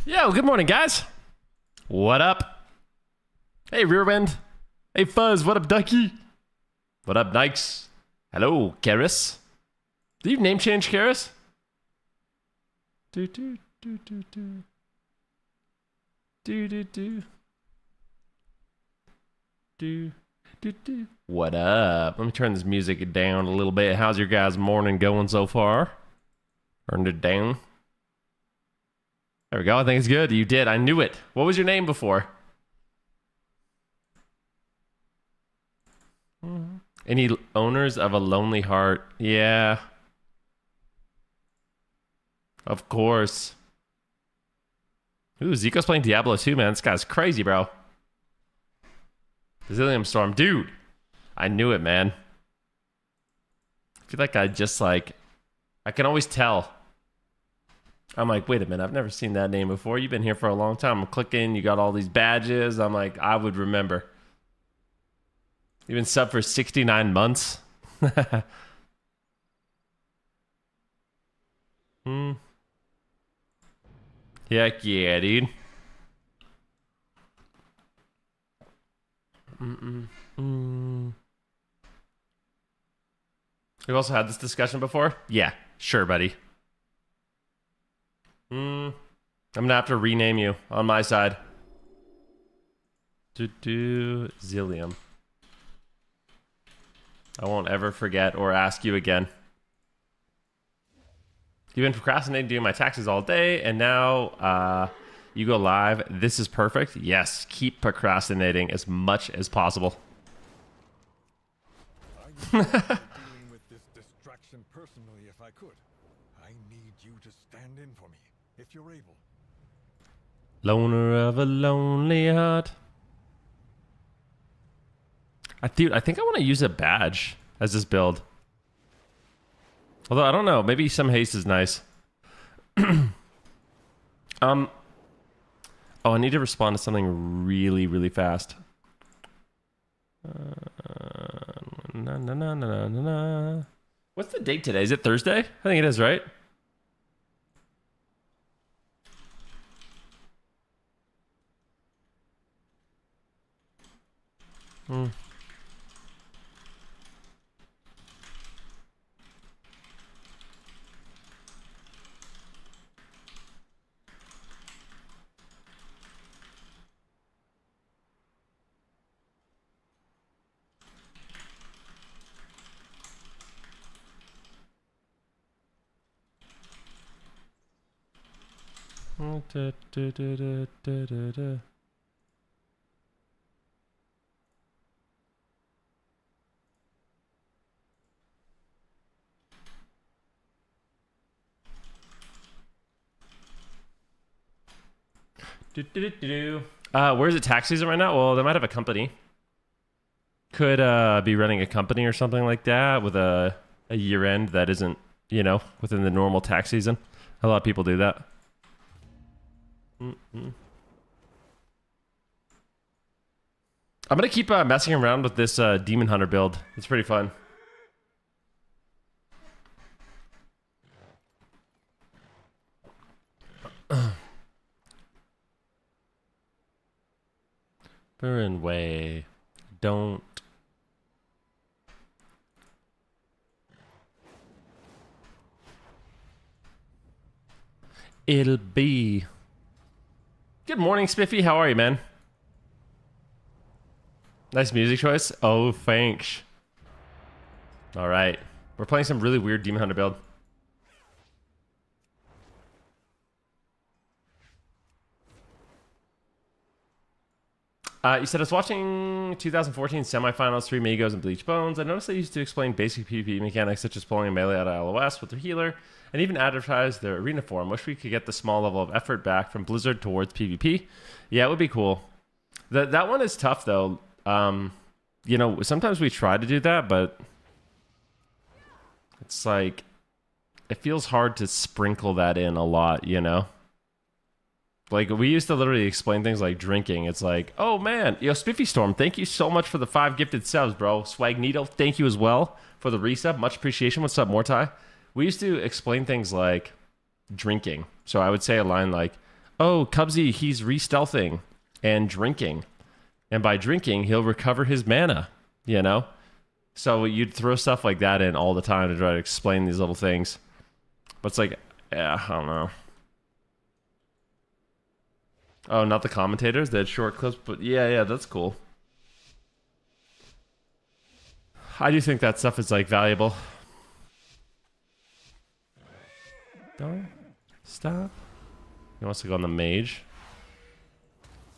Yo, good morning, guys. What up? Hey, Rearwind. Hey, Fuzz. What up, Ducky? What up, Nikes? Hello, Karis. Did you name change Karis? Do do do do do. Do do do. Do do do. What up? Let me turn this music down a little bit. How's your guys' morning going so far? Turned it down. There we go. I think it's good. You did. I knew it. What was your name before? Any owners of a lonely heart? Yeah. Of course. Ooh, Zico's playing Diablo 2, man. This guy's crazy, bro. Bazillium Storm. Dude. I knew it, man. I feel like I can always tell. I'm like, wait a minute, I've never seen that name before. You've been here for a long time. I'm clicking, you got all these badges. I'm like, I would remember. You've been sub for 69 months. Heck yeah, dude. We've also had this discussion before? Yeah, sure, buddy. I'm gonna have to rename you on my side. Zillium. I won't ever forget or ask you again. You've been procrastinating doing my taxes all day, and now you go live. This is perfect. Yes, keep procrastinating as much as possible. I would be dealing with this distraction personally if I could. I need you to stand in for me, if you're able. Loner of a lonely heart. Dude, I think I want to use a badge as this build. Although, I don't know. Maybe some haste is nice. Oh, I need to respond to something really, really fast. What's the date today? Is it Thursday? I think it is, right? Where's it tax season right now? Well, they might have a company. Could be running a company or something like that with a year end that isn't, within the normal tax season. A lot of people do that. I'm gonna keep messing around with this Demon Hunter build. It's pretty fun. Burn way. Don't. It'll be. Good morning, Spiffy. How are you, man? Nice music choice. Oh, thanks. All right. We're playing some really weird Demon Hunter build. You said I was watching 2014 semifinals, 3 Migos and Bleach Bones. I noticed they used to explain basic PvP mechanics such as pulling a melee out of LOS with their healer, and even advertise their arena form. Wish we could get the small level of effort back from Blizzard towards PvP. Yeah, it would be cool. That one is tough though. Sometimes we try to do that, but it's like it feels hard to sprinkle that in a lot, Like, we used to literally explain things like drinking. It's like, oh, man. Spiffy Storm, thank you so much for the 5 gifted subs, bro. Swagnito, thank you as well for the resub. Much appreciation. What's up, Mortai? We used to explain things like drinking. So I would say a line like, Oh, Cubsy, he's re-stealthing and drinking. And by drinking, he'll recover his mana, you know? So you'd throw stuff like that in all the time to try to explain these little things. But it's like, yeah, I don't know. Oh, not the commentators? They had short clips, but yeah, that's cool. I do think that stuff is like valuable. Don't stop. He wants to go on the mage.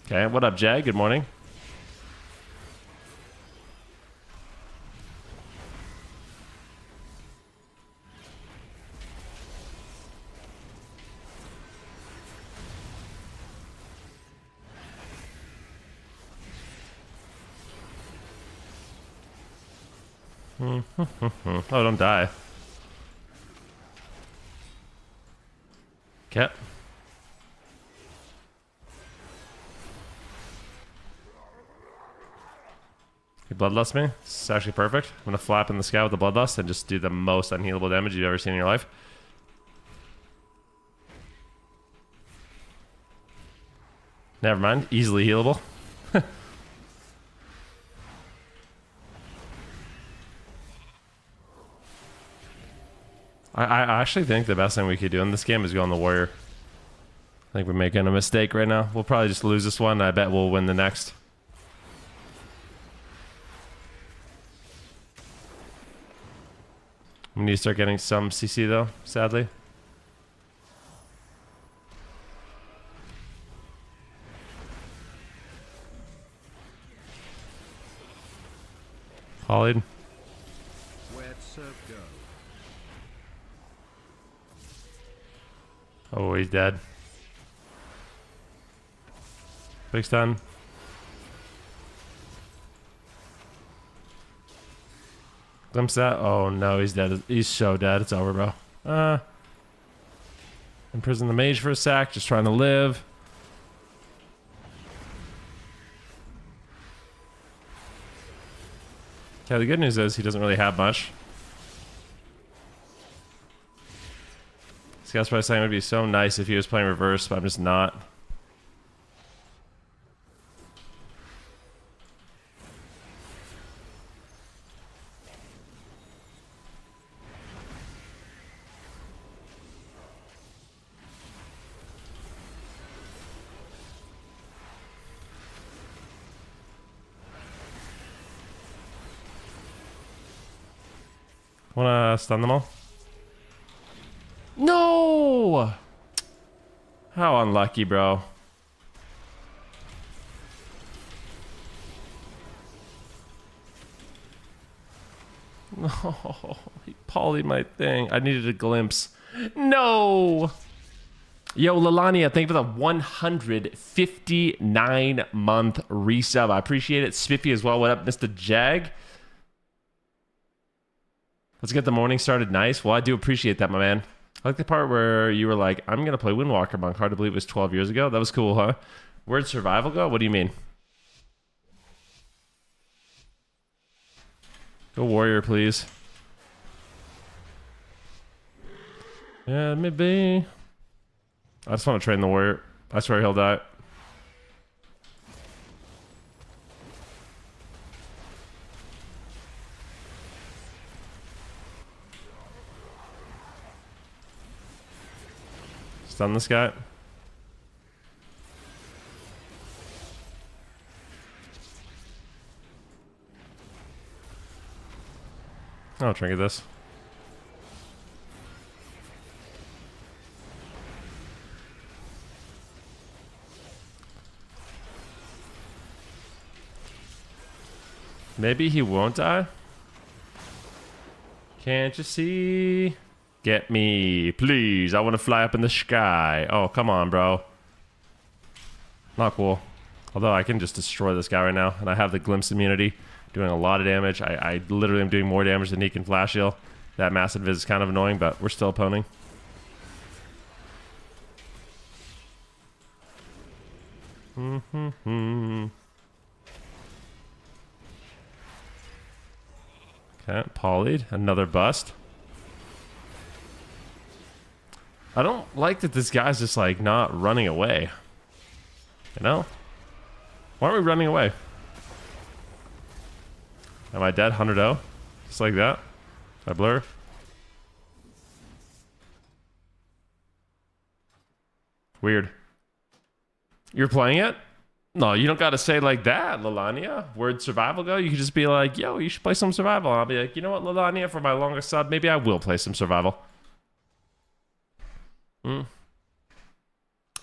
Okay, what up, Jag? Good morning. Oh, don't die. Okay. You bloodlust me? It's actually perfect. I'm gonna flap in the sky with the bloodlust and just do the most unhealable damage you've ever seen in your life. Never mind. Easily healable. I actually think the best thing we could do in this game is go on the warrior. I think we're making a mistake right now. We'll probably just lose this one. I bet we'll win the next. We need to start getting some CC though, sadly. Polyed. Where'd Serp go? Oh, he's dead. Big stun. Glimpse that. Oh no, he's dead. He's so dead. It's over, bro. Imprison the mage for a sec. Just trying to live. Yeah, the good news is he doesn't really have much. This guy's probably saying it would be so nice if he was playing reverse, but I'm just not. Wanna stun them all? No! How unlucky, bro. No, he polyed my thing. I needed a glimpse. No! Yo, Lalania, thank you for the 159-month resub. I appreciate it. Spiffy as well. What up, Mr. Jag? Let's get the morning started nice. Well, I do appreciate that, my man. I like the part where you were like, I'm going to play Windwalker Monk. Hard to believe it was 12 years ago. That was cool, huh? Where'd survival go? What do you mean? Go warrior, please. Yeah, maybe. I just want to train the warrior. I swear he'll die. Stun this guy. I'll trinket this. Maybe he won't die. Can't you see? Get me, please. I want to fly up in the sky. Oh, come on, bro. Not cool. Although I can just destroy this guy right now, and I have the glimpse immunity, doing a lot of damage. I literally am doing more damage than he can flash heal. That massive vis is kind of annoying, but we're still opponing. Okay, polyed. Another bust. I don't like that this guy's just like not running away. You know? Why aren't we running away? Am I dead? 100-0? Just like that? I blur? Weird. You're playing it? No, you don't gotta say like that, Lalania. Where'd survival go? You could just be like, yo, you should play some survival. And I'll be like, you know what, Lalania, for my longest sub, maybe I will play some survival.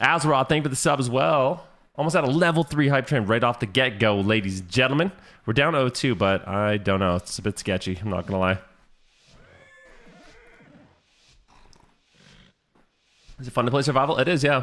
Azrod, thank you for the sub as well. Almost at a level 3 hype train right off the get-go, ladies and gentlemen. We're down 0-2, but I don't know. It's a bit sketchy, I'm not gonna lie. Is it fun to play survival? It is, yeah.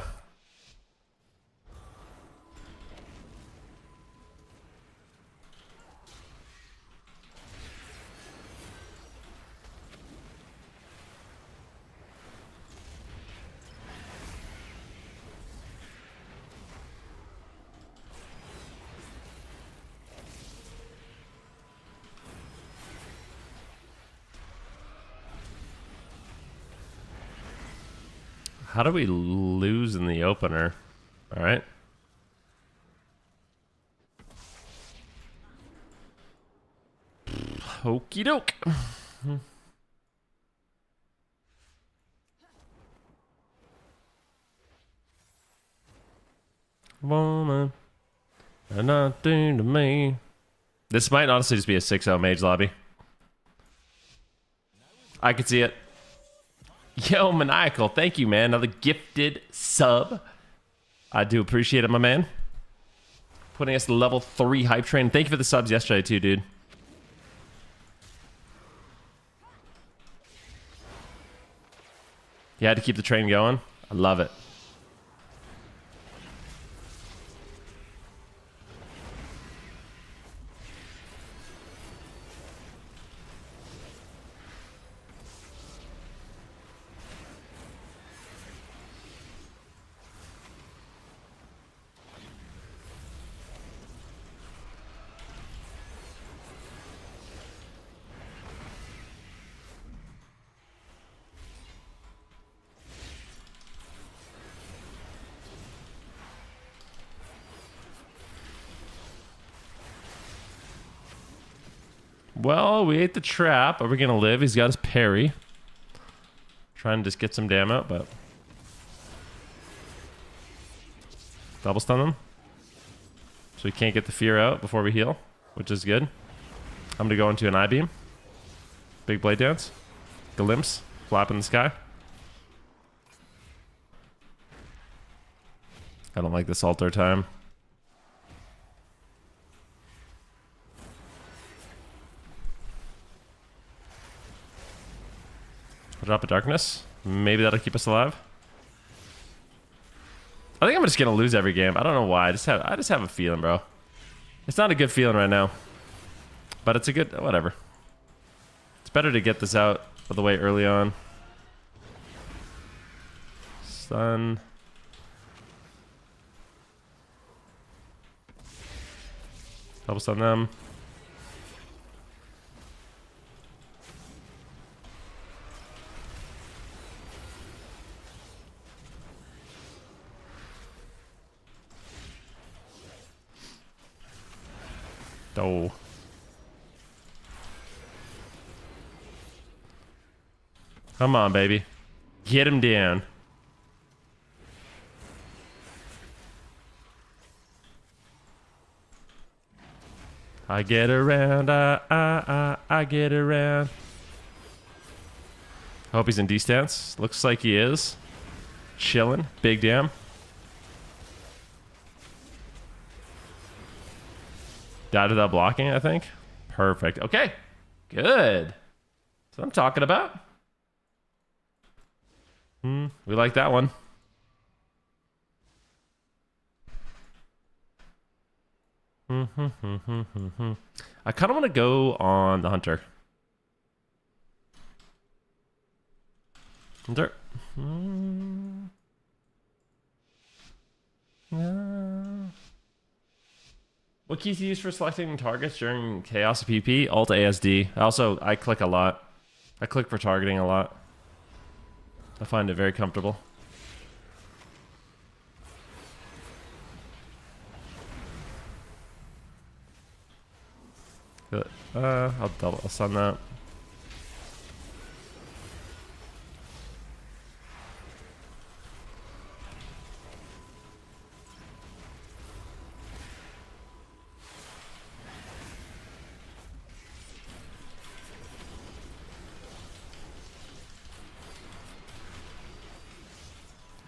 How do we lose in the opener? All right. Okie doke. Woman, and nothing to me. This might honestly just be a 6-0 mage lobby. I could see it. Yo, Maniacal, thank you, man. Another gifted sub. I do appreciate it, my man. Putting us to level 3 hype train. Thank you for the subs yesterday, too, dude. You had to keep the train going. I love it. Well, we ate the trap. Are we going to live? He's got his parry. Trying to just get some damn out, but... Double stun them. So we can't get the fear out before we heal, which is good. I'm going to go into an I-beam. Big blade dance. Glimpse. Flap in the sky. I don't like this altar time. Drop a darkness. Maybe that'll keep us alive. I think I'm just gonna lose every game. I don't know why. I just have a feeling, bro. It's not a good feeling right now, but it's a good whatever. It's better to get this out of the way early on. Stun. Double stun them. Oh. Come on, baby. Get him down. I get around, I get around. I hope he's in D stance. Looks like he is. Chilling. Big damn. Died without blocking, I think. Perfect. Okay. Good. That's what I'm talking about. We like that one. I kind of want to go on the hunter. Hunter. What keys do you use for selecting targets during Chaos PP? Alt ASD. I click a lot. I click for targeting a lot. I find it very comfortable. I'll stun that.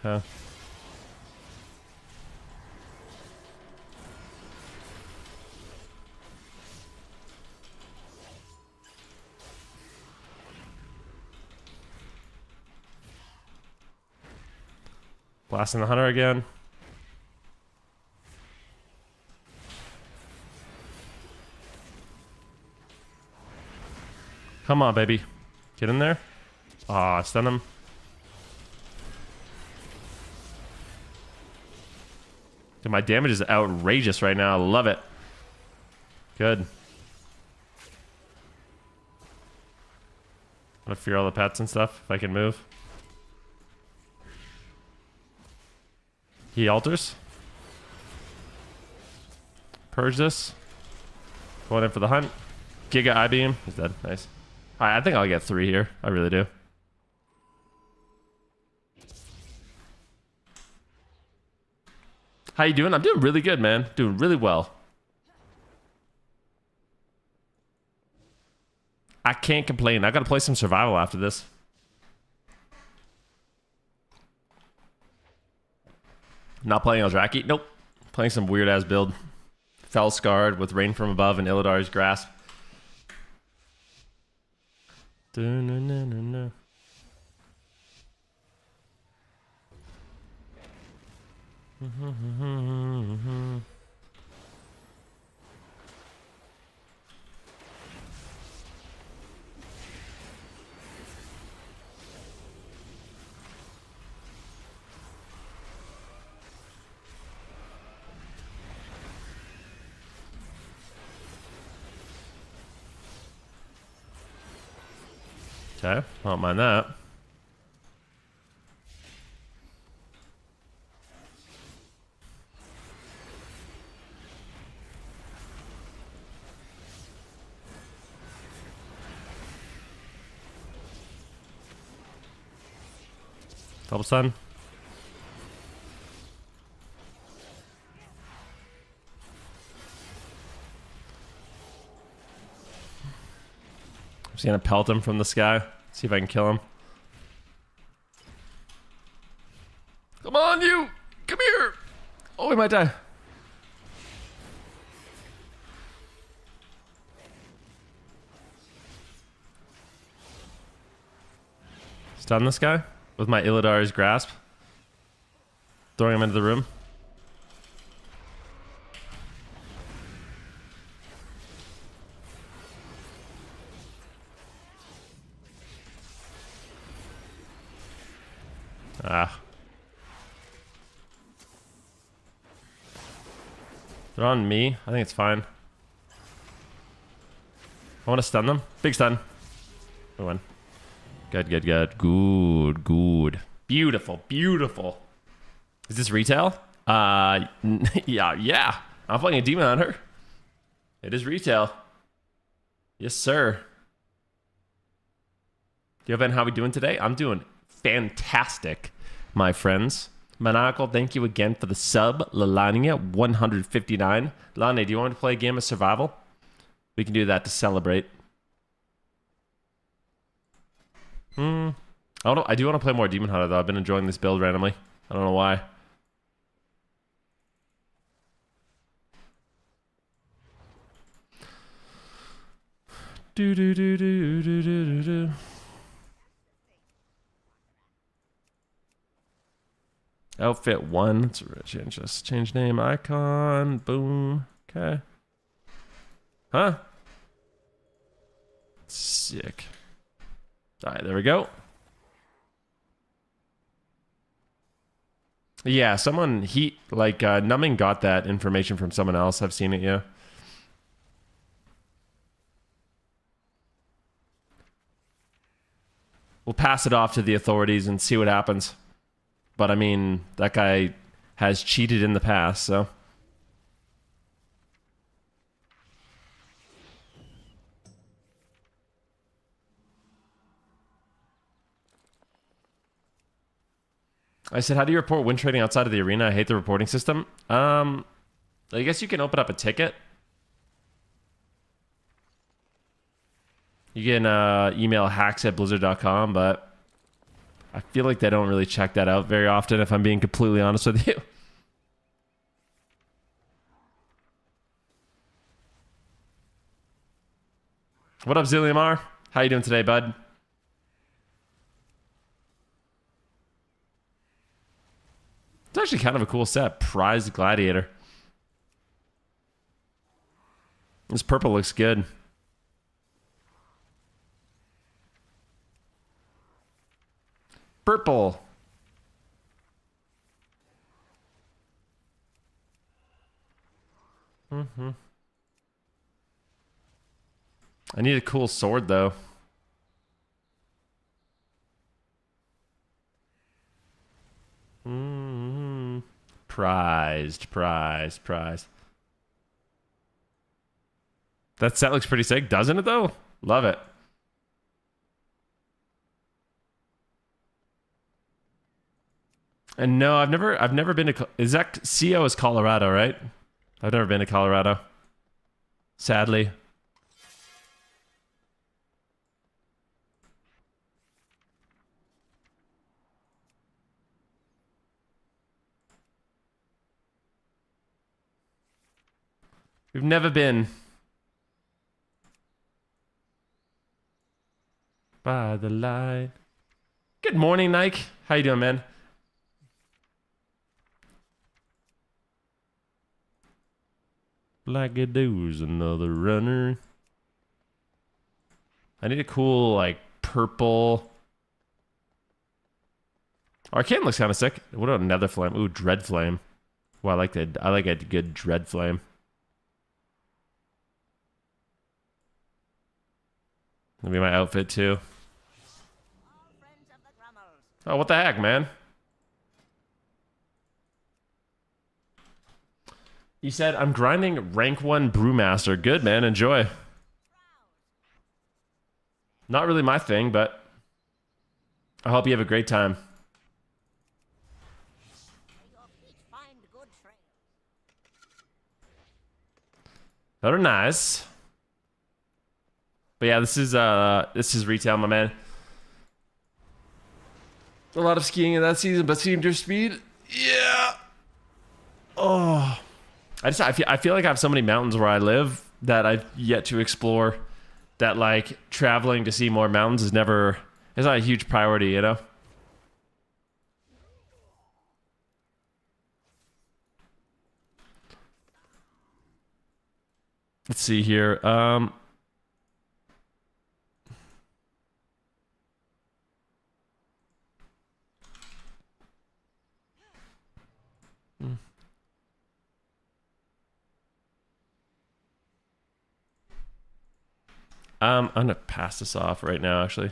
Huh. Blasting the hunter again. Come on, baby. Get in there. Ah, stun him. Dude, my damage is outrageous right now. I love it. Good. I'm gonna fear all the pets and stuff if I can move. He alters. Purge this. Going in for the hunt. Giga I-beam. He's dead. Nice. Alright, I think I'll get 3 here. I really do. How you doing? I'm doing really good, man. Doing really well. I can't complain. I gotta play some survival after this. Not playing Eldraki? Nope. Playing some weird ass build. Fell Scarred with Rain from Above and Illidar's Grasp. Da-na-na-na-na. Okay, I don't mind that. Double stun. I'm just gonna pelt him from the sky. See if I can kill him. Come on, you! Come here! Oh, we might die. Stun this guy with my Illidar's Grasp. Throwing him into the room. Ah. They're on me. I think it's fine. I want to stun them. Big stun. We win. Good, good, good. Good, good. Beautiful, beautiful. Is this retail? Yeah. I'm playing a Demon Hunter. It is retail. Yes, sir. Yo, Ben, how we doing today? I'm doing fantastic, my friends. Maniacal, thank you again for the sub. Lalania, 159. Lani, do you want to play a game of survival? We can do that to celebrate. I do want to play more Demon Hunter, though. I've been enjoying this build randomly. I don't know why. Do. Outfit 1. Let's change name icon. Boom. Okay. Huh? Sick. Alright, there we go. Yeah, someone Numbing got that information from someone else. I've seen it, yeah. we'll pass it off to the authorities and see what happens. But I mean, that guy has cheated in the past, so. I said, how do you report win trading outside of the arena? I hate the reporting system. I guess you can open up a ticket. You can email hacks@blizzard.com, but I feel like they don't really check that out very often, if I'm being completely honest with you. What up, Zilliamar? How you doing today, bud? It's actually kind of a cool set. Prized Gladiator. This purple looks good. Purple. I need a cool sword, though. Prized. That set looks pretty sick, doesn't it, though? Love it. And no, I've never been to. Is that CO is Colorado, right? I've never been to Colorado. Sadly. We've never been. By the light. Good morning, Nike. How you doing, man? Like a do's another runner. I need a cool, like, purple. Arcane looks kind of sick. What about Nether Flame? Ooh, Dread Flame. Well, I like a good Dread Flame. That'll be my outfit too. Oh, what the heck, man? You said, I'm grinding rank 1 Brewmaster. Good, man. Enjoy. Not really my thing, but I hope you have a great time. That are nice. But yeah, this is retail, my man. A lot of skiing in that season, but seeing your speed, yeah. Oh, I feel like I have so many mountains where I live that I've yet to explore. That like traveling to see more mountains is not a huge priority, you know. Let's see here. I'm gonna pass this off right now, actually.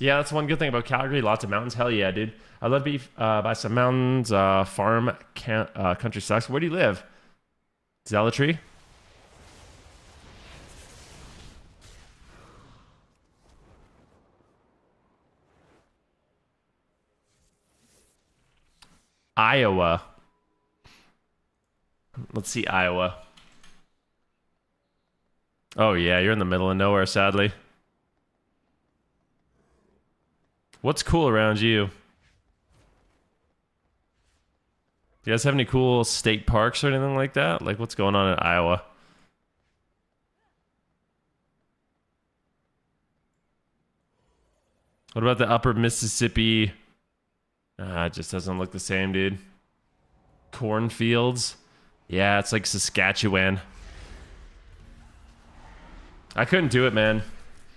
Yeah, that's one good thing about Calgary. Lots of mountains. Hell yeah, dude. I love to be by some mountains. Farm country sucks. Where do you live? Zealotry? Iowa. Let's see, Iowa. Oh yeah, you're in the middle of nowhere, sadly. What's cool around you? You guys have any cool state parks or anything like that? Like, what's going on in Iowa? What about the upper Mississippi It just doesn't look the same, dude. Cornfields. Yeah, it's like Saskatchewan. I couldn't do it, man.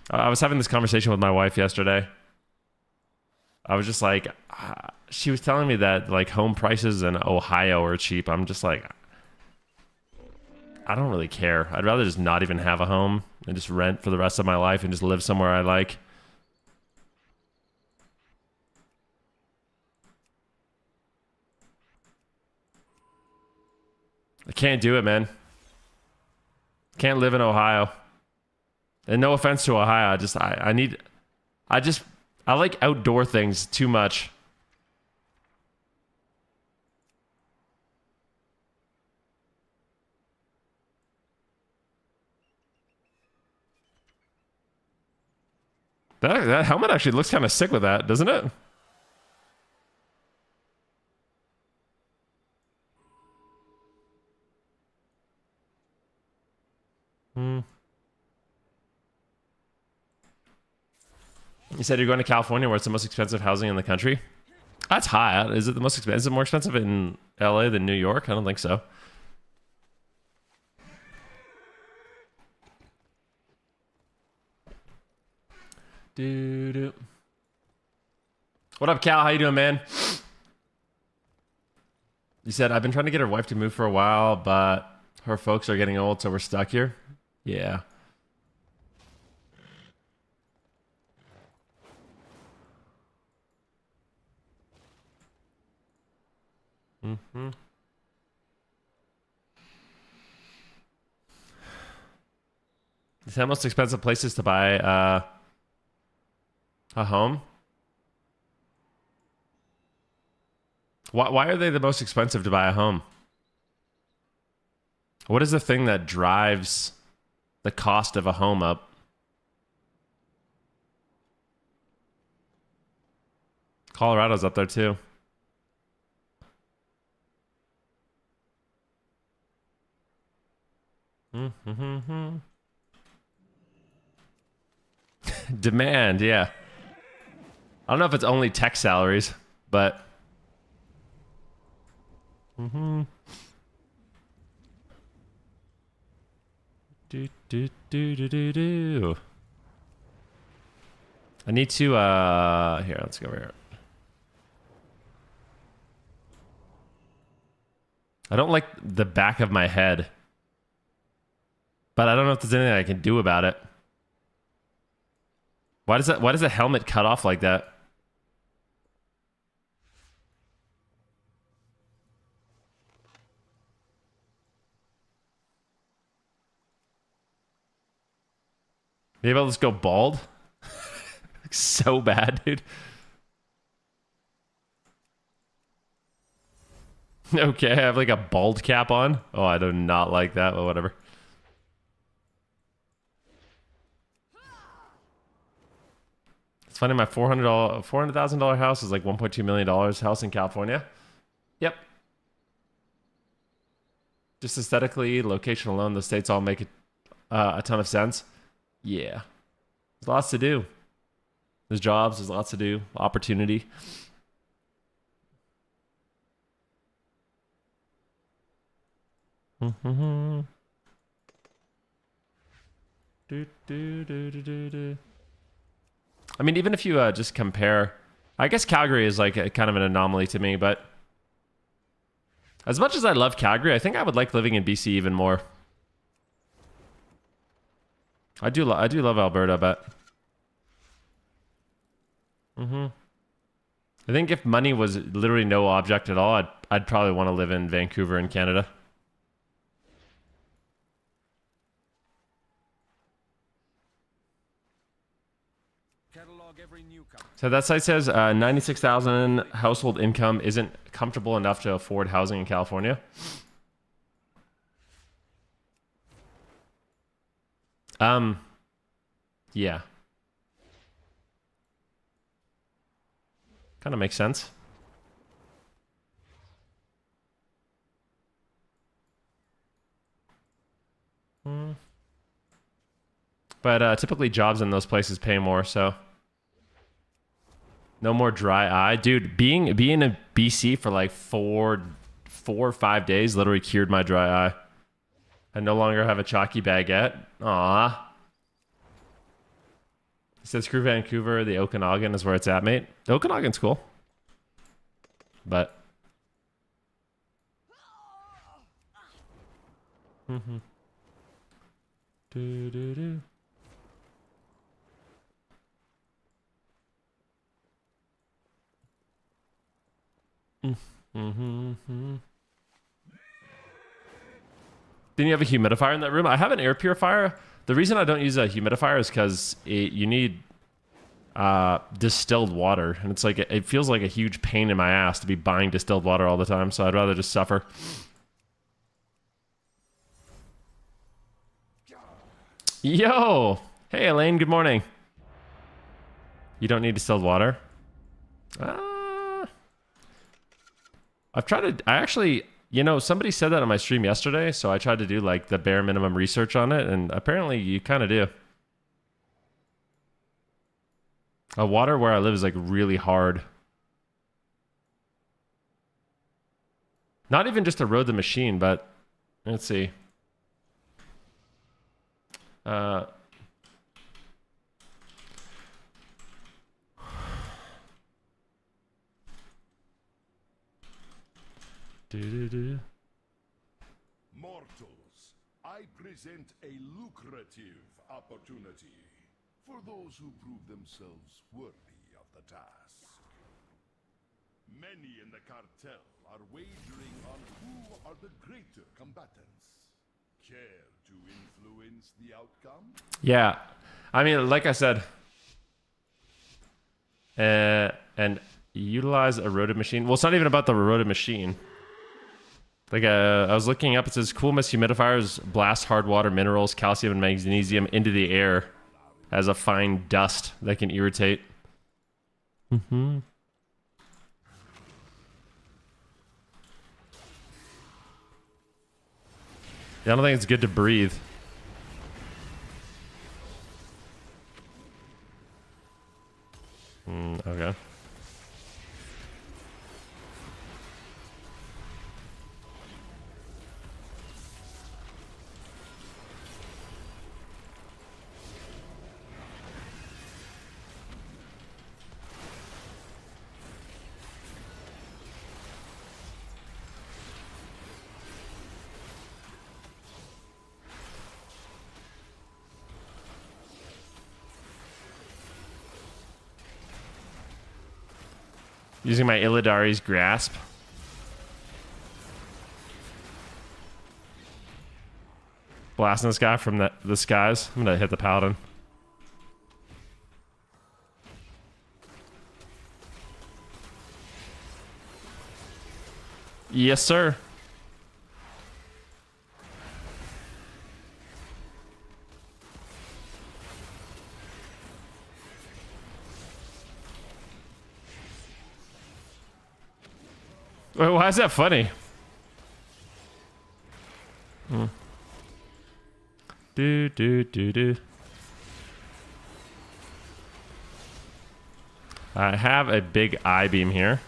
I was having this conversation with my wife yesterday. I was just like, she was telling me that like home prices in Ohio are cheap. I'm just like, I don't really care. I'd rather just not even have a home and just rent for the rest of my life and just live somewhere I like. I can't do it, man. Can't live in Ohio. And no offense to Ohio, I like outdoor things too much. That helmet actually looks kind of sick with that, doesn't it? You said you're going to California where it's the most expensive housing in the country. That's high. Is it the most expensive? Is it more expensive in LA than New York? I don't think so. Doo-doo. What up, Cal? How you doing, man? You said, I've been trying to get her wife to move for a while, but her folks are getting old, so we're stuck here. Yeah. Mm-hmm. Is that most expensive places to buy a home? Why are they the most expensive to buy a home? What is the thing that drives the cost of a home up? Colorado's up there too. Mm-hmm. Demand, yeah. I don't know if it's only tech salaries, but do do do do do do. I need to here, let's go over here. I don't like the back of my head, but I don't know if there's anything I can do about it. Why does the helmet cut off like that? Maybe I'll just go bald. So bad, dude. Okay, I have like a bald cap on. Oh, I do not like that, but whatever. It's funny, my $400,000 house is like $1.2 million house in California. Yep. Just aesthetically, location alone, the states all make a ton of sense. Yeah. There's lots to do. There's jobs, there's lots to do, opportunity. I mean, even if you just compare, I guess Calgary is like kind of an anomaly to me, but as much as I love Calgary, I think I would like living in BC even more. I do love Alberta, but I think if money was literally no object at all, I'd probably want to live in Vancouver in Canada. So that site says 96,000 household income isn't comfortable enough to afford housing in California. Yeah. Kind of makes sense. But typically jobs in those places pay more, so No more dry eye, dude. Being in BC for like 4 or 5 days literally cured my dry eye. I no longer have a chalky baguette. Aw. He says screw Vancouver. The Okanagan is where it's at, mate. The Okanagan's cool, but. Do do do. Didn't you have a humidifier in that room? I have an air purifier. The reason I don't use a humidifier is because you need distilled water, and it's like it feels like a huge pain in my ass to be buying distilled water all the time. So I'd rather just suffer. Yo, hey Elaine, good morning. You don't need distilled water. I've tried to. I actually. Somebody said that on my stream yesterday, so I tried to do like the bare minimum research on it, and apparently you kind of do. Water where I live is like really hard. Not even just to road the machine, but let's see. Mortals, I present a lucrative opportunity for those who prove themselves worthy of the task. Many in the cartel are wagering on who are the greater combatants. Care to influence the outcome? Yeah. I mean, like I said, and utilize a roted machine. Well, it's not even about the roted machine. Like I was looking up, it says coolness humidifiers blast hard water minerals, calcium and magnesium into the air as a fine dust that can irritate. Yeah, I don't think it's good to breathe. Okay. Using my Illidari's grasp. Blasting this guy from the skies. I'm gonna hit the paladin. Yes, sir. Wait, why is that funny? Do do do do. I have a big eye beam here.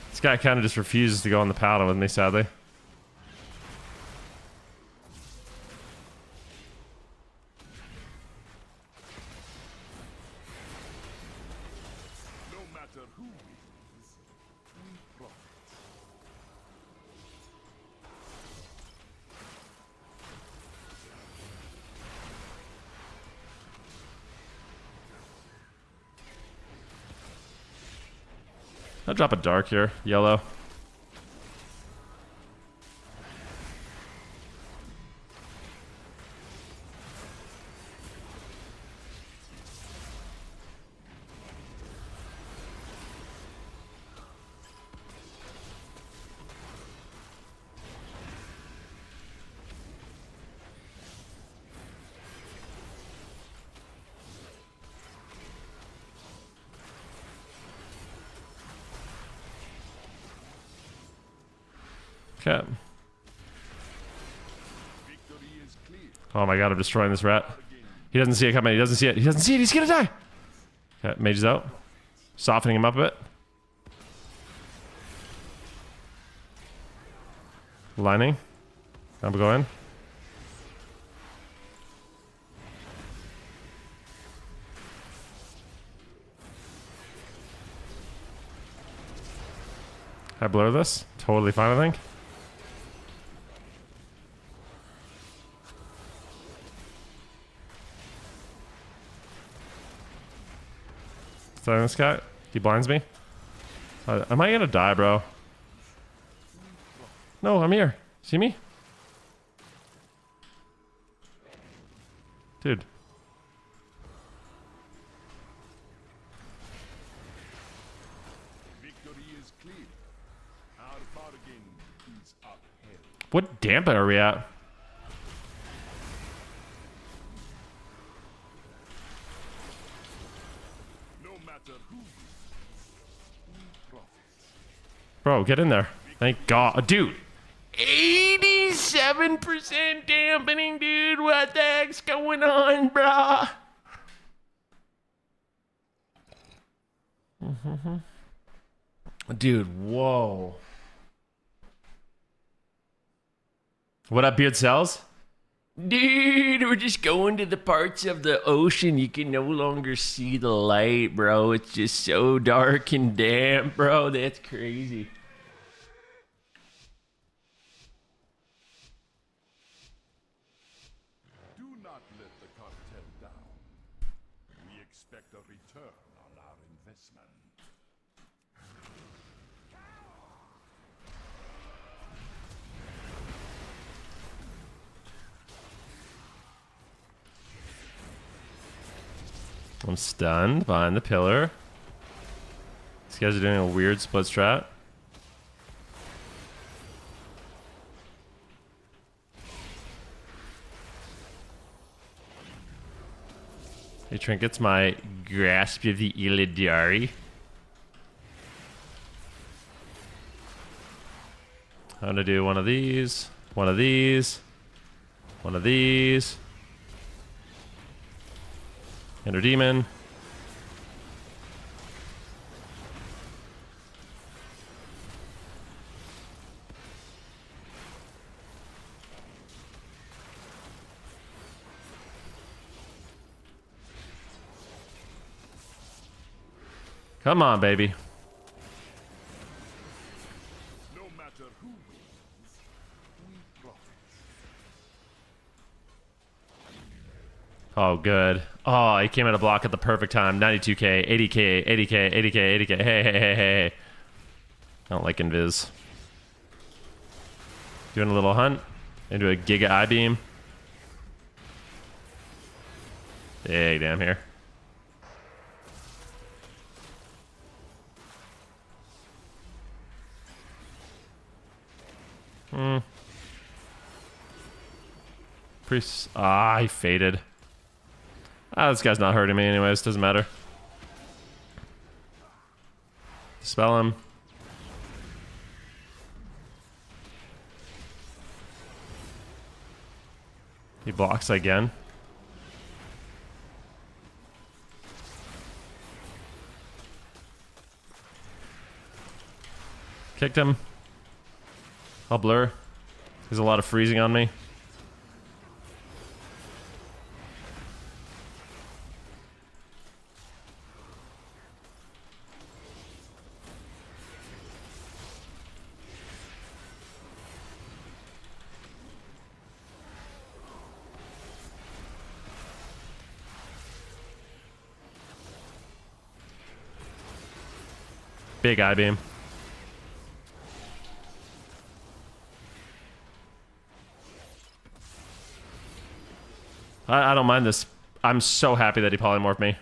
This guy kind of just refuses to go on the paladin with me, sadly. I'll drop a dark here, yellow. Okay. Oh my god, I'm destroying this rat. He doesn't see it coming. He doesn't see it. He doesn't see it. He's gonna die. Okay, mage is out. Softening him up a bit. Lining. I'm going. I blur this. Totally fine, I think. Starting this guy. He blinds me. Am I gonna die, bro? No, I'm here. See me? Dude. Victory is clear. Our bargain is upheld. What dampen are we at? No matter who wins, we profit. Bro, get in there. Thank God. Dude. 87% dampening, dude. What the heck's going on, brah? Dude, whoa. What up, Beard Cells? Dude, we're just going to the parts of the ocean you can no longer see the light, bro. It's just so dark and damp, bro. That's crazy. Do not let the cartel down. We expect a return on our investment. I'm stunned behind the pillar. These guys are doing a weird split strat. He trinkets my grasp of the Illidari. I'm gonna do one of these, one of these, one of these. Ender Demon. Come on, baby. No matter who wins, we profit. Oh, good. Oh, he came at a block at the perfect time. 92k, 80k, 80k, 80k, 80k. Hey, hey, hey, hey. I don't like invis. Doing a little hunt into a Giga I-beam. Hey, damn here. Priest. Ah, he faded. Ah, this guy's not hurting me anyways. Doesn't matter. Dispel him. He blocks again. Kicked him. I'll blur. There's a lot of freezing on me. Big I-beam. I don't mind this. I'm so happy that he polymorphed me.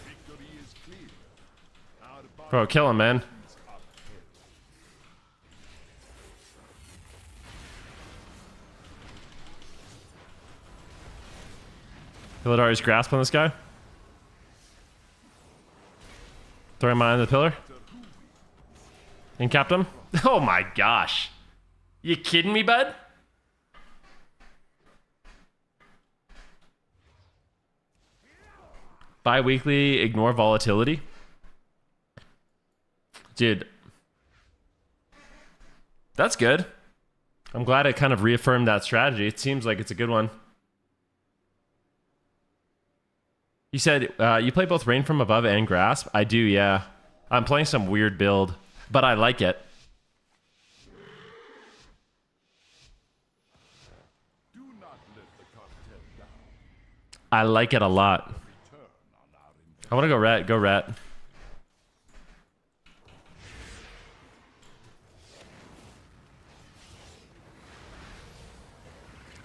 Victory is clear. Our Bro, kill him, man. is upheld. Illidari's grasp on this guy. Throwing mine on the pillar. Incapped him. Oh my gosh. You kidding me, bud? Bi-weekly, ignore volatility. Dude. That's good. I'm glad it kind of reaffirmed that strategy. It seems like it's a good one. You said you play both Rain from Above and Grasp? I do, yeah. I'm playing some weird build, but I like it. Do not let the cartel down. I like it a lot. Return on our investment. I want to go rat. Go rat.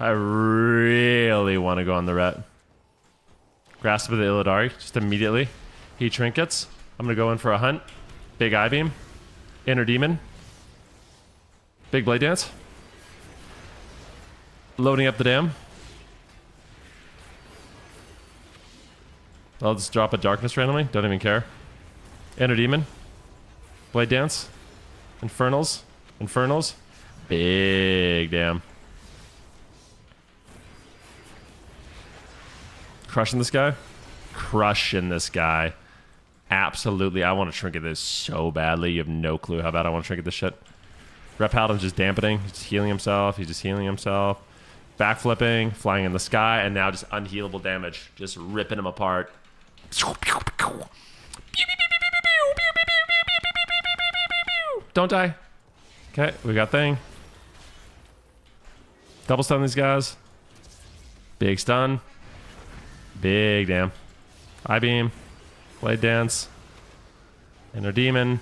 I really want to go on the rat. Grasp of the Illidari, just immediately. He trinkets. I'm going to go in for a hunt. Big eye beam. Inner demon. Big blade dance. Loading up the dam. I'll just drop a darkness randomly. Don't even care. Inner demon. Blade dance. Infernals. Infernals. Big dam. Crushing this guy. Crushing this guy. Absolutely. I want to trinket this so badly. You have no clue how bad I want to trinket this shit. Rep Paladin's just dampening. He's just healing himself. He's just healing himself. Backflipping. Flying in the sky. And now just unhealable damage. Just ripping him apart. Don't die. Okay, we got thing. Double stun these guys. Big stun. Big damn. Eye beam. Blade dance. Inner demon.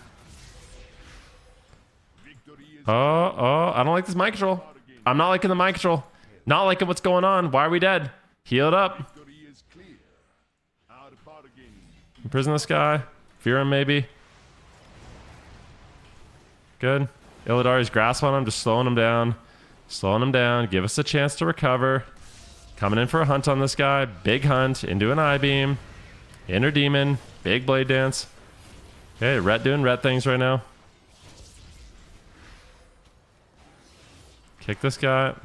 Oh, I don't like this mind control. I'm not liking the mind control. Not liking what's going on. Why are we dead? Heal it up. Imprison this guy. Fear him, maybe. Good. Illidari's grasp on him, just slowing him down. Slowing him down. Give us a chance to recover. Coming in for a hunt on this guy. Big hunt. Into an eye beam. Inner demon. Big blade dance. Okay, Rhett doing Rhett things right now. Kick this guy.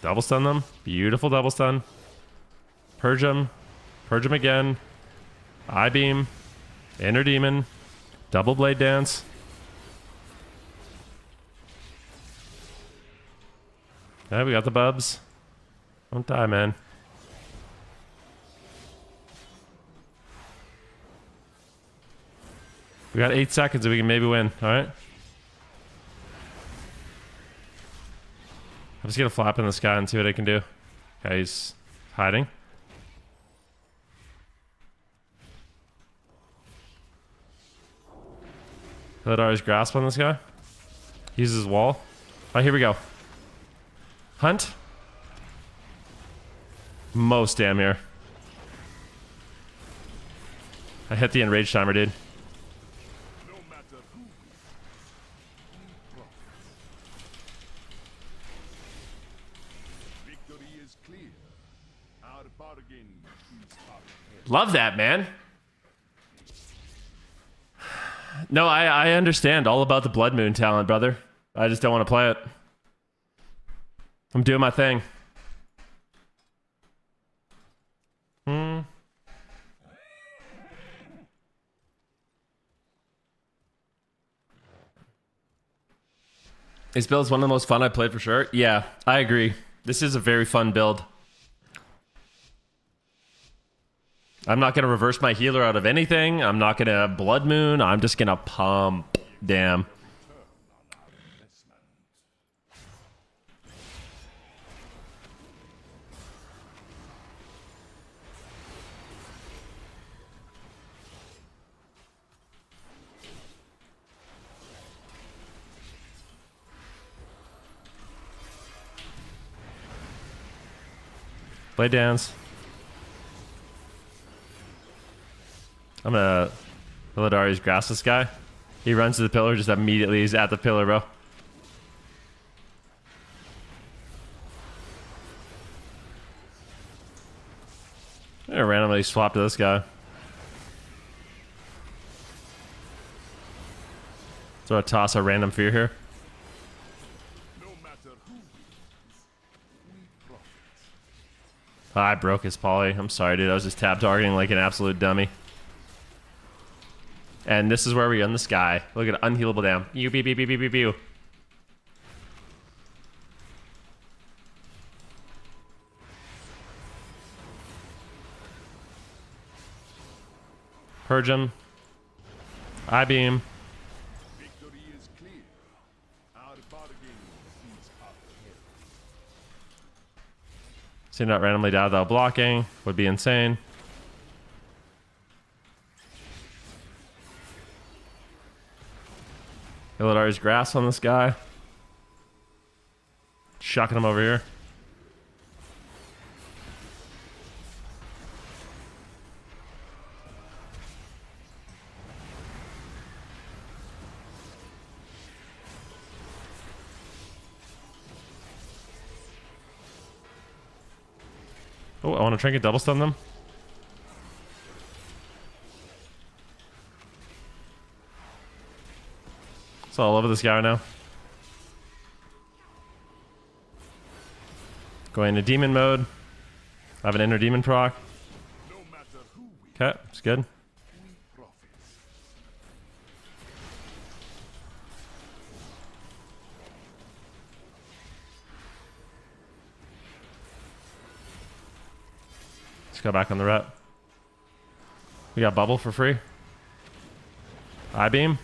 Double stun them. Beautiful double stun. Purge them. Purge them again. Eye beam. Inner demon. Double blade dance. Yeah, we got the bubs. Don't die, man. We got 8 seconds and we can maybe win. All right. I'm just gonna flap in the sky and see what I can do. Okay, he's hiding. Illidari's grasp on this guy. Uses his wall. Alright, here we go. Hunt. Most damn here. I hit the enraged timer, dude. Love that, man. No, I understand all about the Blood Moon talent, brother. I just don't want to play it. I'm doing my thing. This build is one of the most fun I played for sure. Yeah, I agree. This is a very fun build. I'm not going to reverse my healer out of anything. I'm not going to Blood Moon. I'm just going to pump. Damn. Play dance. I'm gonna Illidari's grasp this guy. He runs to the pillar, just immediately he's at the pillar, bro. I'm gonna randomly swap to this guy. Throw a toss a random fear here. No matter who wins, we profit. I broke his poly. I'm sorry, dude. I was just tab targeting like an absolute dummy. And this is where we end the sky. Look at unhealable dam. Pew, pew, pew, pew, pew, pew, pew. Purge him. I-beam. Victory is clear. Our bargain is upheld. See, not randomly die without blocking. Would be insane. Illidari's grass on this guy. Shocking him over here. Oh, I want to trinket double stun them. It's all over this guy right now. Going to demon mode. I have an inner demon proc. No matter who wins, Okay, it's good. we profit. Let's go back on the rep. We got bubble for free. I-beam.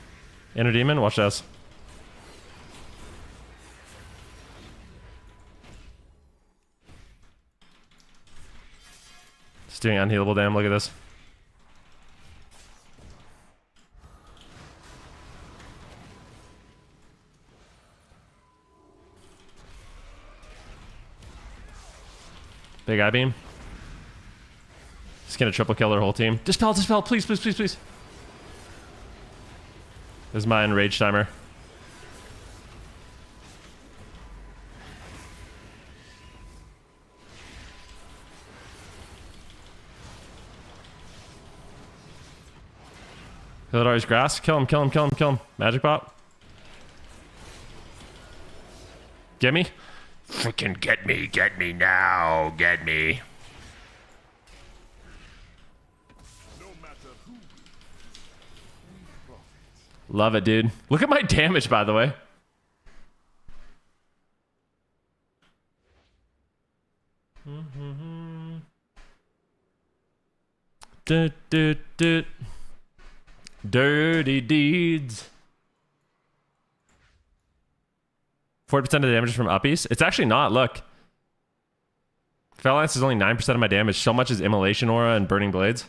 Inner demon. Watch this. Just doing unhealable damn. Look at this. Big I-beam. Just gonna triple kill their whole team. Dispel, dispel, please, please, please, please. This is my enrage timer. Illidari's grass. Kill him, kill him, kill him, kill him. Magic pop. Get me? Freaking get me now, get me. No matter who wins, we profit. Love it, dude. Look at my damage, by the way. Dirty deeds. 40% of the damage is from uppies. It's actually not. Look. Phalanx is only 9% of my damage. So much is Immolation Aura and Burning Blades.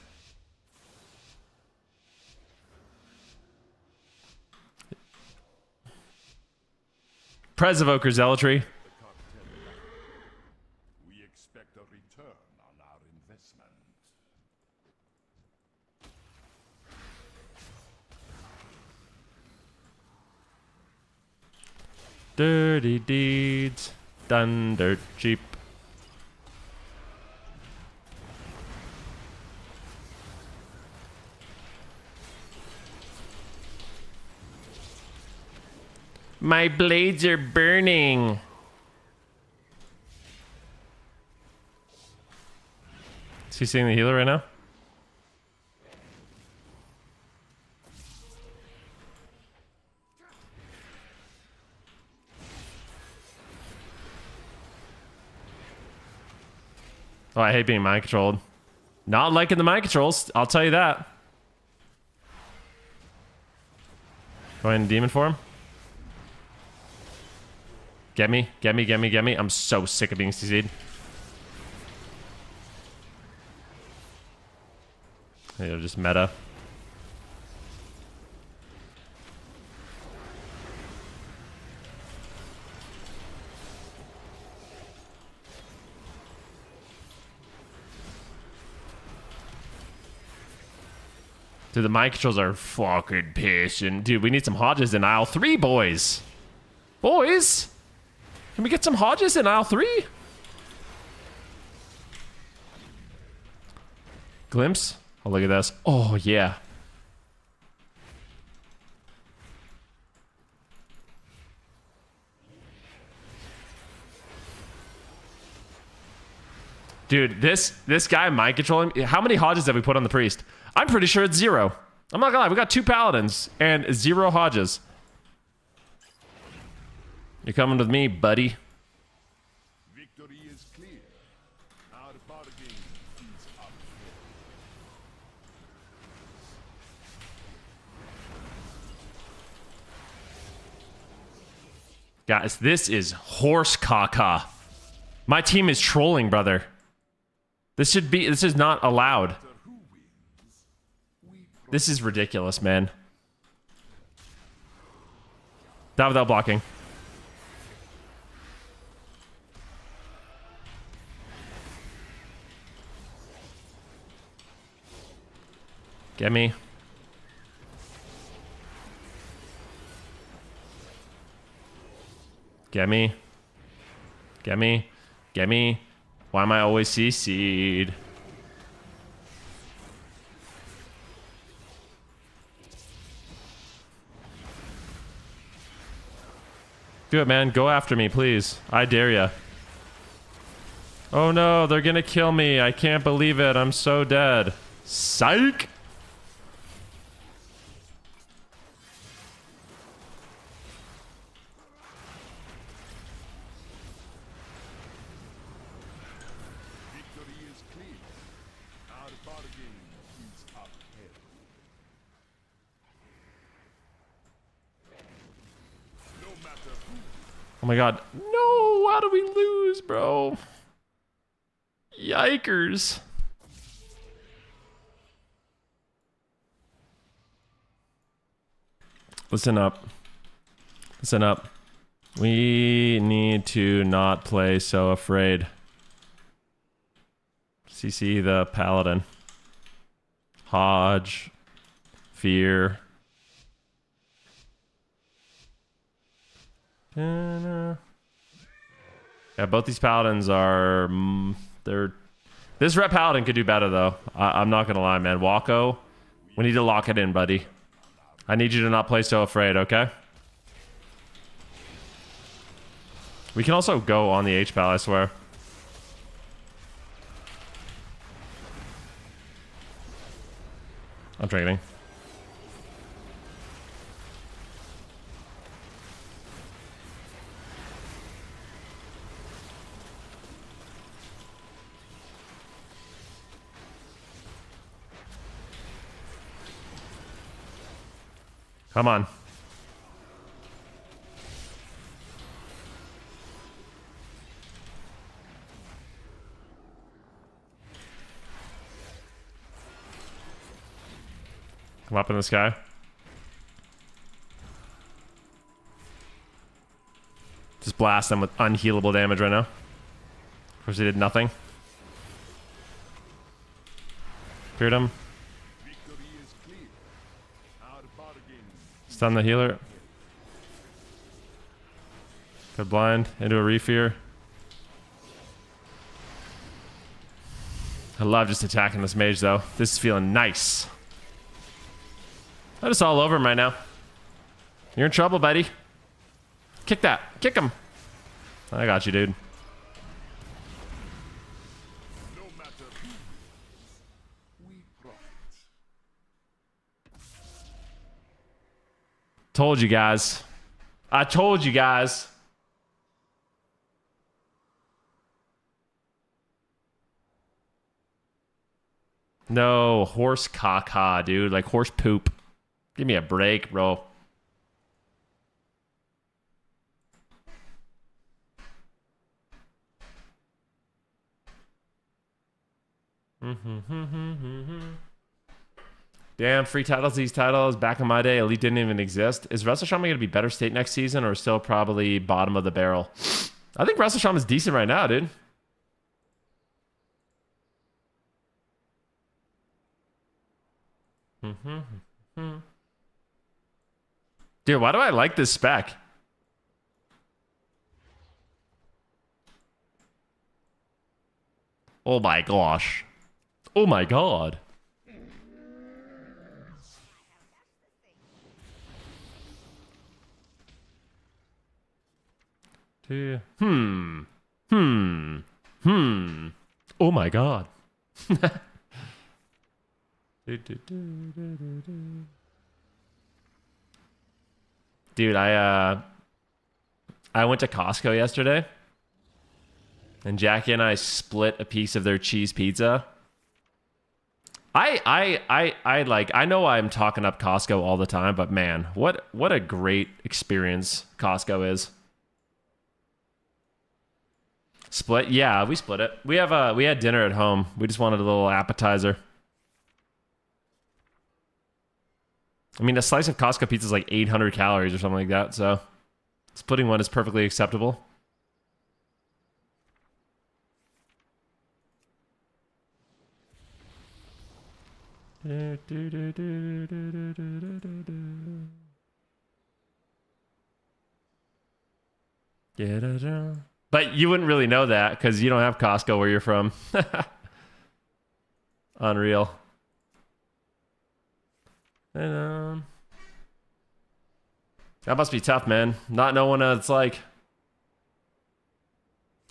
Prez Evoker Zealotry. We expect a return on our investment. Dirty deeds. Done dirt cheap. My blades are burning. Is he seeing the healer right now? Oh, I hate being mind controlled. Not liking the mind controls, I'll tell you that. Go ahead and demon form. Get me, get me, get me, get me. I'm so sick of being CC'd. Yeah, just meta. Dude, the mind controls are fucking pissing. Dude, we need some Hodges in aisle 3, boys. Boys? Can we get some Hodges in aisle 3? Glimpse? Oh, look at this. Oh, yeah. Dude, this guy mind controlling. How many Hodges have we put on the priest? I'm pretty sure it's 0. I'm not gonna lie. We got 2 paladins and 0 Hodges. You're coming with me, buddy. Victory is clear. Our bargain is up. Guys, this is horse caca. My team is trolling, brother. This is not allowed. This is ridiculous, man. That without blocking. Get me. Get me. Get me. Get me. Why am I always CC'd? Do it, man. Go after me, please. I dare ya. Oh no, they're gonna kill me. I can't believe it. I'm so dead. Psych! Victory is clear. Our bargain is up. No matter who. Oh my god. No! How do we lose, bro? Yikers. Listen up. Listen up. We need to not play so afraid. CC the paladin. Hodge. Fear. Yeah, both these paladins are... they're... This red paladin could do better, though. I'm not gonna lie, man. Wako, we need to lock it in, buddy. I need you to not play so afraid, okay? We can also go on the H-Pal, I swear. I'm trading. Come on. Come up in the sky. Just blast them with unhealable damage right now. Of course, they did nothing. Cleared him. Victory is clear. Our bargain. Stun the healer. Good blind into a refear. I love just attacking this mage though. This is feeling nice. I'm just all over him right now. You're in trouble, buddy. Kick that. Kick him. I got you, dude. No matter who wins, we profit. Told you guys. I told you guys. No, horse caca, dude. Like horse poop. Give me a break, bro. Damn, free titles, these titles. Back in my day, Elite didn't even exist. Is WrestleShaman going to be better state next season or still probably bottom of the barrel? I think WrestleShaman is decent right now, dude. Dude, why do I like this spec? Oh my gosh. Oh my god. Oh my god. Dude, I went to Costco yesterday, and Jackie and I split a piece of their cheese pizza. I know I'm talking up Costco all the time, but man, what a great experience Costco is. Split? Yeah, we split it. We had dinner at home. We just wanted a little appetizer. I mean, a slice of Costco pizza is like 800 calories or something like that, so splitting one is perfectly acceptable. But you wouldn't really know that because you don't have Costco where you're from. Unreal. And, that must be tough, man. Not knowing what it's like.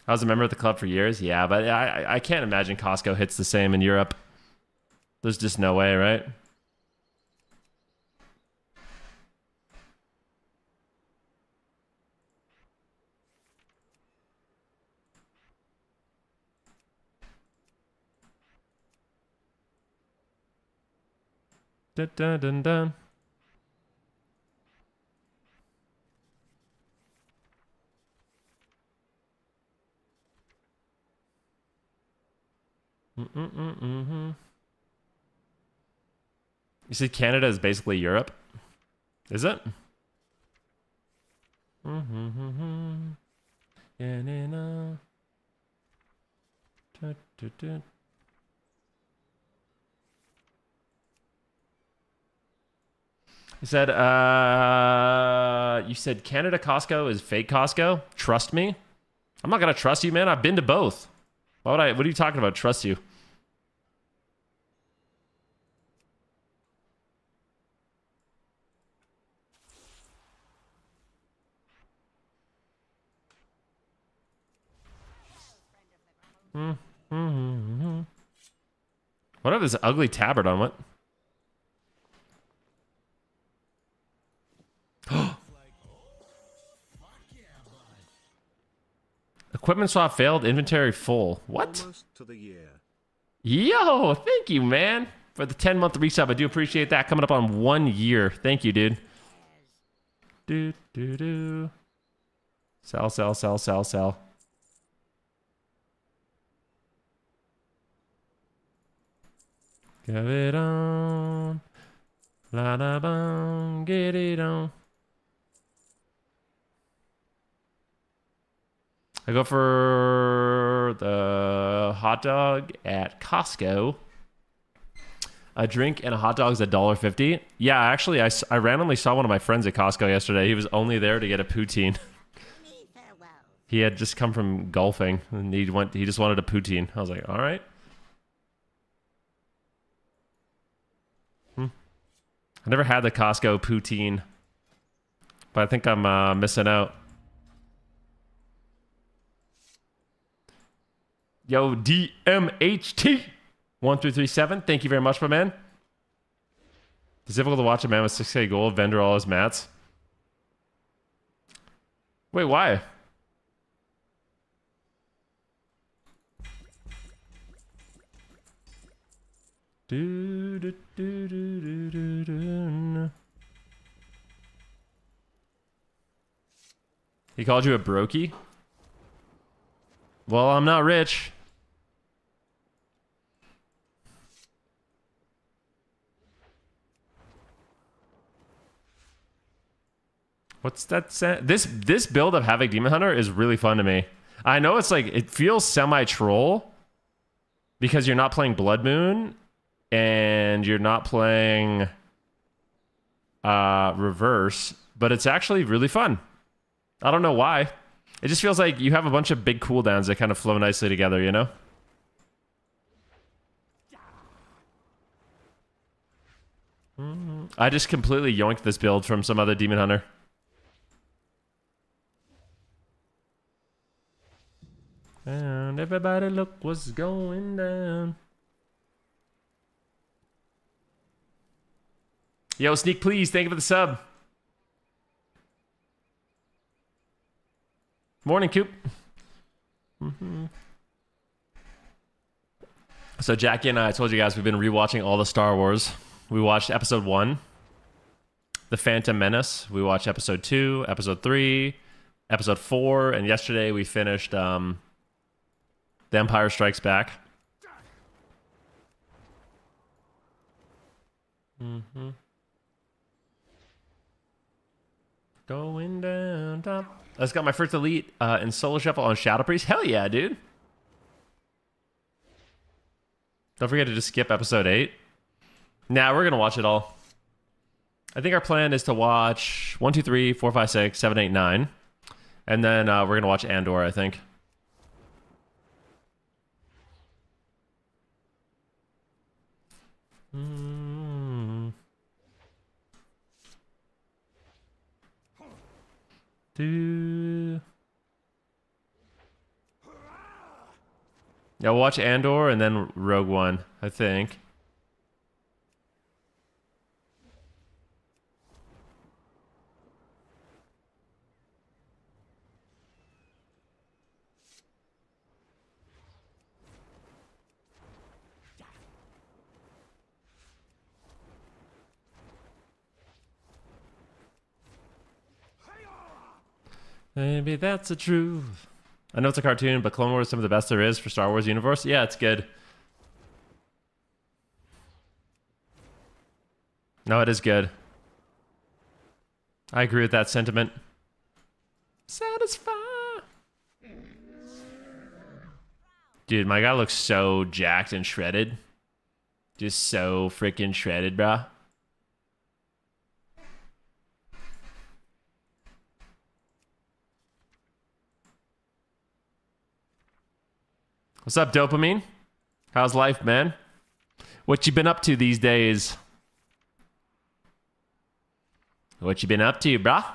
I was a member of the club for years. Yeah, but I can't imagine Costco hits the same in Europe. There's just no way, right? Dun, dun, dun, dun. You said Canada is basically Europe? Is it? You said Canada Costco is fake Costco? Trust me? I'm not gonna trust you, man. I've been to both. What are you talking about? Trust you? What are this ugly tabard on? What? Equipment swap failed. Inventory full. What? Almost to the year. Yo, thank you, man, for the 10-month resub. I do appreciate that. Coming up on 1 year. Thank you, dude. Sell, sell, sell, sell, sell. Give it on. La la bum, get it on. I go for the hot dog at Costco. A drink and a hot dog is $1.50. Yeah, actually, I randomly saw one of my friends at Costco yesterday. He was only there to get a poutine. He had just come from golfing, and he just wanted a poutine. I was like, all right. I never had the Costco poutine, but I think I'm missing out. Yo, DMHT 1337. Thank you very much, my man. It's difficult to watch a man with 6K gold vendor all his mats. Wait, why? He called you a brokey? Well, I'm not rich. What's that? This build of Havoc Demon Hunter is really fun to me. I know it's like, it feels semi-troll because you're not playing Blood Moon and you're not playing Reverse, but it's actually really fun. I don't know why. It just feels like you have a bunch of big cooldowns that kind of flow nicely together, you know? I just completely yoinked this build from some other Demon Hunter. And everybody look what's going down. Yo, Sneak, please. Thank you for the sub. Morning, Coop. So Jackie and I told you guys we've been rewatching all the Star Wars. We watched episode 1, The Phantom Menace. We watched episode 2, episode 3, episode 4, and yesterday we finished The Empire Strikes Back. Going down top. I just got my first elite in Solo Shuffle on Shadow Priest. Hell yeah, dude. Don't forget to just skip episode 8. Nah, we're going to watch it all. I think our plan is to watch 1, 2, 3, 4, 5, 6, 7, 8, 9. And then we're going to watch Andor, I think. Yeah, we'll watch Andor and then Rogue One, I think. Maybe that's the truth. I know it's a cartoon, but Clone Wars is some of the best there is for Star Wars universe. Yeah, it's good. No, it is good. I agree with that sentiment. Satisfy. Dude, my guy looks so jacked and shredded. Just so freaking shredded, bruh. What's up, Dopamine? How's life, man? What you been up to these days? What you been up to, brah?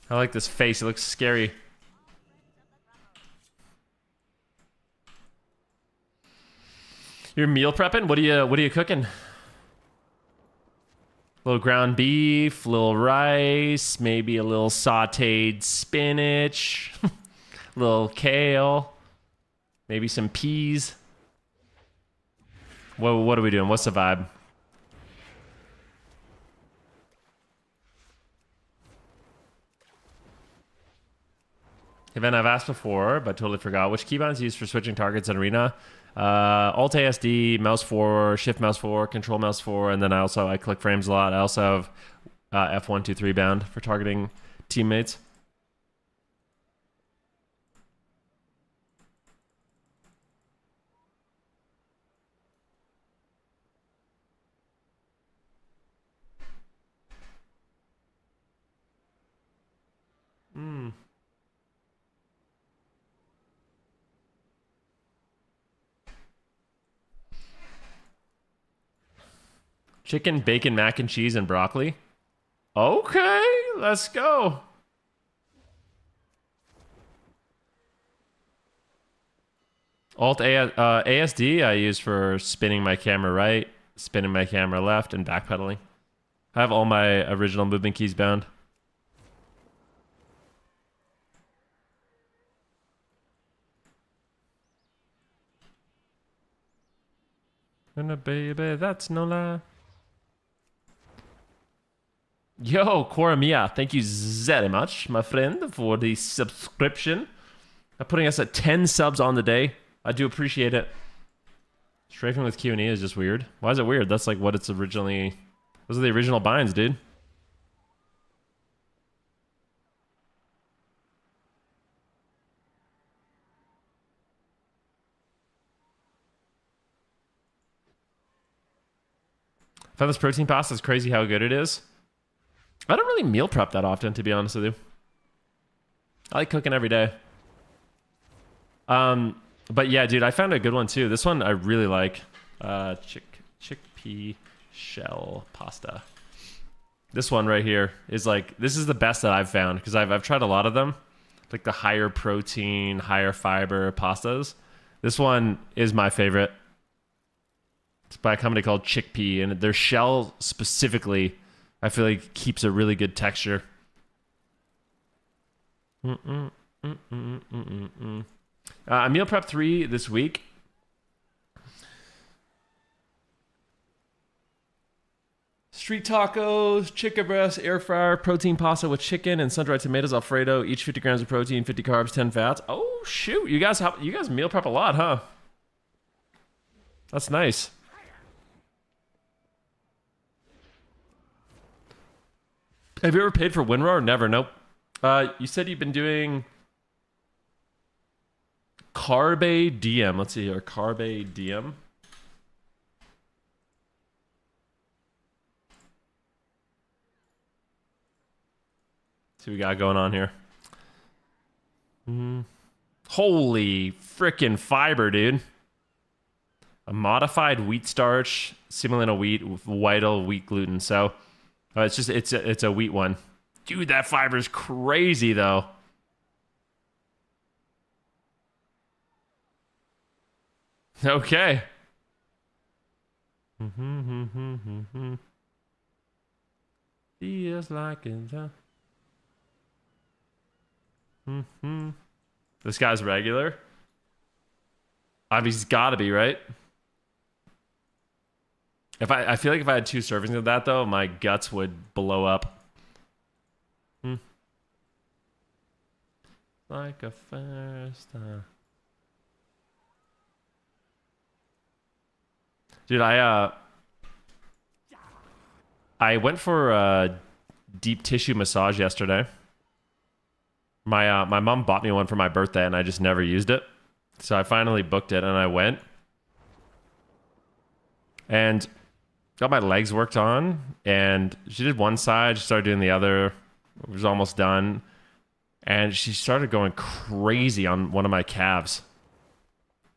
I like this face. It looks scary. You're meal prepping? What are you cooking? Little ground beef, little rice, maybe a little sauteed spinach, little kale, maybe some peas. What are we doing? What's the vibe? Event I've asked before, but totally forgot. Which keybinds used for switching targets in Arena? Alt ASD, mouse 4, shift mouse 4, control mouse 4, and then I click frames a lot. I also have F1, 2, 3 bound for targeting teammates. Chicken, bacon, mac and cheese, and broccoli. Okay, let's go. Alt ASD I use for spinning my camera right, spinning my camera left, and backpedaling. I have all my original movement keys bound. And a baby, that's no lie. Yo, Koramiya, thank you very much, my friend, for the subscription. Putting us at 10 subs on the day. I do appreciate it. Strafing with Q&E is just weird. Why is it weird? That's like what it's originally... Those are the original binds, dude. I found this protein pasta. It's crazy how good it is. I don't really meal prep that often, to be honest with you. I like cooking every day. But yeah, dude, I found a good one too. This one I really like. Chickpea shell pasta. This one right here is like, this is the best that I've found because I've tried a lot of them, like the higher protein, higher fiber pastas. This one is my favorite. It's by a company called Chickpea, and their shell specifically, I feel like keeps a really good texture. Meal prep 3 this week. Street tacos, chicken breast, air fryer, protein pasta with chicken and sun-dried tomatoes Alfredo. Each 50 grams of protein, 50 carbs, 10 fats. Oh shoot, you guys meal prep a lot, huh? That's nice. Have you ever paid for WinRAR? Never. Nope. You said you've been doing Carbe Diem. Let's see here. Carbe Diem. See what we got going on here. Holy freaking fiber, dude. A modified wheat starch, Simulina wheat with vital wheat gluten. So it's a wheat one. Dude, that fiber is crazy though. Okay. Feels like it's This guy's regular. I mean, he's got to be, right? I feel like if I had 2 servings of that though, my guts would blow up. Like a first time. Dude, I went for a deep tissue massage yesterday. My mom bought me one for my birthday and I just never used it. So I finally booked it and I went. And got my legs worked on, and she did one side, she started doing the other. It was almost done. And she started going crazy on one of my calves.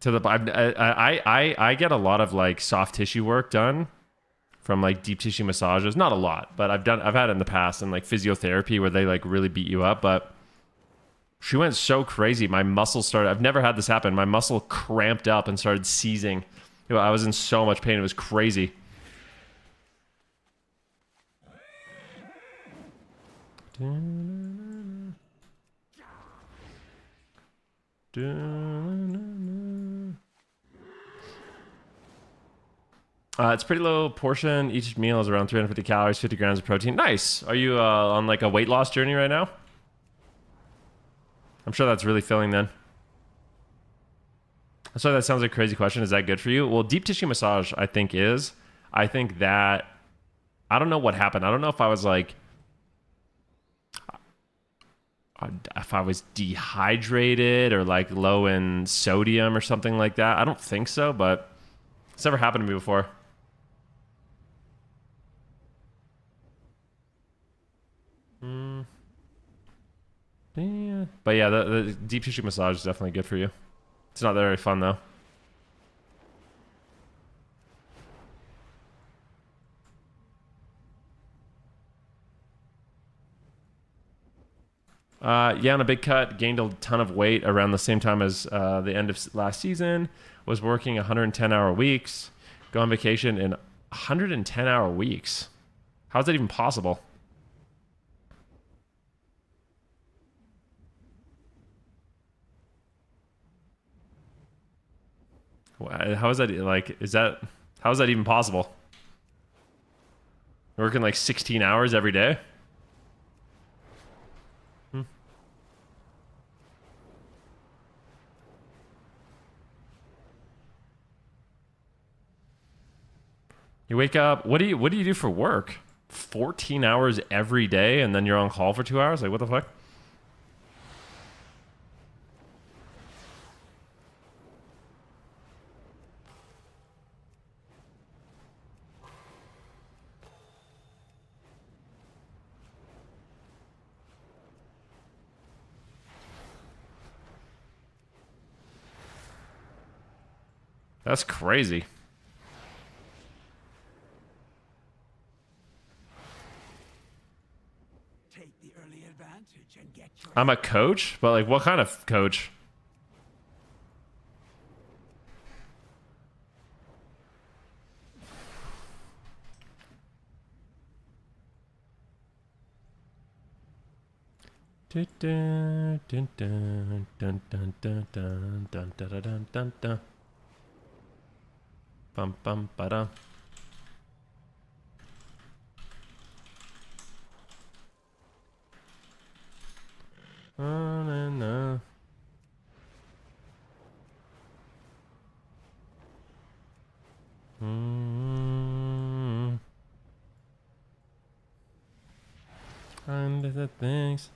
To the I get a lot of like soft tissue work done from like deep tissue massages. Not a lot, but I've had it in the past, and like physiotherapy where they like really beat you up. But she went so crazy. My muscles started, I've never had this happen. My muscle cramped up and started seizing. You know, I was in so much pain. It was crazy. It's pretty low portion. Each meal is around 350 calories, 50 grams of protein. Nice. Are you on like a weight loss journey right now? I'm sure that's really filling then. So that sounds like a crazy question. Is that good for you? Well, deep tissue massage, I think is. I think that, I don't know what happened. I don't know if I was like, if I was dehydrated or like low in sodium or something like that. I don't think so, but it's never happened to me before. Yeah. But yeah, the deep tissue massage is definitely good for you. It's not very fun though. Yeah, on a big cut, gained a ton of weight around the same time as the end of last season. Was working 110-hour weeks. Go on vacation in 110-hour weeks. How's that even possible? How is that like? How is that even possible? Working like 16 hours every day. You wake up. What do you do for work? 14 hours every day, and then you're on call for 2 hours. Like what the fuck? That's crazy. Take the early advantage and get your I'm a coach, but like, what kind of coach? Bum bum ba. Na. Under the things.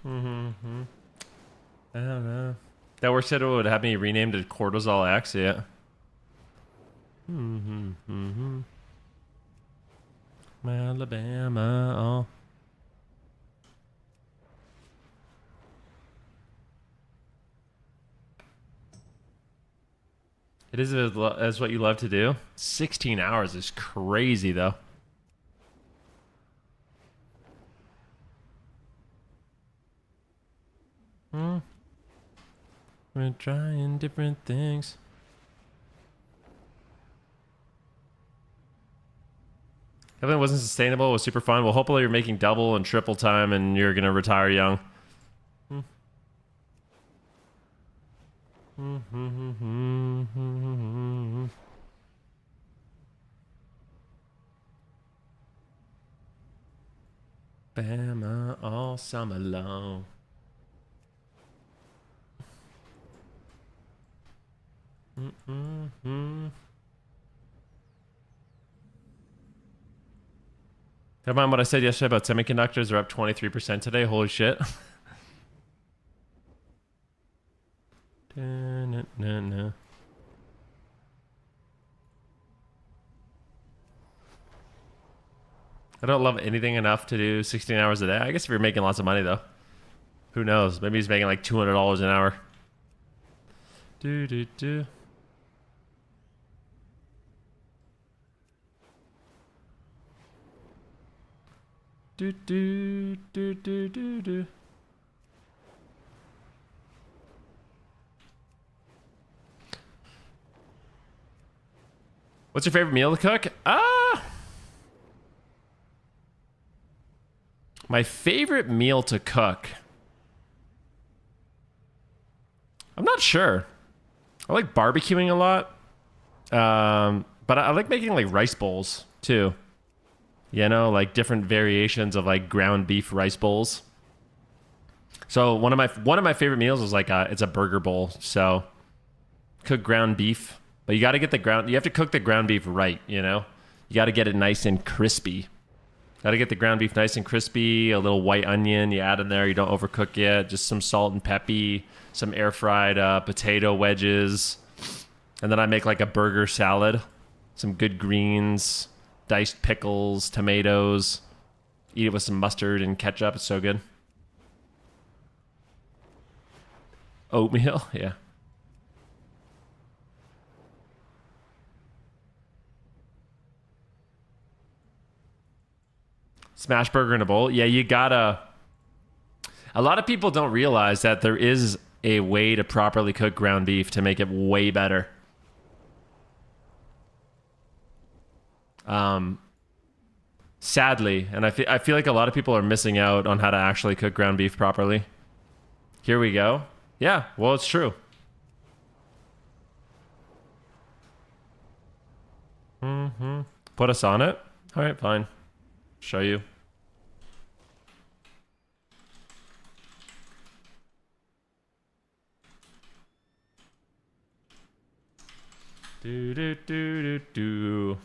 I don't know. That work schedule would have me renamed to Cortisol X, yeah. Alabama, oh. It is as what you love to do. 16 hours is crazy, though. We're trying different things. Everything wasn't sustainable. It was super fun. Well, hopefully you're making double and triple time and you're going to retire young. Bama all summer long. Never mind what I said yesterday about semiconductors are up 23% today. Holy shit. No. I don't love anything enough to do 16 hours a day. I guess if you're making lots of money, though. Who knows? Maybe he's making like $200 an hour. Do. Do. What's your favorite meal to cook? My favorite meal to cook. I'm not sure. I like barbecuing a lot. But I like making like rice bowls too. You know, like different variations of like ground beef rice bowls. So one of my favorite meals is like it's a burger bowl. So cook ground beef, but you got to get you have to cook the ground beef right, you know? You got to get it nice and crispy. Got to get the ground beef nice and crispy, a little white onion you add in there, you don't overcook it, just some salt and peppy, some air fried potato wedges. And then I make like a burger salad, some good greens, diced pickles, tomatoes. Eat it with some mustard and ketchup. It's so good. Oatmeal, yeah. Smash burger in a bowl. Yeah, you gotta... A lot of people don't realize that there is a way to properly cook ground beef to make it way better. Sadly, and I feel like a lot of people are missing out on how to actually cook ground beef properly. Here we go. Yeah, well, it's true. Put us on it. All right, fine. Show you. Do.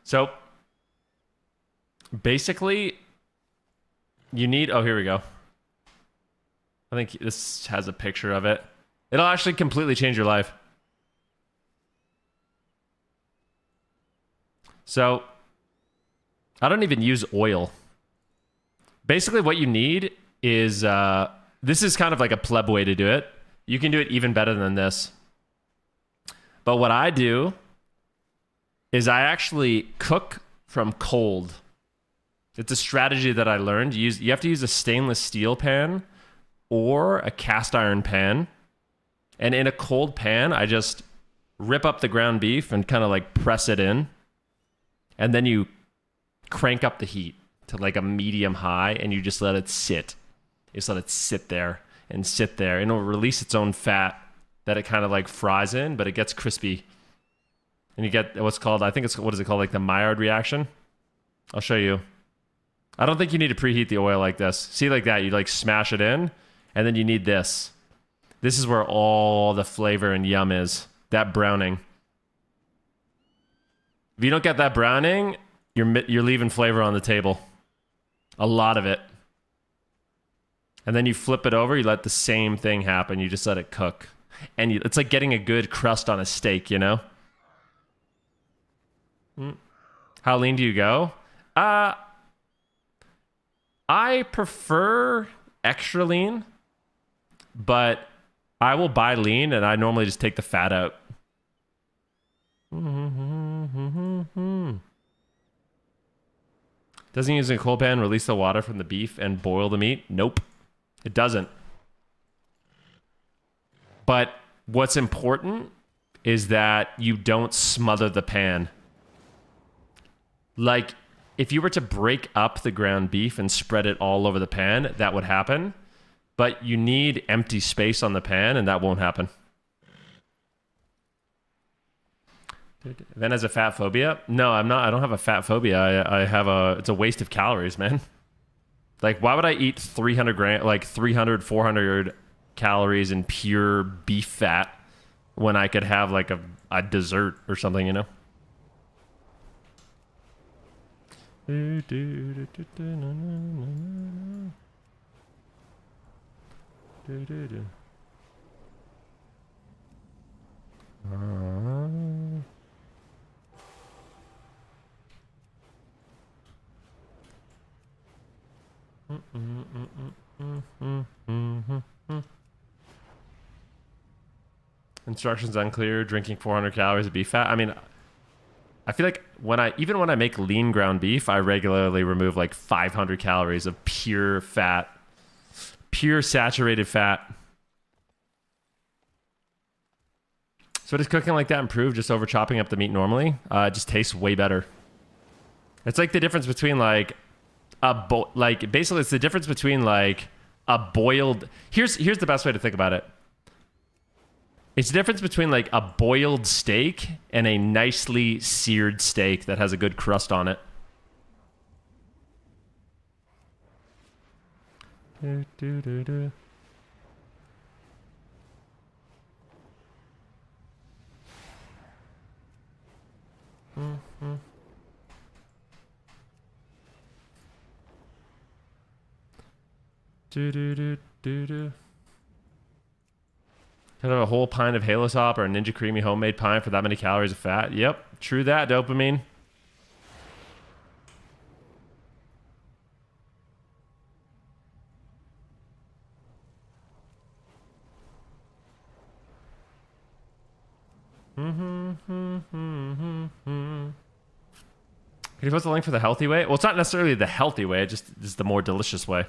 So basically you need, oh, here we go. I think this has a picture of it. It'll actually completely change your life. So I don't even use oil. Basically what you need is, this is kind of like a pleb way to do it. You can do it even better than this. But what I do is I actually cook from cold. It's a strategy that I learned. You have to use a stainless steel pan or a cast iron pan. And in a cold pan, I just rip up the ground beef and kind of like press it in. And then you crank up the heat to like a medium high and you just let it sit. You just let it sit there and sit there. And it'll release its own fat that it kind of like fries in, but it gets crispy. And you get what's called, I think it's, what is it called? Like the Maillard reaction? I'll show you. I don't think you need to preheat the oil like this. See, like that, you like smash it in, and then you need this. This is where all the flavor and yum is. That browning. If you don't get that browning, you're leaving flavor on the table. A lot of it. And then you flip it over, you let the same thing happen. You just let it cook. And it's like getting a good crust on a steak, you know? How lean do you go? I prefer extra lean, but I will buy lean and I normally just take the fat out. Doesn't using a cold pan release the water from the beef and boil the meat? Nope, it doesn't. But what's important is that you don't smother the pan. Like, if you were to break up the ground beef and spread it all over the pan, that would happen. But you need empty space on the pan, and that won't happen. Then has a fat phobia? No, I'm not. I don't have a fat phobia. I have a... It's a waste of calories, man. Like, why would I eat 300, 400 calories in pure beef fat when I could have, like, a dessert or something, you know? Instructions unclear. Drinking 400 calories of beef fat. I mean, I feel like when I make lean ground beef, I regularly remove like 500 calories of pure fat, pure saturated fat. So does cooking like that improve just over chopping up the meat normally? It just tastes way better. It's like the difference between like basically it's the difference between like a boiled. Here's the best way to think about it. It's the difference between like a boiled steak and a nicely seared steak that has a good crust on it. Kind of a whole pint of Halo Top or a Ninja Creamy homemade pint for that many calories of fat. Yep, true that, dopamine. Can you post the link for the healthy way? Well, it's not necessarily the healthy way, it just is the more delicious way.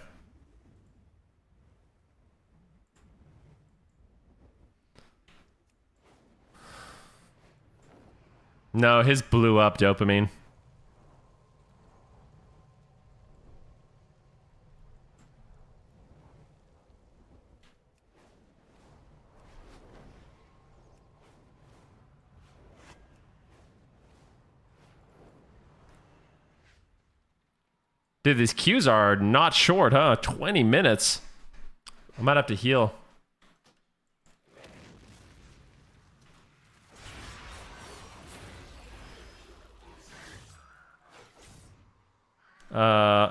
No, his blew up dopamine. Dude, these queues are not short, huh? 20 minutes. I might have to heal.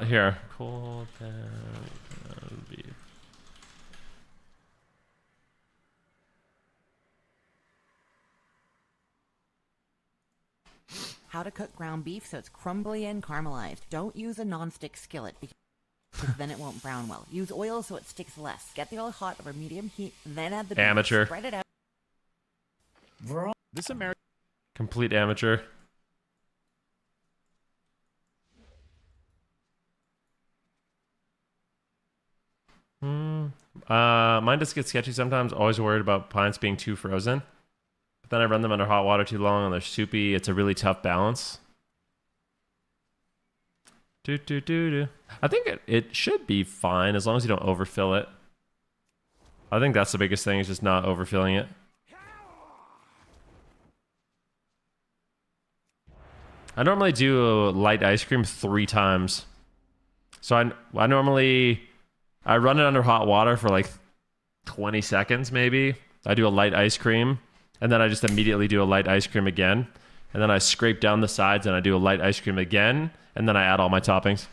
Here. Cold pan beef. how to cook ground beef so it's crumbly and caramelized. Don't use a non-stick skillet because then it won't brown well. Use oil so it sticks less. Get the oil hot over medium heat, then add the beef. Amateur. Spread it out. This American. Complete amateur. Mine just gets sketchy sometimes. Always worried about pints being too frozen. But then I run them under hot water too long and they're soupy. It's a really tough balance. I think it should be fine as long as you don't overfill it. I think that's the biggest thing, is just not overfilling it. I normally do light ice cream 3 times. So I normally... I run it under hot water for like 20 seconds maybe. I do a light ice cream, and then I just immediately do a light ice cream again. And then I scrape down the sides and I do a light ice cream again, and then I add all my toppings.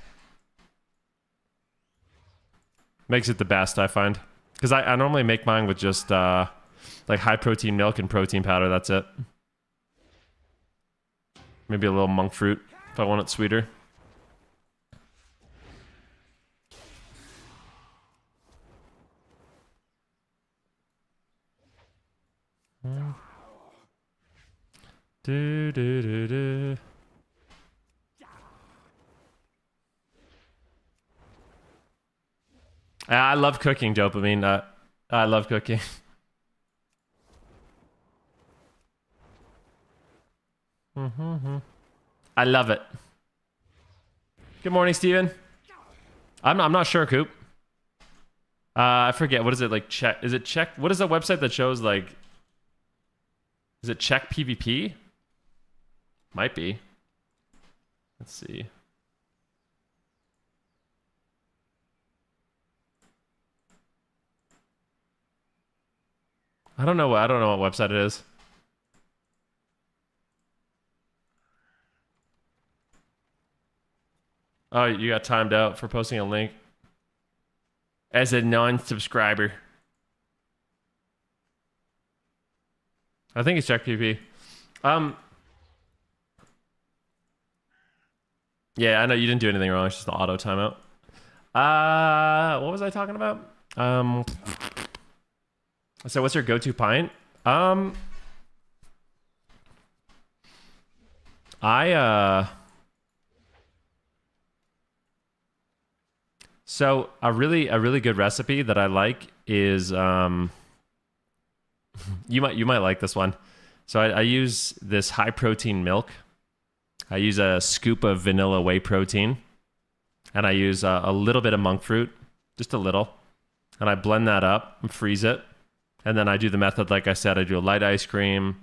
Makes it the best, I find. Because I normally make mine with just like high protein milk and protein powder, that's it. Maybe a little monk fruit if I want it sweeter. I love cooking, dopamine. I love cooking. I love it. Good morning, Steven. I'm not sure, Coop. I forget. What is it like? Check? Is it check? What is the website that shows like? Is it check PvP? Might be. Let's see. I don't know what website it is. Oh, you got timed out for posting a link as a non-subscriber. I think it's check PvP. Yeah, I know you didn't do anything wrong. It's just the auto timeout. What was I talking about? So what's your go-to pint? So a really good recipe that I like is you might like this one. So I use this high protein milk. I use a scoop of vanilla whey protein, and I use a little bit of monk fruit, just a little, and I blend that up and freeze it. And then I do the method like I said. I do a light ice cream,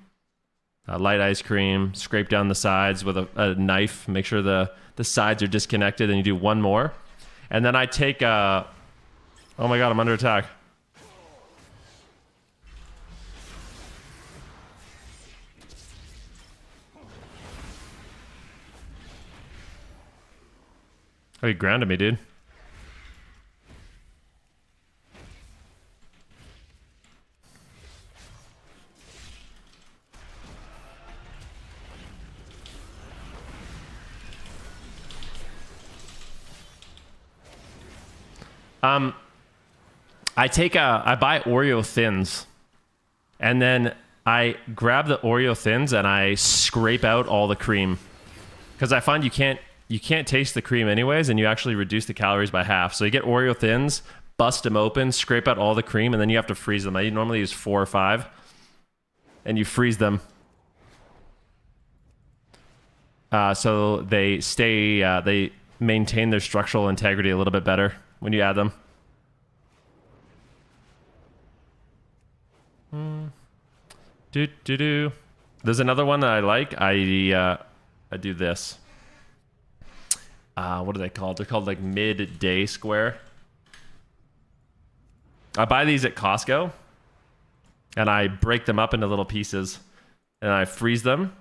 scrape down the sides with a knife, make sure the sides are disconnected, and you do one more. And then I take oh my god, I'm under attack. Oh, you grounded me, dude. I buy Oreo Thins, and then I grab the Oreo Thins and I scrape out all the cream, because I find you can't taste the cream anyways, and you actually reduce the calories by half. So you get Oreo Thins, bust them open, scrape out all the cream, and then you have to freeze them. I normally use 4 or 5, and you freeze them. So they stay, they maintain their structural integrity a little bit better when you add them. There's another one that I like. I do this. What are they called? They're called like midday square. I buy these at Costco, and I break them up into little pieces, and I freeze them.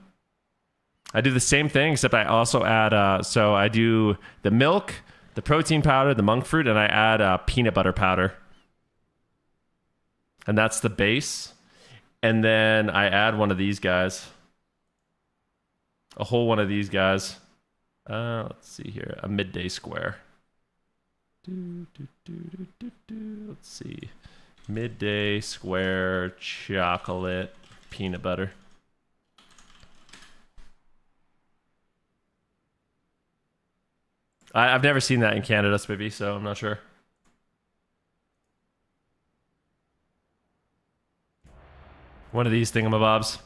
I do the same thing, except I also add, so I do the milk, the protein powder, the monk fruit, and I add peanut butter powder. And that's the base. And then I add one of these guys. a whole one of these guys. Let's see here. A midday square. Let's see. Midday square chocolate peanut butter. I've never seen that in Canada, Spiffy, so I'm not sure. One of these thingamabobs.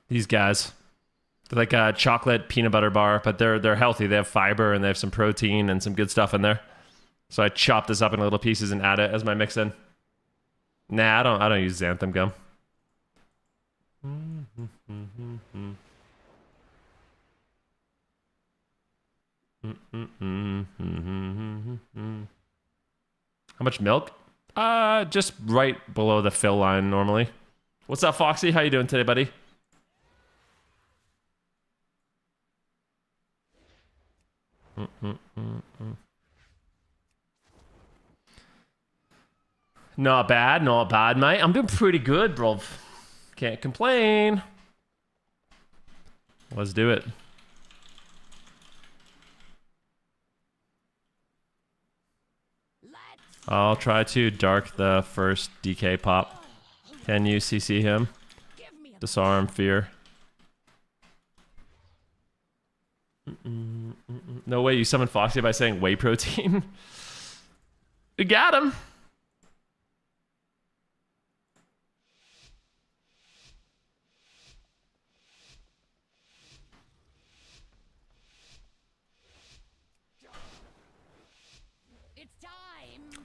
These guys. They're like a chocolate peanut butter bar, but they're healthy. They have fiber and they have some protein and some good stuff in there. So I chop this up in little pieces and add it as my mix in. Nah, I don't use xanthan gum. How much milk? Just right below the fill line normally. What's up, Foxy? How you doing today, buddy? Not bad, mate. I'm doing pretty good, bro. Can't complain. Let's do it. I'll try to dark the first DK pop. Can you CC him? Disarm fear. No way you summoned Foxy by saying whey protein. We got him.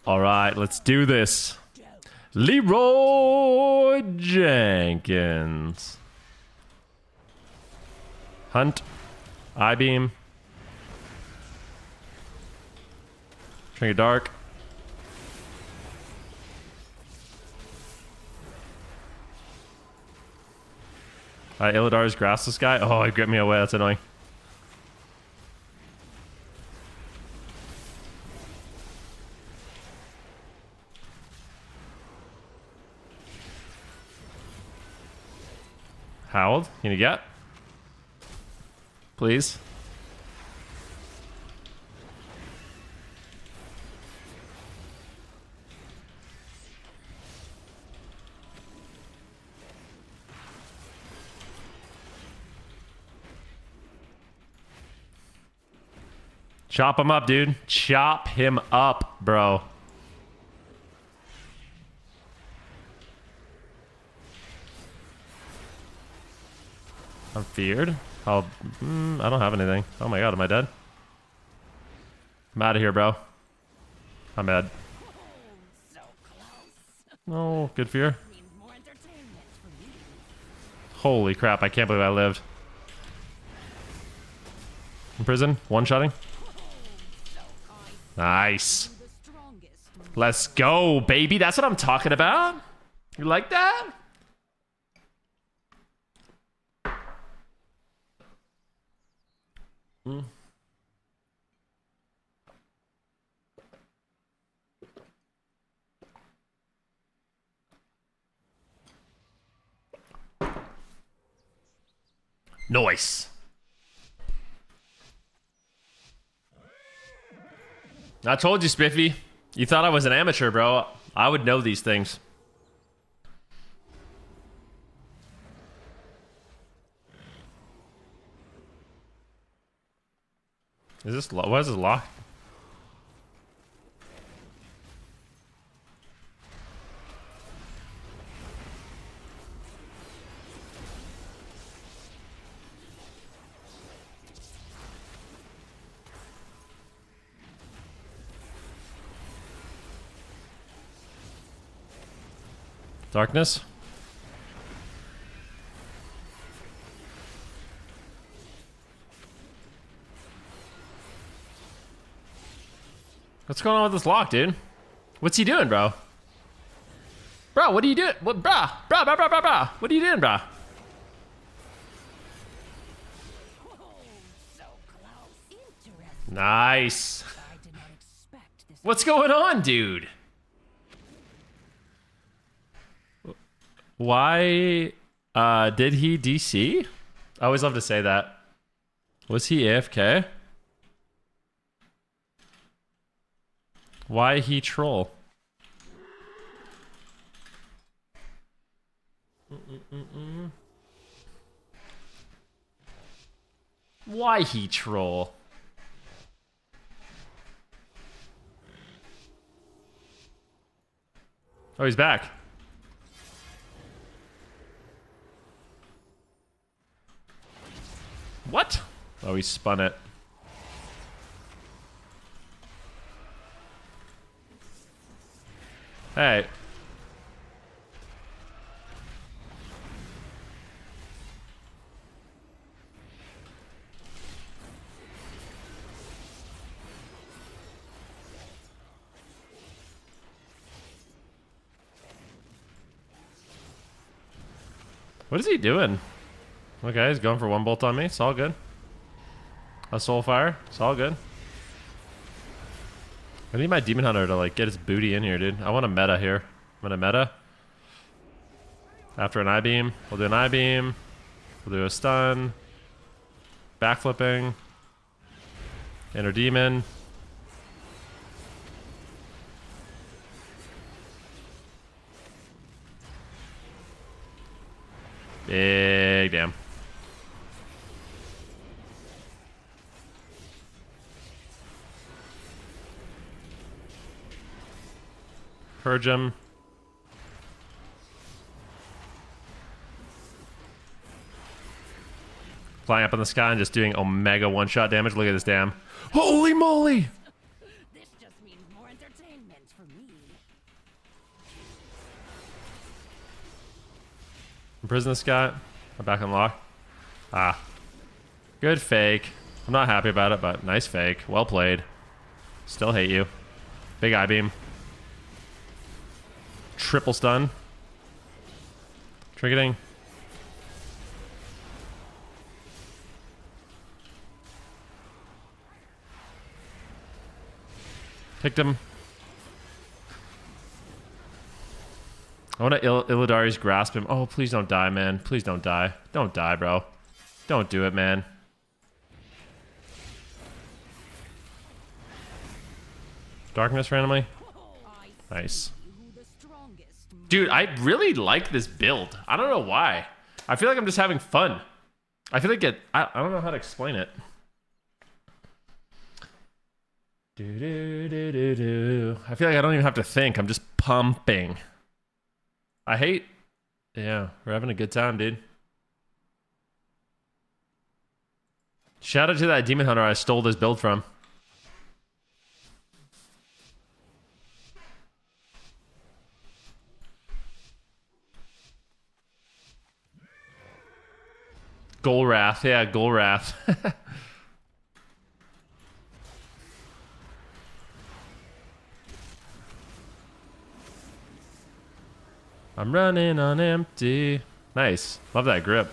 All right, let's do this. Leroy Jenkins. Hunt. I-beam. Trinket Dark. Illidar's grassless guy. Oh, he gripped me away. That's annoying. Howled. Can you get? Please. Chop him up, dude. Chop him up, bro. I'm feared. I don't have anything. Oh my god, am I dead? I'm out of here, bro. I'm dead. Oh, good fear. Holy crap, I can't believe I lived. In prison, one-shotting. Nice. Let's go, baby. That's what I'm talking about. You like that? Nice. I told you, Spiffy. You thought I was an amateur, bro. I would know these things. Is this why is this locked? Darkness. What's going on with this lock, dude? What's he doing, bro? Bro, what are you doing? What, brah? Brah. What are you doing, brah? Nice. What's going on, dude? Why Did he DC? I always love to say that. Was he AFK? Why he troll? Why he troll? Oh, he's back. What? Oh, he spun it. Hey. What is he doing? Okay, he's going for one bolt on me. It's all good. A soul fire. It's all good. I need my demon hunter to like get his booty in here, dude. I want a meta here. I'm gonna meta. After an eye beam, we'll do an eye beam. We'll do a stun. Backflipping. Inner demon. Big damn. Purge him. Flying up in the sky and just doing omega one-shot damage. Look at this damn. Holy moly! This just means more entertainment for me. Imprison this guy. I'm back on lock. Ah. Good fake. I'm not happy about it, but nice fake. Well played. Still hate you. Big eye beam. Triple stun. Triggeting. Picked him. I want to Illidari's grasp him. Oh, please don't die, man. Please don't die. Don't die, bro. Don't do it, man. Darkness randomly. Nice. Dude, I really like this build. I don't know why. I feel like I'm just having fun. I feel like I don't know how to explain it. I feel like I don't even have to think. I'm just pumping. Yeah, we're having a good time, dude. Shout out to that demon hunter I stole this build from. Golrath, yeah, Golrath. I'm running on empty. Nice. Love that grip.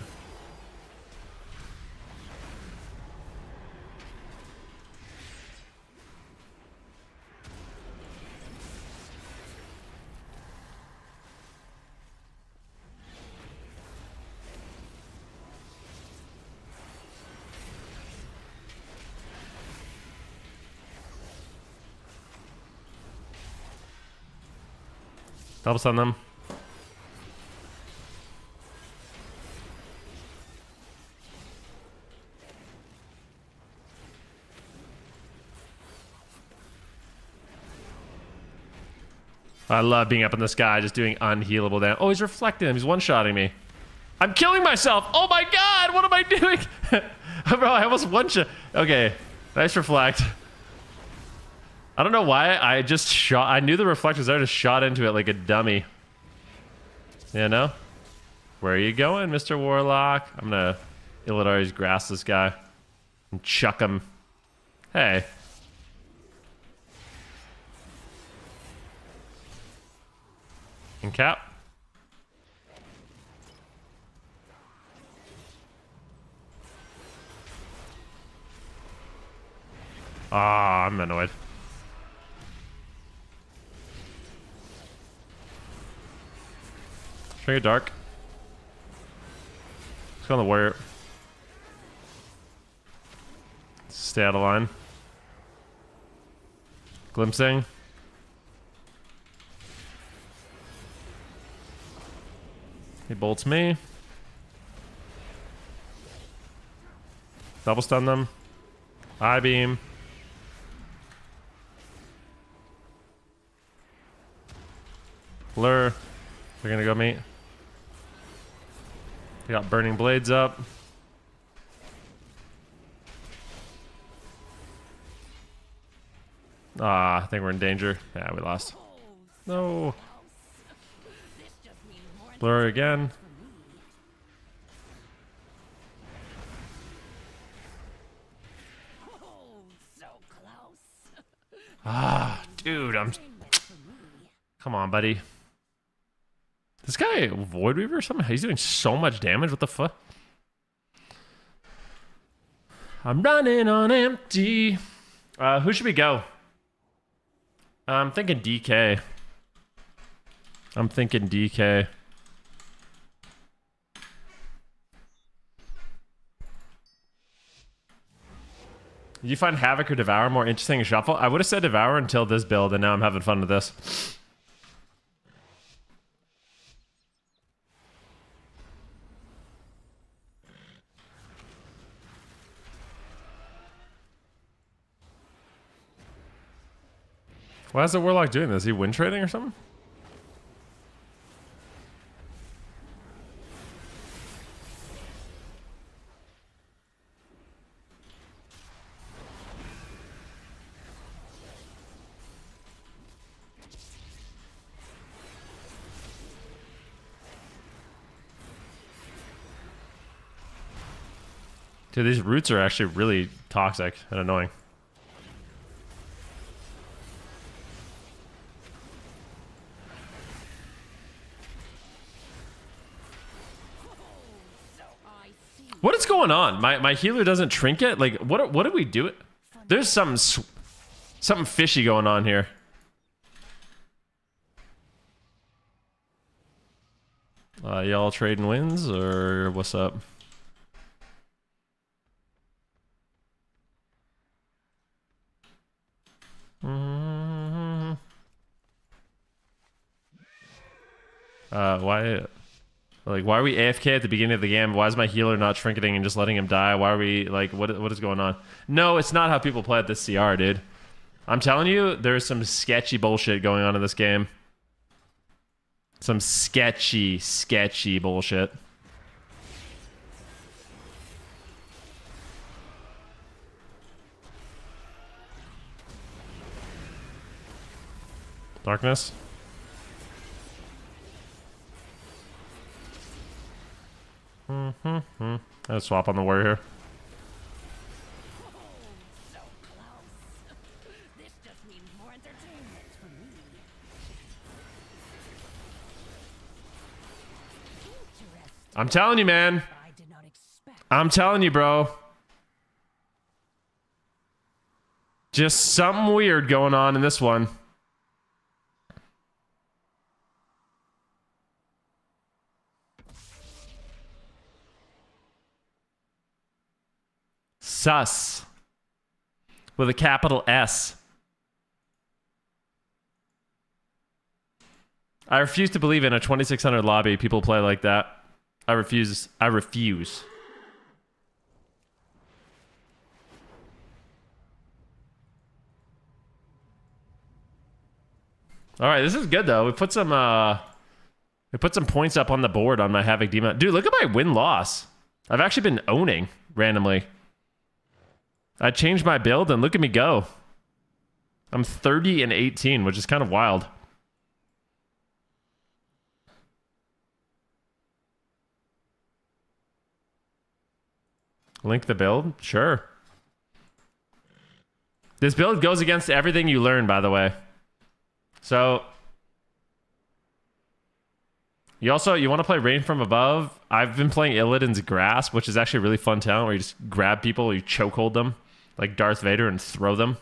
Double stun them. I love being up in the sky, just doing unhealable damage. Oh, he's reflecting him. He's one-shotting me. I'm killing myself. Oh my god, what am I doing? Bro, I almost one-shot. Okay, nice reflect. I don't know why I just shot. I knew the reflect was there, just shot into it like a dummy. You know? Where are you going, Mr. Warlock? I'm gonna Illidari's grass this guy and chuck him. Hey. And cap. Ah, I'm annoyed. Trigger dark. Let's go on the warrior. Stay out of line. Glimpsing. He bolts me. Double stun them. Eye beam. Lure. They're gonna go meet. They got burning blades up. Ah, I think we're in danger. Yeah, we lost. No. Blur again. Ah, dude, Come on, buddy. This guy, Void Weaver or something? He's doing so much damage. What the fuck? I'm running on empty. Who should we go? I'm thinking DK. I'm thinking DK. Did you find Havoc or Devour more interesting in Shuffle? I would have said Devour until this build, and now I'm having fun with this. Why is the Warlock doing this? Is he win trading or something? Dude, these roots are actually really toxic and annoying. What is going on? My healer doesn't trinket? Like, what do we do? There's something fishy going on here. Y'all trading wins or what's up? Why are we AFK at the beginning of the game? Why is my healer not trinketing and just letting him die? Why are we, like, what is going on? No, it's not how people play at this CR, dude. I'm telling you, there's some sketchy bullshit going on in this game. Some sketchy bullshit. Darkness. I'll swap on the warrior. I'm telling you, man. I'm telling you, bro. Just something weird going on in this one. Sus. With a capital S. I refuse to believe in a 2600 lobby people play like that. I refuse. I refuse. All right, this is good though. We put some points up on the board on my Havoc Demon. Dude, look at my win-loss. I've actually been owning randomly. I changed my build and look at me go. I'm 30-18, which is kind of wild. Link the build? Sure. This build goes against everything you learn, by the way. So you want to play Rain from Above? I've been playing Illidan's Grasp, which is actually a really fun talent where you just grab people, you chokehold them like Darth Vader and throw them.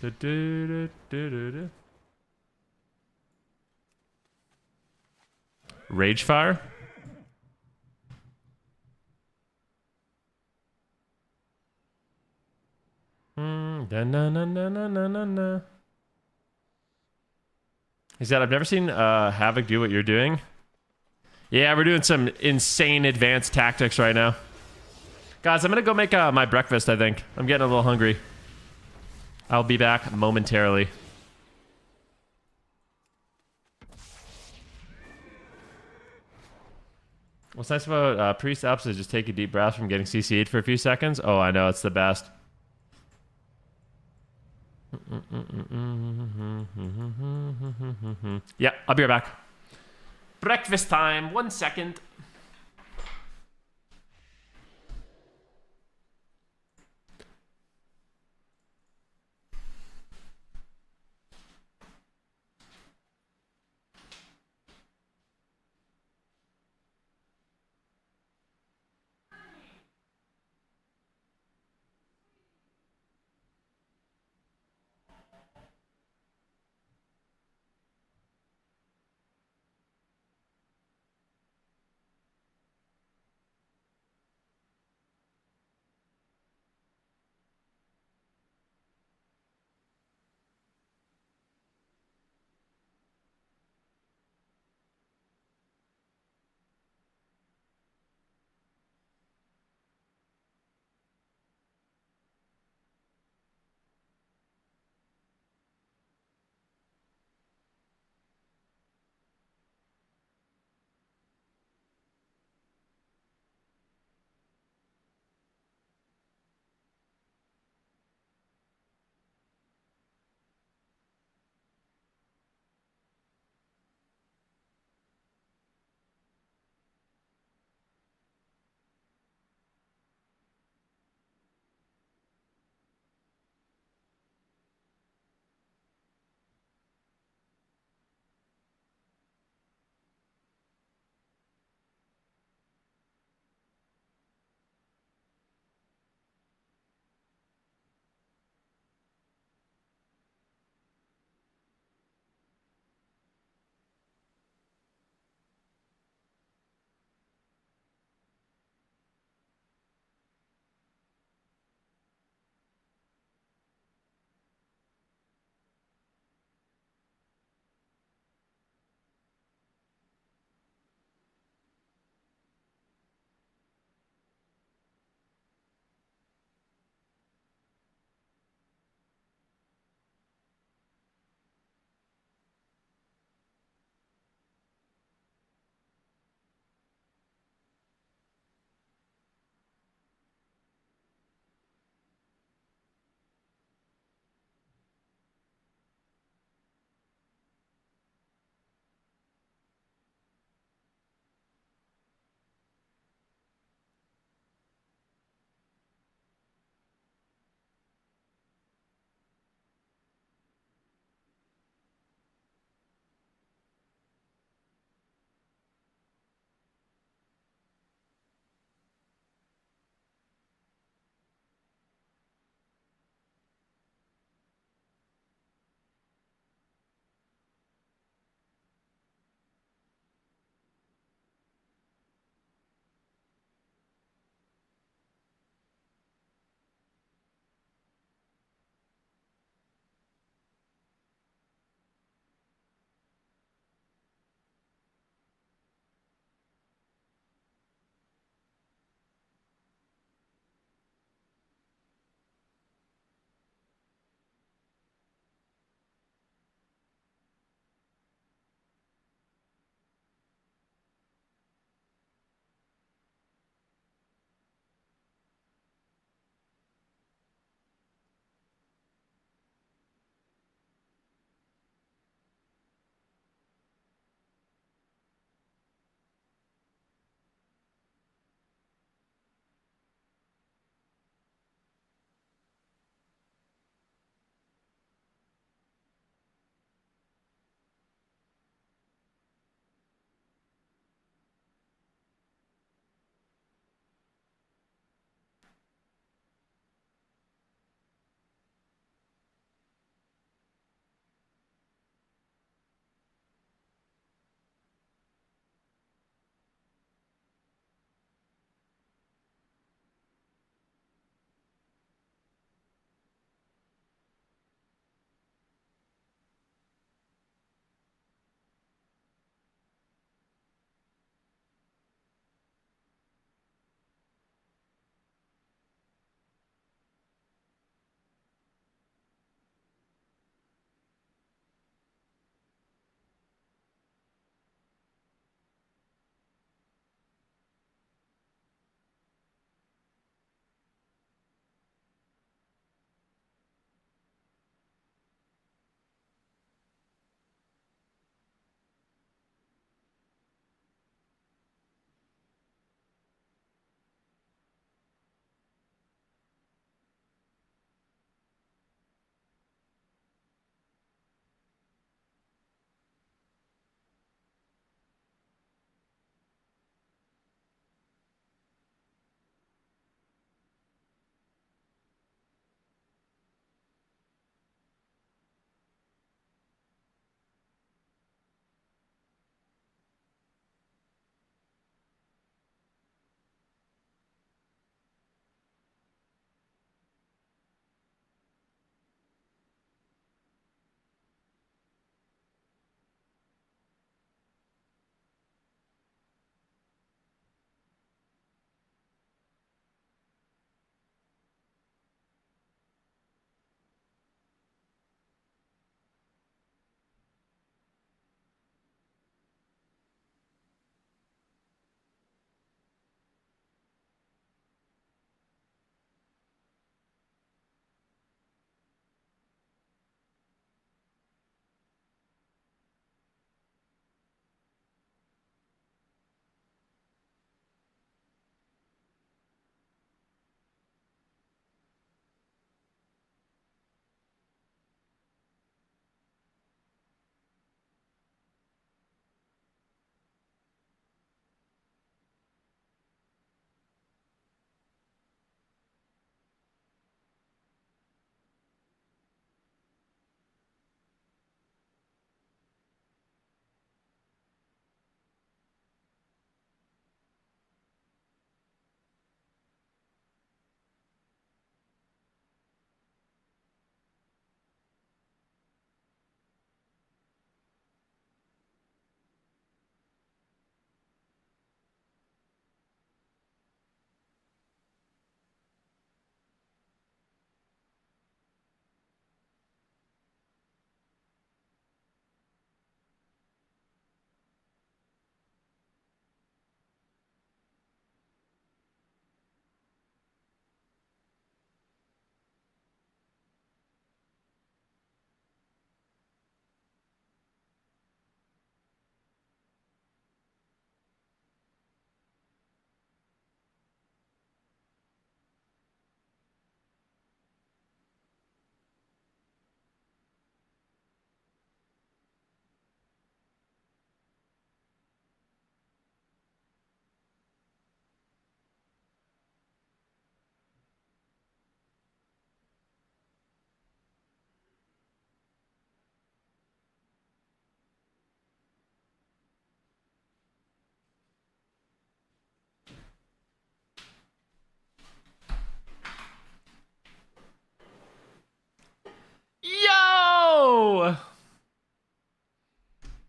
Du-du-du-du-du-du. Rage fire. Da-na-na-na-na-na-na. He said, I've never seen Havoc do what you're doing. Yeah, we're doing some insane advanced tactics right now. Guys, I'm going to go make my breakfast, I think. I'm getting a little hungry. I'll be back momentarily. What's nice about priest ups is just take a deep breath from getting CC'd for a few seconds. Oh, I know, it's the best. Yeah, I'll be right back. Breakfast time. 1 second.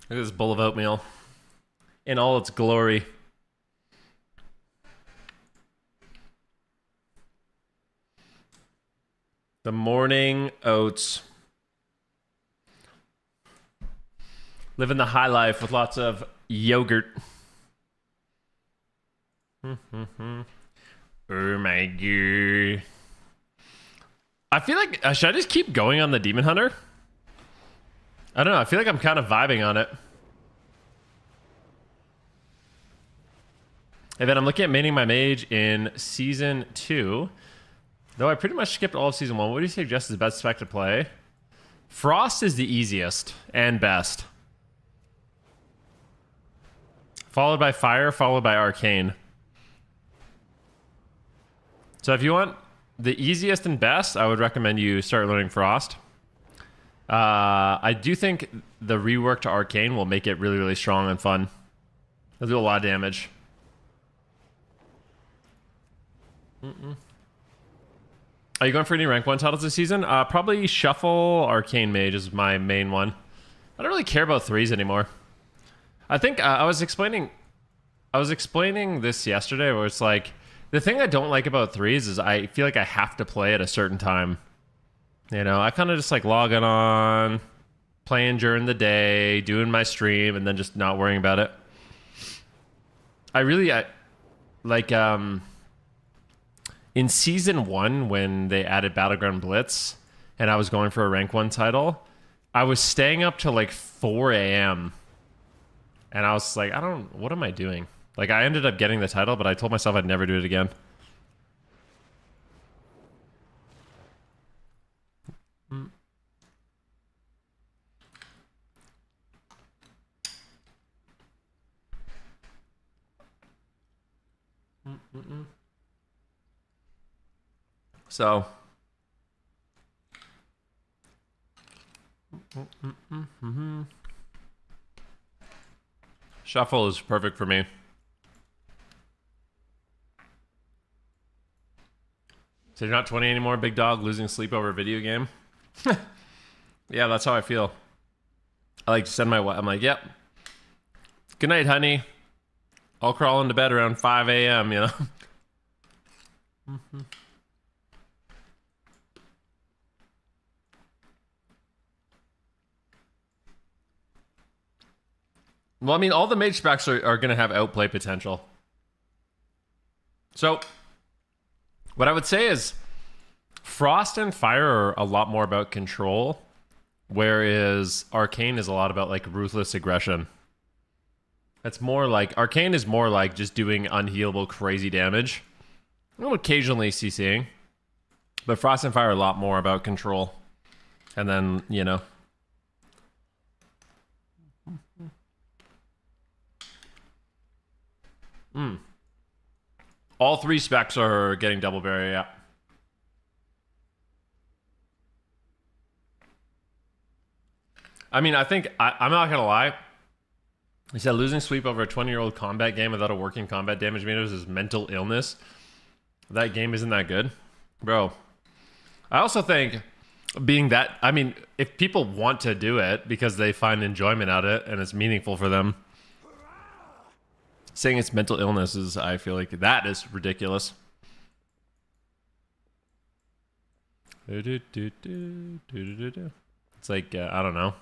Look at this bowl of oatmeal in all its glory. The morning oats. Living the high life with lots of yogurt. Oh my god. I feel like, should I just keep going on the Demon Hunter? I don't know. I feel like I'm kind of vibing on it. And then I'm looking at maining my mage in Season 2. Though I pretty much skipped all of Season 1. What do you suggest is the best spec to play? Frost is the easiest and best. Followed by Fire, followed by Arcane. So if you want the easiest and best, I would recommend you start learning Frost. I do think the rework to Arcane will make it really, really strong and fun. It'll do a lot of damage. Are you going for any rank 1 titles this season? Probably Shuffle, Arcane Mage is my main one. I don't really care about 3s anymore. I think I was explaining this yesterday where it's like, the thing I don't like about 3s is I feel like I have to play at a certain time. You know, I kind of just like logging on, playing during the day, doing my stream, and then just not worrying about it. I like in Season 1 when they added Battleground Blitz and I was going for a rank 1 title, I was staying up till like 4 a.m. And I was like, what am I doing? Like, I ended up getting the title, but I told myself I'd never do it again. So. Shuffle is perfect for me. So you're not 20 anymore, big dog, losing sleep over a video game? Yeah, that's how I feel. I like to send my wife, I'm like, yep. Good night, honey. I'll crawl into bed around 5 a.m., you know? Well, I mean, all the mage specs are going to have outplay potential. So, what I would say is Frost and Fire are a lot more about control, whereas Arcane is a lot about, like, ruthless aggression. It's more like... Arcane is more like just doing unhealable, crazy damage. I'll occasionally CCing. But Frost and Fire are a lot more about control. And then, you know... All 3 specs are getting double berry, yeah. I mean, I think, I'm not gonna lie. He said losing sweep over a 20-year-old combat game without a working combat damage meters is mental illness. That game isn't that good. Bro, I also think being that, I mean, if people want to do it because they find enjoyment out of it and it's meaningful for them, saying it's mental illness is, I feel like that is ridiculous. It's like, I don't know.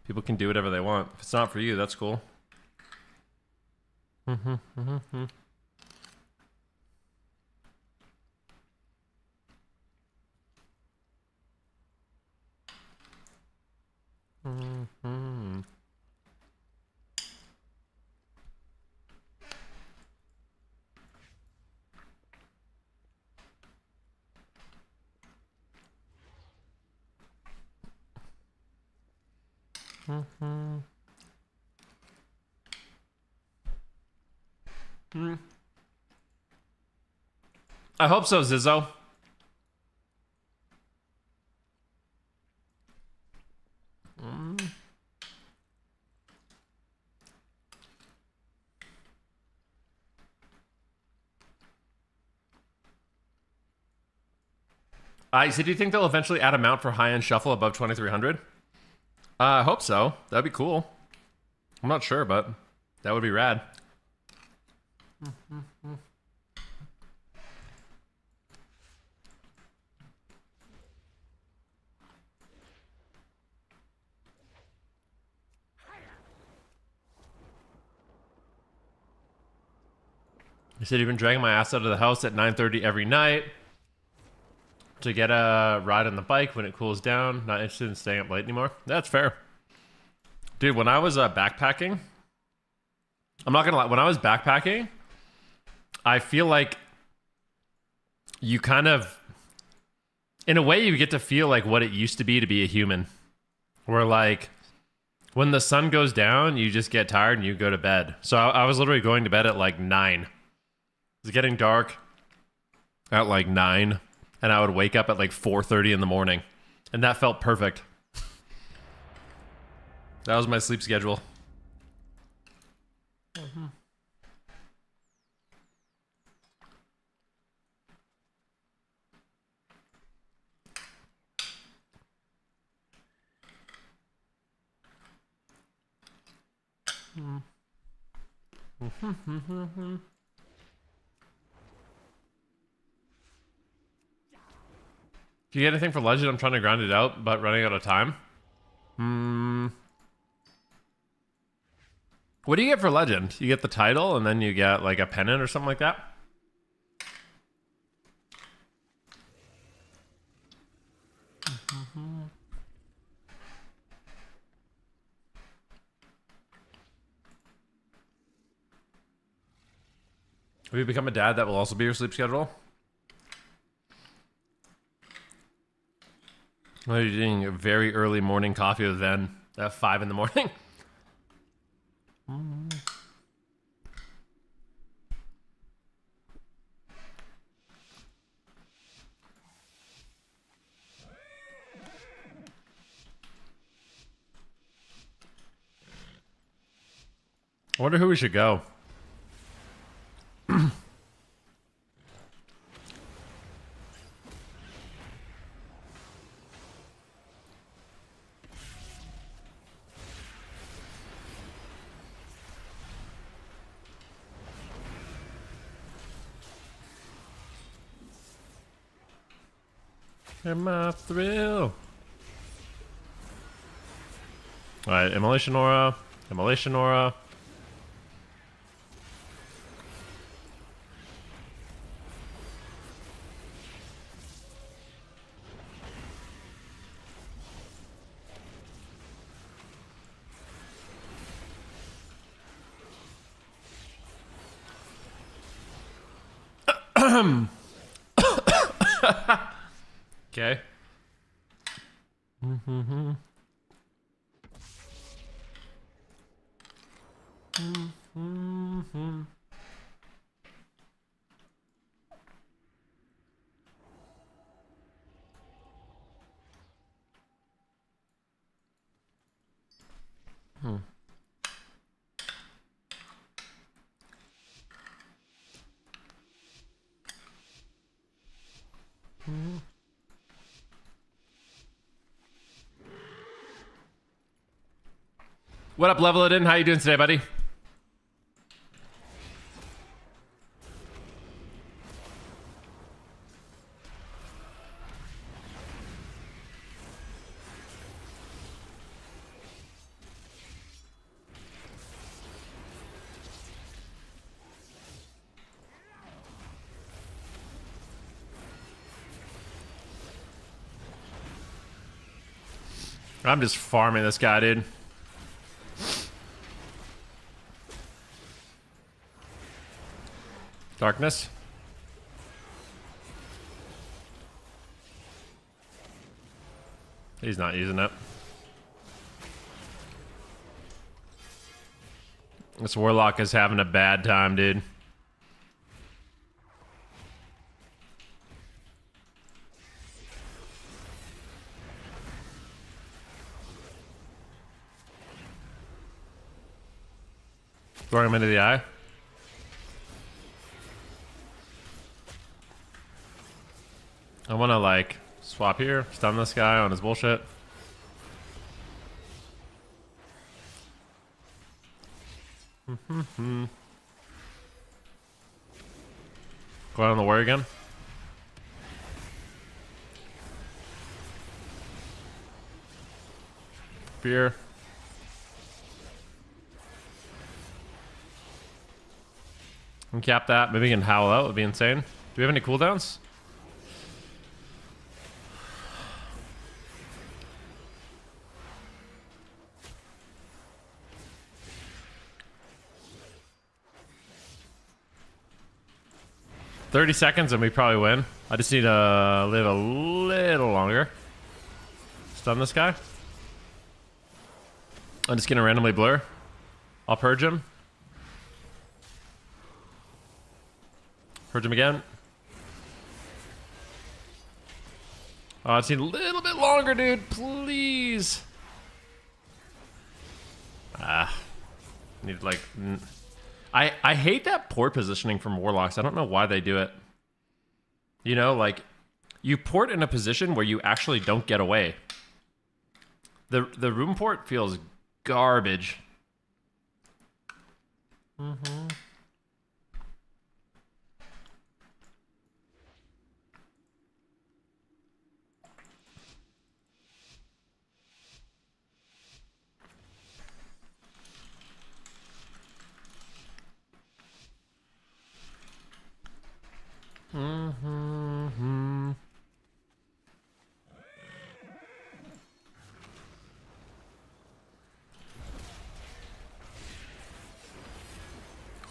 People can do whatever they want. If it's not for you, that's cool. I hope so, Zizzo. So do you think they'll eventually add a mount for high-end shuffle above 2300? I hope so. That'd be cool. I'm not sure, but that would be rad. He said he'd been dragging my ass out of the house at 9:30 every night to get a ride on the bike when it cools down. Not interested in staying up late anymore. That's fair. Dude, when I was backpacking, I'm not gonna lie, when I was backpacking, I feel like you kind of, in a way, you get to feel like what it used to be a human. Where like, when the sun goes down, you just get tired and you go to bed. So I was literally going to bed at like 9. It was getting dark at like 9, and I would wake up at like 4:30 in the morning, and that felt perfect. That was my sleep schedule. Do you get anything for Legend? I'm trying to grind it out, but running out of time. What do you get for Legend? You get the title, and then you get like a pennant or something like that? Have you become a dad that will also be your sleep schedule? Are you doing a very early morning coffee with Ven at 5 in the morning? I wonder who we should go. My thrill. Alright, Immolation Aura. Immolation Aura. Okay. What up, Level It In? How you doing today, buddy? I'm just farming this guy, dude. Darkness. He's not using it. This Warlock is having a bad time, dude. Throwing him into the eye. I want to like swap here, stun this guy on his bullshit. Go out on the warrior again. Fear. Uncap that. Maybe we can howl out. Would be insane. Do we have any cooldowns? $30 and we probably win. I just need to live a little longer. Stun this guy. I'm just gonna randomly blur. I'll purge him. Purge him again. Oh, I just need a little bit longer, dude. Please. Need like... I hate that port positioning from Warlocks. I don't know why they do it. You know, like, you port in a position where you actually don't get away. The room port feels garbage.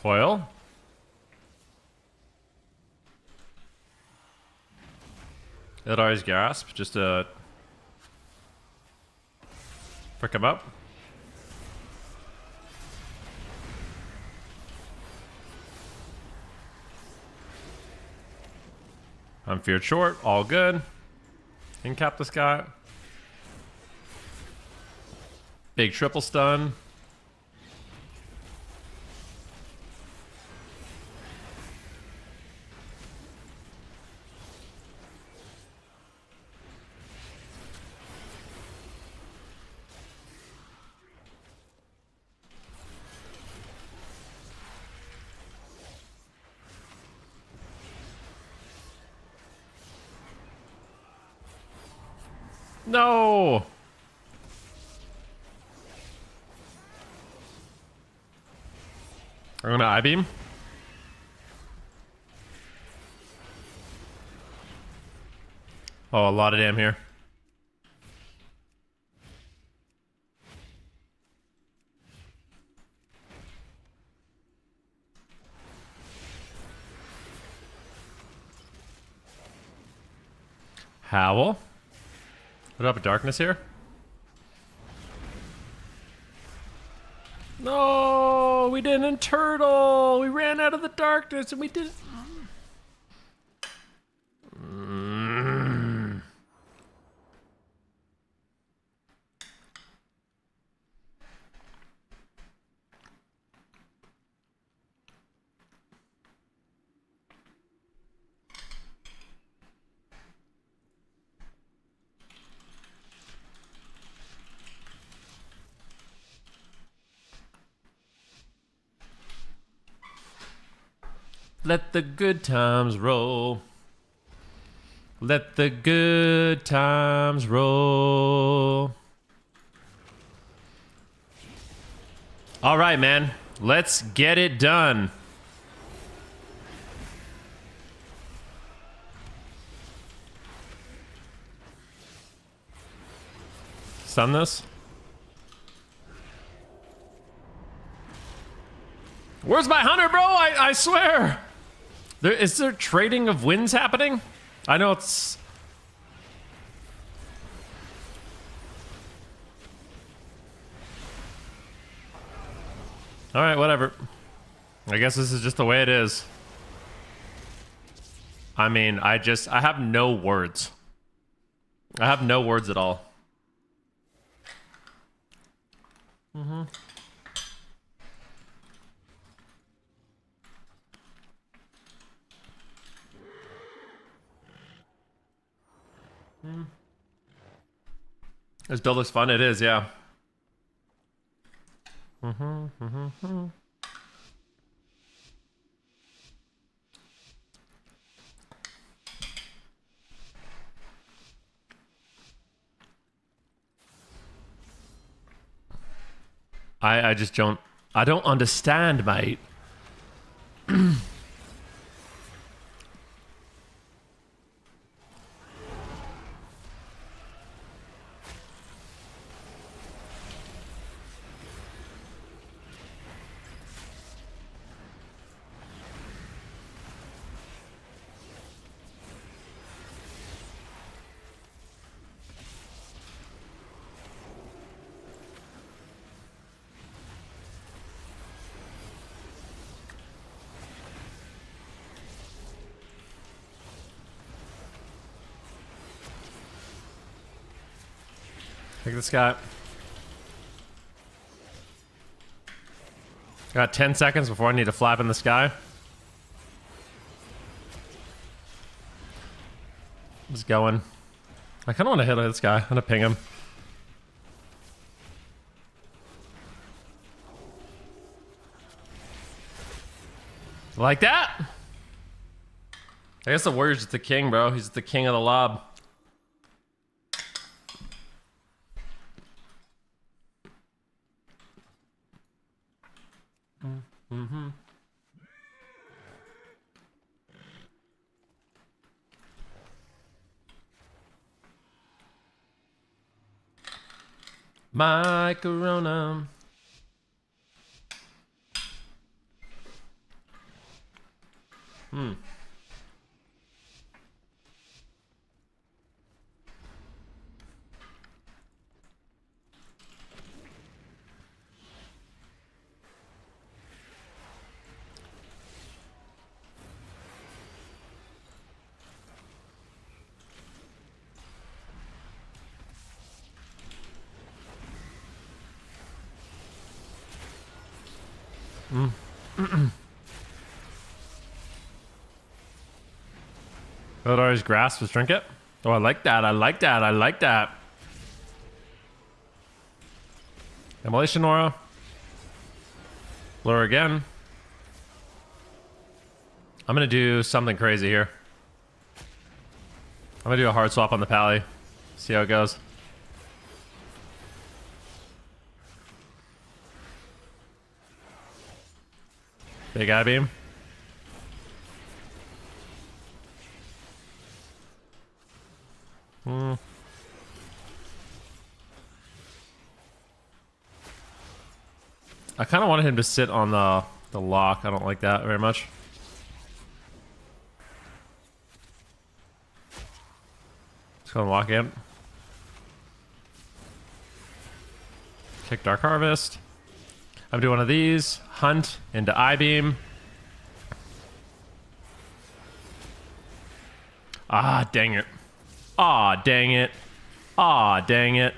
Coil. Ildar's Gasp, just to frick him up. I'm feared short, all good. Incap this guy. Big triple stun. No! I'm gonna I-beam. Oh, a lot of damn here. Howl. What up, darkness here? No, we didn't turtle. We ran out of the darkness and we didn't. Let the good times roll. Let the good times roll. All right, man. Let's get it done. Stun this. Where's my hunter, bro? I swear. Is there trading of wins happening? I know it's... Alright, whatever. I guess this is just the way it is. I mean, I have no words. I have no words at all. This build looks fun. It is, yeah. I just don't. I don't understand, mate. Take this guy. Got 10 seconds before I need to flap in the sky. Just going. I kind of want to hit this guy. I'm gonna ping him. Like that? I guess the warrior's just the king, bro. He's the king of the lob. My corona. Eldari's grasp was trinket. Oh, I like that. I like that. I like that. Immolation aura. Lure again. I'm gonna do something crazy here. I'm gonna do a hard swap on the pally. See how it goes. Big eye beam. I kind of wanted him to sit on the lock. I don't like that very much. Let's go and walk in. Kick Dark Harvest. I'm doing one of these. Hunt into I-Beam. Ah, dang it. Ah, dang it. Ah, dang it.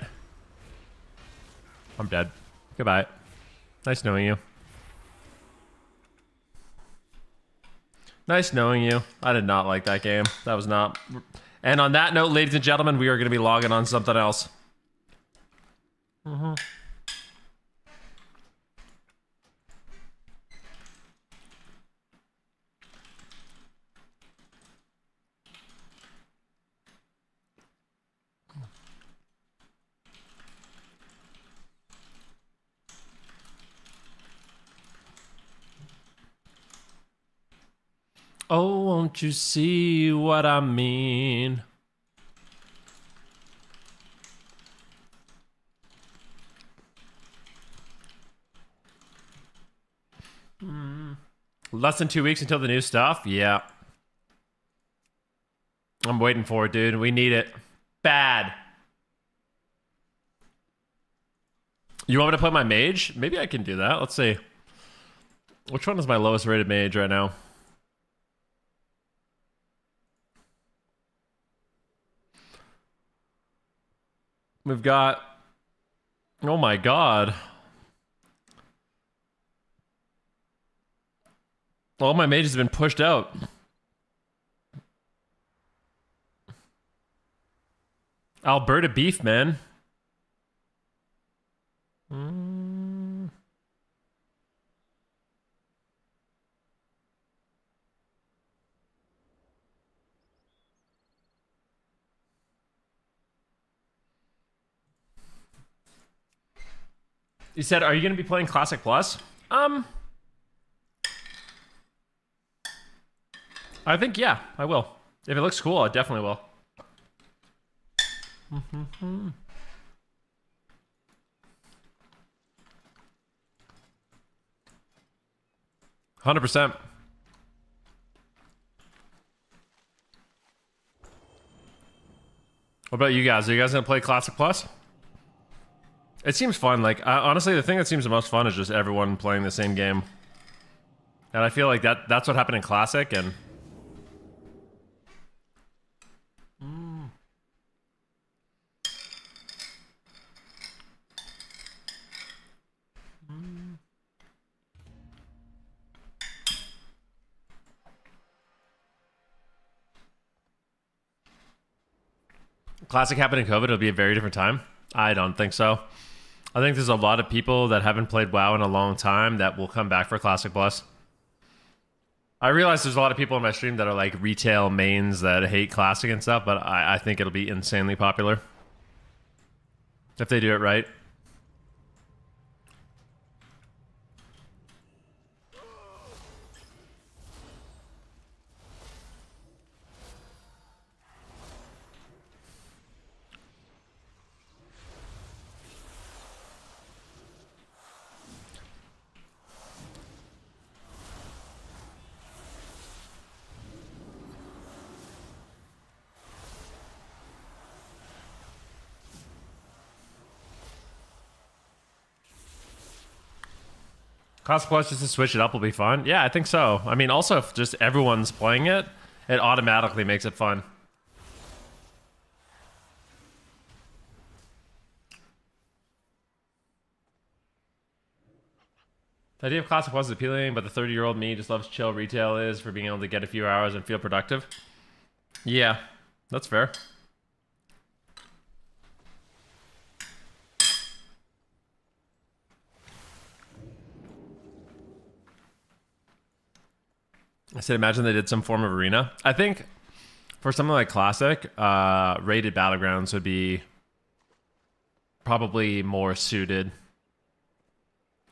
I'm dead. Goodbye. Nice knowing you. Nice knowing you. I did not like that game. That was not... And on that note, ladies and gentlemen, we are going to be logging on something else. Oh, won't you see what I mean? Less than 2 weeks until the new stuff? Yeah. I'm waiting for it, dude. We need it. Bad. You want me to play my mage? Maybe I can do that. Let's see. Which one is my lowest rated mage right now? We've got... Oh my god. All my mages have been pushed out. Alberta beef, man. You said, are you going to be playing Classic Plus? I think, yeah, I will. If it looks cool, I definitely will. 100%. What about you guys? Are you guys gonna play Classic Plus? It seems fun. Like, honestly, the thing that seems the most fun is just everyone playing the same game. And I feel like that's what happened in Classic, and... Classic happened in COVID, it'll be a very different time. I don't think so. I think there's a lot of people that haven't played WoW in a long time that will come back for Classic Plus. I realize there's a lot of people in my stream that are like retail mains that hate Classic and stuff, but I think it'll be insanely popular if they do it right. Classic Plus just to switch it up will be fun. Yeah, I think so. I mean, also if just everyone's playing it, it automatically makes it fun. The idea of Classic Plus is appealing, but the 30-year-old me just loves chill retail is for being able to get a few hours and feel productive. Yeah, that's fair. I said, imagine they did some form of arena. I think for something like Classic, rated Battlegrounds would be probably more suited.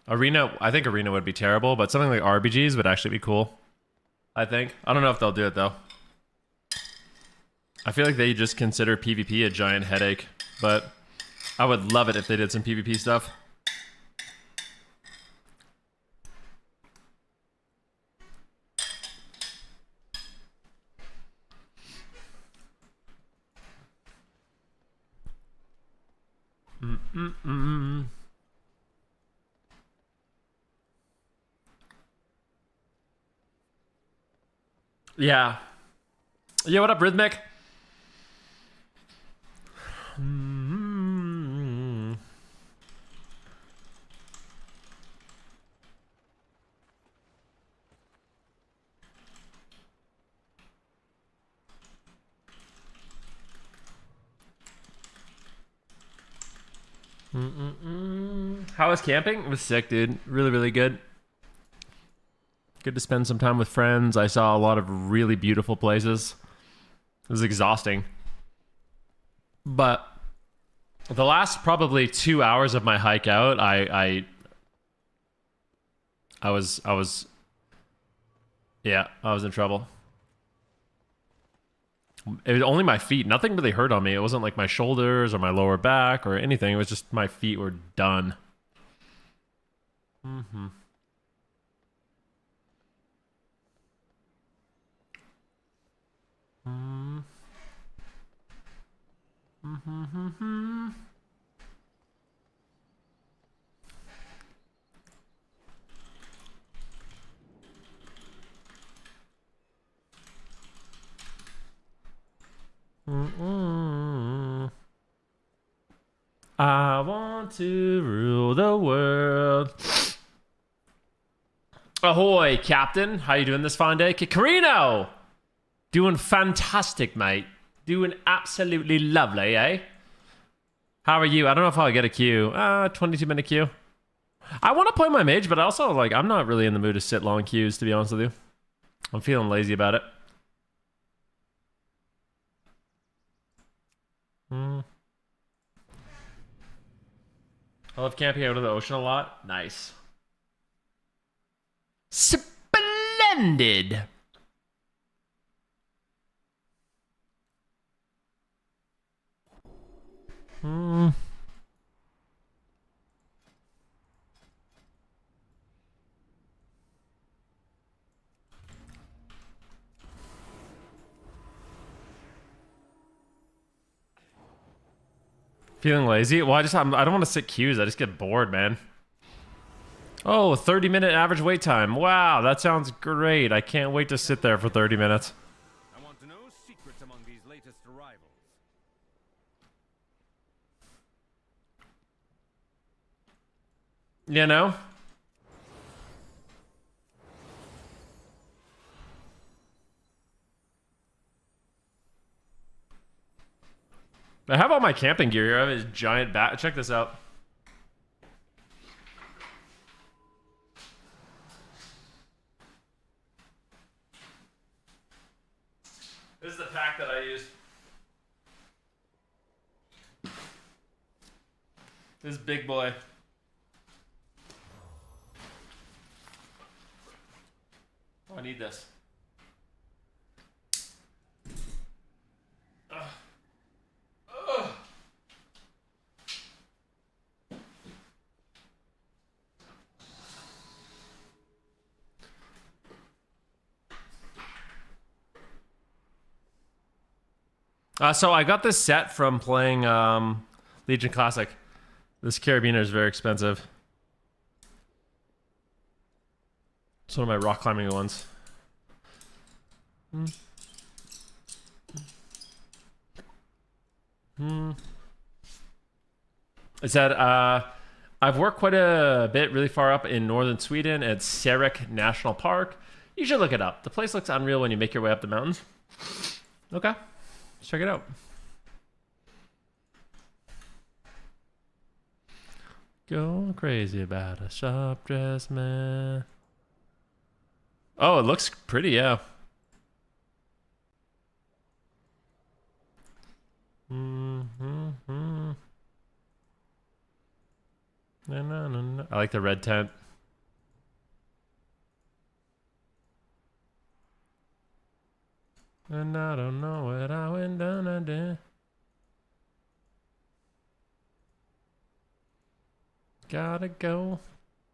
Arena, I think Arena would be terrible, but something like RBGs would actually be cool. I think. I don't know if they'll do it, though. I feel like they just consider PvP a giant headache, but I would love it if they did some PvP stuff. Yeah. Yeah, what up, Rhythmic? How was camping? It was sick, dude. Really, really good. Good to spend some time with friends. I saw a lot of really beautiful places. It was exhausting. But the last probably 2 hours of my hike out, I was in trouble. It was only my feet. Nothing really hurt on me. It wasn't like my shoulders or my lower back or anything. It was just my feet were done. I want to rule the world. Ahoy, Captain. How you doing this fine day? Carino! Doing fantastic, mate. Doing absolutely lovely, eh? How are you? I don't know if I'll get a queue. 22-minute queue. I want to play my mage, but also, like, I'm not really in the mood to sit long queues, to be honest with you. I'm feeling lazy about it. I love camping out of the ocean a lot. Nice. Splendid. Feeling lazy? Well, I don't want to sit queues. I just get bored, man. Oh, 30-minute average wait time. Wow, that sounds great. I can't wait to sit there for 30 minutes. I want to know secrets among these latest arrivals. You know? I have all my camping gear here. I have this giant bat. Check this out. This is the pack that I use. This big boy. Oh, I need this. So I got this set from playing Legion Classic. This carabiner is very expensive. It's one of my rock climbing ones. It said, I've worked quite a bit really far up in northern Sweden at Sarek National Park. You should look it up. The place looks unreal when you make your way up the mountains. Okay, let's check it out. Going crazy about a sharp dressed man. Oh, it looks pretty, yeah. I like the red tent. And I don't know what I went down and did. Gotta go.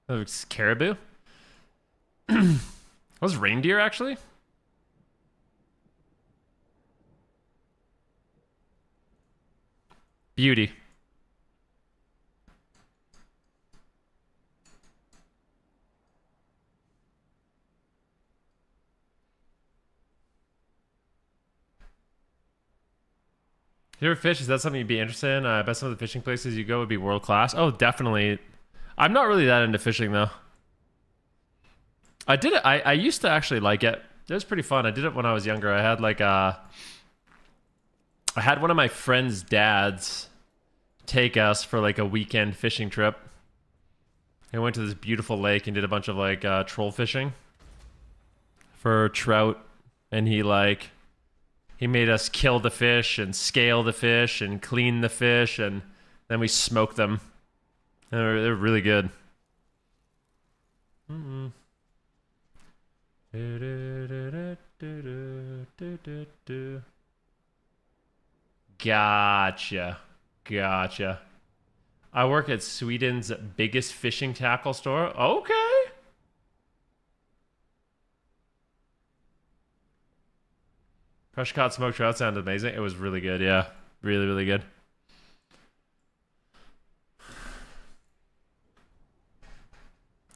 Oh, it's caribou? Was reindeer actually? Beauty. You ever fish? Is that something you'd be interested in? I bet some of the fishing places you go would be world class. Oh, definitely. I'm not really that into fishing though. I did it. I used to actually like it. It was pretty fun. I did it when I was younger. I had like I had one of my friend's dads take us for like a weekend fishing trip. I went to this beautiful lake and did a bunch of like troll fishing for trout, and he made us kill the fish and scale the fish and clean the fish, and then we smoked them. And they're really good. Gotcha. I work at Sweden's biggest fishing tackle store. Okay. Fresh caught smoked trout sounded amazing. It was really good, yeah. Really, really good.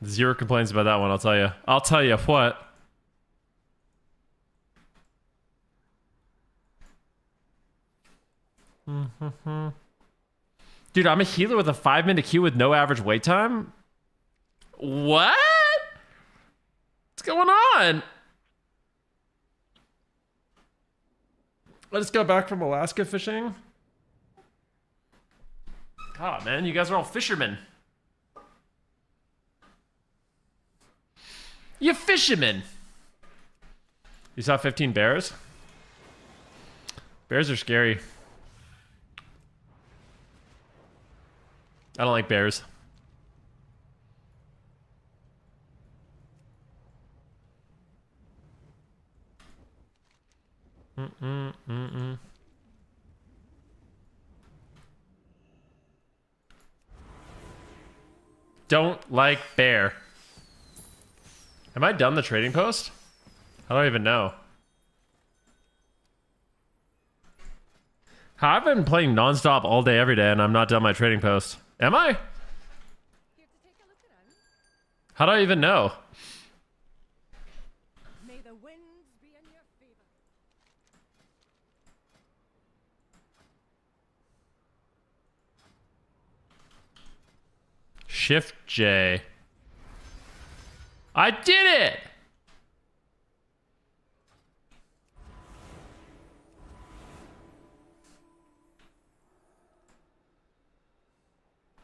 Zero complaints about that one, I'll tell you. I'll tell you what. Dude, I'm a healer with a 5-minute queue with no average wait time? What? What's going on? I just got back from Alaska fishing. God, man, you guys are all fishermen. You fishermen. You saw 15 bears? Bears are scary. I don't like bears. don't like bear. Am I done the trading post? I don't even know. I've been playing nonstop all day, every day, and I'm not done my trading post. Am I? How do I even know? May the winds be in your favor. Shift J. I did it!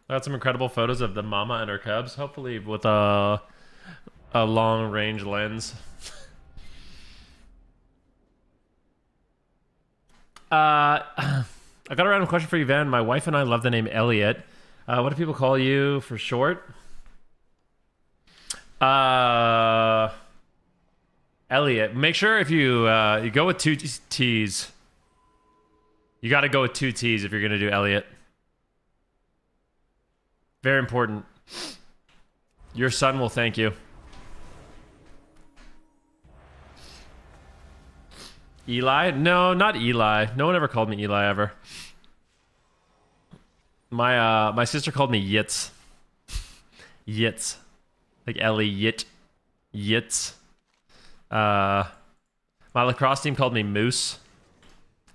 I got some incredible photos of the mama and her cubs, hopefully with a long range lens. I got a random question for you, Van. My wife and I love the name Elliot. What do people call you for short? Elliot. Make sure if you go with two T's. You got to go with two T's if you're gonna do Elliot. Very important. Your son will thank you. Eli? No, not Eli. No one ever called me Eli ever. My sister called me Yitz. Yitz. Like Ellie Yit. Yitz. My lacrosse team called me Moose.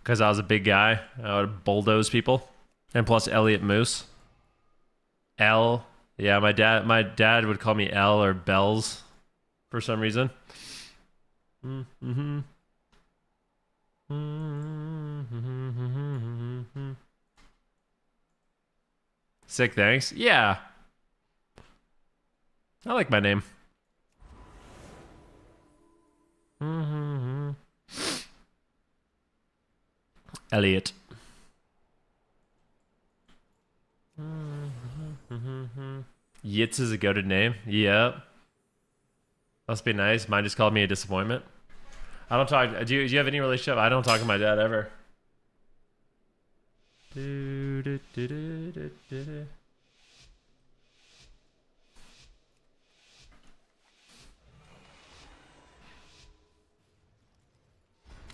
Because I was a big guy. I would bulldoze people. And plus Elliot Moose. L. Yeah, my dad would call me L or Bells for some reason. Sick, thanks. Yeah. I like my name. Elliot. Yitz is a goated name. Yep. Must be nice. Mine just called me a disappointment. I don't talk. Do you have any relationship? I don't talk to my dad ever.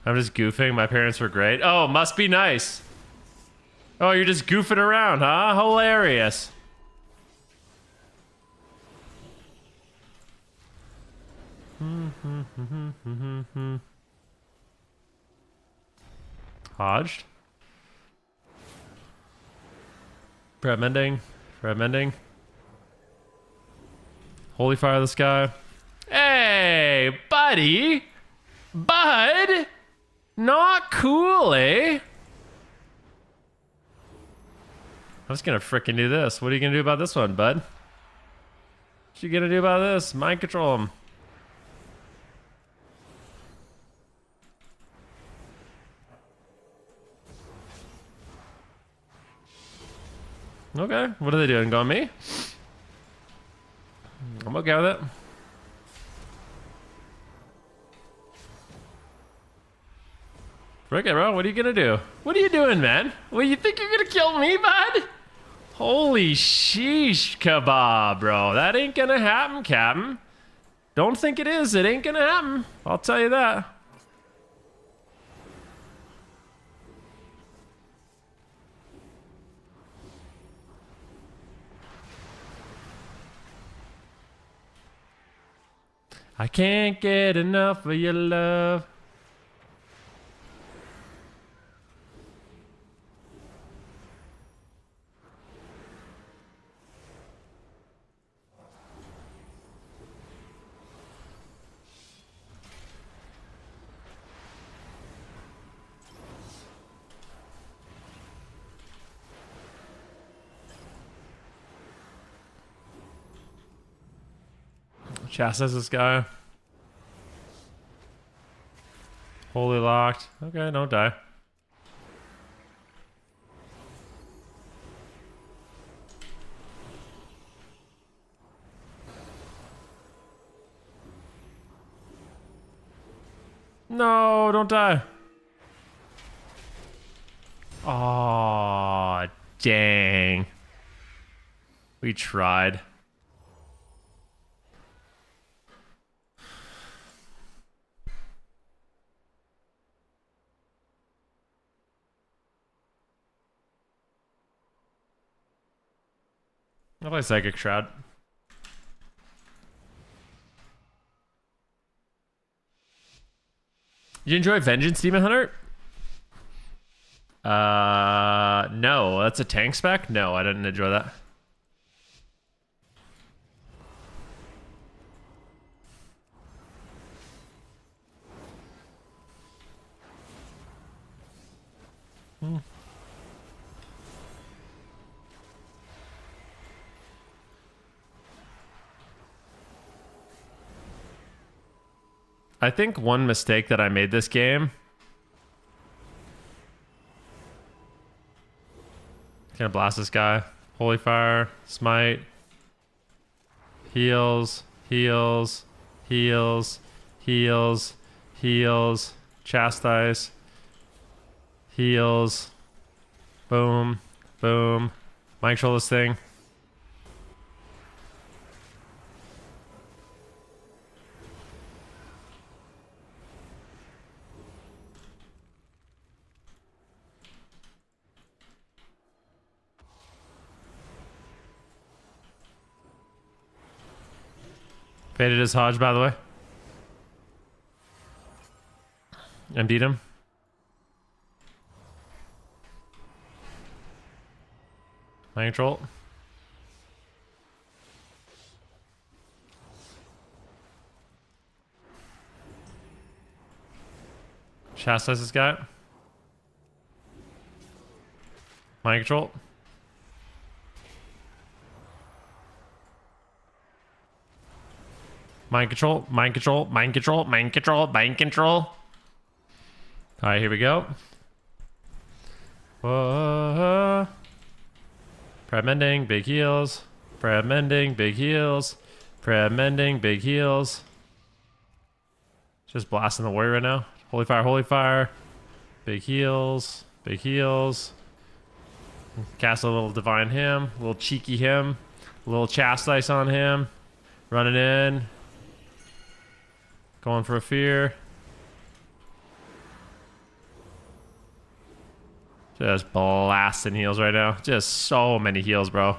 I'm just goofing. My parents were great. Oh, must be nice. Oh, you're just goofing around, huh? Hilarious. Hodged. Prep mending. Prep mending. Holy fire of the sky. Hey, buddy. Bud. Not cool, eh? I'm just gonna frickin' do this. What are you gonna do about this one, bud? What you gonna do about this? Mind control him. Okay, what are they doing? Going me? I'm okay with it. Frick it, bro. What are you gonna do? What are you doing, man? What, you think you're gonna kill me, bud? Holy sheesh kebab, bro. That ain't gonna happen, Captain. Don't think it is. It ain't gonna happen. I'll tell you that. I can't get enough of your love. Chastise this guy. Holy locked. Okay, don't die. No, don't die. Aw, dang. We tried. I'll play Psychic Shroud. You enjoy Vengeance, Demon Hunter? No. That's a tank spec? No, I didn't enjoy that. I think one mistake that I made this game. Gonna blast this guy. Holy Fire, Smite. Heals, heals, heals, heals, heals, Chastise. Heals. Boom, boom. Mind control this thing. Faded his Hodge, by the way. And beat him. Mind control. Chastise this guy. Mind control. Mind control, mind control, mind control, mind control, mind control. Alright, here we go. Whoa. Prep mending, big heals. Prep mending, big heals. Prep mending, big heals. Just blasting the warrior right now. Holy Fire, Holy Fire. Big heals, big heals. Cast a little Divine Him, a little cheeky him, a little Chastise on him. Running in. Going for a fear. Just blasting heals right now. Just so many heals, bro.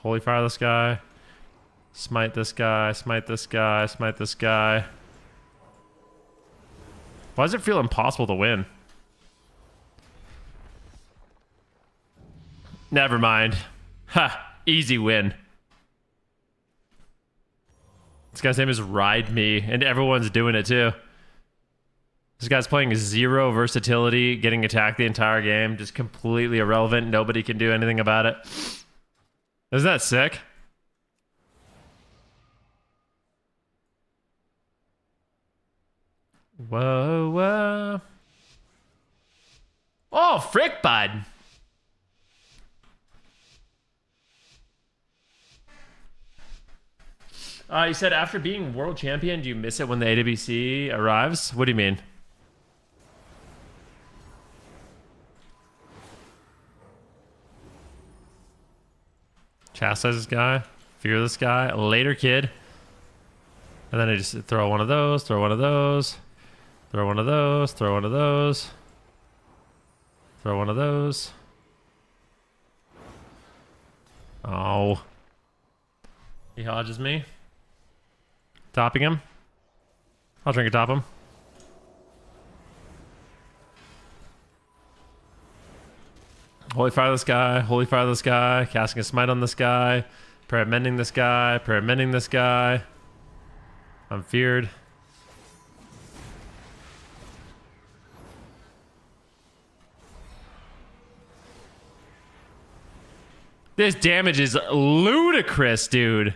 Holy Fire this guy. Smite this guy. Smite this guy. Smite this guy. Why does it feel impossible to win? Never mind. Ha! Easy win. This guy's name is Ride Me, and everyone's doing it too. This guy's playing 0 versatility, getting attacked the entire game, just completely irrelevant. Nobody can do anything about it. Isn't that sick? Whoa, whoa. Oh, frick, bud. You said after being world champion, do you miss it when the AWC arrives? What do you mean? Chastise this guy. Fear this guy. Later, kid. And then I just throw one of those, throw one of those, throw one of those, throw one of those, throw one of those. Oh. He hodges me. Topping him. I'll drink a top him. Holy Fire this guy. Holy Fire this guy. Casting a smite on this guy. Prayer mending this guy. Prayer mending this guy. I'm feared. This damage is ludicrous, dude.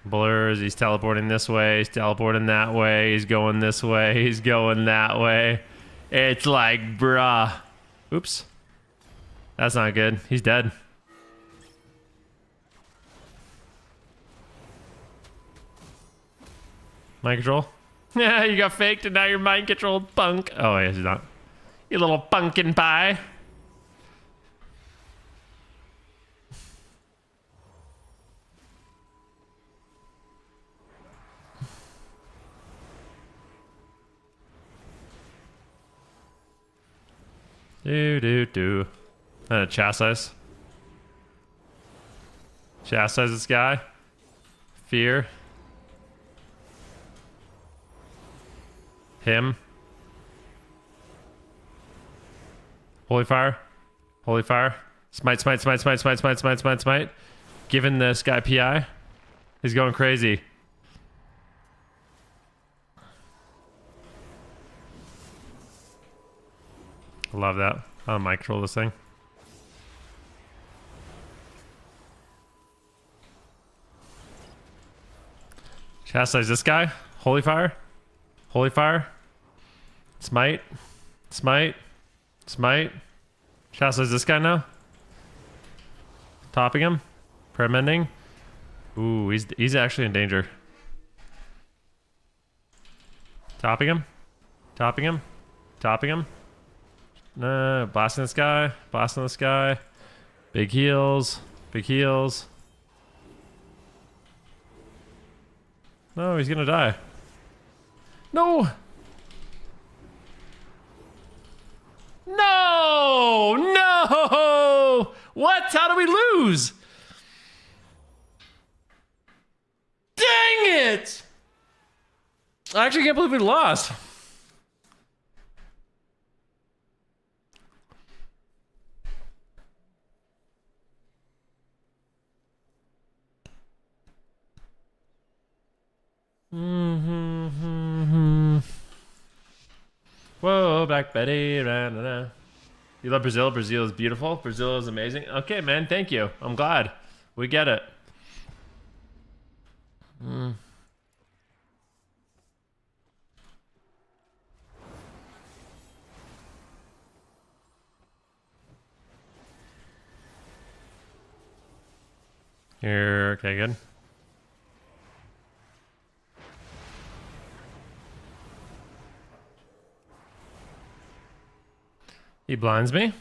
Blurs, he's teleporting this way, he's teleporting that way, he's going this way, he's going that way. It's like, bruh. Oops. That's not good. He's dead. Mind control? Yeah, you got faked and now you're mind controlled, punk. Oh, yes, he's not. You little pumpkin pie. Do. And a chastise. Chastise this guy. Fear. Him. Holy fire. Holy fire. Smite. Giving this guy PI. He's going crazy. Love that. I'll mic control this thing. Chastise this guy. Holy fire. Holy fire. Smite. Chastise this guy now. Topping him. Prayer mending. Ooh, he's actually in danger. Topping him. Blasting this guy. Big heals. No, he's gonna die. No! What? How do we lose? Dang it! I actually can't believe we lost. Whoa, Black Betty. Rah, rah, rah. You love Brazil? Brazil is beautiful. Brazil is amazing. Okay, man. Thank you. I'm glad. We get it. Here. Okay, good. He blinds me.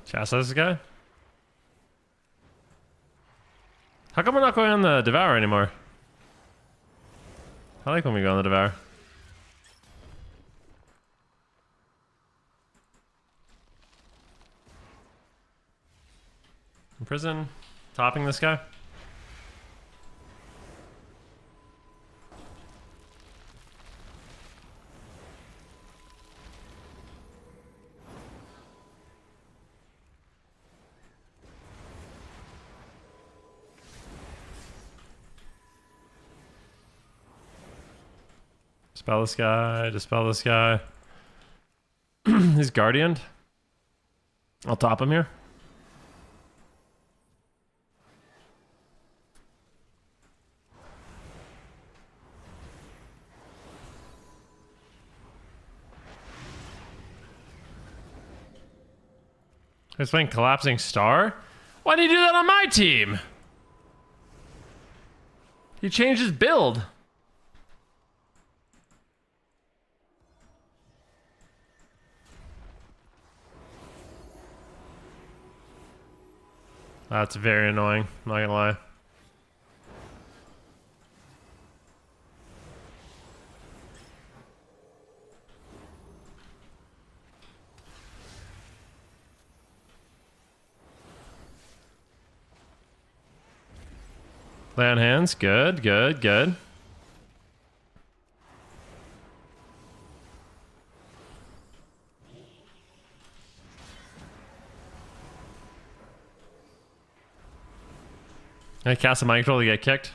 Chastise this guy. How come we're not going on the Devour anymore? I like when we go on the Devour. In prison. Topping this guy. Dispel this guy. He's Guardianed. I'll top him here. He's playing Collapsing Star? Why did he do that on my team? He changed his build. That's very annoying, I'm not gonna lie. Lay on hands, good. I cast a mind control to get kicked.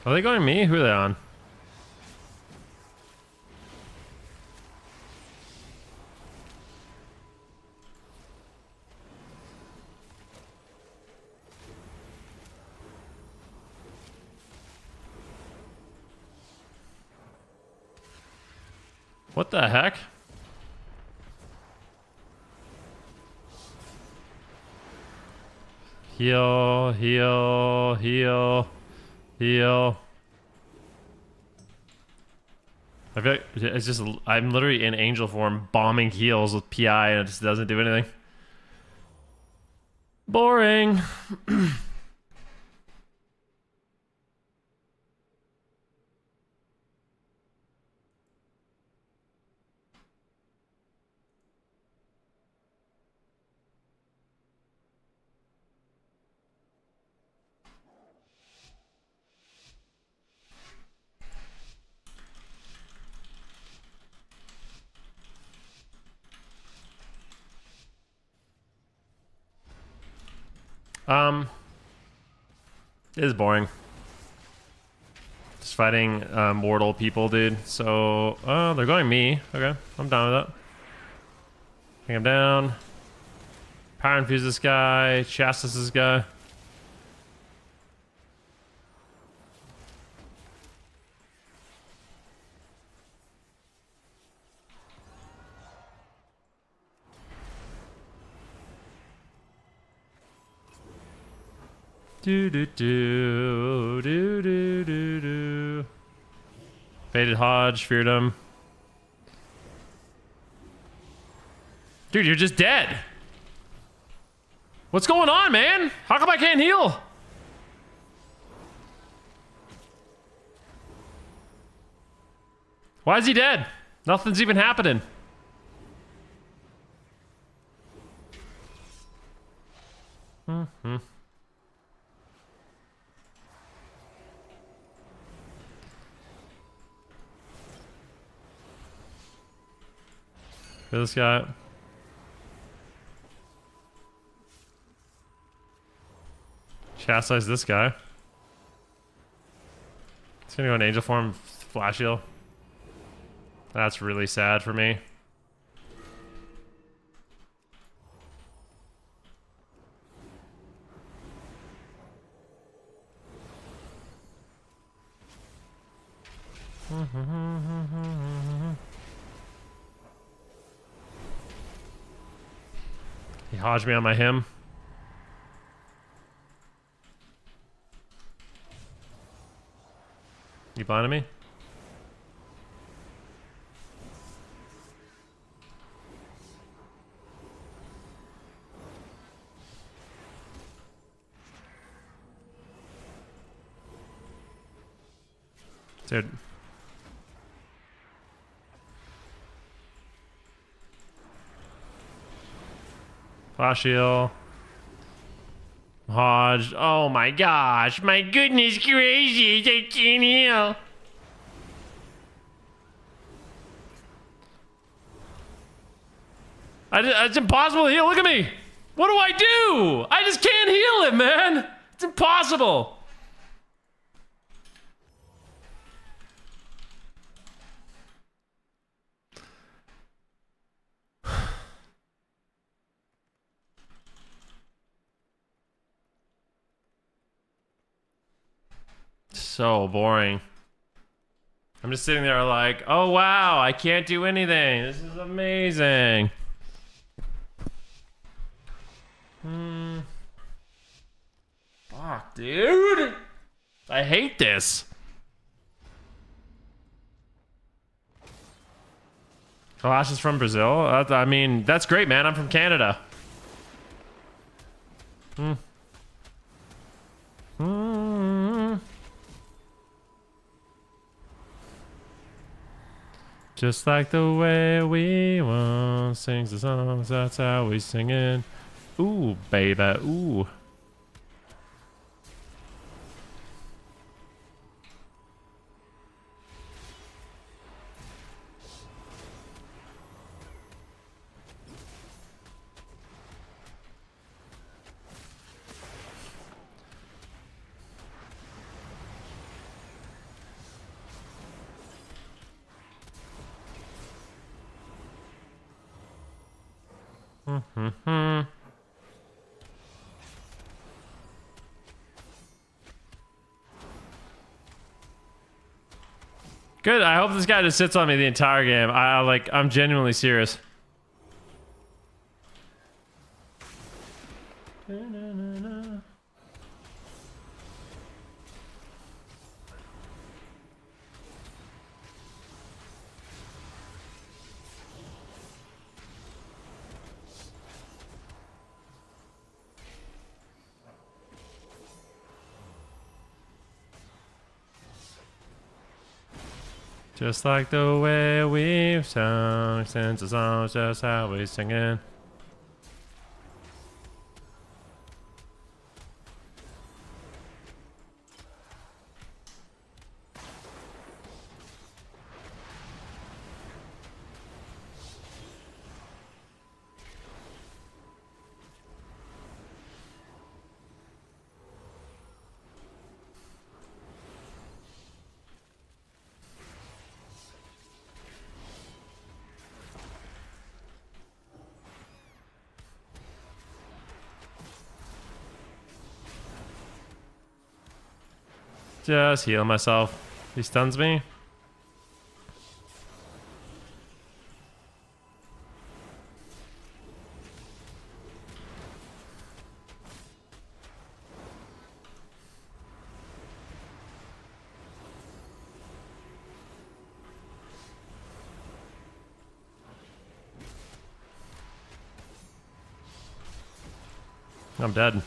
Are they going me? Who are they on? What the heck? Heal. I feel like it's just I'm literally in angel form bombing heals with PI and it just doesn't do anything. Boring. It is boring. Just fighting mortal people, dude. So, they're going me. Okay, I'm down with that. Take him down. Power infuse this guy. Chastise this guy. Do do do do do do do. Faded Hodge, feared him. Dude, you're just dead. What's going on, man? How come I can't heal? Why is he dead? Nothing's even happening. Mm-hmm. This guy. Chastise this guy. It's gonna go in angel form, flash heal. That's really sad for me. He hodged me on my him. You blinded me? Dude. Flash heal. Hodge. Oh my gosh. My goodness gracious. I can't heal. It's impossible to heal. Look at me. What do I do? I just can't heal him, man. It's impossible. So boring. I'm just sitting there like, oh wow, I can't do anything. This is amazing. Fuck, dude. I hate this. Kalash is from Brazil? I mean, that's great, man. I'm from Canada. Just like the way we want, sings the songs, that's how we sing it. Ooh, baby, ooh. Good. I hope this guy just sits on me the entire game. I'm genuinely serious. Just like the way we've sung since the song's just how we sing it. Just heal myself. He stuns me. I'm dead.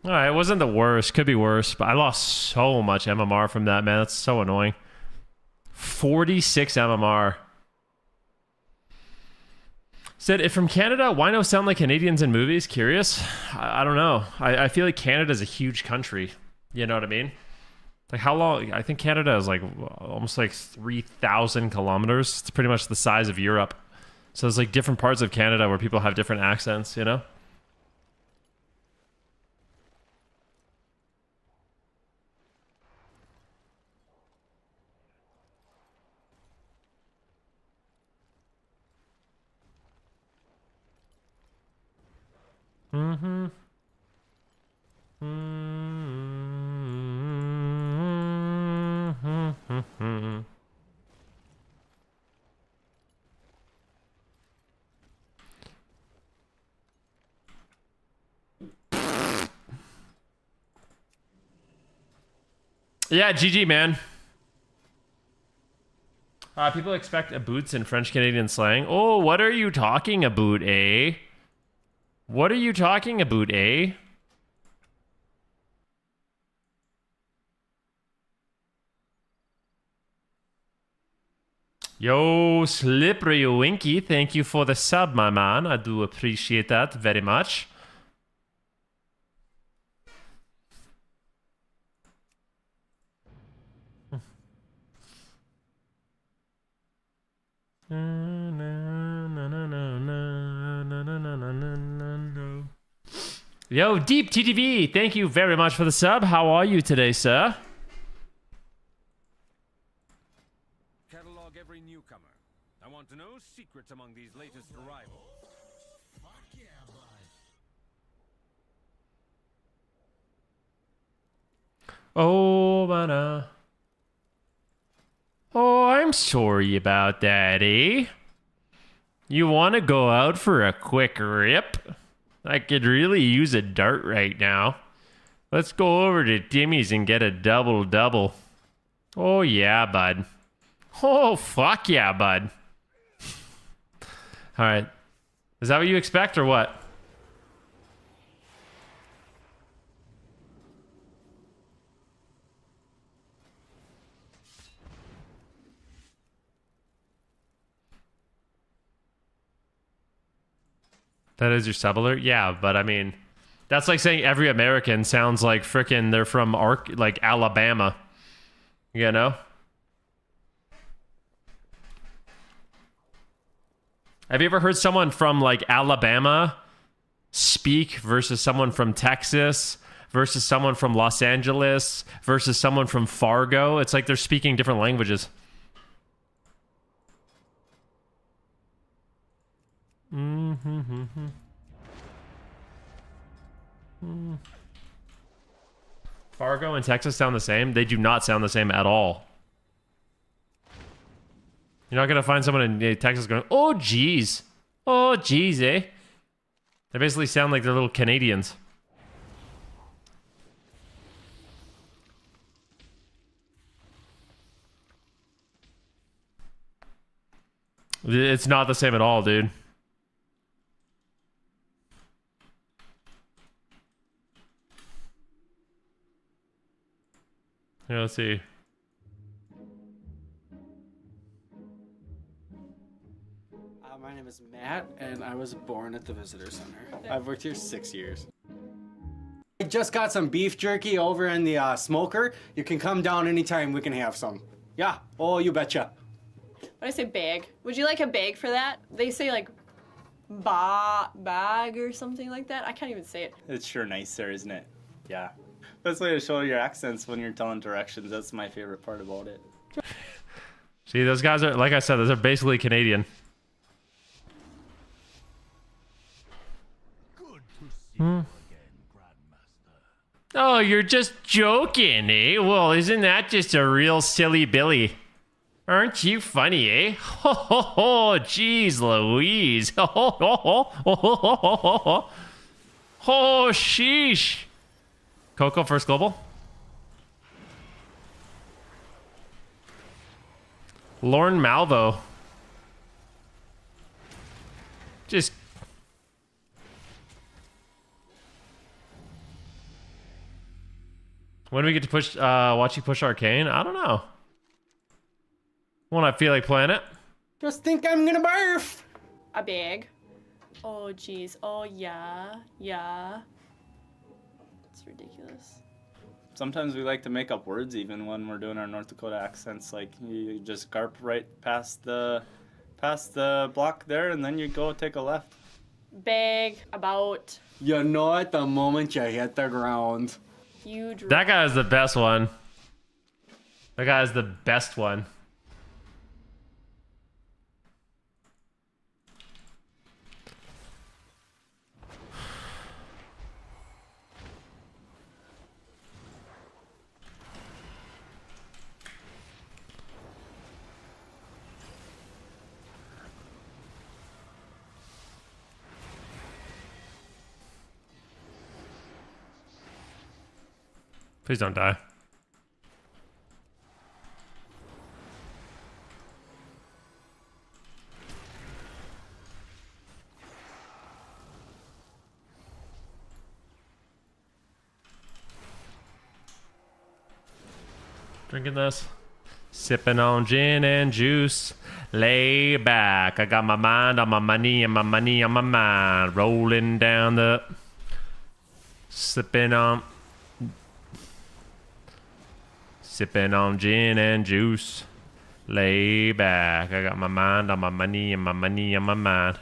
Alright, it wasn't the worst. Could be worse, but I lost so much MMR from that, man. That's so annoying. 46 MMR. Said, if from Canada, why no sound like Canadians in movies? Curious? I don't know. I feel like Canada's a huge country. You know what I mean? Like, how long? I think Canada is like almost like 3,000 kilometers. It's pretty much the size of Europe. So there's like different parts of Canada where people have different accents, you know? Mm-hmm. Mm-hmm. Yeah, GG, man. People expect a boots in French Canadian slang. Oh, what are you talking about, eh? What are you talking about, eh? Yo, Slippery Winky, thank you for the sub, my man. I do appreciate that very much. Yo, Deep TTV, thank you very much for the sub. How are you today, sir? Catalog every newcomer. I want to know secrets among these latest arrivals. Fuck yeah, bud. Oh, mana. Oh, I'm sorry about that, eh? You want to go out for a quick rip? I could really use a dart right now. Let's go over to Timmy's and get a double-double. Oh, yeah, bud. Oh, fuck yeah, bud. All right. Is that what you expect or what? That is your sub alert? Yeah, but I mean, that's like saying every American sounds like frickin' they're from like Alabama. You know? Have you ever heard someone from like Alabama speak versus someone from Texas versus someone from Los Angeles versus someone from Fargo? It's like they're speaking different languages. Fargo and Texas sound the same? They do not sound the same at all. You're not going to find someone in Texas going, oh, geez. Oh, geez, eh? They basically sound like they're little Canadians. It's not the same at all, dude. Here, let's see. My name is Matt, and I was born at the Visitor Center. I've worked here 6 years. I just got some beef jerky over in the smoker. You can come down anytime, we can have some. Yeah, oh, you betcha. When I say bag, would you like a bag for that? They say like bag or something like that. I can't even say it. It's sure nice there, isn't it? Yeah. Best way to show your accents when you're telling directions. That's my favorite part about it. See, those guys are, like I said, those are basically Canadian. Good to see you again, Grandmaster. Oh, you're just joking, eh? Well, isn't that just a real silly Billy? Aren't you funny, eh? Ho ho ho, jeez Louise. Ho ho ho ho ho ho ho ho ho. Oh, sheesh. Coco, first global. Lorne Malvo. Just... When do we get to push, watch you push Arcane? I don't know. When I feel like playing it. Just think I'm gonna barf. A bag. Oh jeez. Oh yeah. Yeah. It's ridiculous. Sometimes we like to make up words even when we're doing our North Dakota accents. Like you just garp right past the block there, and then you go take a left. Bag. About. You know it the moment you hit the ground. You. That guy is the best one. That guy is the best one. Please don't die. Drinking this. Sipping on gin and juice. Lay back. I got my mind on my money and my money on my mind. Rolling down the... Sipping on gin and juice. Lay back. I got my mind on my money and my money on my mind.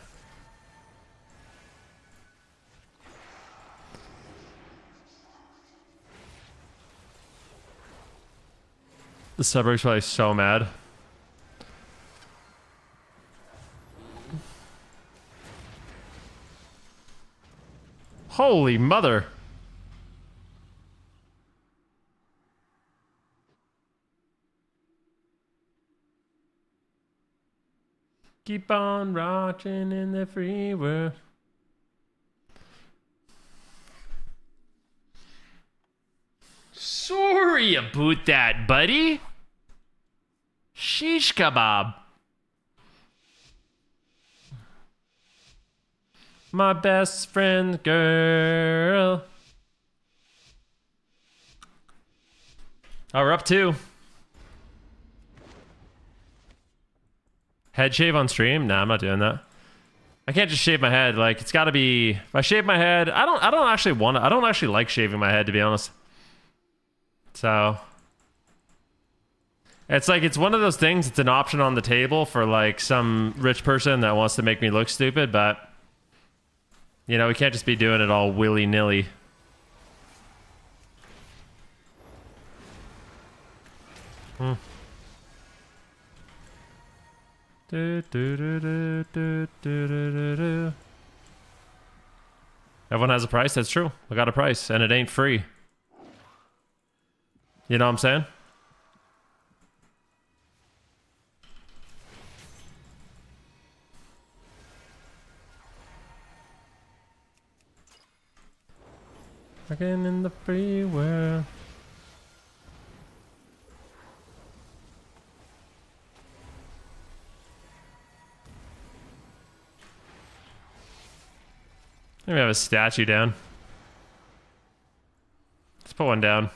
The suburb's probably so mad. Holy mother. Keep on rocking in the free world. Sorry about that, buddy. Shish kebab. My best friend girl. Oh, we're up 2. Head shave on stream? Nah, I'm not doing that. I can't just shave my head. Like, it's gotta be... If I shave my head... I don't actually want to... I don't actually like shaving my head, to be honest. So... It's like, it's one of those things, it's an option on the table for, like, some rich person that wants to make me look stupid, but... You know, we can't just be doing it all willy-nilly. Everyone has a price. That's true. I got a price, and it ain't free. You know what I'm saying? Rocking in the free world. Maybe we have a statue down. Let's put one down.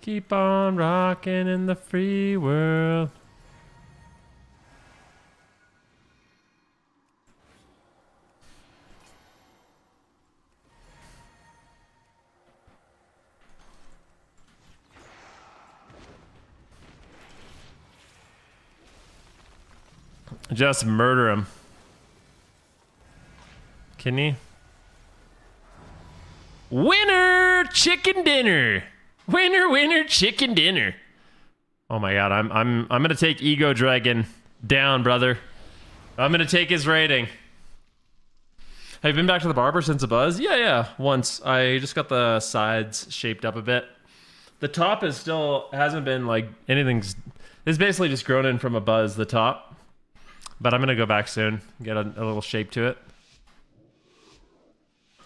Keep on rocking in the free world. Just murder him. Can he? Winner chicken dinner. Winner, winner, chicken dinner. Oh my god, I'm gonna take Ego Dragon down, brother. I'm gonna take his rating. Have you been back to the barber since a buzz? Yeah, once. I just got the sides shaped up a bit. The top is still hasn't been like anything's. It's basically just grown in from a buzz. The top, but I'm gonna go back soon. Get a little shape to it.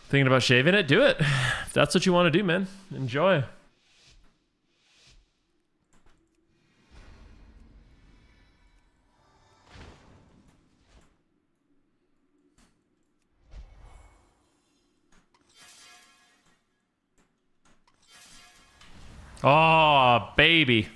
Thinking about shaving it? Do it. If that's what you want to do, man. Enjoy. Oh, baby.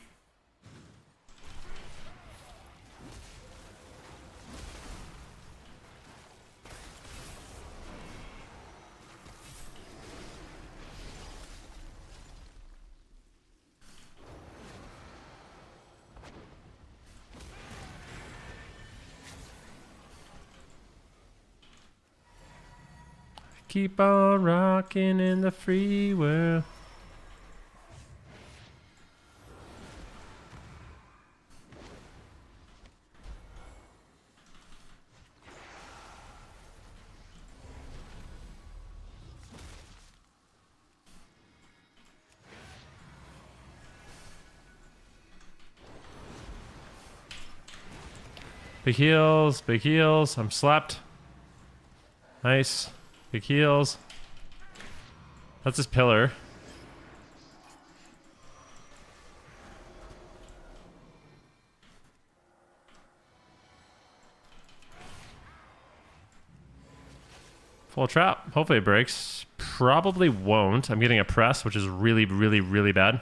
Keep on rocking in the free world. Big heals, big heals. I'm slapped. Nice. Big heals. That's his pillar. Full trap. Hopefully it breaks. Probably won't. I'm getting a press, which is really, really, really bad.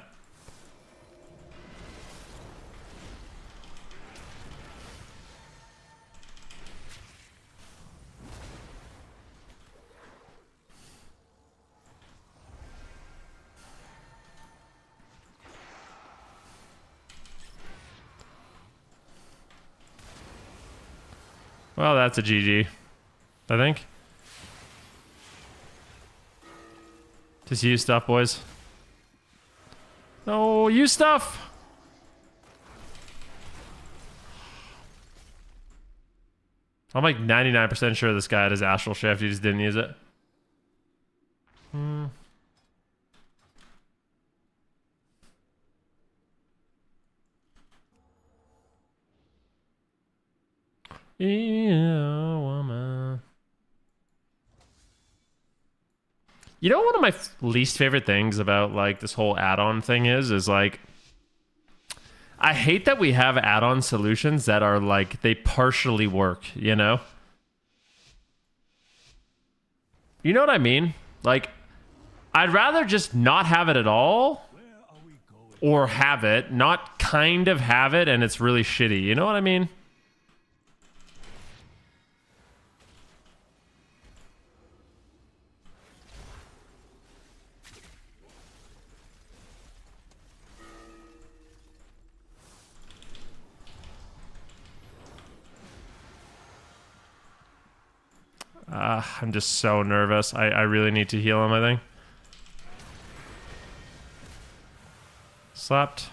Well, that's a GG, I think. Just use stuff, boys. No, use stuff! I'm like 99% sure this guy had his Astral Shift, he just didn't use it. Yeah, woman. You know, one of my least favorite things about like this whole add-on thing is like, I hate that we have add-on solutions that are like, they partially work, you know? You know what I mean? Like, I'd rather just not have it at all, or have it, not kind of have it, and it's really shitty. You know what I mean? I'm just so nervous. I really need to heal him, I think. Slapped.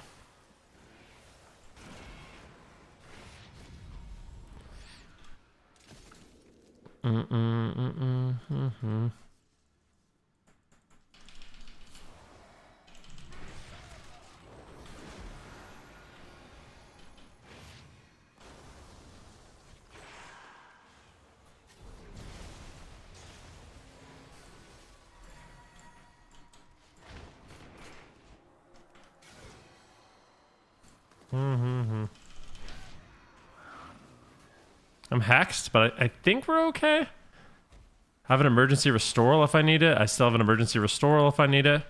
I'm hexed, but I think we're okay. I have an emergency restoral if I need it. I still have an emergency restoral if I need it.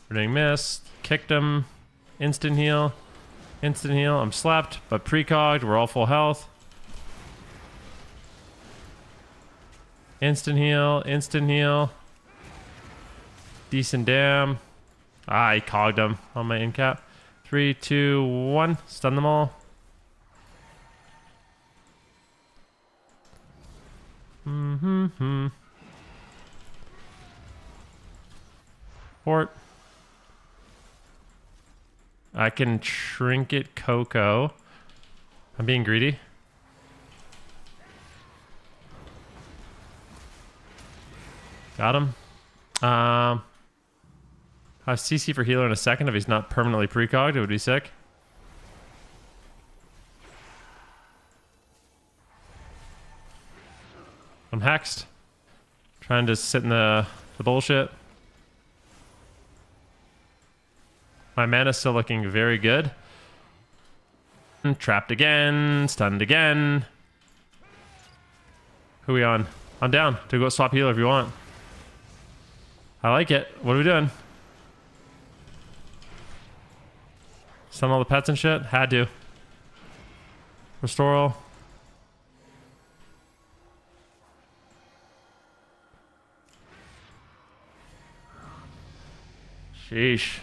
We're doing mist. Kicked him. Instant heal. Instant heal. I'm slept, but precogged. We're all full health. Instant heal. Instant heal. Decent dam. I cogged him on my incap. 3, 2, 1. Stun them all. Port. I can trinket Coco. I'm being greedy. Got him. I'll CC for healer in a second if he's not permanently precogged. It would be sick. I'm hexed. Trying to sit in the bullshit. My mana's still looking very good. Trapped again. Stunned again. Who are we on? I'm down to go swap healer if you want. I like it. What are we doing? Stun all the pets and shit? Had to. Restoral. Sheesh.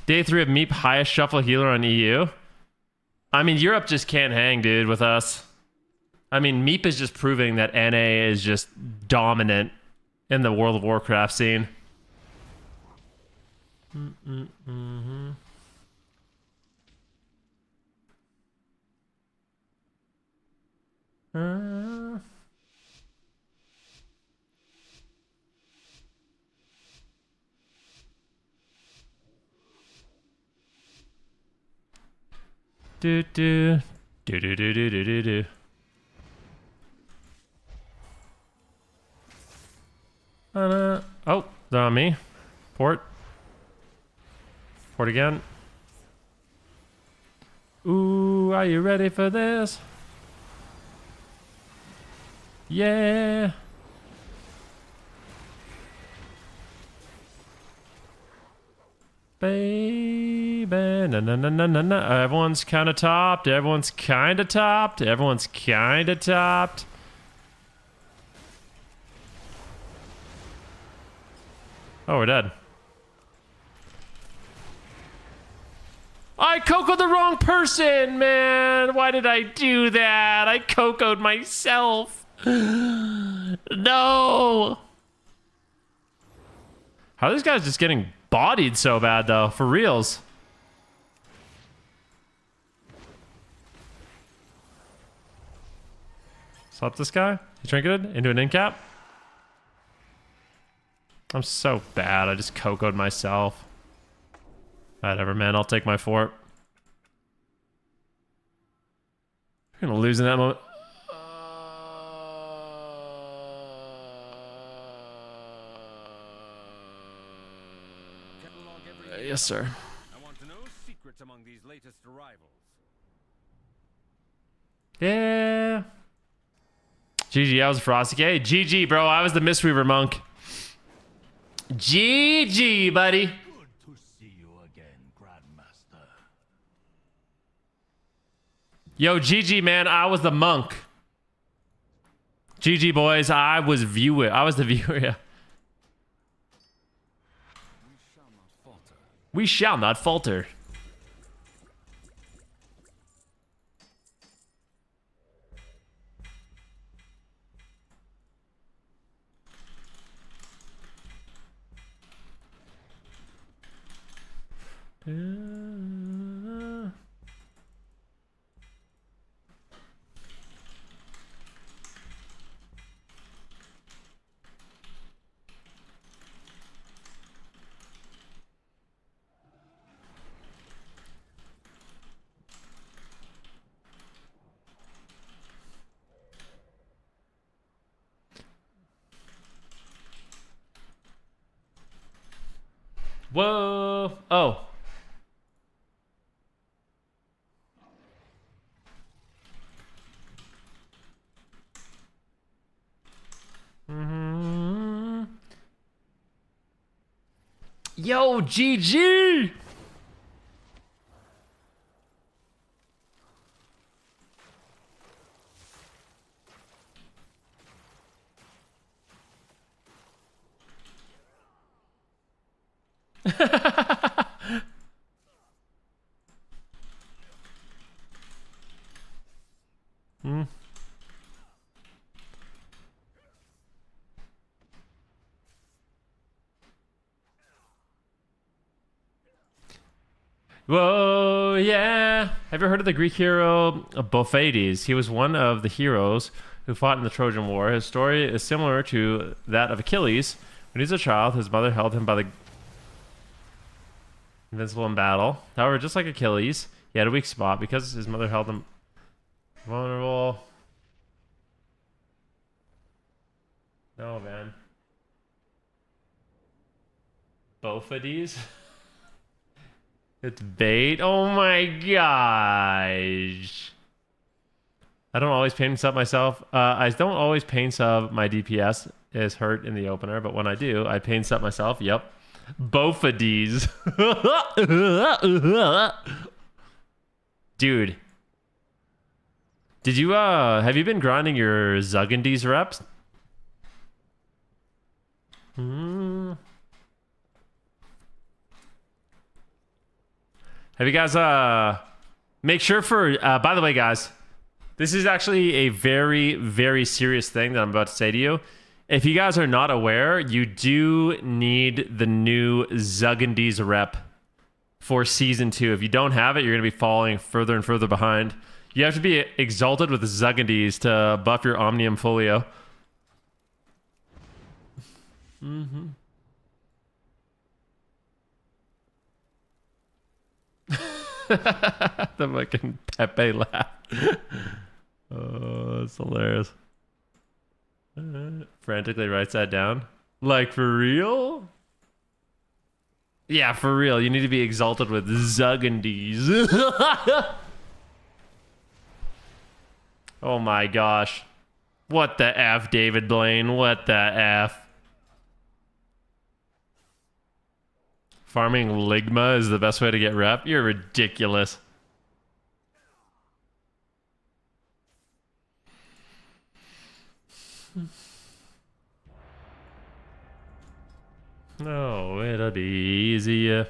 Day 3 of Meep, highest shuffle healer on EU. I mean, Europe just can't hang, dude, with us. I mean, Meep is just proving that NA is just dominant in the World of Warcraft scene. Do do do do do do do do do. Oh, they're on me. Port. Port again. Ooh, are you ready for this? Yeah. Baby, na na na na na na. Everyone's kind of topped. Everyone's kind of topped. Everyone's kind of topped. Oh, we're dead. I cocoed the wrong person, man. Why did I do that? I cocoed myself. No. How are these guys just getting bodied so bad, though? For reals. Slept this guy? He trinketed into an incap? I'm so bad. I just cocoed myself. Whatever, man. I'll take my fort. I'm gonna lose in that moment. Yes, sir. I want to know secrets among these latest arrivals. Yeah. GG, I was Frosty. Hey, GG, bro. I was the Mistweaver monk. GG, buddy. Good to see you again, Grandmaster. Yo, GG, man. I was the monk. GG, boys. I was the viewer, yeah. We shall not falter. Whoa. Oh. Mm-hmm. Yo, GG! Hmm. Whoa, yeah. Have you heard of the Greek hero Bophades? He was one of the heroes who fought in the Trojan War. His story is similar to that of Achilles. When he was a child, his mother held him by the invincible in battle. However, just like Achilles, he had a weak spot because his mother held him vulnerable. No, man. Bophades? It's bait. Oh my gosh. I don't always pain sub myself. I don't always pain sub my DPS is hurt in the opener, but when I do, I pain sub myself. Yep. Bophades. Dude. Did you have you been grinding your Zuggandies reps? Have you guys make sure for by the way, guys, this is actually a very, very serious thing that I'm about to say to you. If you guys are not aware, you do need the new Zuggandies rep for season 2. If you don't have it, you're gonna be falling further and further behind. You have to be exalted with Zuggandies to buff your Omnium Folio. Mm-hmm. The fucking Pepe laugh. Oh, that's hilarious. Frantically writes that down. Like, for real? Yeah, for real. You need to be exalted with Zuggandies. Oh my gosh. What the F, David Blaine? What the F? Farming Ligma is the best way to get rep? You're ridiculous. No, it'll be easier.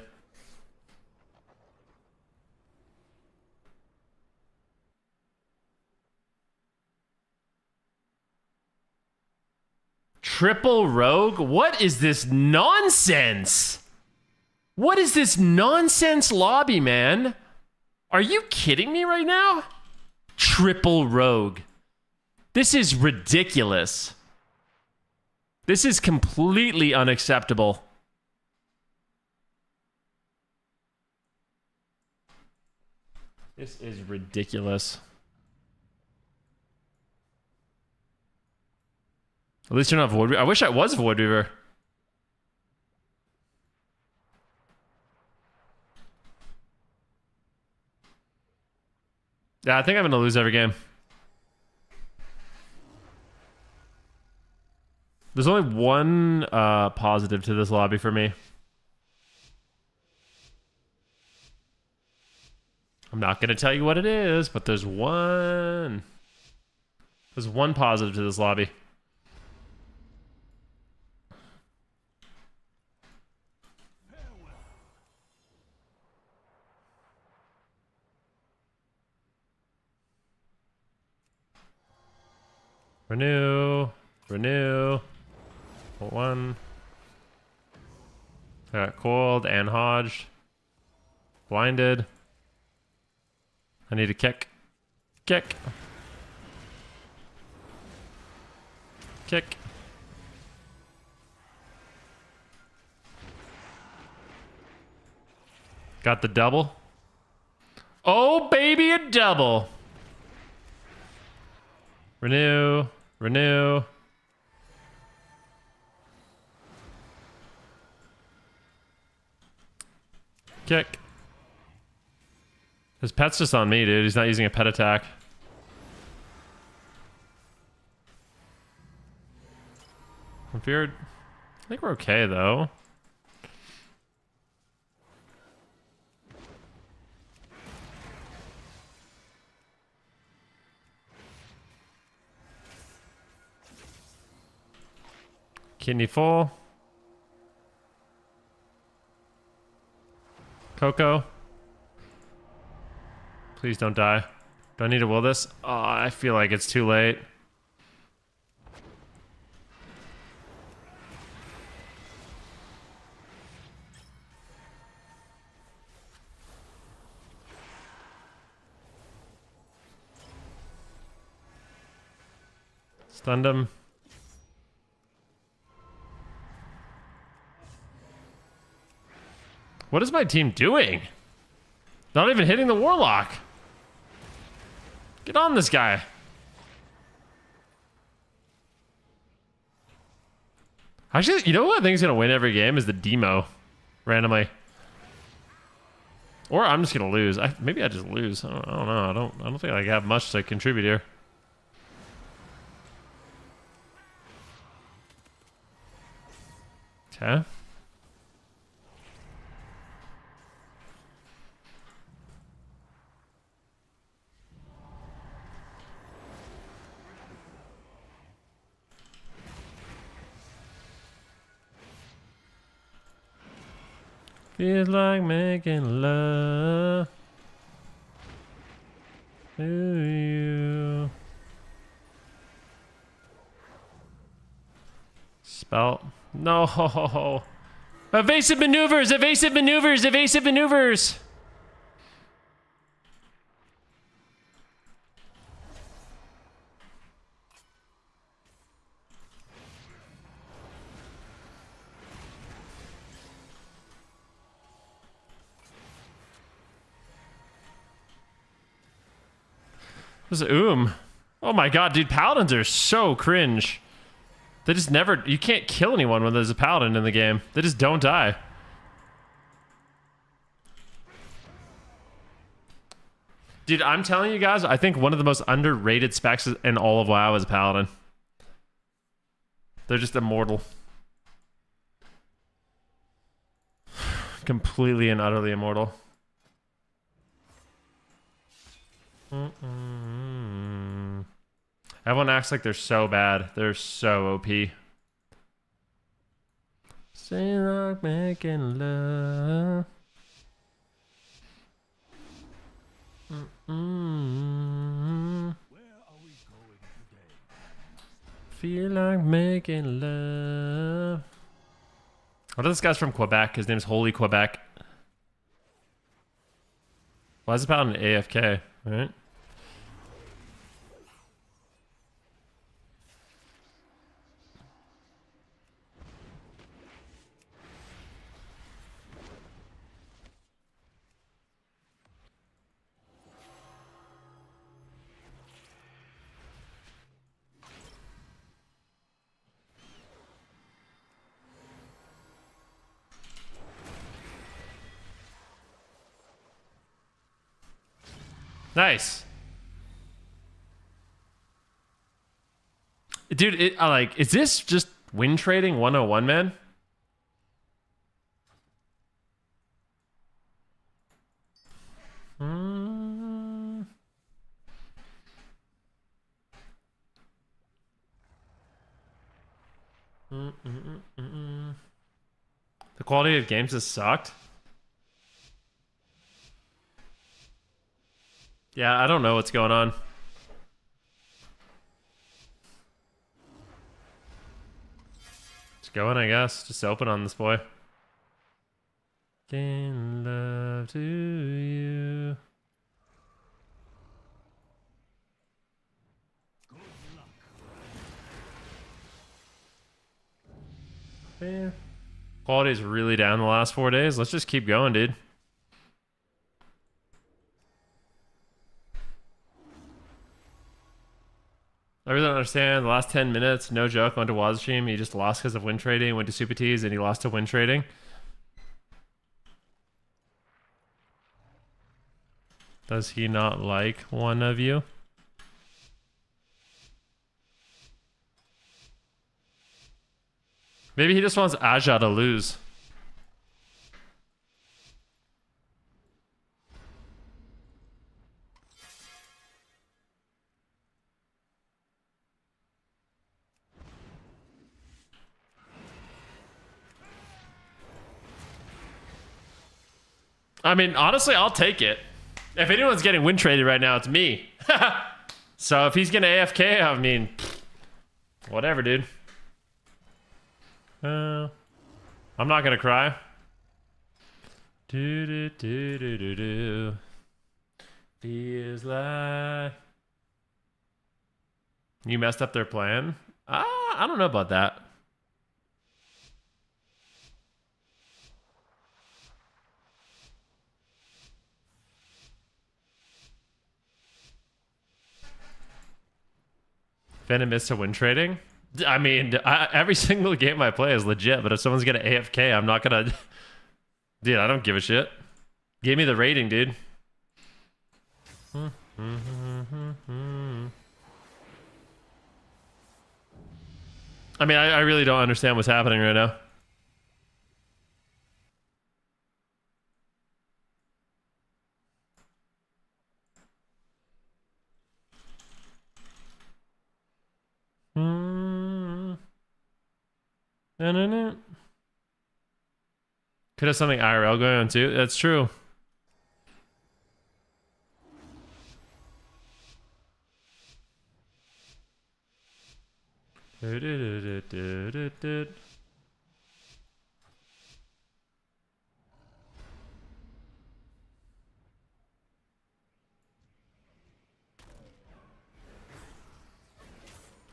Triple Rogue? What is this nonsense? What is this nonsense lobby, man? Are you kidding me right now? Triple Rogue. This is ridiculous. This is completely unacceptable. This is ridiculous. At least you're not Void Weaver. I wish I was Void Weaver. Yeah, I think I'm gonna lose every game. There's only one positive to this lobby for me. I'm not gonna tell you what it is, but there's one. There's one positive to this lobby. Renew. Renew. One. I got coiled and hodged. Blinded. I need a kick. Kick. Kick. Got the double. Oh, baby, a double. Renew. Renew. Kick. His pet's just on me, dude. He's not using a pet attack. I'm feared. I think we're okay though. Kidney full. Coco. Please don't die. Do I need to will this? Oh, I feel like it's too late. Stunned him. What is my team doing? Not even hitting the warlock. Get on this guy. Actually, you know what I think is gonna win every game is the demo, randomly. Or I'm just gonna lose. Maybe I just lose. I don't know. I don't think I have much to contribute here. Okay. Feels like making love to you. Spell. No. Evasive maneuvers, evasive maneuvers, evasive maneuvers. This is Oh my god, dude, paladins are so cringe. They just never... You can't kill anyone when there's a paladin in the game. They just don't die. Dude, I'm telling you guys, I think one of the most underrated specs in all of WoW is paladin. They're just immortal. Completely and utterly immortal. Everyone acts like they're so bad. They're so OP. Say like making love. Where are we going today? Feel like making love. What are this guy's from Quebec? His name's Holy Quebec. Why is it about an AFK? Right? Nice. Dude, is this just win trading 101, man? The quality of games has sucked. Yeah, I don't know what's going on. Just going, I guess. Just open on this boy. Making love to you. Yeah. Quality's really down the last 4 days. Let's just keep going, dude. I really don't understand. The last 10 minutes, no joke, went to Wazashim. He just lost because of win trading, went to Super Tees, and he lost to win trading. Does he not like one of you? Maybe he just wants Aja to lose. I mean, honestly, I'll take it. If anyone's getting win traded right now, it's me. So if he's gonna AFK, I mean, whatever, dude. I'm not gonna cry. Do do do do do do. Feels like you messed up their plan. I don't know about that. Venom missed to win trading. I mean, every single game I play is legit, but if someone's gonna AFK, I'm not gonna. Dude, I don't give a shit. Give me the rating, dude. I mean, I really don't understand what's happening right now. Could have something IRL going on too. That's true.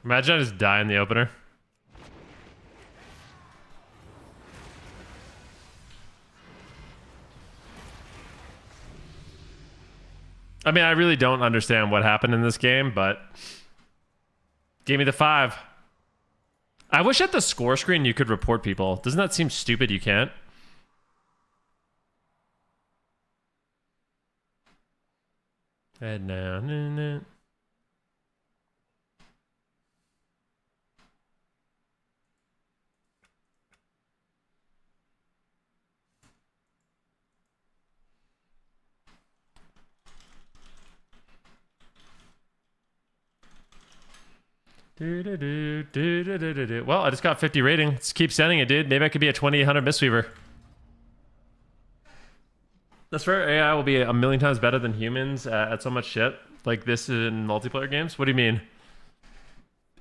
Imagine I just die in the opener. I mean, I really don't understand what happened in this game, but give me the 5. I wish at the score screen you could report people. Doesn't that seem stupid you can't? And now. Well, I just got 50 rating. Let's keep sending it, dude. Maybe I could be a 2800 Mistweaver. That's fair. AI will be a million times better than humans at so much shit like this in multiplayer games. What do you mean?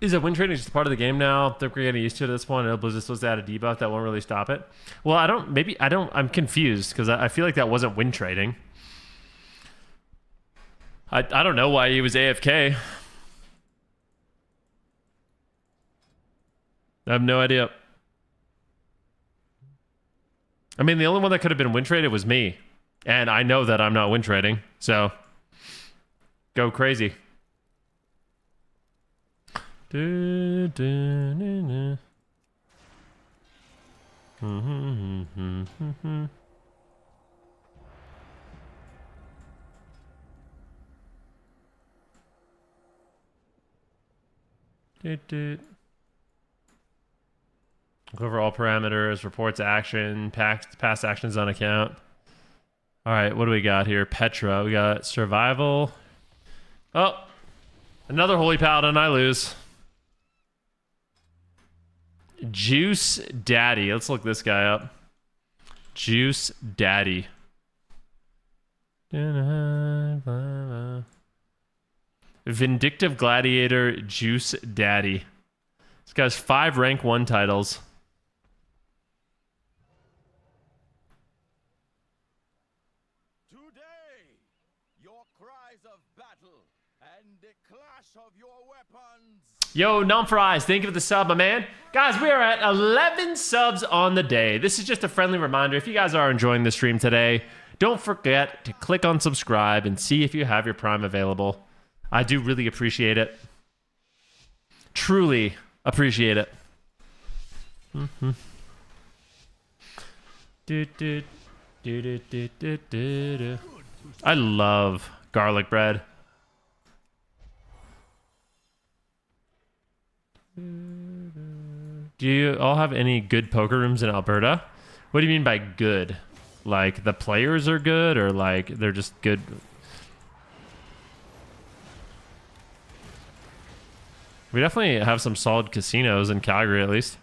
Is it win trading just a part of the game now? I think we're getting used to it at this point. Blizzard's supposed to add a debuff that won't really stop it. Well, I'm confused because I feel like that wasn't win trading. I don't know why he was AFK. I have no idea. I mean, the only one that could have been win traded was me. And I know that I'm not win trading. So, go crazy. Look over all parameters, reports action, past actions on account. All right, what do we got here? Petra, we got survival. Oh, another holy paladin, I lose. Juice Daddy, let's look this guy up. Juice Daddy. Vindictive Gladiator Juice Daddy. This guy's 5 rank 1 titles. Yo, Numb Fries, thank you for the sub, my man. Guys, we are at 11 subs on the day. This is just a friendly reminder. If you guys are enjoying the stream today, don't forget to click on subscribe and see if you have your Prime available. I do really appreciate it. Truly appreciate it. I love garlic bread. Do you all have any good poker rooms in Alberta? What do you mean by good? Like the players are good, or like they're just good? We definitely have some solid casinos in Calgary, at least.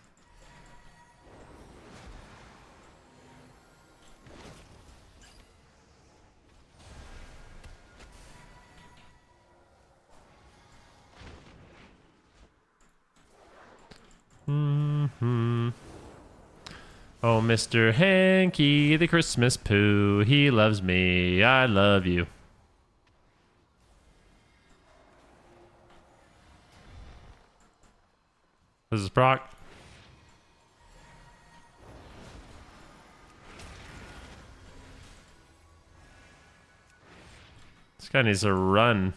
Oh, Mr. Hanky, the Christmas poo, he loves me, I love you. This is Brock. This guy needs to run.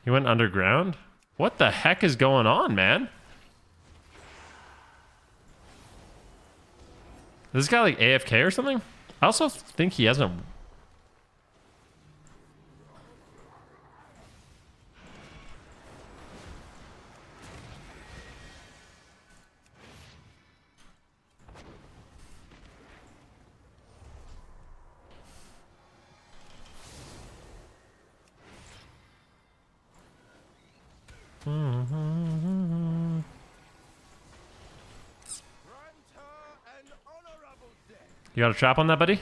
He went underground? What the heck is going on, man? Is this guy like AFK or something? I also think he hasn't... You got a trap on that, buddy?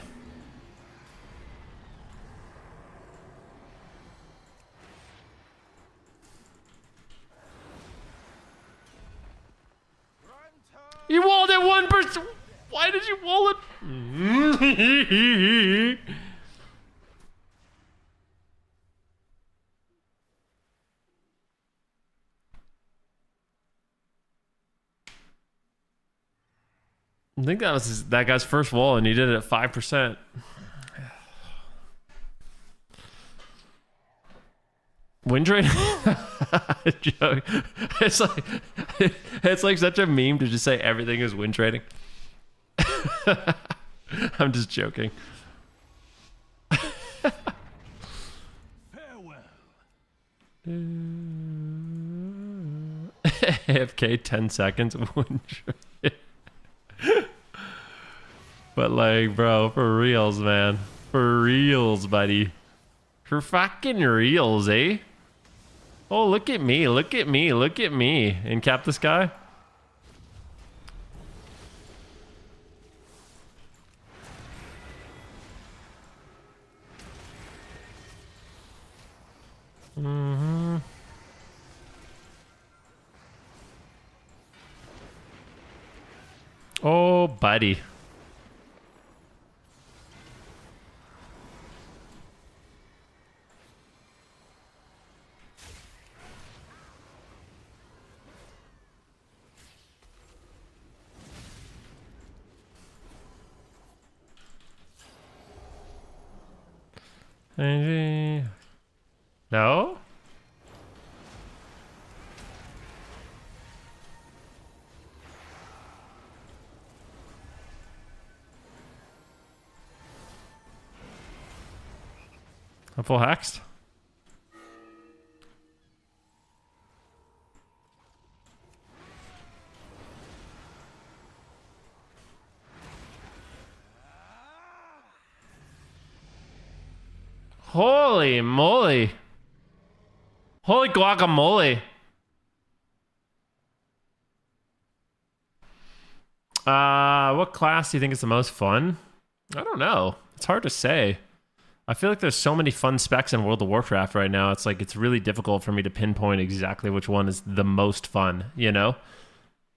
You walled it 1%. Why did you wall it? I think that was that guy's first wall, and he did it at 5%. Wind rate? Joke. It's like such a meme to just say everything is win trading. I'm just joking. AFK 10 seconds of win trade. But like, bro, for reals, man. For reals, buddy. For fucking reals, eh? Oh, look at me, look at me, look at me. And cap this guy. Mm-hmm. Oh, buddy. No? I'm full hexed. Holy moly. Holy guacamole. What class do you think is the most fun? I don't know. It's hard to say. I feel like there's so many fun specs in World of Warcraft right now. It's like, it's really difficult for me to pinpoint exactly which one is the most fun, you know?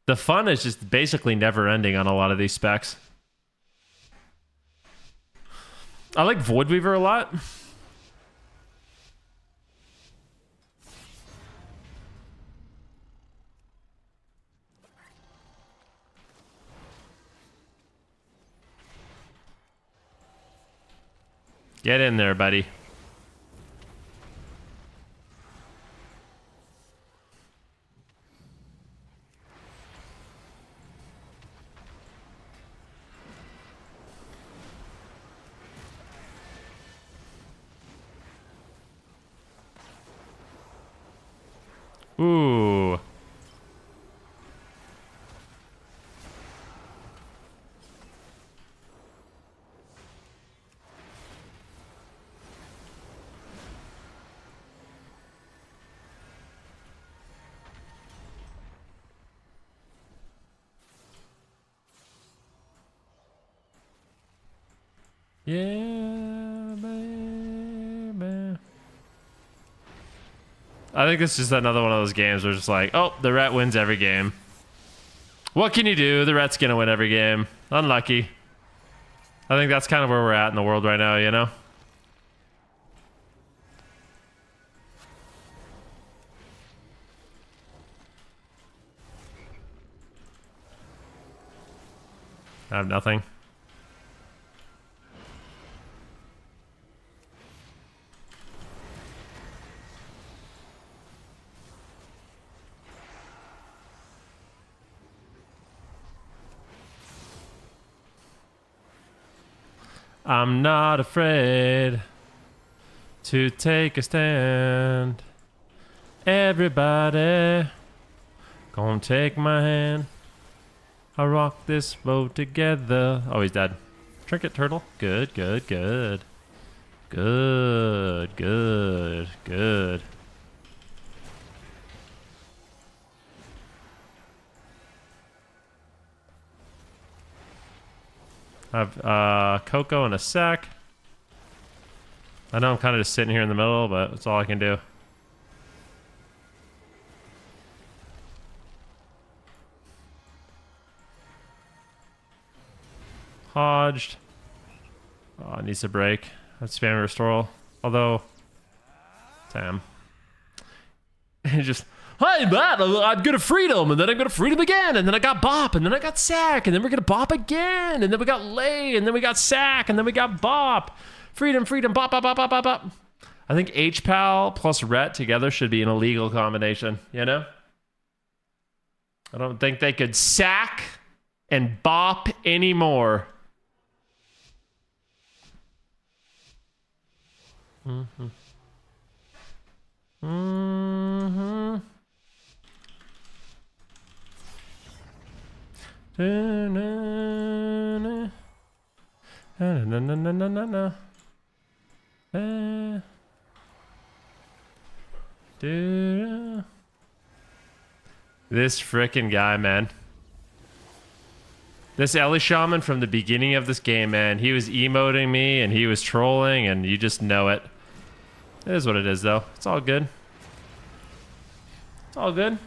The fun is just basically never ending on a lot of these specs. I like Voidweaver a lot. Get in there, buddy. Ooh. Yeah, baby. I think it's just another one of those games where it's just like, oh, the ret wins every game. What can you do? The ret's gonna win every game. Unlucky. I think that's kind of where we're at in the world right now, you know? I have nothing. I'm not afraid to take a stand. Everybody, gonna take my hand. I rock this boat together. Oh, he's dead. Trinket turtle. Good, good, good. Good, good, good. I have Coco in a sec. I know I'm kind of just sitting here in the middle, but that's all I can do. Hodged. Oh, it needs a break. That's spam restoral. Although, damn. He just, hey Matt, I'm gonna freedom, and then I'm gonna freedom again, and then I got bop, and then I got sack, and then we're gonna bop again, and then we got lay, and then we got sack, and then we got bop. Freedom, freedom, bop, bop, bop, bop, bop, bop. I think HPAL plus ret together should be an illegal combination, you know? I don't think they could sack and bop anymore. Mm-hmm. Mm-hmm. This frickin' guy, man. This Ellie Shaman from the beginning of this game, man. He was emoting me and he was trolling, and you just know it. It is what it is, though. It's all good. It's all good.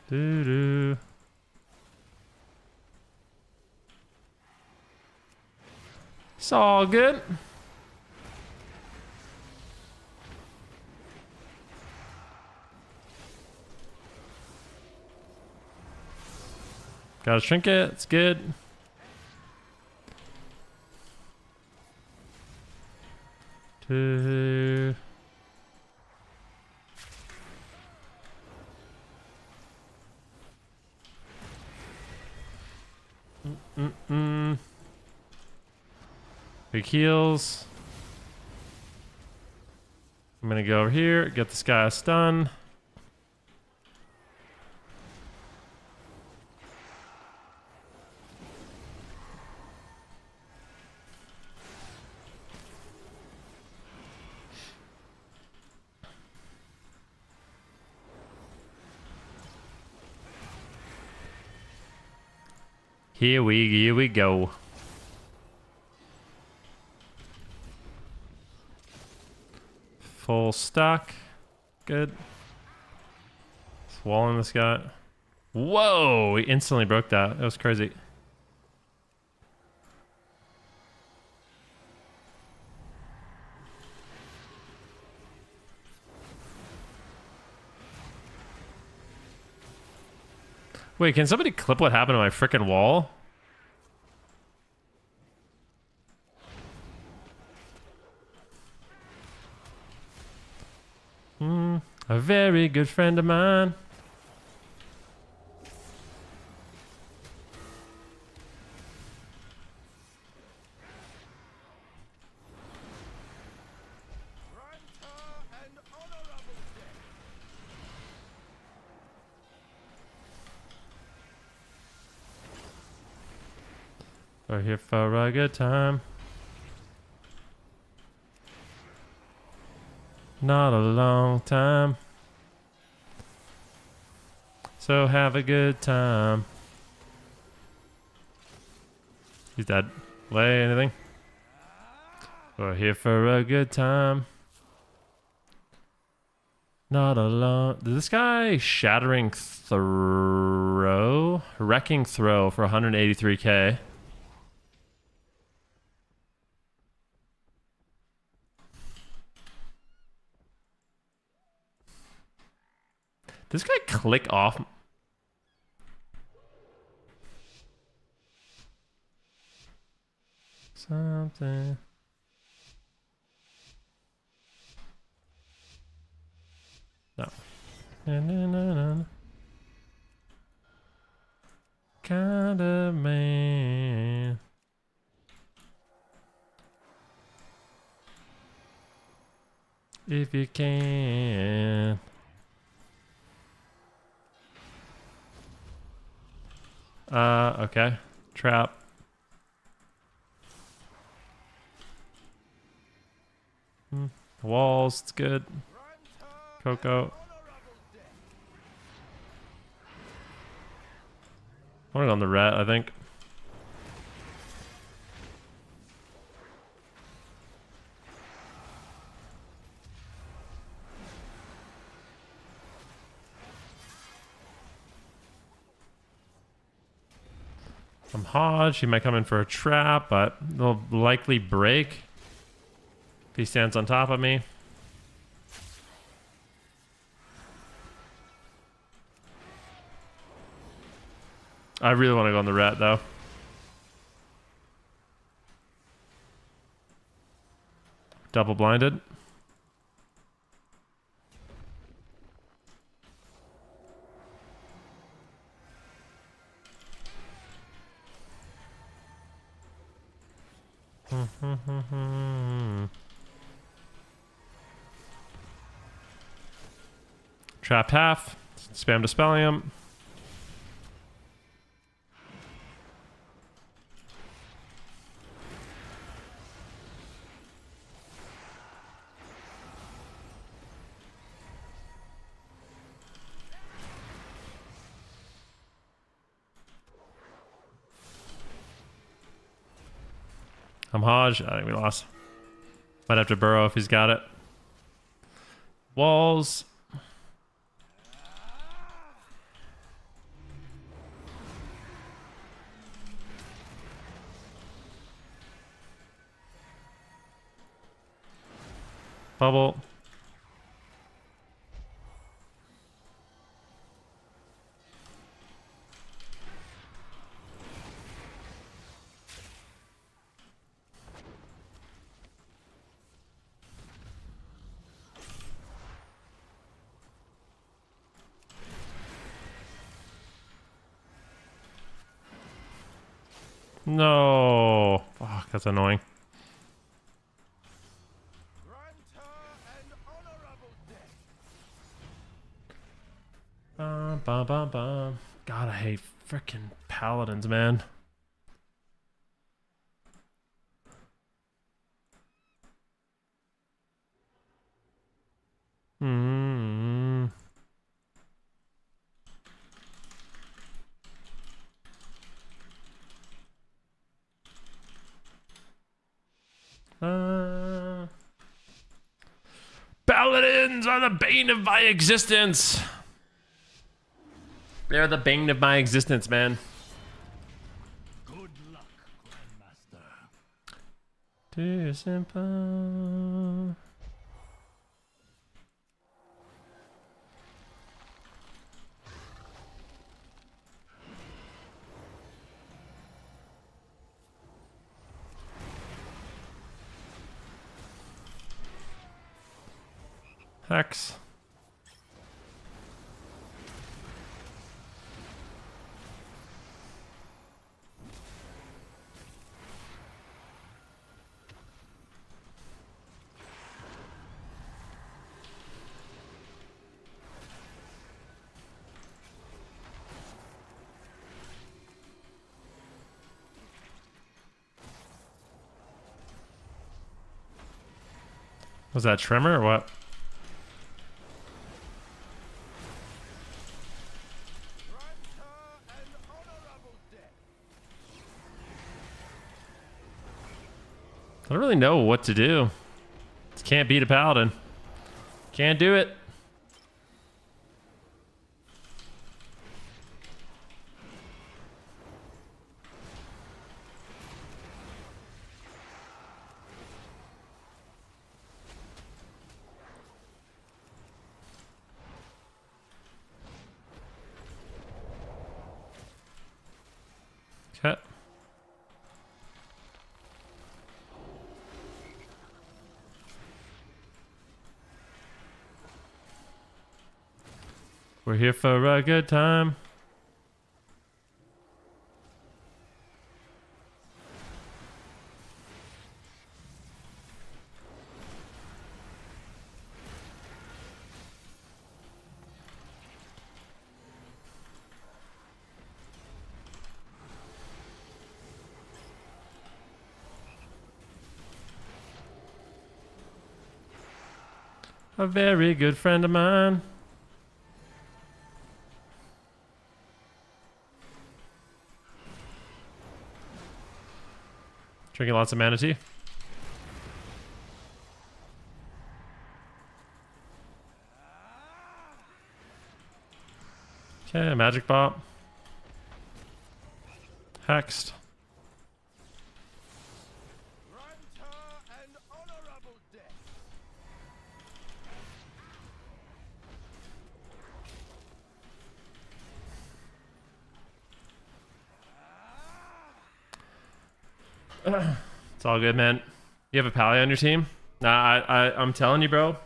Doo-doo. It's all good. Got a trinket. It's good. Two. Big heals. I'm gonna go over here, get this guy a stun. Here we go. Full stock. Good. Swallowing this guy. Whoa! We instantly broke that. That was crazy. Wait, can somebody clip what happened to my frickin' wall? A very good friend of mine. We're here for a good time. Not a long time. So have a good time. He's dead. Lay anything? We're here for a good time. Not a long. Did this guy shattering throw? Wrecking throw for 183k. This guy click off. Something. No. No. Kind of man. If you can. Okay. Trap. Walls, it's good. Coco. I want to go on the rat, I think. I'm Hodge. He might come in for a trap, but they'll likely break if he stands on top of me. I really want to go on the rat, though. Double blinded. Trapped half. Spam Dispellium. I'm Hodge. I think we lost. Might have to burrow if he's got it. Walls. Bubble. No. Fuck, that's annoying. Bum. God, I hate freaking paladins, man. Hmm. Paladins are the bane of my existence. They're the bane of my existence, man. Good luck, Grandmaster. Too simple. Hex. Was that Tremor or what? I don't really know what to do. Just can't beat a paladin. Can't do it. Okay. We're here for a good time. A very good friend of mine. Drinking lots of mana tea. Okay, magic bot. Hexed. It's all good, man. You have a pally on your team? Nah, I'm telling you, bro.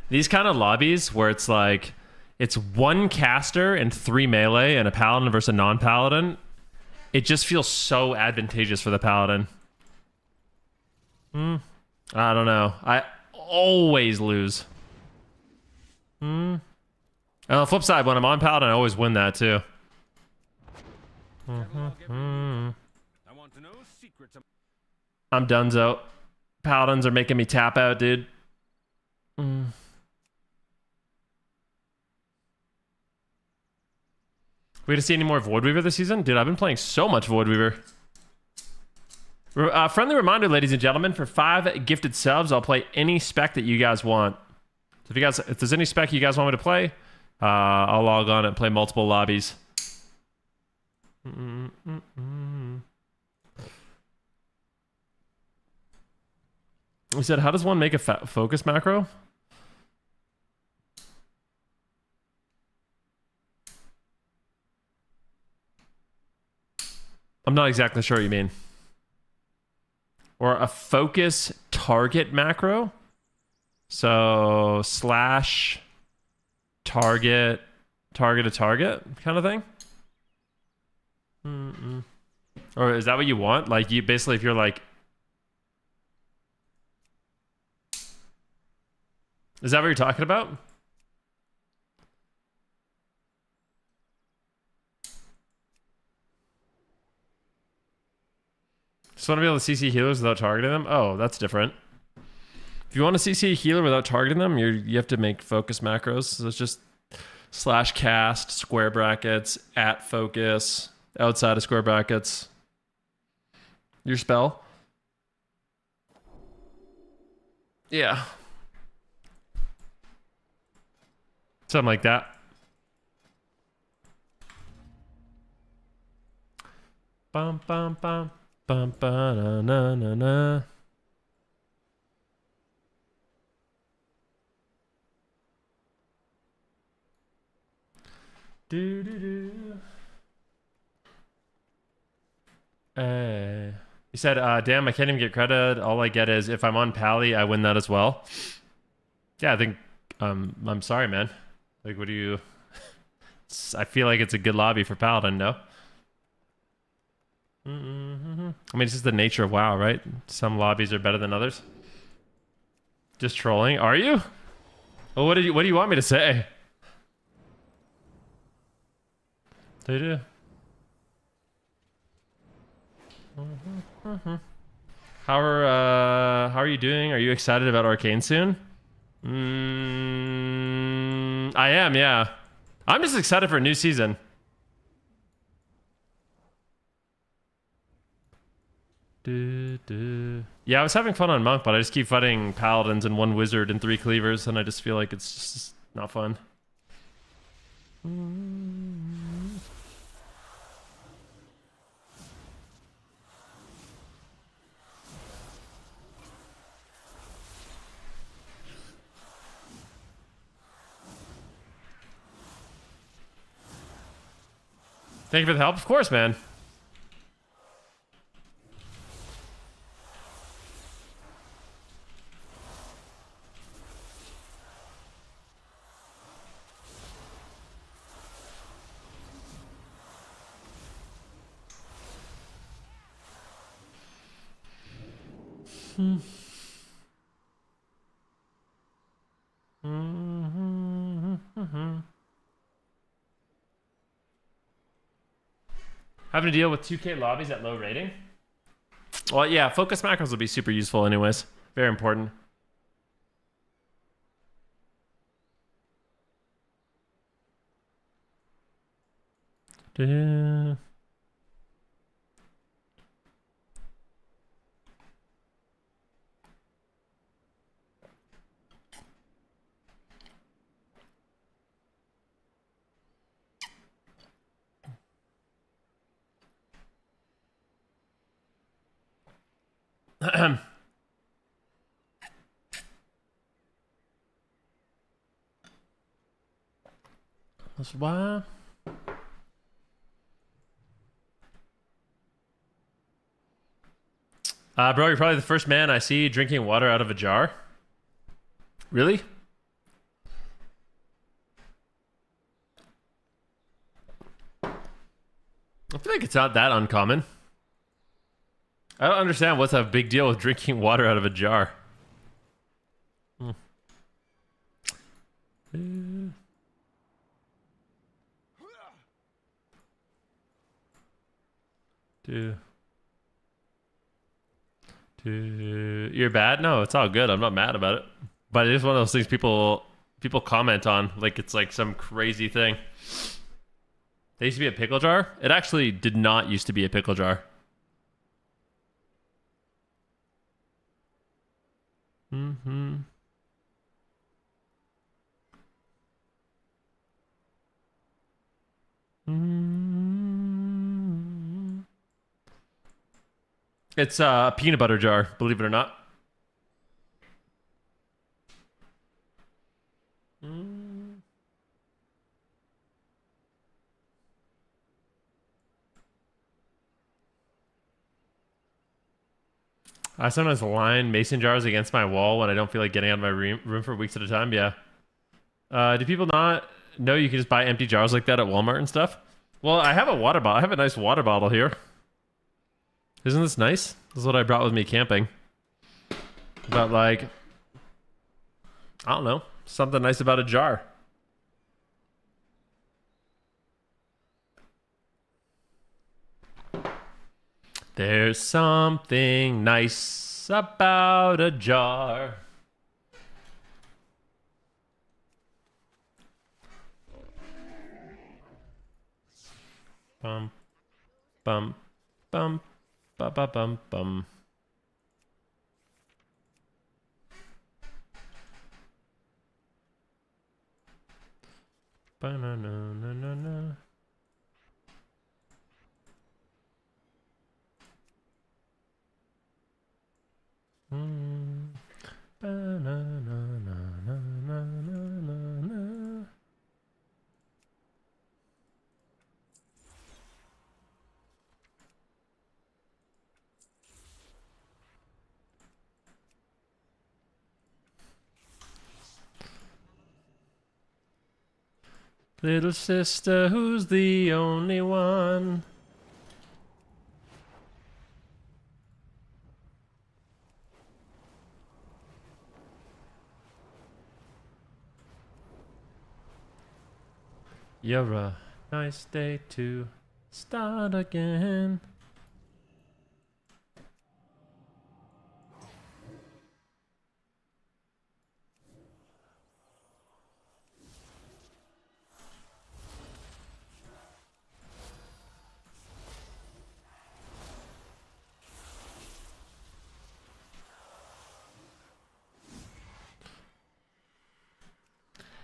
These kind of lobbies where it's like, it's one caster and 3 melee and a paladin versus a non-paladin, it just feels so advantageous for the paladin. I don't know. I always lose. And on the flip side, when I'm on paladin, I always win that too. I'm donezo. Paladins are making me tap out, dude. We gonna see any more Void Weaver this season? Dude, I've been playing so much Void Weaver. Friendly reminder, ladies and gentlemen, for 5 gifted subs, I'll play any spec that you guys want. So if there's any spec you guys want me to play, I'll log on and play multiple lobbies. We said, how does one make a focus macro? I'm not exactly sure what you mean. Or a focus target macro? So slash target to target kind of thing? Or is that what you want? Like you basically, if you're like, is that what you're talking about? Just want to be able to CC healers without targeting them? Oh, that's different. If you want to CC a healer without targeting them, you have to make focus macros. So it's just slash cast, square brackets, at focus, outside of square brackets. Your spell. Yeah. Something like that. Bum bum bum bum ba na na na na. Do do do. He said, damn, I can't even get credit. All I get is if I'm on Pally, I win that as well. Yeah, I think I'm sorry, man. Like, what do you... I feel like it's a good lobby for Paladin, no? I mean, it's just the nature of WoW, right? Some lobbies are better than others. Just trolling. Are you? Well, what do you want me to say? They do. How are you doing? Are you excited about Arcane soon? I am, yeah. I'm just excited for a new season. Yeah, I was having fun on Monk, but I just keep fighting paladins and 1 wizard and 3 cleavers, and I just feel like it's just not fun. Thank you for the help. Of course, man. Having to deal with 2K lobbies at low rating? Well, yeah, focus macros will be super useful anyways. Very important. That's why. Bro, you're probably the first man I see drinking water out of a jar. Really? I feel like it's not that uncommon. I don't understand what's a big deal with drinking water out of a jar. You're bad? No, it's all good. I'm not mad about it. But it is one of those things people comment on like it's like some crazy thing. They used to be a pickle jar. It actually did not used to be a pickle jar. It's a peanut butter jar, believe it or not. I sometimes line mason jars against my wall when I don't feel like getting out of my room for weeks at a time. Yeah. Do people not know you can just buy empty jars like that at Walmart and stuff? Well, I have a water bottle. I have a nice water bottle here. Isn't this nice? This is what I brought with me camping. But like, I don't know. Something nice about a jar. There's something nice about a jar. Bum, bum, bum, ba ba bum bum. Ba na na na na na. Ba na na na na na na na. Little sister, who's the only one? You're a nice day to start again.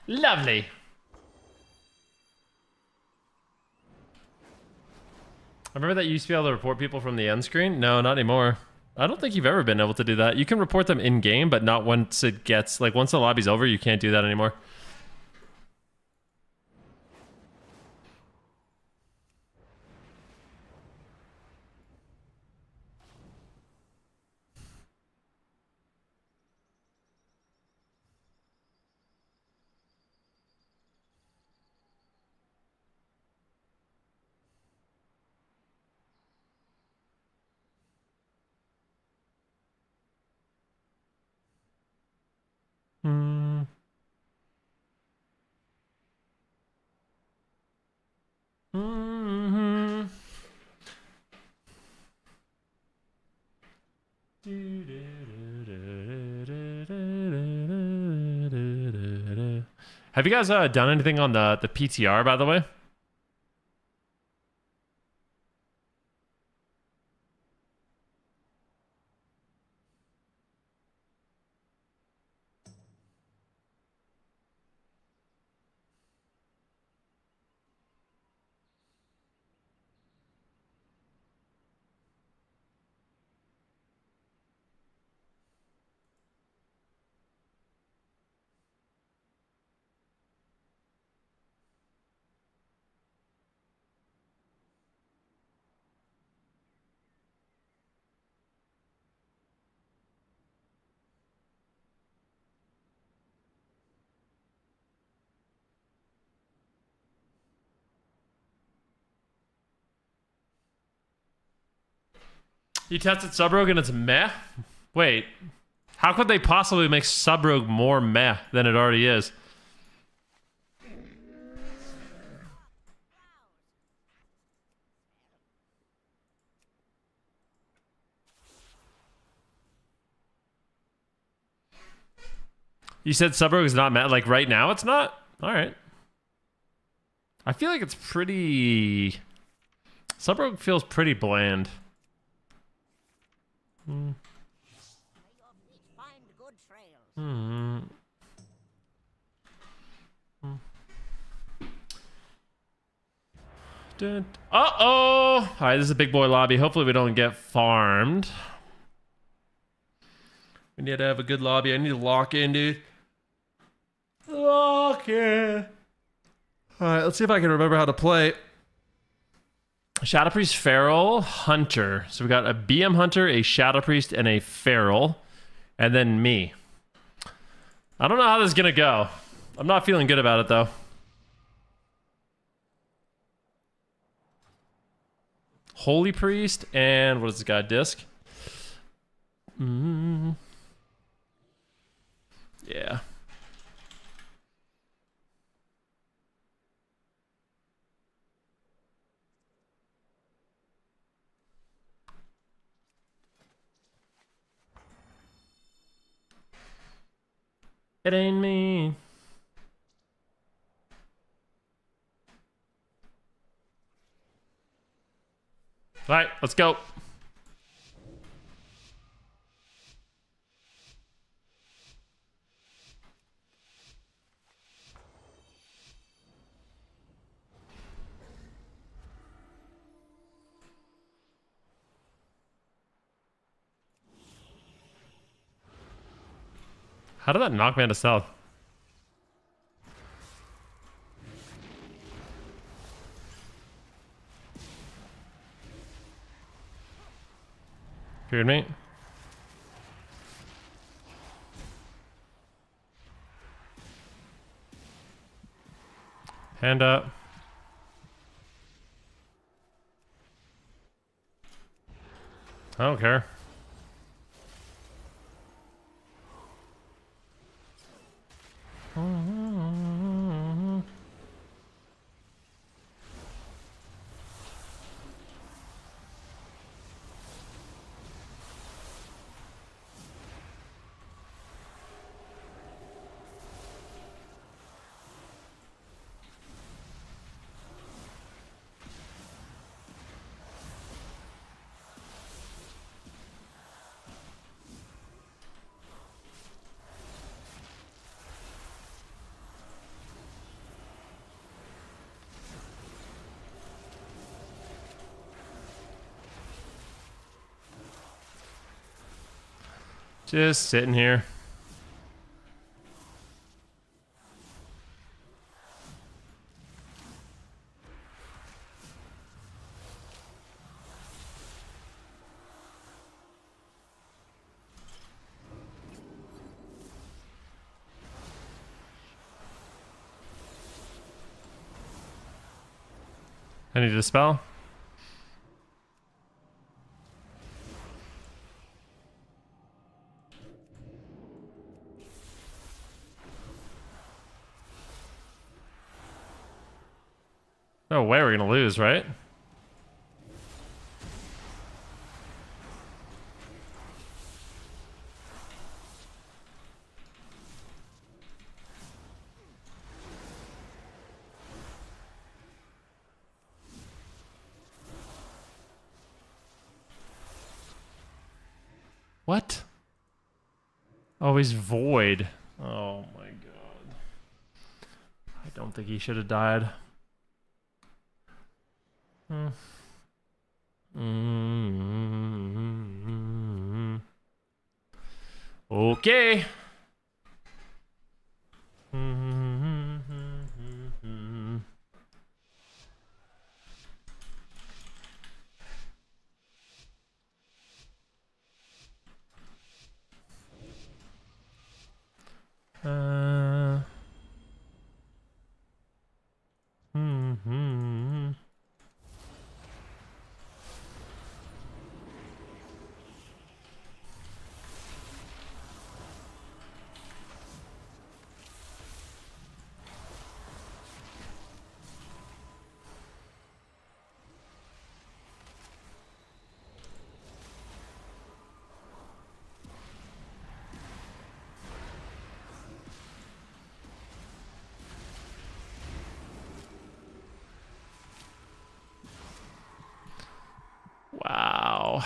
Lovely. I remember that you used to be able to report people from the end screen. No, not anymore. I don't think you've ever been able to do that. You can report them in game, but not once it gets like once the lobby's over. You can't do that anymore. Hmm. Mm-hmm. Have you guys done anything on the PTR, by the way? You tested Subrogue and it's meh? Wait. How could they possibly make Subrogue more meh than it already is? You said Subrogue is not meh? Like right now it's not? Alright. I feel like it's pretty... Subrogue feels pretty bland. Hmm. Hmm. Uh-oh! Alright, this is a big boy lobby. Hopefully we don't get farmed. We need to have a good lobby. I need to lock in, dude. Lock in. Alright, let's see if I can remember how to play. Shadow Priest, Feral, Hunter. So we got a BM Hunter, a Shadow Priest, and a Feral. And then me. I don't know how this is gonna go. I'm not feeling good about it, though. Holy Priest, and what is this guy, Disc? Yeah. It ain't me. All right, let's go. How did that knock me out of stealth? Feared me. Hand up. I don't care. Just sitting here. I need a spell. No way we're gonna lose, right? What? Oh, he's void. Oh my god. I don't think he should have died. Okay. Wow.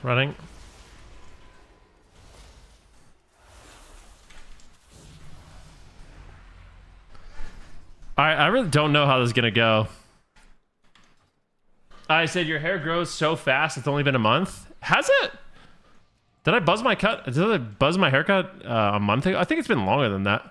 Running. I really don't know how this is gonna go. I said your hair grows so fast. It's only been a month. Has it? Did I buzz my cut? Did I buzz my haircut a month ago? I think it's been longer than that.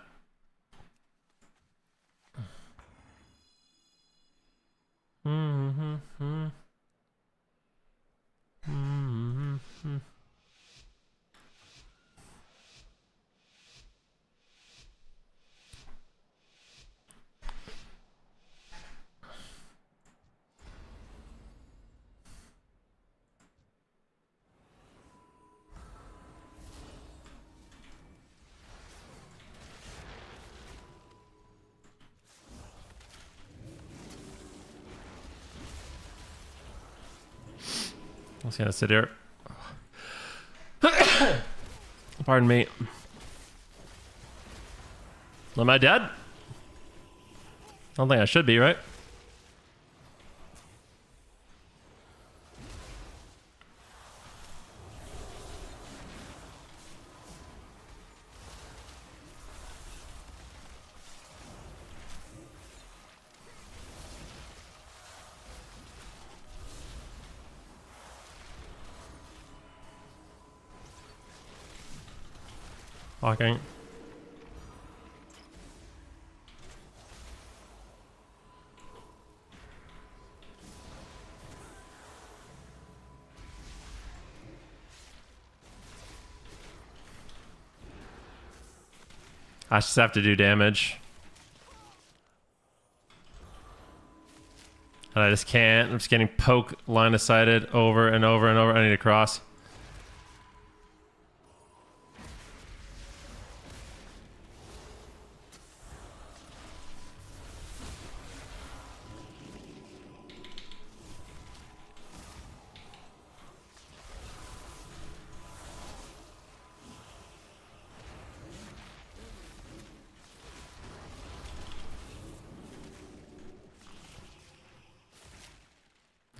I was gonna sit here. Pardon me. Am I dead? I don't think I should be, right? Walking. I just have to do damage. And I just can't. I'm just getting poke line of sighted over and over and over. I need to cross.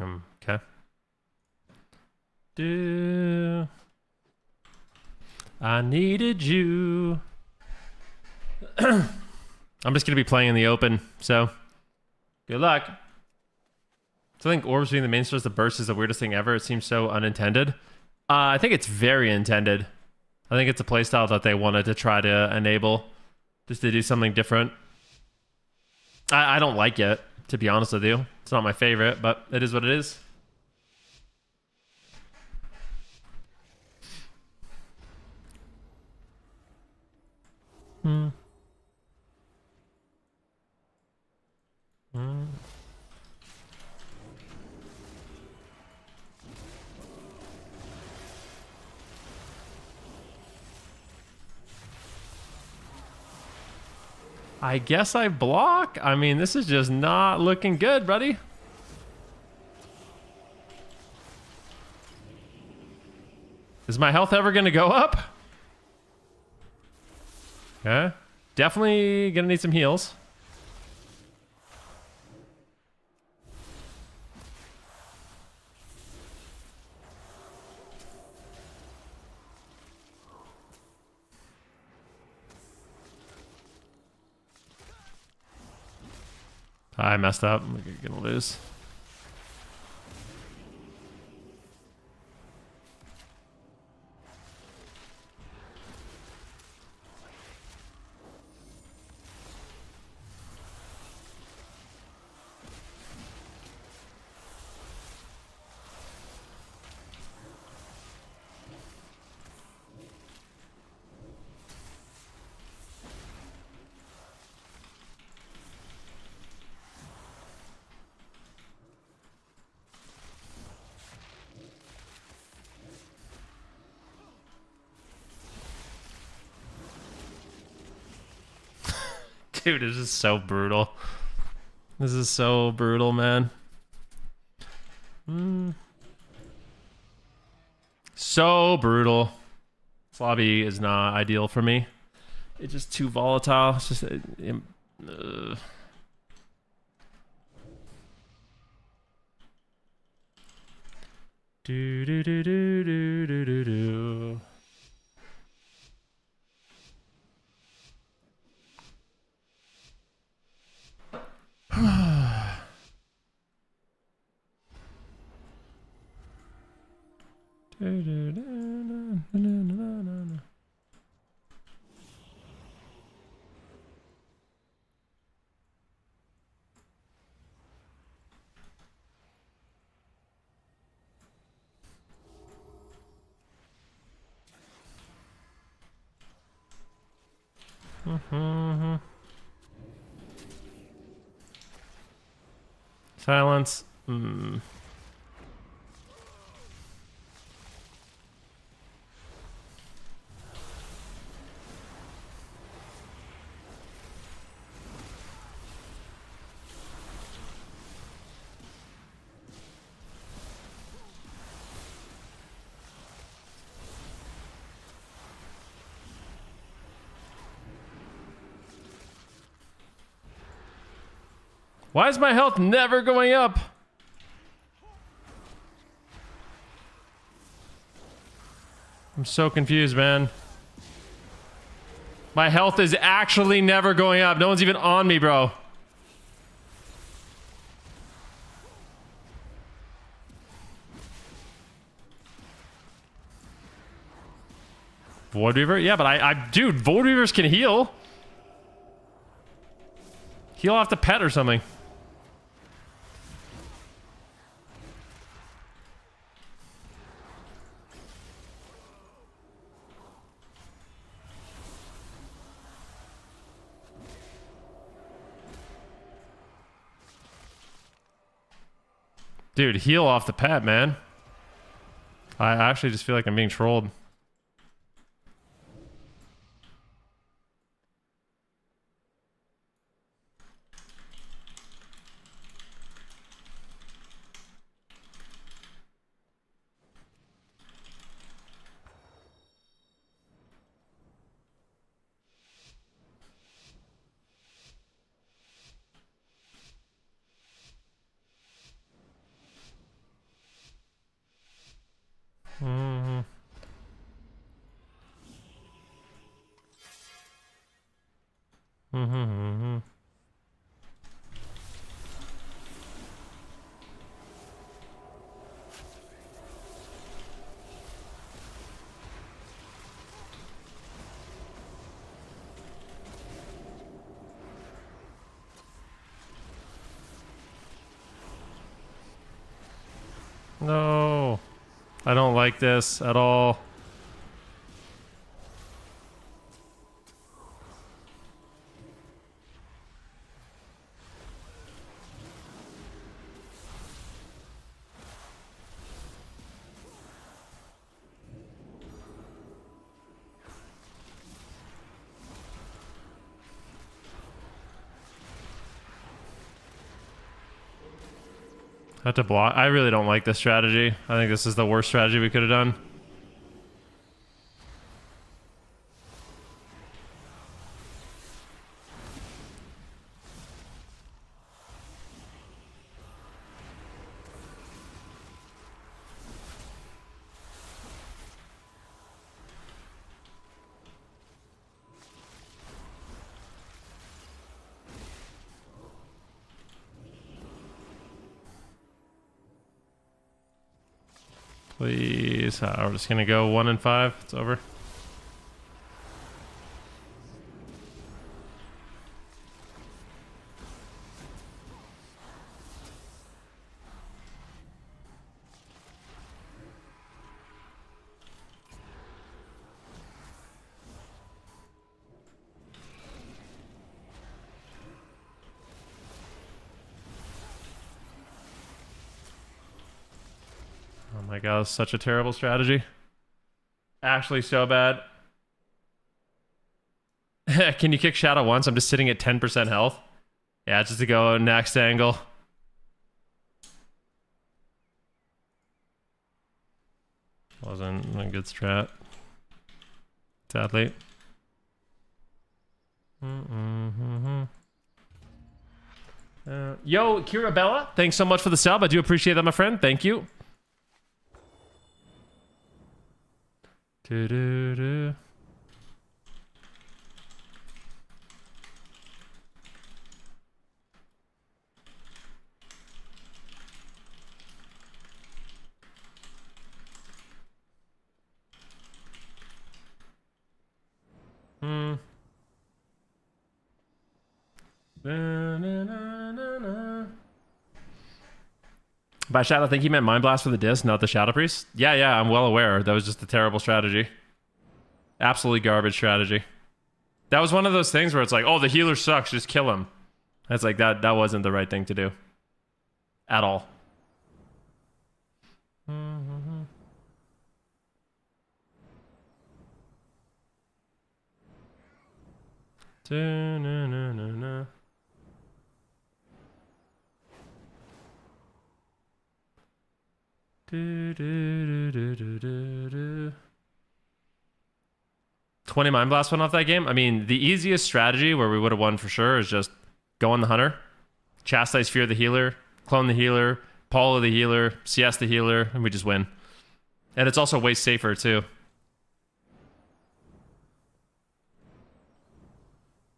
Okay. Do I needed you? I'm just gonna be playing in the open, so good luck. So I think orbs being the main source of burst is the weirdest thing ever. It seems so unintended. I think it's very intended. I think it's a playstyle that they wanted to try to enable, just to do something different. I don't like it, to be honest with you. It's not my favorite, but it is what it is. I guess I block. I mean, this is just not looking good, buddy. Is my health ever going to go up? Okay. Definitely going to need some heals. I messed up. I'm gonna lose. Dude, this is so brutal. This is so brutal, man. So brutal. This lobby is not ideal for me. It's just too volatile. It's just... Do do do do do do do do. Silence. Why is my health never going up? I'm so confused, man. My health is actually never going up. No one's even on me, bro. Void Reaver? Yeah, but dude, Void Reavers can heal. Heal off the pet or something. Dude, heal off the pet, man. I actually just feel like I'm being trolled. No. I don't like this at all. I have to block. I really don't like this strategy. I think this is the worst strategy we could have done. Please. We're just gonna go 1 and 5. It's over. Oh my god, that's such a terrible strategy. Actually so bad. Can you kick Shadow once? I'm just sitting at 10% health. Yeah, just to go next angle. Wasn't a good strat. Sadly. Yo, Kira Bella, thanks so much for the sub. I do appreciate that, my friend. Thank you. Do-do-do. By Shadow, I think he meant Mind Blast for the disc, not the Shadow Priest. Yeah, I'm well aware. That was just a terrible strategy. Absolutely garbage strategy. That was one of those things where it's like, oh, the healer sucks, just kill him. That's like, that wasn't the right thing to do. At all. Da-na-na-na-na. 20 Mind Blast went off that game. I mean, the easiest strategy where we would have won for sure is just go on the Hunter, Chastise Fear the healer, clone the healer, Paulo the healer, CS the healer, and we just win. And it's also way safer too.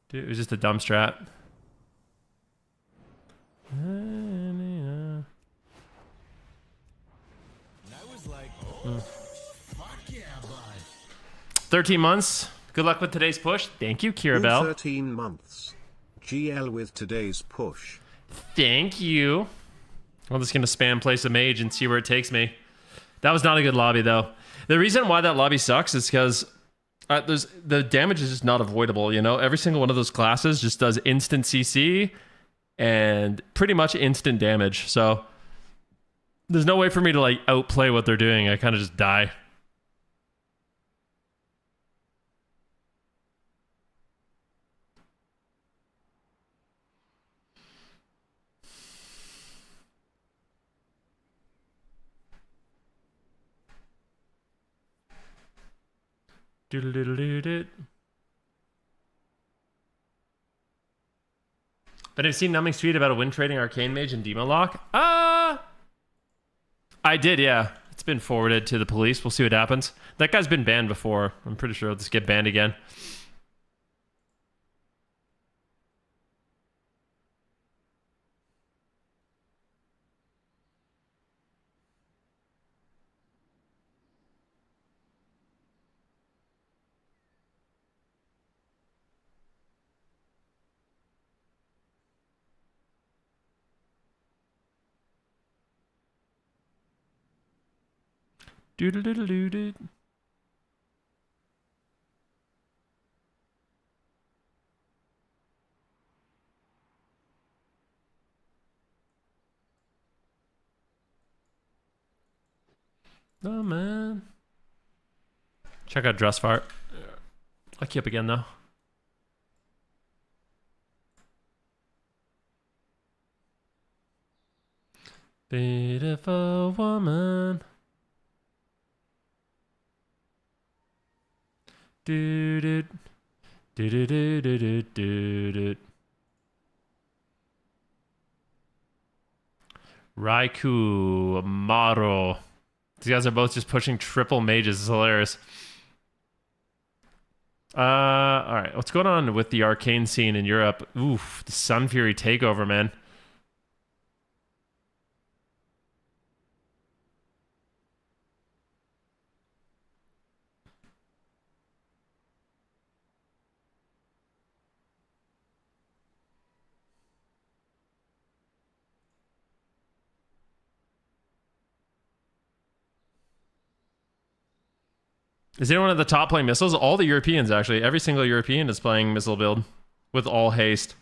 Dude, it was just a dumb strat. Fuck yeah, bud. 13 months. Good luck with today's push. Thank you, Kira Bell. 13 months. GL with today's push. Thank you. I'm just going to spam place a mage and see where it takes me. That was not a good lobby, though. The reason why that lobby sucks is because the damage is just not avoidable, you know? Every single one of those classes just does instant CC and pretty much instant damage. So there's no way for me to like outplay what they're doing. I kind of just die. Doodle-doodle-doodle. But I've seen Numbing's tweet about a win trading Arcane Mage and Demo Lock. I did, yeah. It's been forwarded to the police. We'll see what happens. That guy's been banned before. I'm pretty sure he'll just get banned again. Doodle-doodle-doo-doo. Oh man. Check out Dress Fart. I'll keep again though. Beautiful woman. Do do do do do do do do. Raikou, Maro. These guys are both just pushing triple mages. It's hilarious. All right. What's going on with the arcane scene in Europe? Oof, the Sun Fury takeover, man. Is anyone at the top playing missiles? All the Europeans, actually. Every single European is playing missile build with all haste.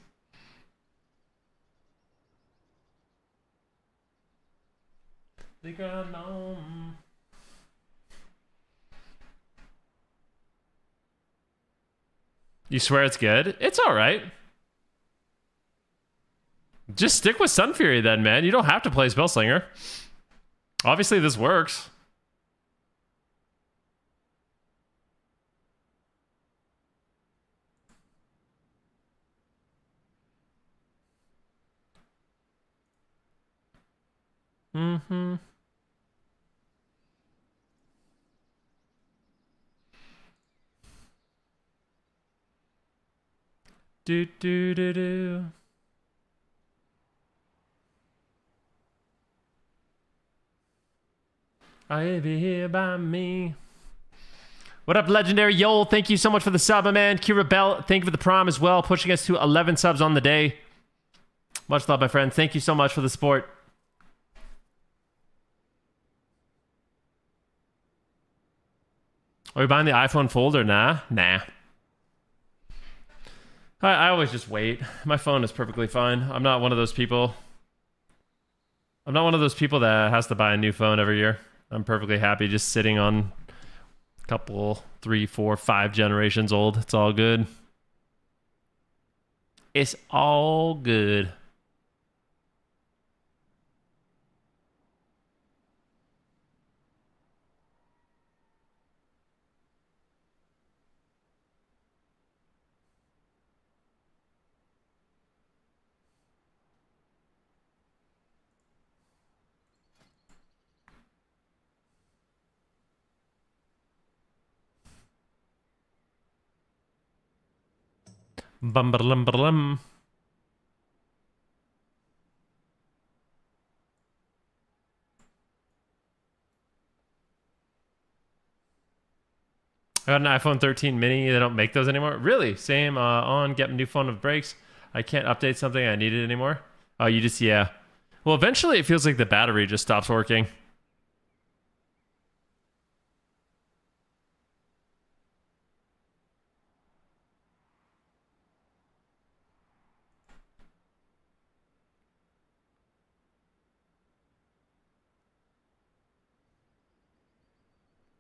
You swear it's good? It's all right. Just stick with Sun Fury then, man. You don't have to play Spellslinger. Obviously, this works. Mm-hmm. Do do do do. I'll be here by me. What up, Legendary Yol? Thank you so much for the sub, my man. Kira Bell, thank you for the prime as well, pushing us to 11 subs on the day. Much love, my friend. Thank you so much for the support. Are you buying the iPhone folder? Nah. I always just wait. My phone is perfectly fine. I'm not one of those people. I'm not one of those people that has to buy a new phone every year. I'm perfectly happy just sitting on a couple, 3, 4, 5 generations old. It's all good. It's all good. Bum-ba-dum-ba-dum. I got an iPhone 13 mini. They don't make those anymore. Really? Same on get a new phone with breaks. I can't update something I need it anymore. Oh, you just, yeah. Well, eventually it feels like the battery just stops working.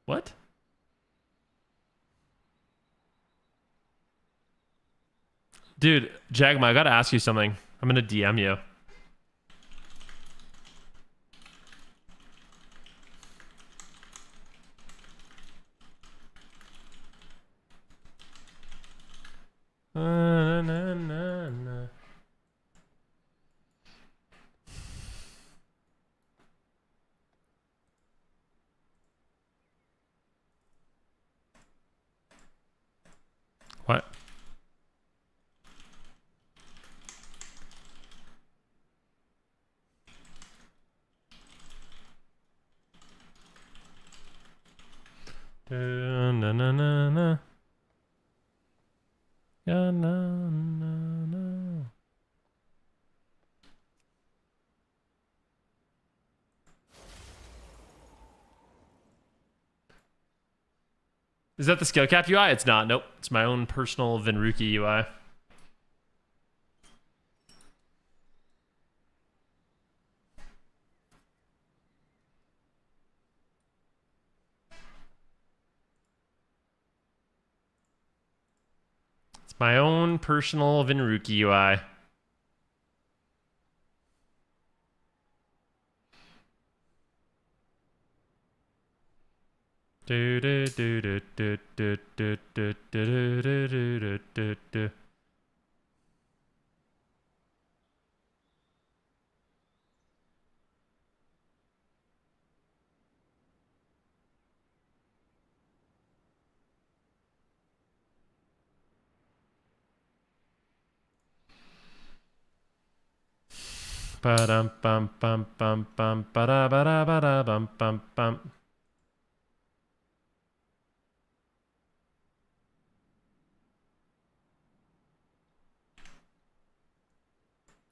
What? Dude, Jagma, I gotta ask you something. I'm gonna DM you. Na, na, na. What? Na, na, na, na. Yeah, no, no, no. Is that the skill cap UI? It's not. Nope. It's my own personal Venruki UI. It's my own personal Venruki UI. Do do do do do do do do do do do do do. Ba-dum bum bum bum bum ba-da ba-da ba-da bum bum bum.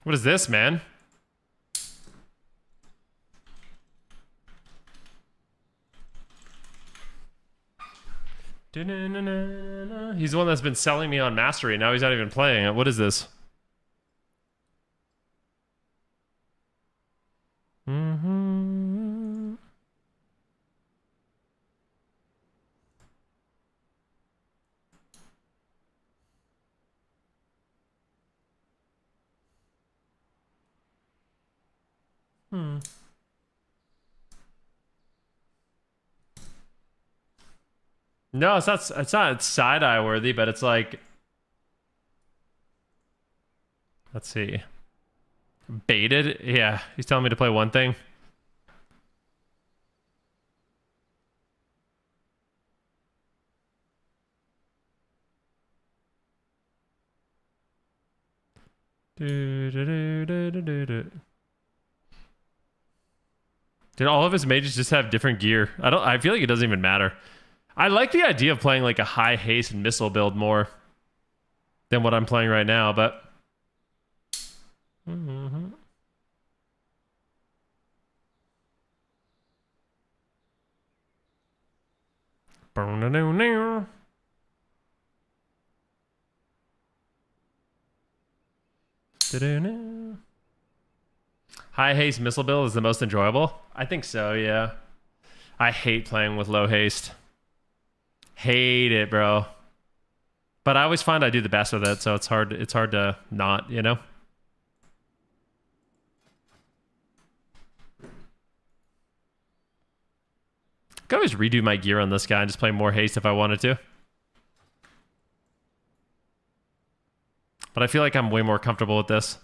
What is this, man? He's the one that's been selling me on Mastery. Now he's not even playing it. What is this? Mm-hmm. No, it's not. It's not side eye worthy, but it's like. Let's see. Baited? Yeah, he's telling me to play one thing. Did all of his mages just have different gear? I feel like it doesn't even matter. I like the idea of playing like a high haste and missile build more than what I'm playing right now, but high haste missile build is the most enjoyable. I think so, yeah. I hate playing with low haste. Hate it, bro. But I always find I do the best with it, so it's hard to not, you know? Could always redo my gear on this guy and just play more haste if I wanted to. But I feel like I'm way more comfortable with this.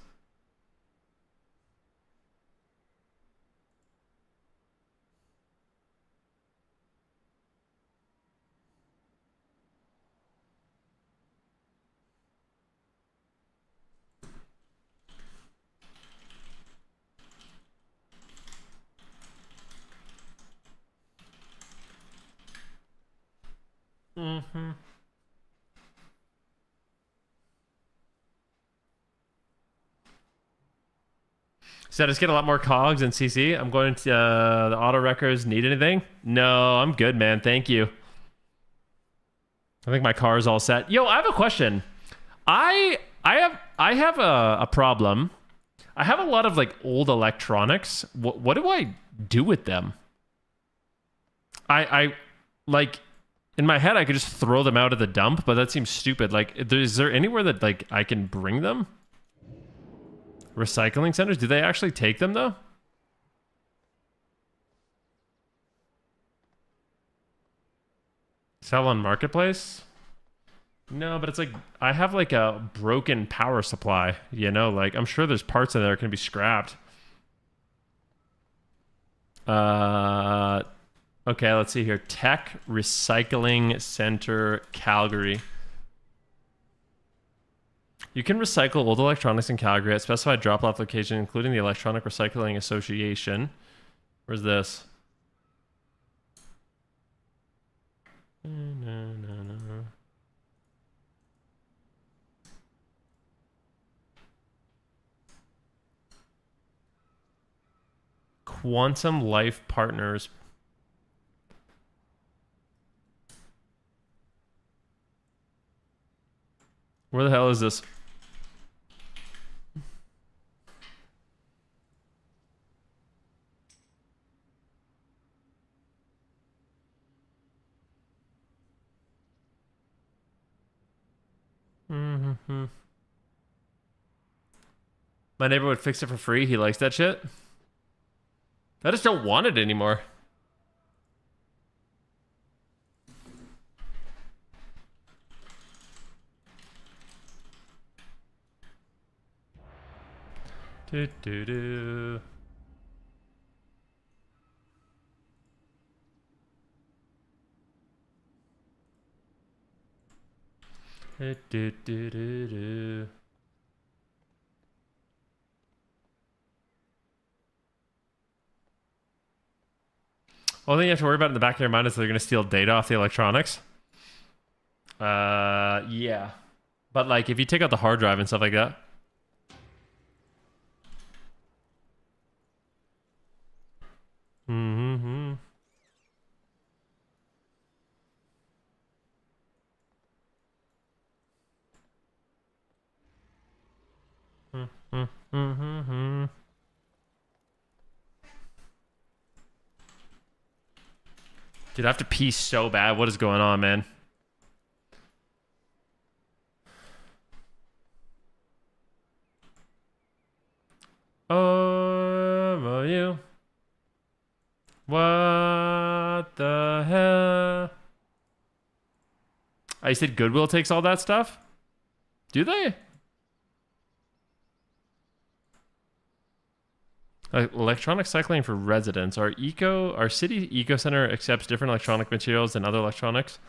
Mm-hmm. So I just get a lot more cogs in CC. I'm going to the auto records. Need anything? No, I'm good, man. Thank you. I think my car is all set. Yo, I have a question. I have a problem. I have a lot of like old electronics. What do I do with them? I like in my head I could just throw them out of the dump, but that seems stupid. Like, is there anywhere that like I can bring them? Recycling centers? Do they actually take them though? Sell on marketplace? No, but it's like I have like a broken power supply, you know, like I'm sure there's parts in there that can be scrapped. Okay, let's see here. Tech Recycling Center, Calgary. You can recycle old electronics in Calgary at specified drop-off location, including the Electronic Recycling Association. Where's this? No. Quantum Life Partners. Where the hell is this? Mm-hmm. My neighbor would fix it for free. He likes that shit. I just don't want it anymore. Do do do. Do do do do do. Only thing you have to worry about in the back of your mind is they're going to steal data off the electronics. Yeah. But like, if you take out the hard drive and stuff like that. Mm-hmm. Mm-hmm. Dude, I have to pee so bad. What is going on, man? Oh, you. What the hell? I said Goodwill takes all that stuff? Do they? Electronic cycling for residents. Our city eco center accepts different electronic materials than other electronics.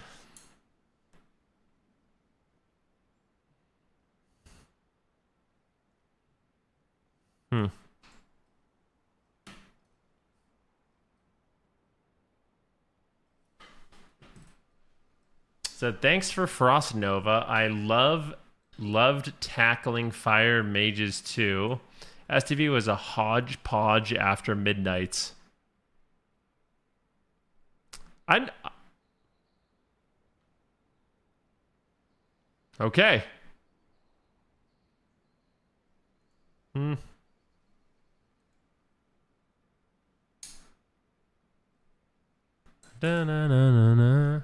So thanks for Frost Nova. I loved tackling fire mages too. STV was a hodgepodge after midnights. Okay. Da-na-na-na-na.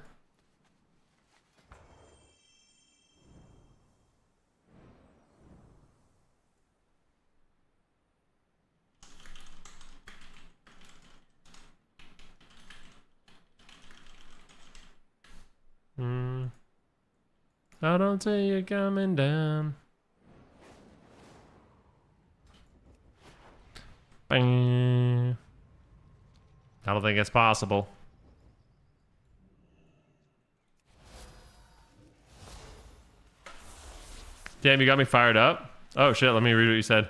I don't see you coming down. Bang. I don't think it's possible. Damn, you got me fired up. Oh shit, let me read what you said.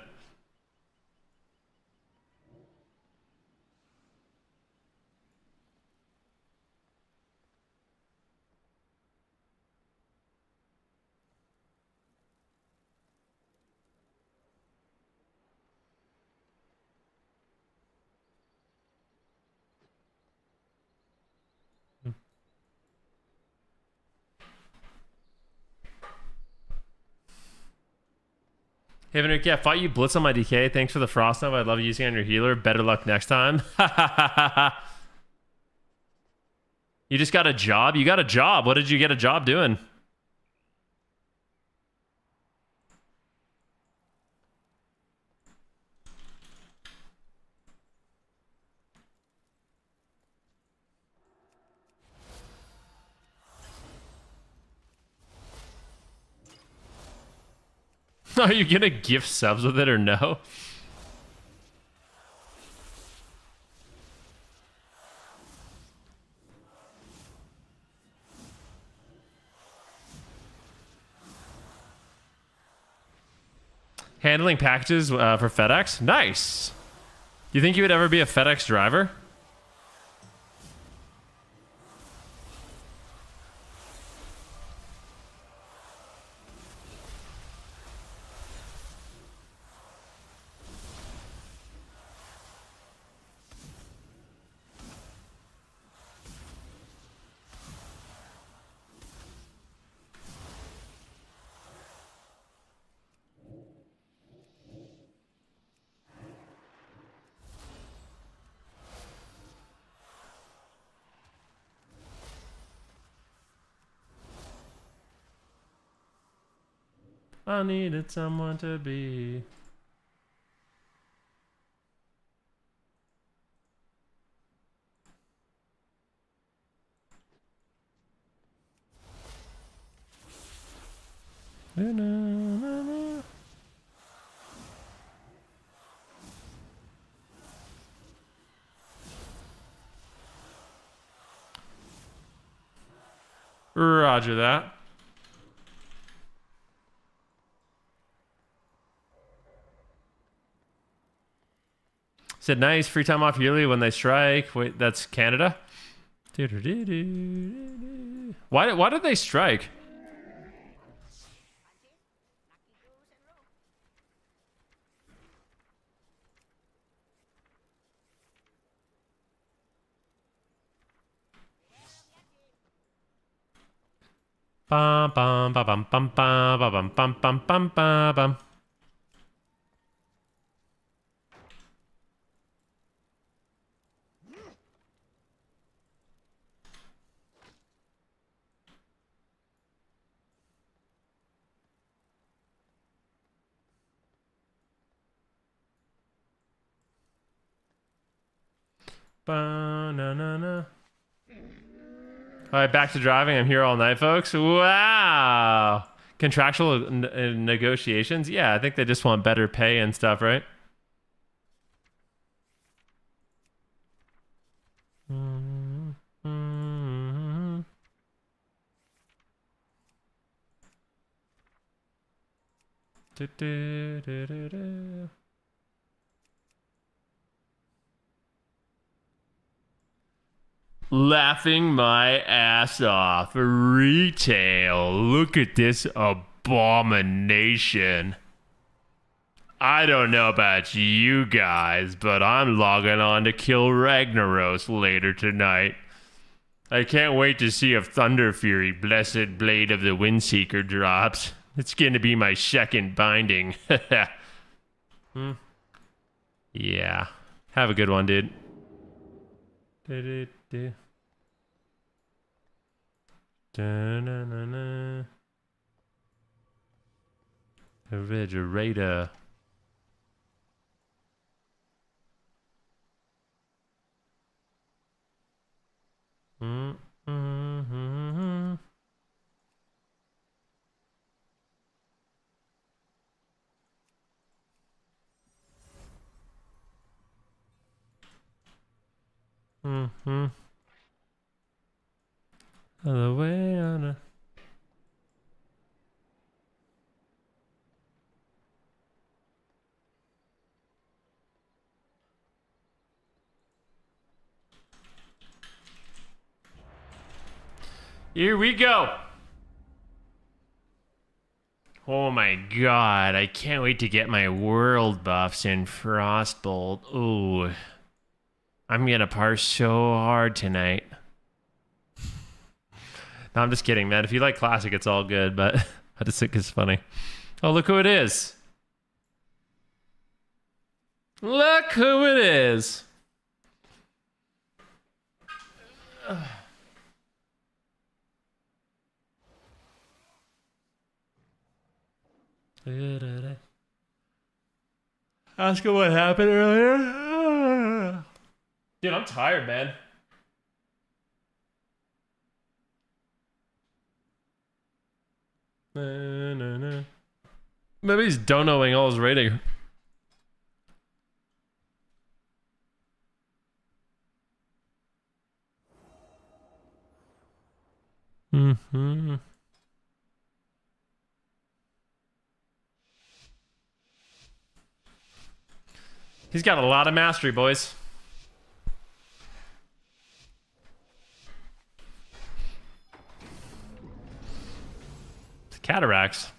Hey, Venruki, I fought you blitz on my DK. Thanks for the Frost Nova. I love using it on your healer. Better luck next time. You just got a job? You got a job. What did you get a job doing? Are you gonna gift subs with it or no? Handling packages for FedEx? Nice. Do you think you would ever be a FedEx driver? I needed someone to be. Roger that. Said nice free time off yearly when they strike. Wait, that's Canada. Why did they strike? Bum bum ba bum bum ba ba bum bum bum bum ba bum. Ba-na-na-na. All right, back to driving. I'm here all night, folks. Wow. Contractual negotiations? Yeah, I think they just want better pay and stuff, right? Laughing my ass off. Retail. Look at this abomination. I don't know about you guys, but I'm logging on to kill Ragnaros later tonight. I can't wait to see if Thunder Fury, Blessed Blade of the Windseeker, drops. It's gonna be my second binding. Yeah. Have a good one, dude. Da-na-na-na. Refrigerator. Mm-hmm. Mm-hmm. The way on a... Here we go. Oh my god, I can't wait to get my world buffs in Frostbolt. Ooh. I'm gonna parse so hard tonight. No, I'm just kidding, man. If you like classic, it's all good, but I just think it's funny. Oh, look who it is. Look who it is. Ask him what happened earlier. Dude, I'm tired, man. Maybe he's donoing all his rating. Mm-hmm. He's got a lot of mastery, boys. It's cataracts.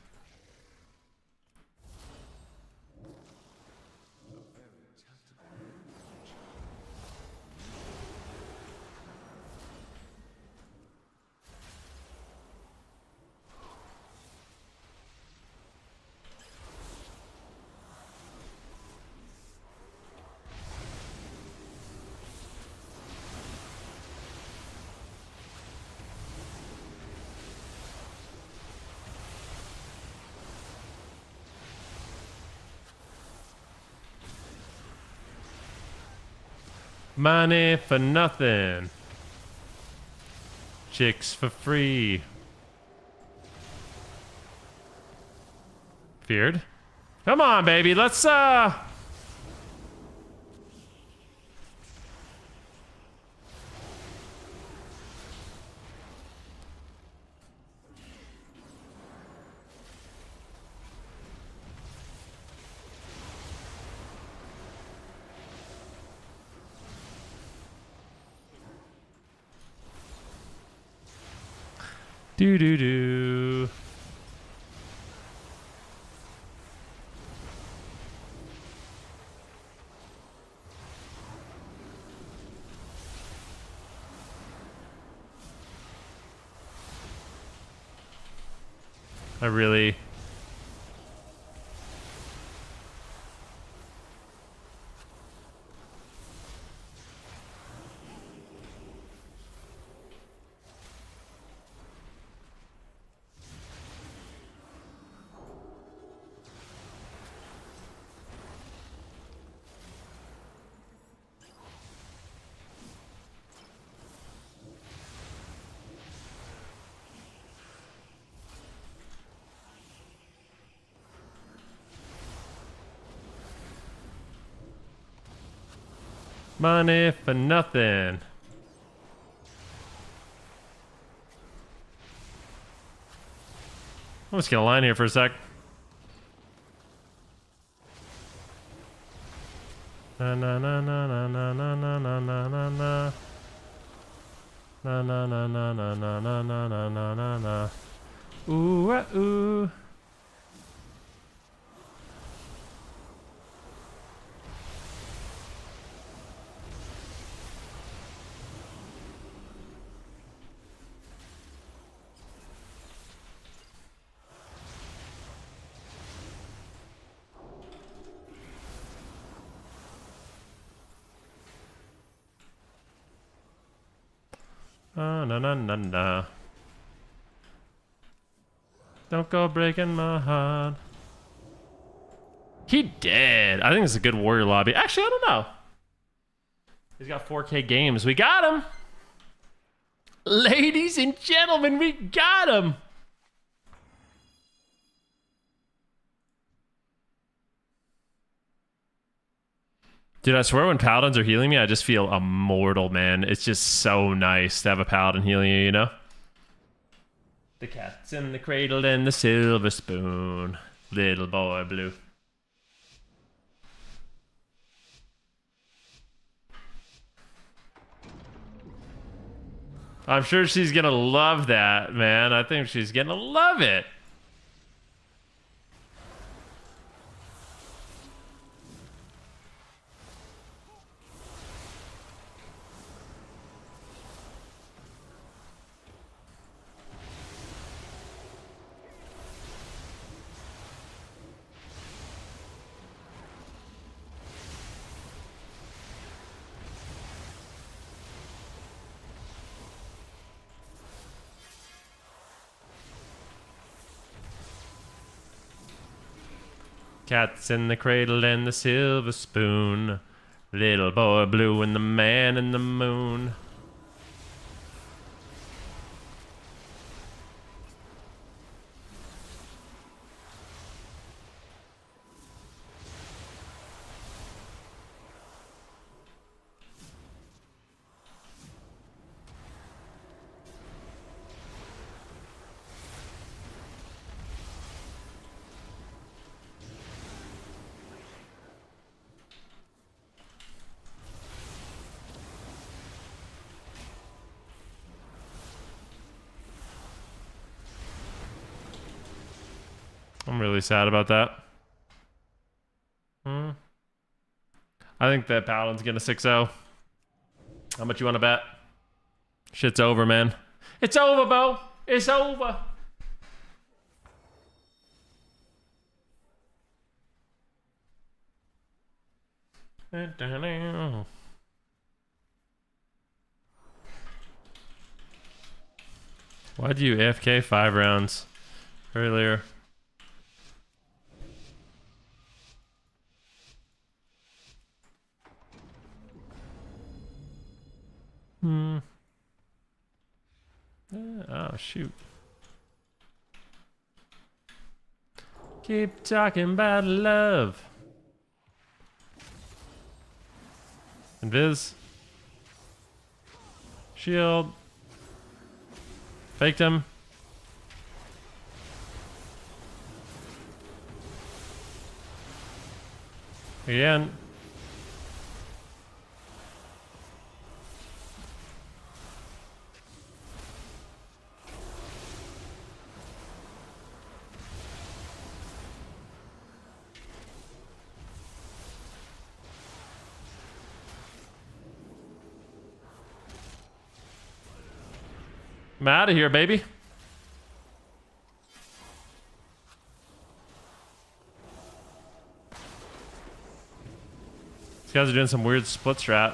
Money for nothing. Chicks for free. Feared. Come on, baby. Let's do do do. I really money for nothing. I'm just gonna line here for a sec. Na na na na na na na na na na na na. Na na na na na na na na na na na na. Ooh ooh. Na na na na. Don't go breaking my heart. He did. I think it's a good warrior lobby. Actually, I don't know. He's got 4K games. We got him. Ladies and gentlemen, we got him. Dude, I swear when paladins are healing me, I just feel immortal, man. It's just so nice to have a paladin healing you, you know? The cat's in the cradle and the silver spoon. Little boy blue. I'm sure she's gonna love that, man. I think she's gonna love it. Cats in the cradle and the silver spoon. Little boy blue and the man in the moon. I'm really sad about that. I think that Paladin's gonna 6-0. How much you want to bet? Shit's over, man. It's over, Bo. It's over. Why'd you AFK 5 rounds earlier? Oh, shoot. Keep talking about love. Invis. Shield. Faked him. Again. I'm out of here, baby. These guys are doing some weird split strat.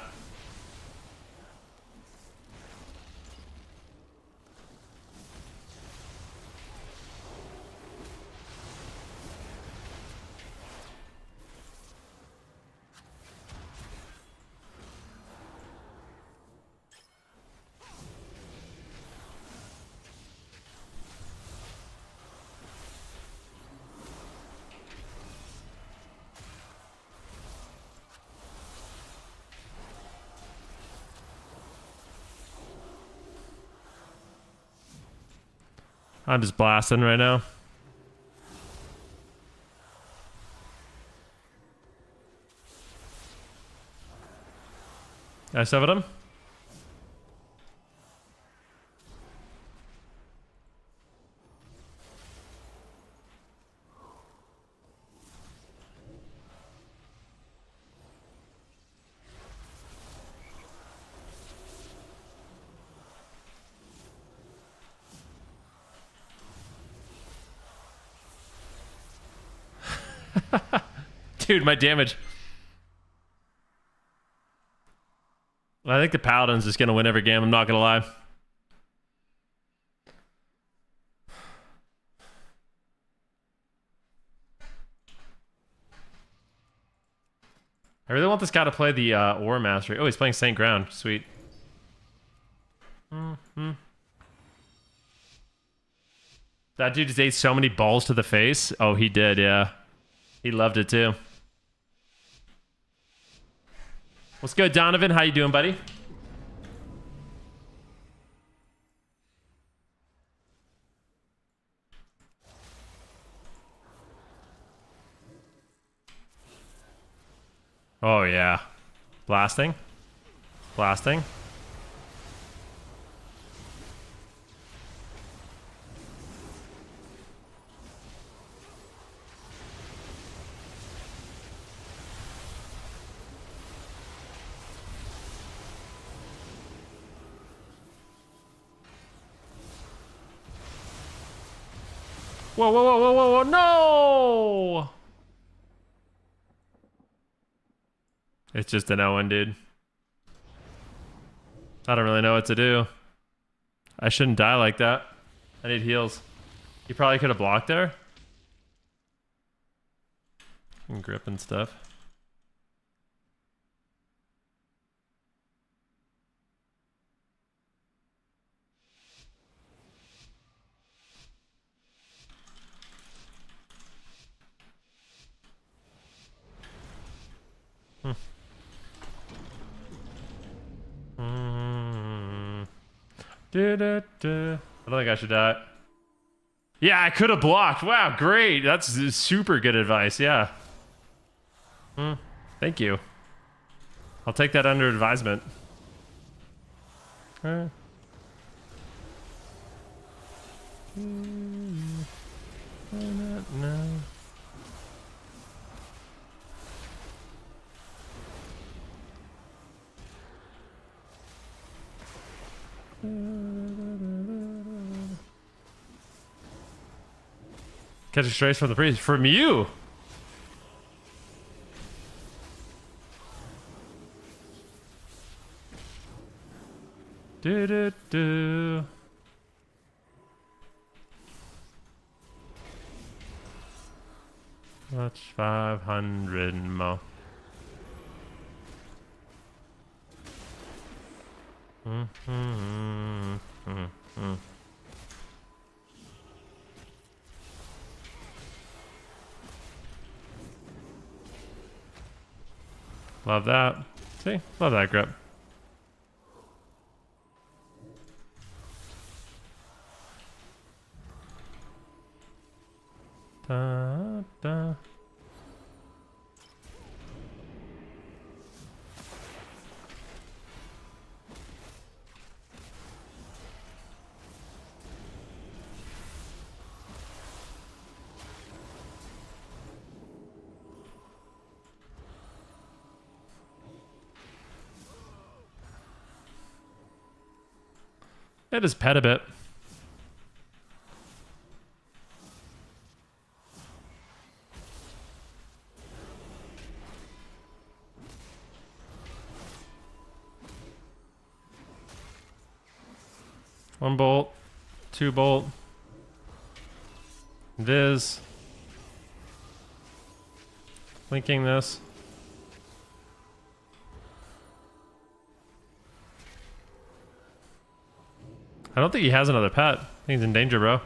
I'm just blasting right now. I severed him. Dude, my damage. I think the Paladin's just gonna win every game, I'm not gonna lie. I really want this guy to play the Aura Mastery. Oh, he's playing Saint Ground. Sweet. That dude just ate so many balls to the face. Oh, he did, yeah. He loved it too. What's good, Donovan? How you doing, buddy? Oh, yeah. Blasting. Blasting. Whoa, whoa, whoa, whoa, whoa, whoa, no! It's just an Owen, dude. I don't really know what to do. I shouldn't die like that. I need heals. He probably could have blocked there. And grip and stuff. I don't think I should die. Yeah, I could have blocked. Wow, great. That's super good advice. Yeah. Thank you. I'll take that under advisement. No. Catching strays from the priest. From you! Do. That's 500 more. Love that. See? Love that grip. Da, da. It is pet a bit. One bolt, two bolt, Viz, linking this. I don't think he has another pet. I think he's in danger, bro.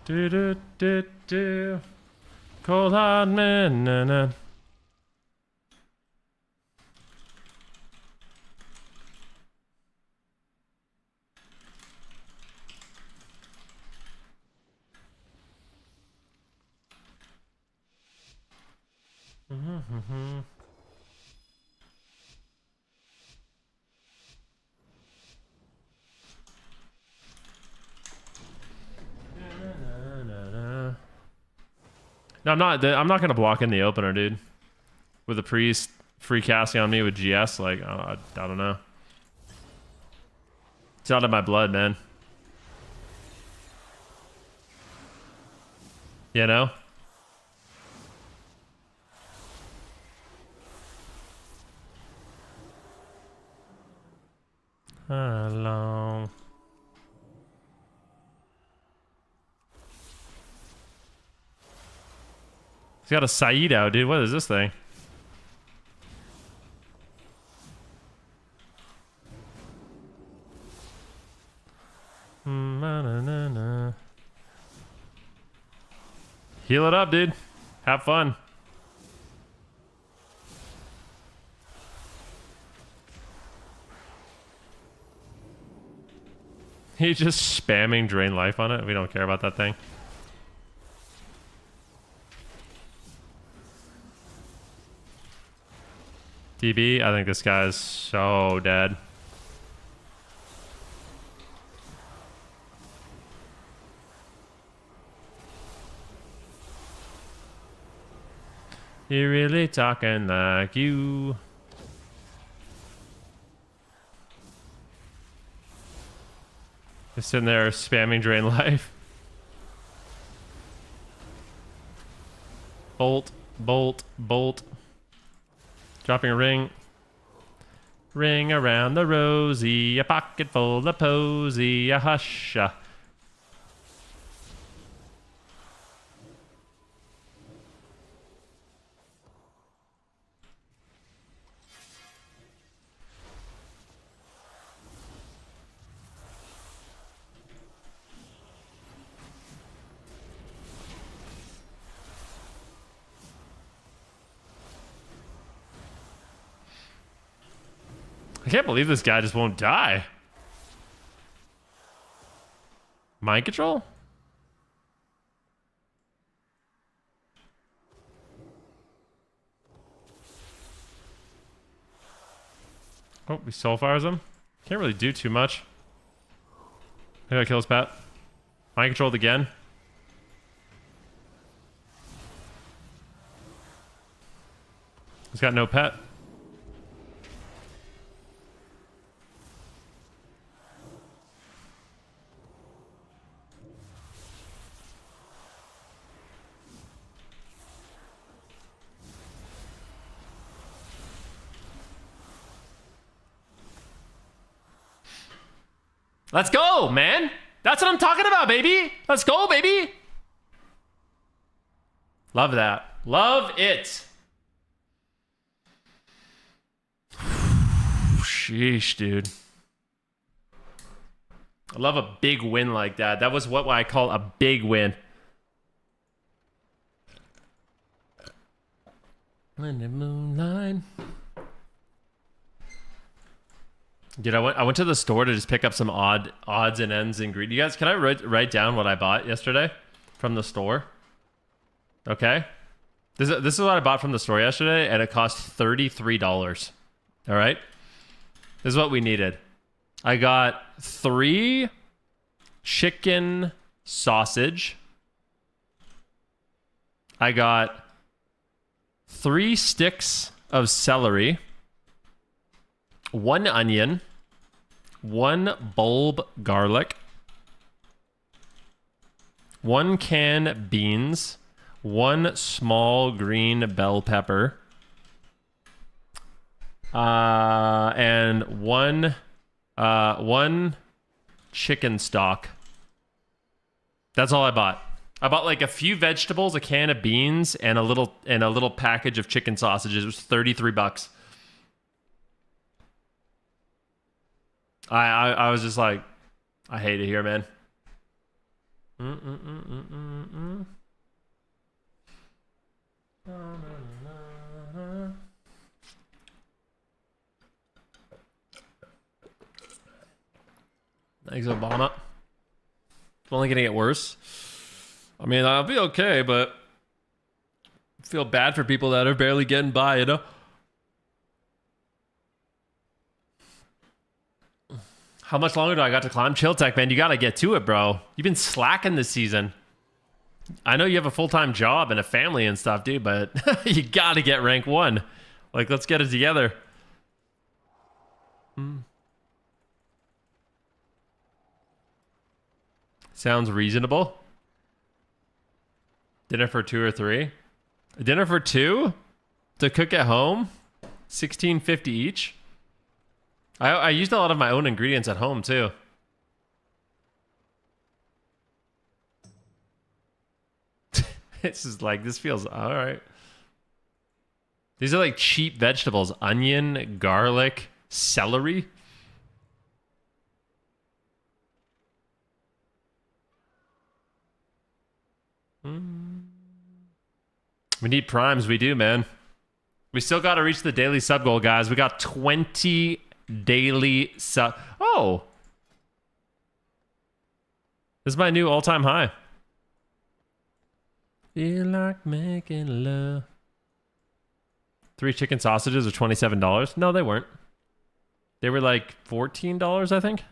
Do do do do. Cold hard man. Na, na. No, I'm not gonna block in the opener, dude. With a priest free casting on me with GS, like I don't know. It's out of my blood, man. You know? Hello. He's got a Saeed out, dude. What is this thing? Heal it up, dude. Have fun. He's just spamming drain life on it. We don't care about that thing. DB, I think this guy's so dead. You really talking like you. Just sitting there spamming drain life. Bolt, bolt, bolt. Dropping a ring. Ring around the rosy, a pocket full of posy, a hush. I can't believe this guy just won't die. Mind control? Oh, he soul fires him. Can't really do too much. I gotta kill his pet. Mind controlled again. He's got no pet. Let's go, man. That's what I'm talking about, baby. Let's go, baby. Love that. Love it. Sheesh, dude. I love a big win like that. That was what I call a big win. In the moonlight. Dude, I went to the store to just pick up some odds and ends ingredients. You guys, can I write down what I bought yesterday from the store? Okay. This is what I bought from the store yesterday, and it cost $33. All right. This is what we needed. I got 3 chicken sausage. I got 3 sticks of celery. 1 onion, 1 bulb garlic, 1 can beans, 1 small green bell pepper, and one chicken stock. That's all I bought. I bought like a few vegetables, a can of beans, and a little package of chicken sausages. It was $33. I was just like, I hate it here, man. Thanks, Obama. It's only gonna get worse. I mean, I'll be okay, but I feel bad for people that are barely getting by, you know? How much longer do I got to climb? Chill Tech, man. You got to get to it, bro. You've been slacking this season. I know you have a full-time job and a family and stuff, dude, but you got to get rank 1. Like, let's get it together. Sounds reasonable. Dinner for 2 or 3? Dinner for 2? To cook at home? $16.50 each? I used a lot of my own ingredients at home, too. It's just like, this feels all right. These are like cheap vegetables. Onion, garlic, celery. We need primes. We do, man. We still got to reach the daily sub goal, guys. We got 20 daily sub. Oh, this is my new all-time high. Feel like making love. 3 chicken sausages are $27. No, they weren't. They were like $14, I think.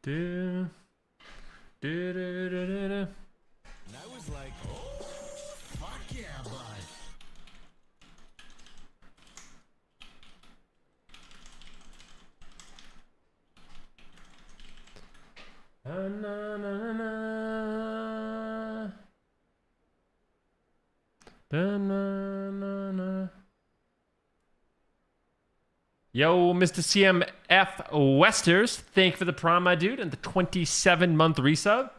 Do, do, do, do, do, do. And I was like, oh, fuck yeah, bud. Na, na, na, na. Da, na, na, na. Yo, Mr. CMF Westers, thank you for the prime, my dude, and the 27-month resub.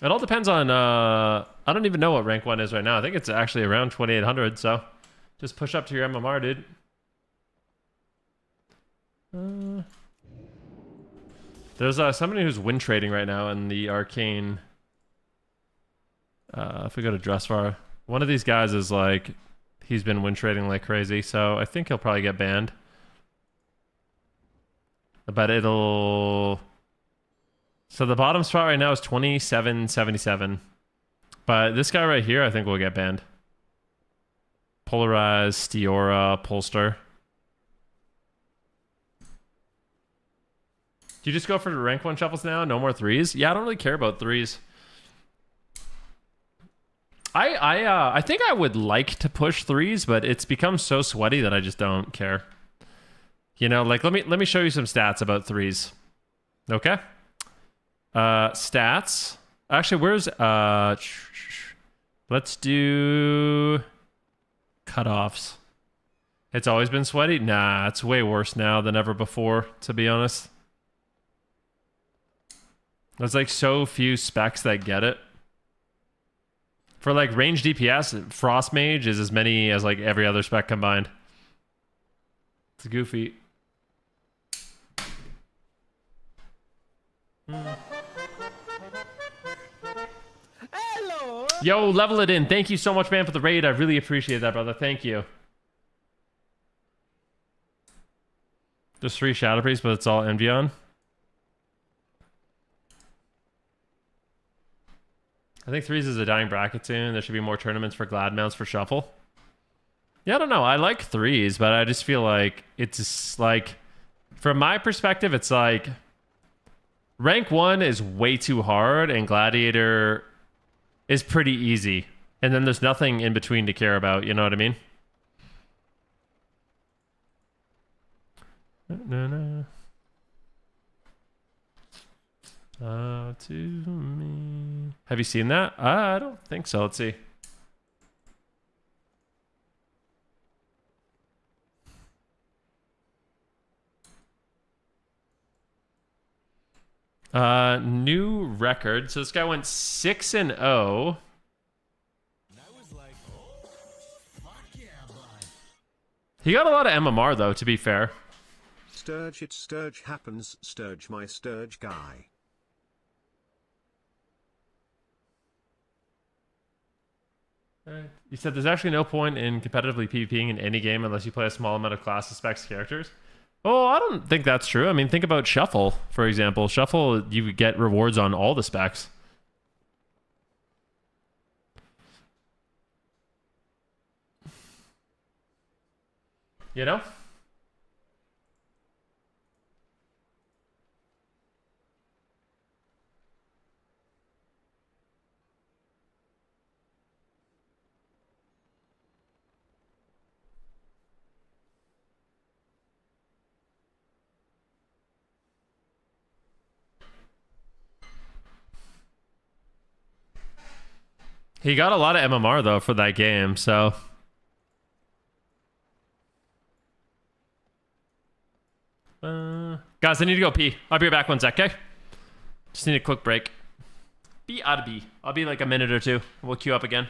It all depends on, I don't even know what rank 1 is right now. I think it's actually around 2,800, so just push up to your MMR, dude. There's somebody who's win trading right now in the arcane. If we go to Dressvar, one of these guys is like, he's been win trading like crazy, so I think he'll probably get banned. But it'll So the bottom spot right now is 2777. But this guy right here, I think will get banned. Polarize, Steora, Polster. Do you just go for rank 1 shuffles now? No more 3s? Yeah, I don't really care about 3s. I think I would like to push 3s, but it's become so sweaty that I just don't care. You know, like let me show you some stats about 3s. Okay? Stats. Actually, where's let's do cutoffs. It's always been sweaty? Nah, it's way worse now than ever before, to be honest. There's like so few specs that get it. For like range DPS, Frost Mage is as many as like every other spec combined. It's goofy. Hello. Yo, level it in. Thank you so much, man, for the raid. I really appreciate that, brother. Thank you. Just 3 Shadow Priests, but it's all Envion. I think 3s is a dying bracket soon. There should be more tournaments for Glad mounts for Shuffle. Yeah, I don't know. I like 3s, but I just feel like it's like, from my perspective, it's like rank 1 is way too hard and Gladiator is pretty easy. And then there's nothing in between to care about. You know what I mean? To me. Have you seen that? I don't think so. Let's see. New record. So this guy went 6-0. He got a lot of MMR though, to be fair. Sturge it Sturge happens, Sturge my Sturge guy. You said there's actually no point in competitively PvPing in any game unless you play a small amount of class specs characters. Oh, I don't think that's true. I mean, think about Shuffle, for example. Shuffle, you get rewards on all the specs. You know? He got a lot of MMR though for that game, so guys, I need to go pee. I'll be back 1 sec, okay? Just need a quick break. I'll be like a minute or two. We'll queue up again.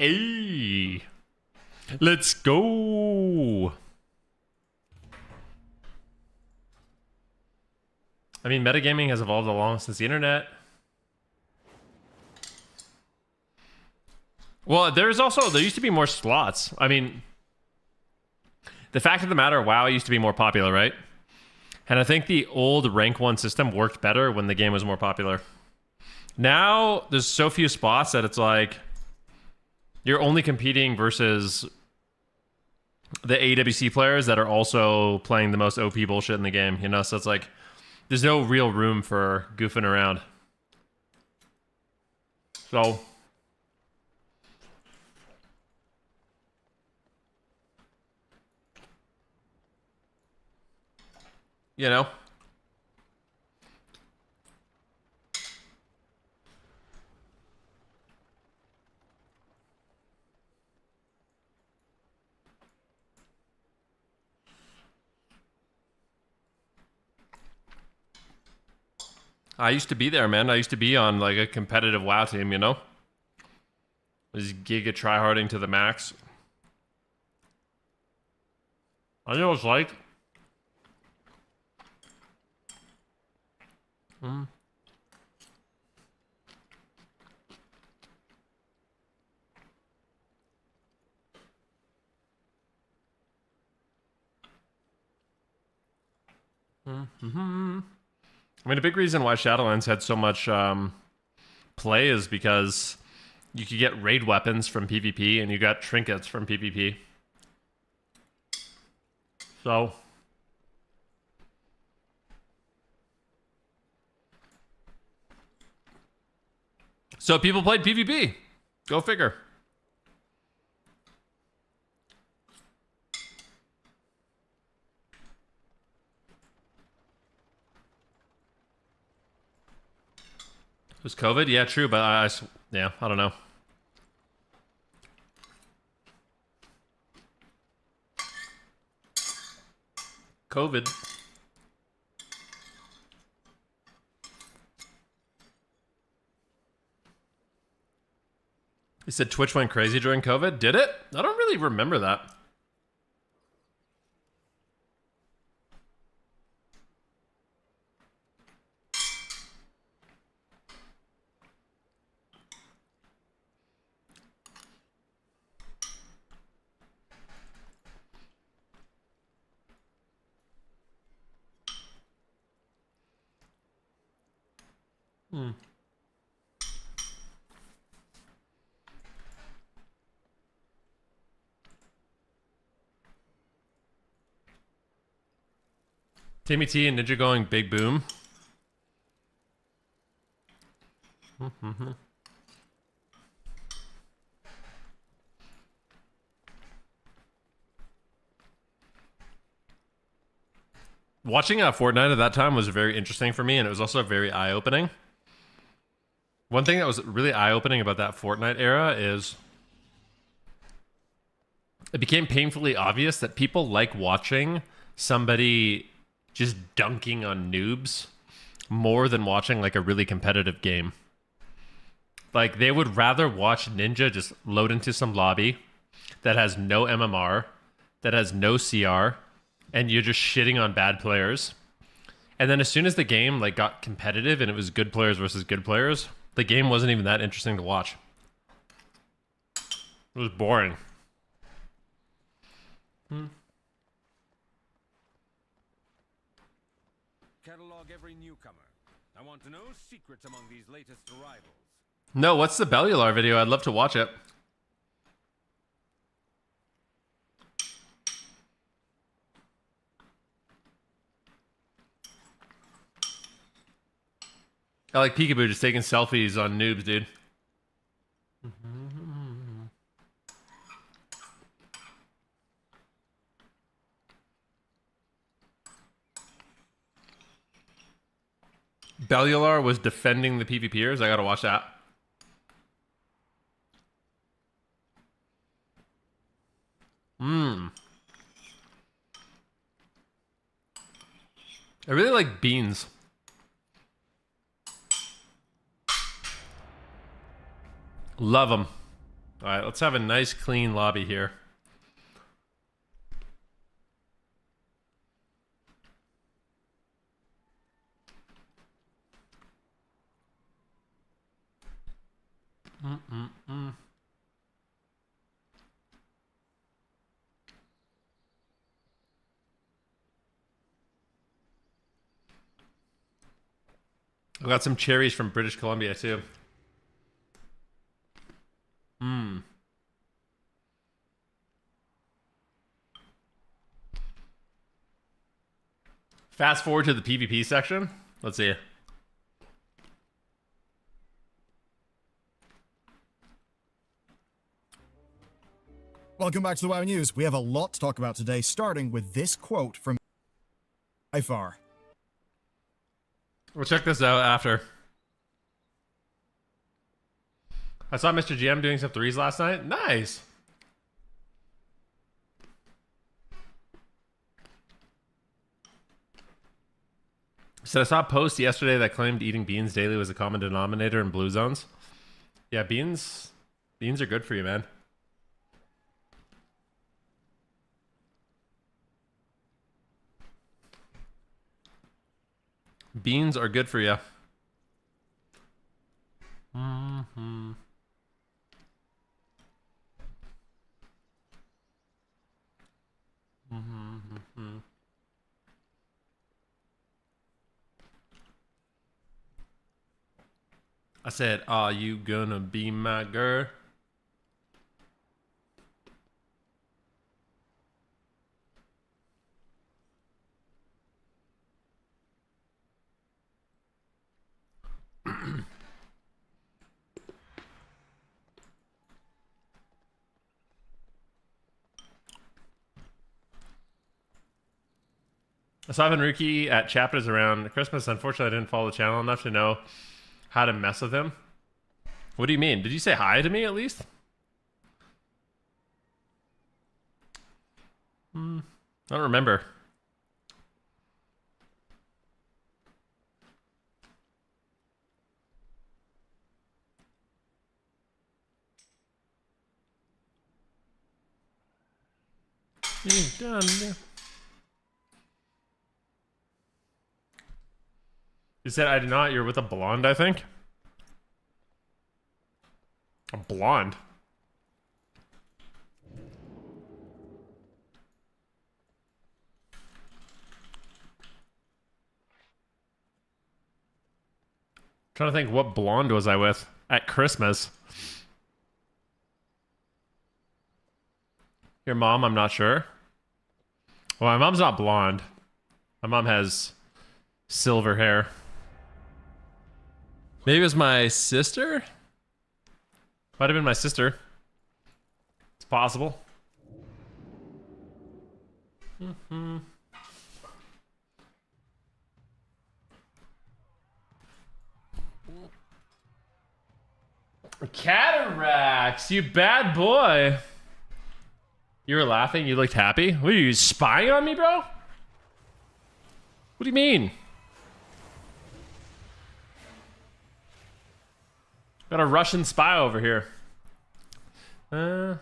Hey. Let's go. I mean, metagaming has evolved along since the internet. Well, there used to be more slots. I mean, the fact of the matter, WoW used to be more popular, right? And I think the old rank 1 system worked better when the game was more popular. Now, there's so few spots that it's like you're only competing versus the AWC players that are also playing the most OP bullshit in the game, you know? So it's like there's no real room for goofing around. So you know, I used to be there, man. I used to be on like a competitive WoW team, you know? Just giga tryharding to the max. I know what it's like. I mean, a big reason why Shadowlands had so much play is because you could get raid weapons from PvP and you got trinkets from PvP. So people played PvP. Go figure. It was COVID? Yeah, true, but I don't know. COVID. You said Twitch went crazy during COVID? Did it? I don't really remember that. Timmy T and Ninja going big boom. Watching Fortnite at that time was very interesting for me, and it was also very eye-opening. One thing that was really eye-opening about that Fortnite era is it became painfully obvious that people like watching somebody just dunking on noobs more than watching like a really competitive game. Like they would rather watch Ninja just load into some lobby that has no MMR, that has no CR, and you're just shitting on bad players. And then as soon as the game like got competitive and it was good players versus good players, the game wasn't even that interesting to watch. It was boring. Catalog every newcomer. I want to know secrets among these latest arrivals. No, what's the Bellular video? I'd love to watch it. I like Peekaboo just taking selfies on noobs, dude. Bellular was defending the PvPers. I gotta watch that. I really like beans. Love them. All right, let's have a nice clean lobby here. I got some cherries from British Columbia too. Fast forward to the PvP section. Let's see. Welcome back to the WoW News. We have a lot to talk about today, starting with this quote from Ifar. We'll check this out after. I saw Mr. GM doing some threes last night. Nice. So I saw a post yesterday that claimed eating beans daily was a common denominator in blue zones. Yeah, beans are good for you, man. Beans are good for you. I said, are you gonna be my girl? I saw Venruki at chapters around Christmas. Unfortunately, I didn't follow the channel enough to know how to mess with him. What do you mean? Did you say hi to me at least? I don't remember. You're done. You said I did not. You're with a blonde, I think. A blonde. Trying to think, what blonde was I with at Christmas? Your mom, I'm not sure. Well, my mom's not blonde. My mom has silver hair. Maybe it was my sister? Might have been my sister. It's possible. Cataracts, you bad boy. You were laughing, you looked happy. What are you, spying on me, bro? What do you mean? Got a Russian spy over here. Na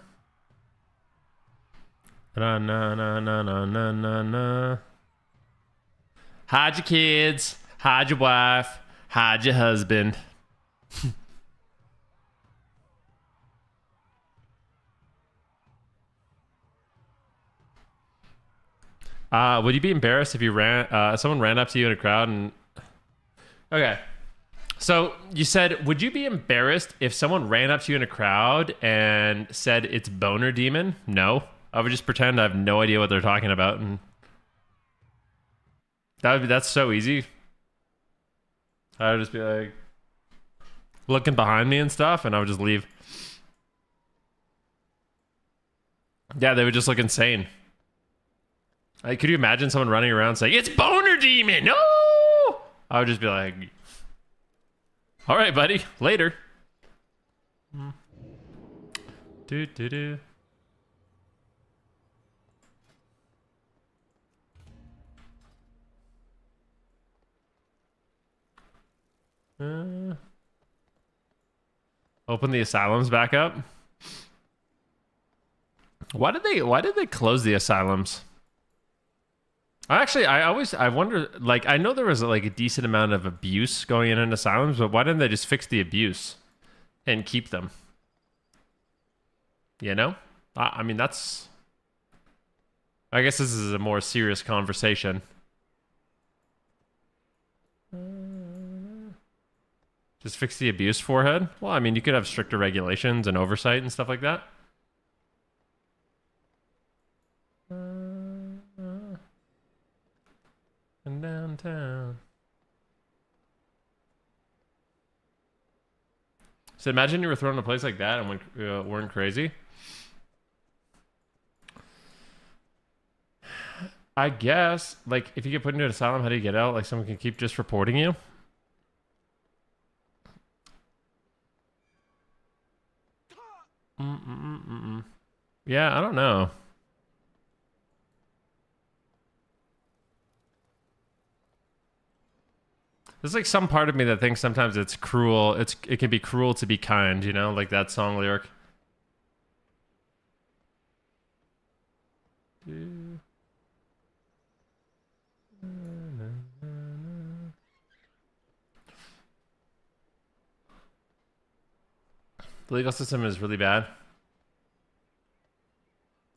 na na na na na na. Hide your kids, hide your wife, hide your husband. Would you be embarrassed if you someone ran up to you in a crowd and... Okay. So you said, would you be embarrassed if someone ran up to you in a crowd and said it's boner demon? No. I would just pretend I have no idea what they're talking about, and that's so easy. I would just be like looking behind me and stuff, and I would just leave. Yeah, they would just look insane. Like, could you imagine someone running around saying, it's boner demon? No! I would just be like, all right, buddy, later. Do do do. Open the asylums back up. Why did they close the asylums? I wonder, like, I know there was like a decent amount of abuse going in asylums, but why didn't they just fix the abuse and keep them? You know? I mean, that's... I guess this is a more serious conversation. Just fix the abuse forehead? Well, I mean, you could have stricter regulations and oversight and stuff like that. And downtown. So imagine you were thrown in a place like that and weren't crazy. I guess, like, if you get put into an asylum, how do you get out? Like, someone can keep just reporting you? Yeah, I don't know. There's like some part of me that thinks sometimes it's cruel. It can be cruel to be kind, you know, like that song lyric. The legal system is really bad. I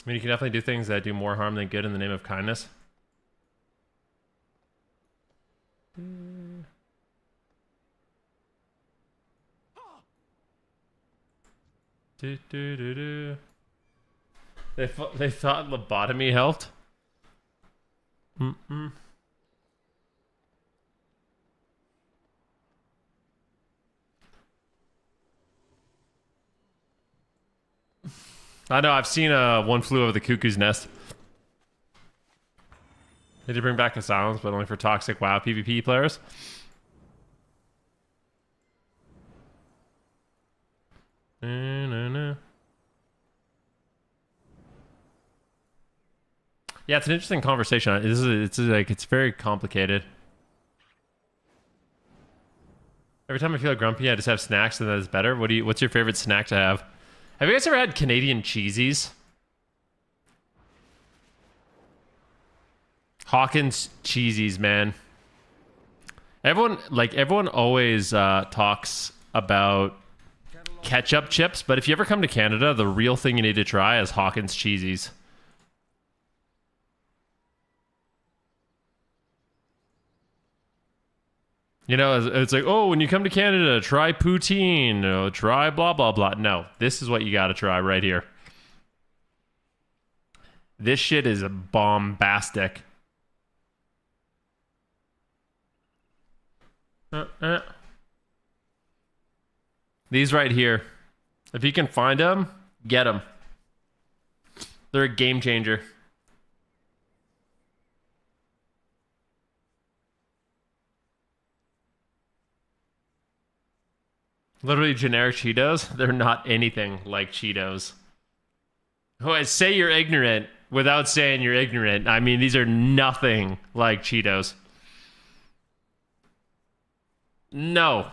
mean, you can definitely do things that do more harm than good in the name of kindness. They thought lobotomy helped. I know, I've seen One Flew Over the Cuckoo's Nest. They did bring back asylums, but only for toxic WoW PvP players. Yeah, it's an interesting conversation. It's very complicated. Every time I feel grumpy, I just have snacks, and that is better. What's your favorite snack to have? Have you guys ever had Canadian cheesies? Hawkins cheesies, man. Everyone always talks about ketchup chips, but if you ever come to Canada, the real thing you need to try is Hawkins cheesies. You know, it's like, oh, when you come to Canada, try poutine, try blah, blah, blah. No, this is what you got to try right here. This shit is bombastic. These right here. If you can find them, get them. They're a game changer. Literally generic Cheetos. They're not anything like Cheetos. Oh, I say you're ignorant without saying you're ignorant. I mean, these are nothing like Cheetos. No.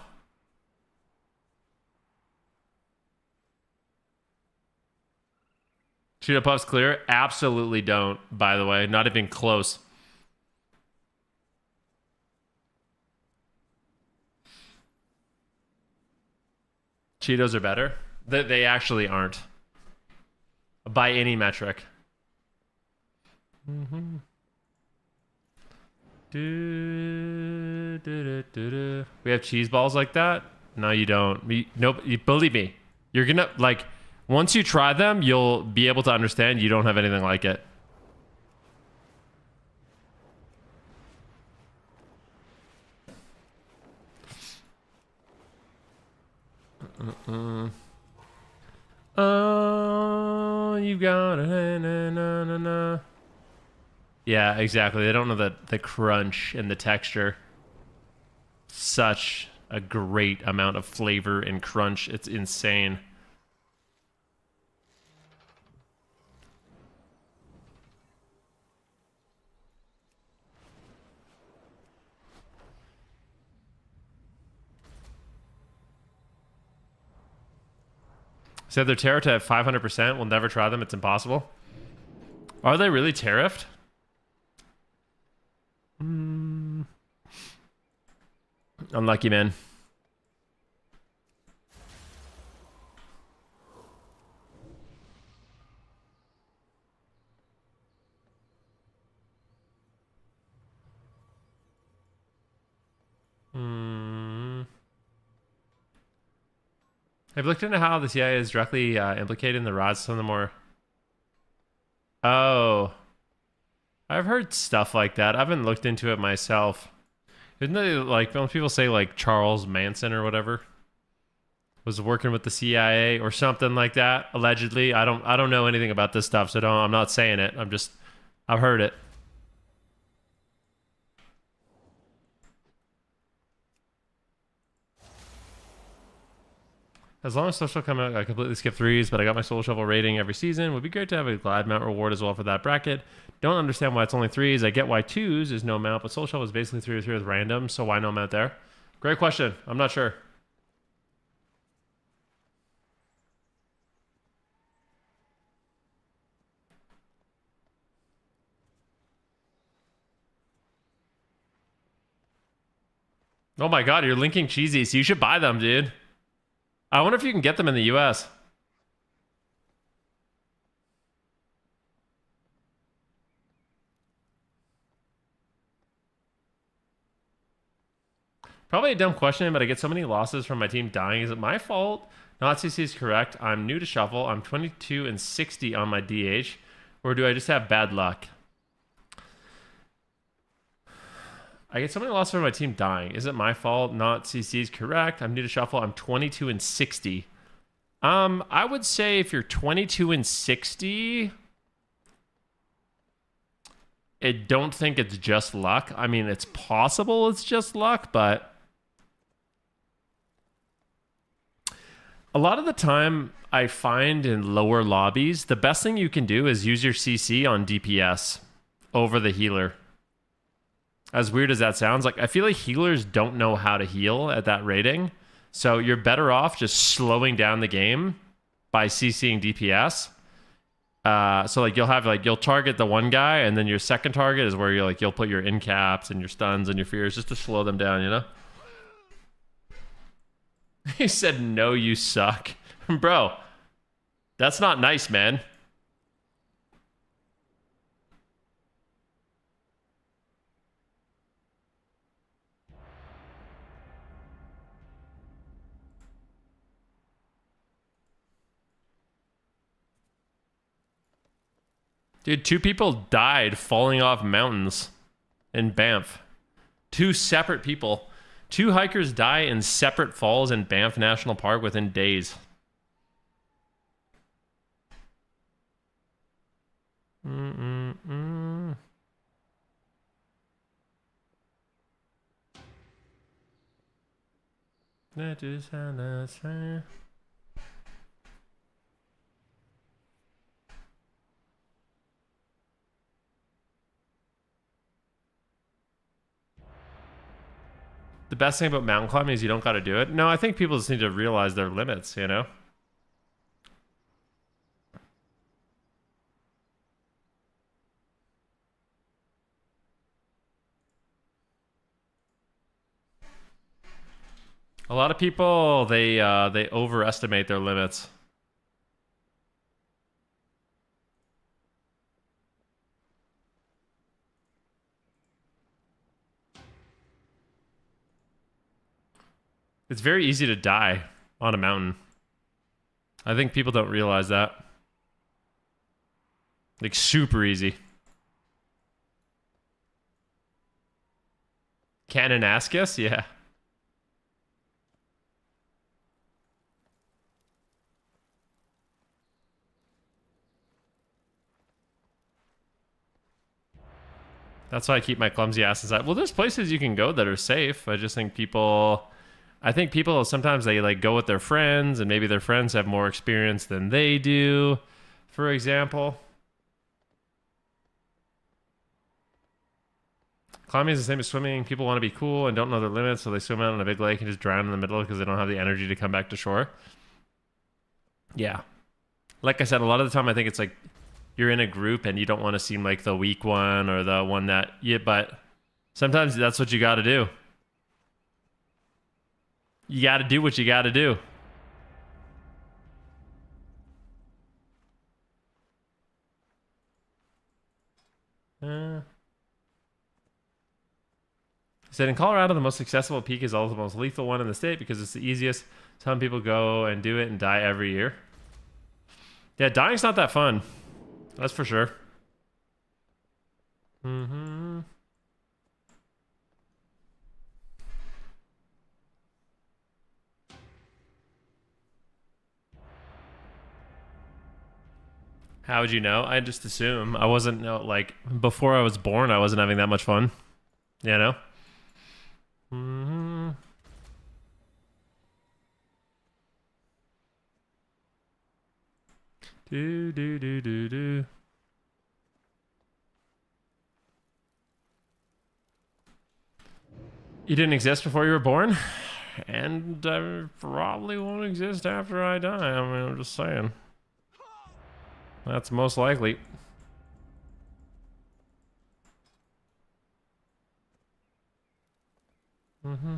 Cheeto Puffs clear? Absolutely don't, by the way. Not even close. Cheetos are better? They actually aren't. By any metric. We have cheese balls like that? No, you don't. Nope. Believe me. You're gonna, like, once you try them, you'll be able to understand you don't have anything like it. Oh, you got it. Yeah, exactly. They don't know the crunch and the texture. Such a great amount of flavor and crunch. It's insane. Said they're tariffed at 500%. We'll never try them. It's impossible. Are they really tariffed? Unlucky, man. I've looked into how the CIA is directly implicated in the rise of some of the more... Oh. I've heard stuff like that. I haven't looked into it myself. Isn't it like, when people say like Charles Manson or whatever was working with the CIA or something like that, allegedly? I don't know anything about this stuff, so I'm not saying it. I've heard it. As long as social come out, I completely skip threes, but I got my soul shovel rating every season. Would be great to have a glad mount reward as well for that bracket. Don't understand why it's only threes. I get why twos is no mount, but soul shovel is basically 3 or 3 with random, so why no mount there? Great question. I'm not sure. Oh my god, you're linking cheesy, so you should buy them, dude. I wonder if you can get them in the US. Probably a dumb question, but I get so many losses from my team dying. Is it my fault? Not CC is correct. I'm new to Shuffle. I'm 22 and 60 on my DH. Or do I just have bad luck? I get so many losses from my team dying. Is it my fault? Not CC is correct. I'm new to Shuffle. I'm 22 and 60. I would say if you're 22 and 60, I don't think it's just luck. I mean, it's possible it's just luck, but a lot of the time I find in lower lobbies, the best thing you can do is use your CC on DPS over the healer. As weird as that sounds, like I feel like healers don't know how to heal at that rating. So you're better off just slowing down the game by CCing DPS. So like you'll target the one guy, and then your second target is where you'll put your in caps and your stuns and your fears just to slow them down, you know? He said, no, you suck. Bro, that's not nice, man. Dude, 2 people died falling off mountains in Banff. 2 separate people. 2 hikers die in separate falls in Banff National Park within days. That is how that's right. The best thing about mountain climbing is you don't got to do it. No, I think people just need to realize their limits, you know? A lot of people, they overestimate their limits. It's very easy to die on a mountain. I think people don't realize that. Like, super easy. Canonascus? Yeah. That's why I keep my clumsy ass inside. Well, there's places you can go that are safe. I just think people... I think people sometimes they like go with their friends, and maybe their friends have more experience than they do, for example. Climbing is the same as swimming. People want to be cool and don't know their limits, so they swim out on a big lake and just drown in the middle because they don't have the energy to come back to shore. Yeah. Like I said, a lot of the time I think it's like you're in a group and you don't want to seem like the weak one or the one that but sometimes that's what you got to do. You got to do what you got to do. He said in Colorado, the most accessible peak is also the most lethal one in the state because it's the easiest. Some people go and do it and die every year. Yeah, dying's not that fun. That's for sure. Mm-hmm. How would you know? I just assume. I wasn't, like, before I was born, I wasn't having that much fun. You know? Mm-hmm. Do. You didn't exist before you were born? And I probably won't exist after I die. I mean, I'm just saying. That's most likely. Mm-hmm.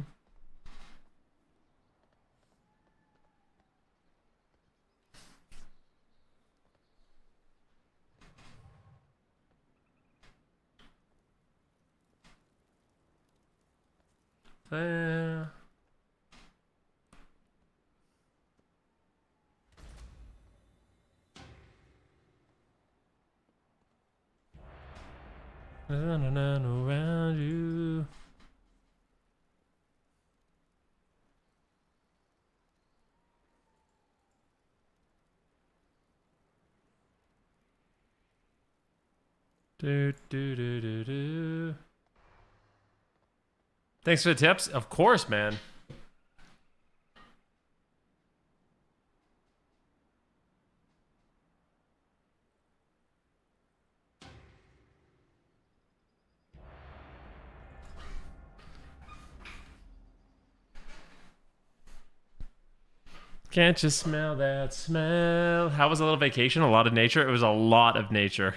Around you. Do. Thanks for the tips. Of course, man. Can't you smell that smell? How was a little vacation? A lot of nature? It was a lot of nature.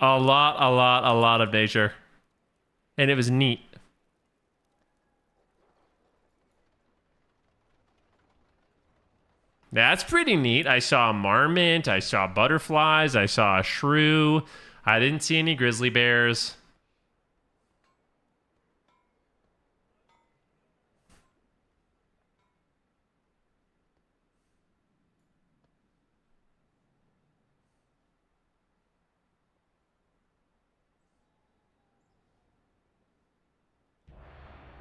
A lot of nature. And it was neat. That's pretty neat. I saw a marmot. I saw butterflies. I saw a shrew. I didn't see any grizzly bears.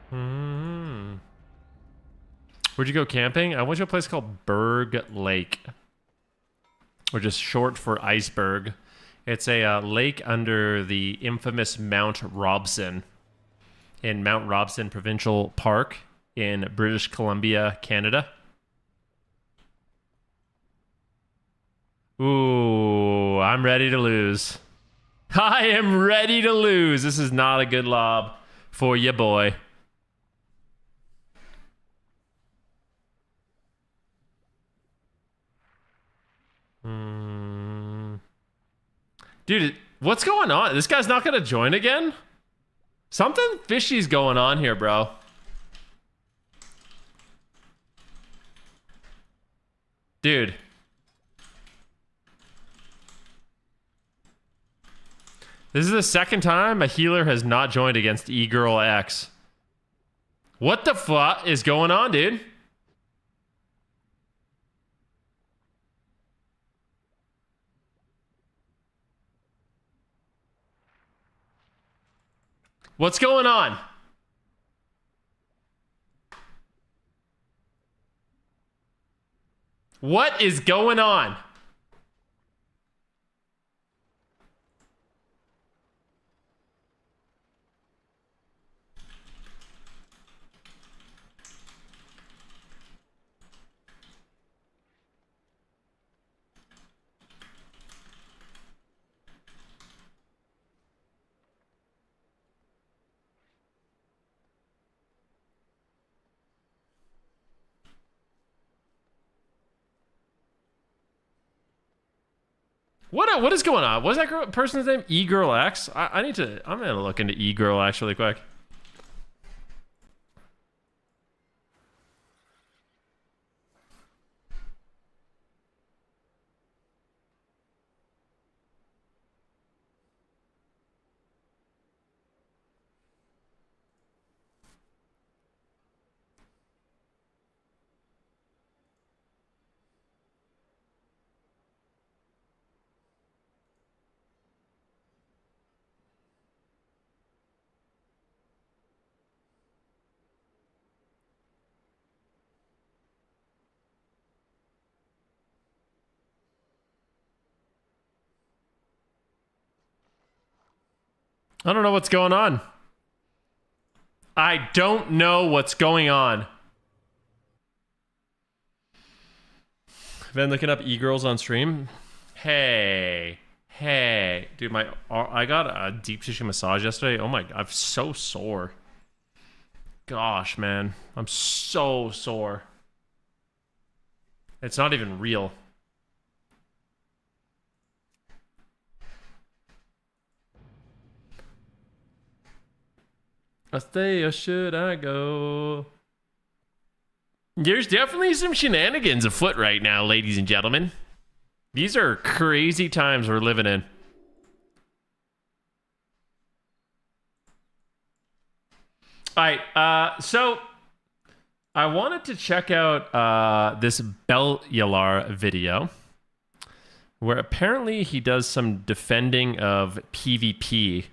Hmm. Where'd you go camping? I went to a place called Berg Lake, which is short for iceberg. It's a lake under the infamous Mount Robson in Mount Robson Provincial Park in British Columbia, Canada. Ooh, I'm ready to lose. I am ready to lose. This is not a good lob for you, boy. Dude, what's going on? This guy's not gonna join again? Something fishy's going on here, bro. Dude. This is the second time a healer has not joined against E-Girl X. What the fuck is going on, dude? What's going on? What is going on? What is going on? What's that person's name? E-Girl X? I'm gonna look into E-Girl X really quick. I don't know what's going on. I don't know what's going on. Been looking up e-girls on stream. Hey, dude, I got a deep tissue massage yesterday. Oh my, I'm so sore. Gosh, man, I'm so sore. It's not even real. I stay or should I go? There's definitely some shenanigans afoot right now, ladies and gentlemen. These are crazy times we're living in. All right, so I wanted to check out this Bellular video where apparently he does some defending of PvP.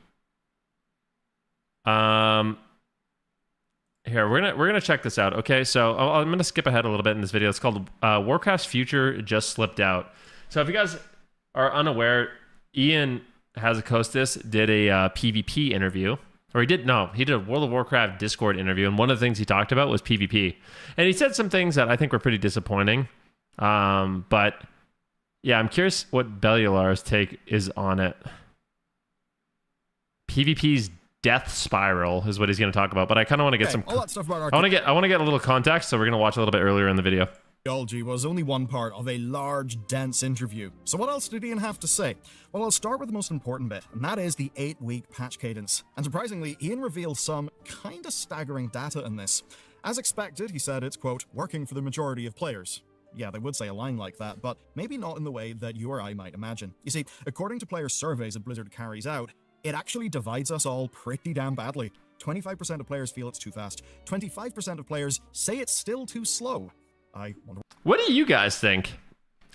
Here, we're gonna check this out. Okay, so I'm gonna skip ahead a little bit in this video. It's called Warcraft's Future Just Slipped Out. So if you guys are unaware, Ian Hazakostas did a PvP interview, or he did a World of Warcraft Discord interview, and one of the things he talked about was PvP, and he said some things that I think were pretty disappointing. But yeah, I'm curious what Bellular's take is on it. PvP's death spiral is what he's going to talk about, but I kind of want to get all that stuff about I want to get a little context, so we're going to watch a little bit earlier in the video. Archaeology was only one part of a large, dense interview. So what else did Ian have to say? Well, I'll start with the most important bit, and that is the 8-week patch cadence. And surprisingly, Ian revealed some kinda staggering data in this. As expected, he said it's, quote, working for the majority of players. Yeah, they would say a line like that, but maybe not in the way that you or I might imagine. You see, according to player surveys that Blizzard carries out, it actually divides us all pretty damn badly. 25% of players feel it's too fast. 25% of players say it's still too slow. I wonder. What do you guys think?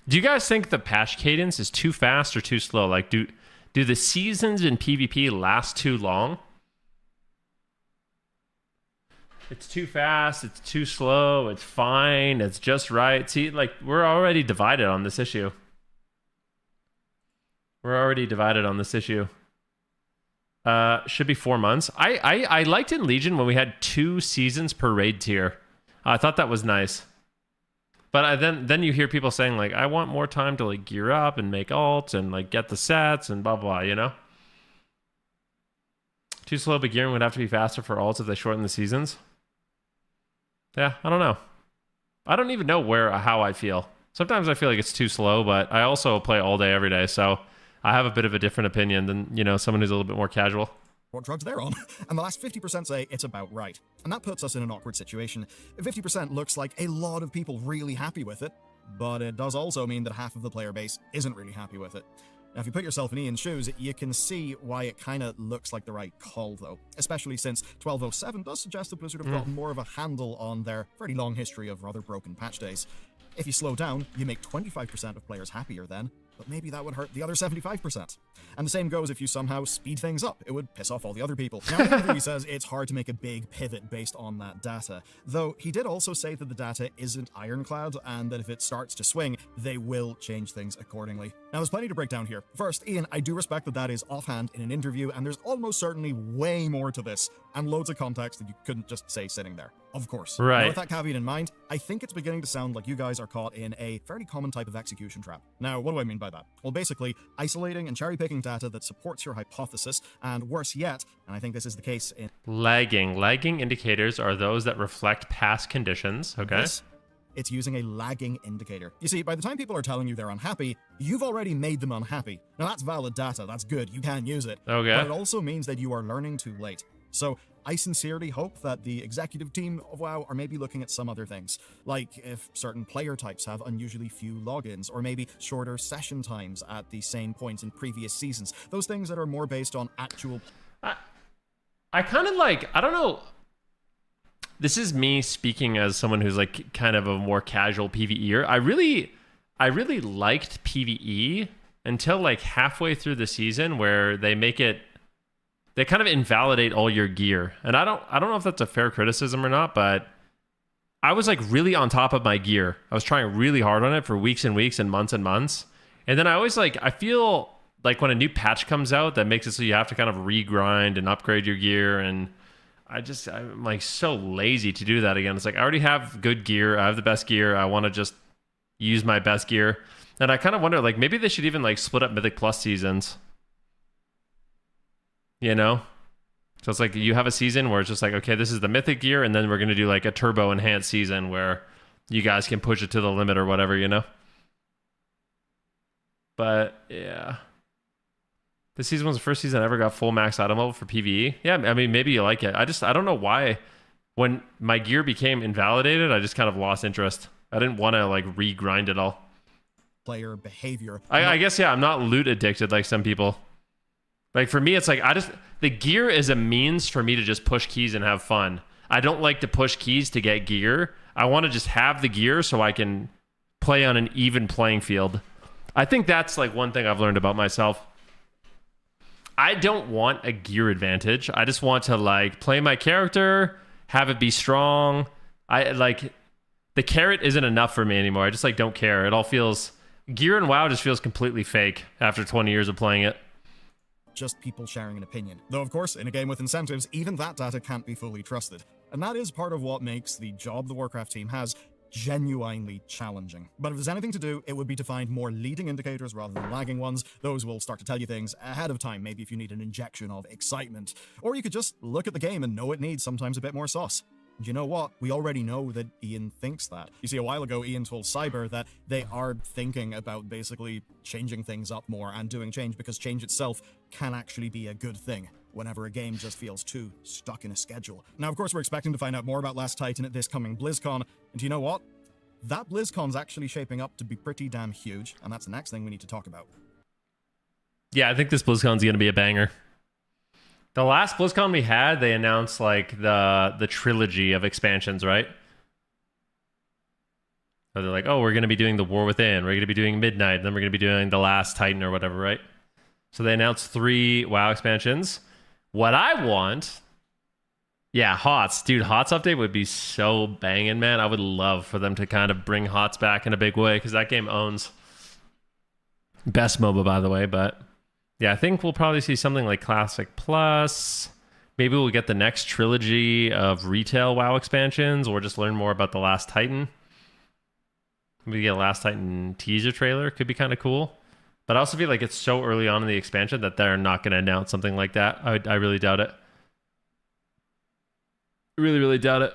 Do you guys think the patch cadence is too fast or too slow? Like, do the seasons in PvP last too long? It's too fast, it's too slow, it's fine, it's just right. See, like, we're already divided on this issue. Should be 4 months. I liked in Legion when we had 2 seasons per raid tier. I thought that was nice. But then you hear people saying, like, I want more time to, like, gear up and make alts and, like, get the sets and blah, blah, you know? Too slow, but gearing would have to be faster for alts if they shorten the seasons. Yeah, I don't know. I don't even know how I feel. Sometimes I feel like it's too slow, but I also play all day, every day, so I have a bit of a different opinion than, you know, someone who's a little bit more casual. What drugs they're on, and the last 50% say it's about right. And that puts us in an awkward situation. 50% looks like a lot of people really happy with it, but it does also mean that half of the player base isn't really happy with it. Now, if you put yourself in Ian's shoes, you can see why it kind of looks like the right call, though. Especially since 1207 does suggest that Blizzard have gotten more of a handle on their fairly long history of rather broken patch days. If you slow down, you make 25% of players happier then, but maybe that would hurt the other 75%. And the same goes if you somehow speed things up. It would piss off all the other people. Now, he says it's hard to make a big pivot based on that data, though he did also say that the data isn't ironclad and that if it starts to swing, they will change things accordingly. Now, there's plenty to break down here. First, Ian, I do respect that is offhand in an interview, and there's almost certainly way more to this, and loads of context that you couldn't just say sitting there. Of course. Right. Now, with that caveat in mind, I think it's beginning to sound like you guys are caught in a fairly common type of execution trap. Now, what do I mean by that? Well, basically, isolating and cherry-picking data that supports your hypothesis, and worse yet, and I think this is the case in... Lagging. Lagging indicators are those that reflect past conditions, okay? it's using a lagging indicator. You see, by the time people are telling you they're unhappy, you've already made them unhappy. Now that's valid data, that's good, you can use it. Okay. But it also means that you are learning too late. So I sincerely hope that the executive team of WoW are maybe looking at some other things, like if certain player types have unusually few logins, or maybe shorter session times at the same points in previous seasons. Those things that are more based on actual... I kind of like, I don't know, this is me speaking as someone who's like kind of a more casual PvEer. I really liked PvE until like halfway through the season where they kind of invalidate all your gear. And I don't know if that's a fair criticism or not, but I was like really on top of my gear. I was trying really hard on it for weeks and weeks and months. And then I always I feel like when a new patch comes out that makes it so you have to kind of regrind and upgrade your gear, and I'm like so lazy to do that again. It's like I already have good gear. I have the best gear. I want to just use my best gear. And I kind of wonder, like, maybe they should even like split up Mythic Plus seasons. You know? So it's like you have a season where it's just like, okay, this is the Mythic gear, and then we're going to do like a turbo enhanced season where you guys can push it to the limit or whatever, you know? But yeah. This season was the first season I ever got full max item level for PvE. Yeah, I mean, maybe you like it. I don't know why when my gear became invalidated, I just kind of lost interest. I didn't want to like regrind it all. Player behavior. I guess, yeah, I'm not loot addicted like some people. Like for me, it's like the gear is a means for me to just push keys and have fun. I don't like to push keys to get gear. I want to just have the gear so I can play on an even playing field. I think that's like one thing I've learned about myself. I don't want a gear advantage. I just want to like play my character, have it be strong. I like the carrot isn't enough for me anymore. I just like don't care. It all feels gear in WoW just feels completely fake after 20 years of playing it. Just people sharing an opinion. Though, of course, in a game with incentives, even that data can't be fully trusted. And that is part of what makes the job the Warcraft team has genuinely challenging. But if there's anything to do, it would be to find more leading indicators rather than lagging ones. Those will start to tell you things ahead of time, maybe if you need an injection of excitement. Or you could just look at the game and know it needs sometimes a bit more sauce. And you know what? We already know that Ian thinks that. You see, a while ago, Ian told Cyber that they are thinking about basically changing things up more and doing change because change itself can actually be a good thing whenever a game just feels too stuck in a schedule. Now, of course, we're expecting to find out more about Last Titan at this coming BlizzCon, and you know what? That BlizzCon's actually shaping up to be pretty damn huge, and that's the next thing we need to talk about. Yeah, I think this BlizzCon's going to be a banger. The last BlizzCon we had, they announced like the trilogy of expansions, right? So they're like, oh, we're going to be doing the War Within, we're going to be doing Midnight, and then we're going to be doing the Last Titan or whatever, right? So they announced 3 WoW expansions. What I want, yeah, HOTS. Dude, HOTS update would be so banging, man. I would love for them to kind of bring HOTS back in a big way, because that game owns. Best MOBA, by the way, but yeah, I think we'll probably see something like Classic Plus. Maybe we'll get the next trilogy of retail WoW expansions, or just learn more about the Last Titan. Maybe get a Last Titan teaser trailer. Could be kind of cool. But I also feel like it's so early on in the expansion that they're not going to announce something like that. I really doubt it. Really, really doubt it.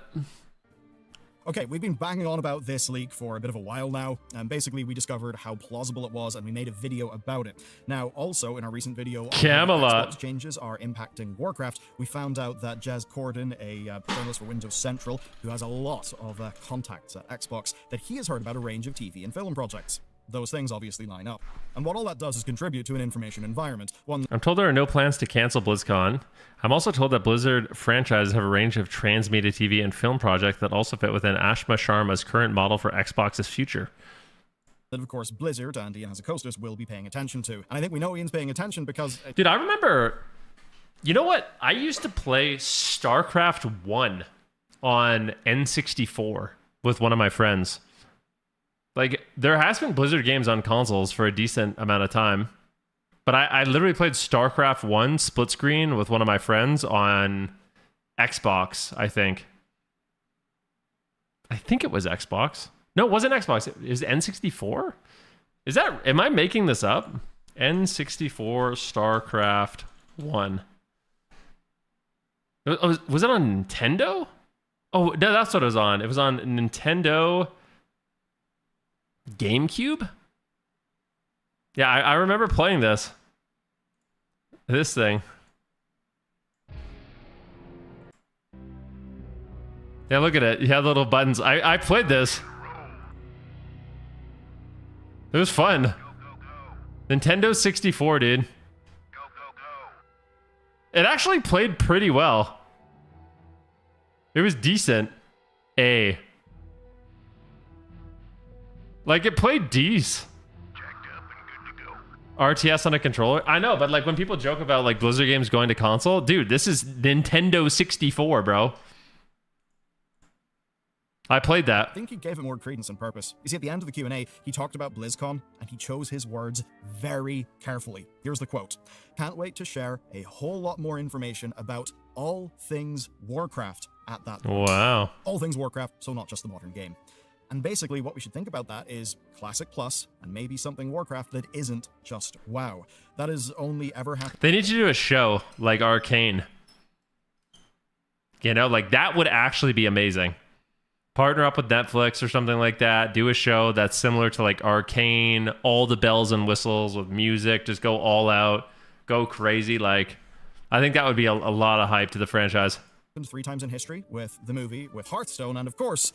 Okay, we've been banging on about this leak for a bit of a while now, and basically we discovered how plausible it was, and we made a video about it. Now, also, in our recent video on Camelot. how Xbox changes are impacting Warcraft, we found out that Jez Corden, a journalist for Windows Central, who has a lot of contacts at Xbox, that he has heard about a range of TV and film projects. Those things obviously line up. And what all that does is contribute to an information environment. I'm told there are no plans to cancel BlizzCon. I'm also told that Blizzard franchises have a range of transmedia TV and film projects that also fit within Ashma Sharma's current model for Xbox's future. That, of course, Blizzard and Ian has a co-host will be paying attention to. And I think we know Ian's paying attention because... Dude, I remember... You know what? I used to play StarCraft 1 on N64 with one of my friends. Like, there has been Blizzard games on consoles for a decent amount of time. But I literally played StarCraft 1 split screen with one of my friends on Xbox, I think. I think it was Xbox. No, it wasn't Xbox. It was N64? Am I making this up? N64 StarCraft 1. Was it on Nintendo? Oh, no, that's what it was on. It was on Nintendo GameCube? Yeah, I remember playing this. This thing. Yeah, look at it. You had little buttons. I played this. It was fun. Nintendo 64, dude. It actually played pretty well. It was decent. Like, it played decent. RTS on a controller? I know, but like when people joke about like Blizzard games going to console, dude, this is Nintendo 64, bro. I played that. I think he gave it more credence and purpose. You see, at the end of the Q&A, he talked about BlizzCon, and he chose his words very carefully. Here's the quote. Can't wait to share a whole lot more information about all things Warcraft at that point. Wow. All things Warcraft, so not just the modern game. And basically what we should think about that is Classic Plus, and maybe something Warcraft that isn't just WoW. That has only ever happened. They need to do a show like Arcane. You know, like that would actually be amazing. Partner up with Netflix or something like that. Do a show that's similar to like Arcane, all the bells and whistles with music, just go all out, go crazy. Like, I think that would be a lot of hype to the franchise. 3 times in history with the movie, with Hearthstone, and of course,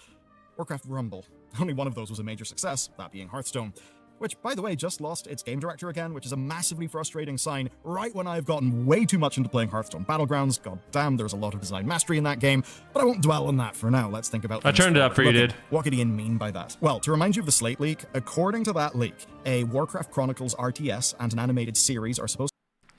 Warcraft Rumble. Only one of those was a major success, that being Hearthstone. Which, by the way, just lost its game director again, which is a massively frustrating sign right when I've gotten way too much into playing Hearthstone Battlegrounds. God damn, there's a lot of design mastery in that game, but I won't dwell on that for now. Let's think about I turned it up for you, dude. What could Ian mean by that? Well, to remind you of the Slate leak, according to that leak, a Warcraft Chronicles RTS and an animated series are supposed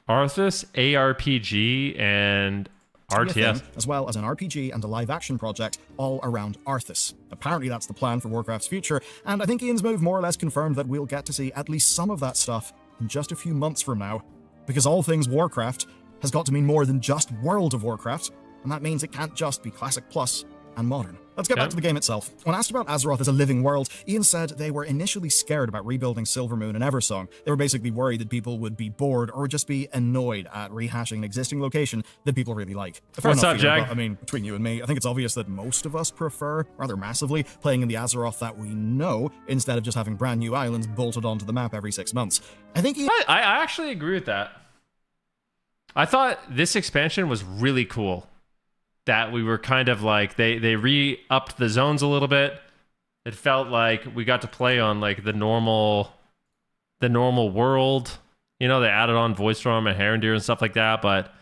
Arthas, ARPG, and RTS. Thing, as well as an RPG and a live-action project all around Arthas. Apparently that's the plan for Warcraft's future, and I think Ian's move more or less confirmed that we'll get to see at least some of that stuff in just a few months from now. Because all things Warcraft has got to mean more than just World of Warcraft, and that means it can't just be Classic Plus and Modern. Let's get back to the game itself. When asked about Azeroth as a living world, Ian said they were initially scared about rebuilding Silvermoon and Eversong. They were basically worried that people would be bored or just be annoyed at rehashing an existing location that people really like. What's up, Jag? I mean, between you and me, I think it's obvious that most of us prefer, rather massively, playing in the Azeroth that we know, instead of just having brand new islands bolted onto the map every 6 months. I think I actually agree with that. I thought this expansion was really cool. That we were kind of like, they re-upped the zones a little bit. It felt like we got to play on like the normal world. You know, they added on Void Storm and Herondir and stuff like that, but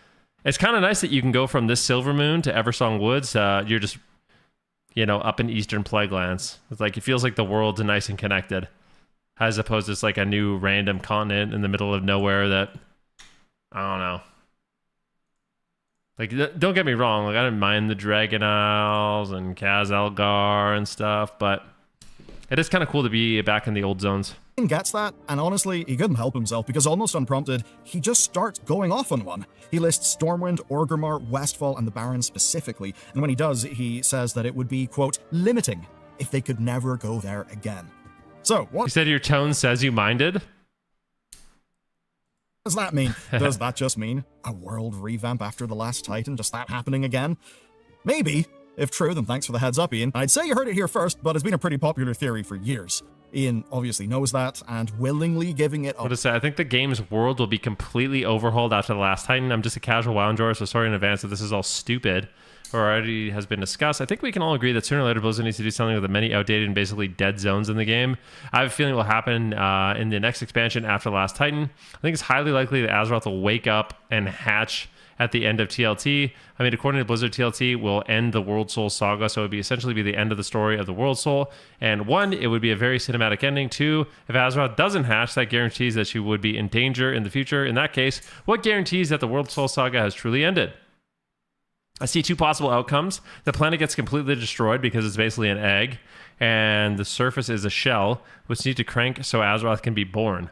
it's kind of nice that you can go from this Silvermoon to Eversong Woods. You're just, you know, up in Eastern Plaguelands. It's like, it feels like the world's nice and connected, as opposed to just like a new random continent in the middle of nowhere that, I don't know. Like, don't get me wrong, like, I didn't mind the Dragon Isles and Khaz-Algar and stuff, but it is kind of cool to be back in the old zones. Ian gets that, and honestly, he couldn't help himself because almost unprompted, he just starts going off on one. He lists Stormwind, Orgrimmar, Westfall, and the Barrens specifically, and when he does, he says that it would be, quote, limiting if they could never go there again. So, what? You said your tone says you minded? What does that mean? Does that just mean a world revamp after The Last Titan? Just that happening again? Maybe. If true, then thanks for the heads up, Ian. I'd say you heard it here first, but it's been a pretty popular theory for years. Ian obviously knows that, and willingly giving it up. What to say? I think the game's world will be completely overhauled after The Last Titan. I'm just a casual WoW enjoyer, so sorry in advance if this is all stupid or already has been discussed. I think we can all agree that sooner or later Blizzard needs to do something with the many outdated and basically dead zones in the game. I have a feeling it will happen in the next expansion after Last Titan. I think it's highly likely that Azeroth will wake up and hatch at the end of TLT. I mean, according to Blizzard, TLT will end the World Soul saga, so it would be essentially be the end of the story of the World Soul. And 1, it would be a very cinematic ending. 2, if Azeroth doesn't hatch, that guarantees that she would be in danger in the future. In that case, what guarantees that the World Soul saga has truly ended? I see 2 possible outcomes. The planet gets completely destroyed because it's basically an egg, and the surface is a shell, which needs to crank so Azeroth can be born.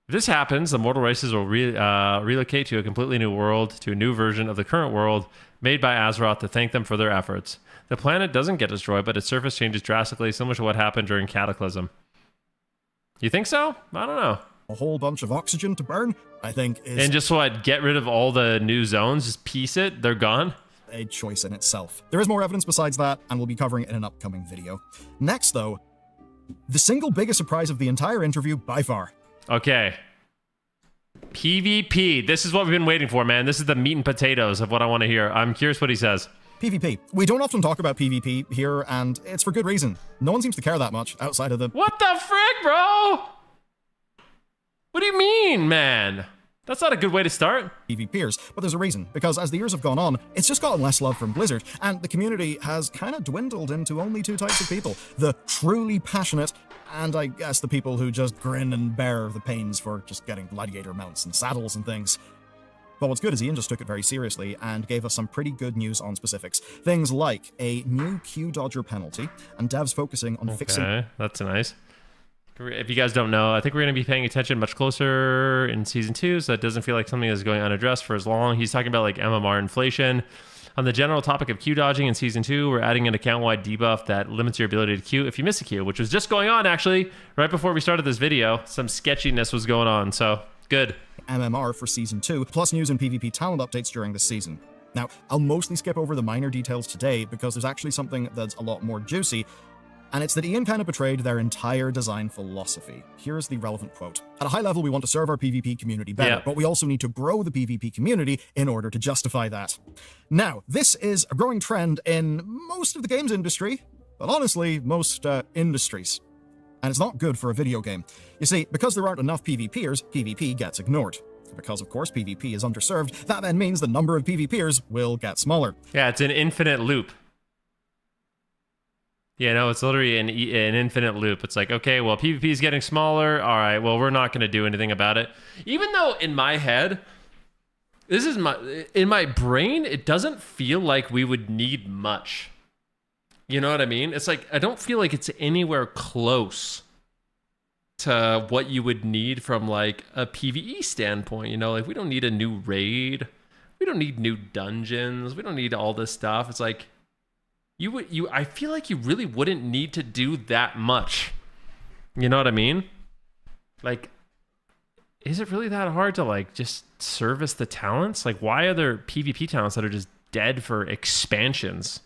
If this happens, the mortal races will relocate to a completely new world, to a new version of the current world, made by Azeroth to thank them for their efforts. The planet doesn't get destroyed, but its surface changes drastically, similar to what happened during Cataclysm. You think so? I don't know. A whole bunch of oxygen to burn, I think, is... And just what? Get rid of all the new zones? Just piece it? They're gone? A choice in itself. There is more evidence besides that, and we'll be covering it in an upcoming video. Next, though, The single biggest surprise of the entire interview by far. Okay. PvP. This is what we've been waiting for, man. This is the meat and potatoes of what I want to hear. I'm curious what he says. PvP. We don't often talk about PvP here, and it's for good reason. No one seems to care that much outside of the... What the frick, bro? What do you mean, man? That's not a good way to start. PvPers, but there's a reason, because as the years have gone on, it's just gotten less love from Blizzard, and the community has kind of dwindled into only two types of people. The truly passionate, and I guess the people who just grin and bear the pains for just getting gladiator mounts and saddles and things. But what's good is Ian just took it very seriously and gave us some pretty good news on specifics. Things like a new Q dodger penalty, and devs focusing on fixing... Okay, that's nice. If you guys don't know, I think we're going to be paying attention much closer in Season 2, so it doesn't feel like something is going unaddressed for as long. He's talking about like MMR inflation. On the general topic of Q dodging in Season 2, we're adding an account-wide debuff that limits your ability to Q if you miss a Q, which was just going on, actually, right before we started this video. Some sketchiness was going on, so good. MMR for Season 2, plus news and PvP talent updates during this season. Now, I'll mostly skip over the minor details today because there's actually something that's a lot more juicy, and it's that Ian kind of betrayed their entire design philosophy. Here's the relevant quote. At a high level, we want to serve our PvP community better, but we also need to grow the PvP community in order to justify that. Now, this is a growing trend in most of the games industry, but honestly, most industries. And it's not good for a video game. You see, because there aren't enough PvPers, PvP gets ignored. Because, of course, PvP is underserved, that then means the number of PvPers will get smaller. Yeah, it's an infinite loop. Yeah, no, it's literally an infinite loop. It's like, okay, well, PvP is getting smaller. All right, well, we're not going to do anything about it. Even though in my head, in my brain, it doesn't feel like we would need much. You know what I mean? It's like, I don't feel like it's anywhere close to what you would need from like a PvE standpoint. You know, like we don't need a new raid. We don't need new dungeons. We don't need all this stuff. It's like, I feel like you really wouldn't need to do that much. You know what I mean? Like, is it really that hard to like just service the talents? Like, why are there PvP talents that are just dead for expansions?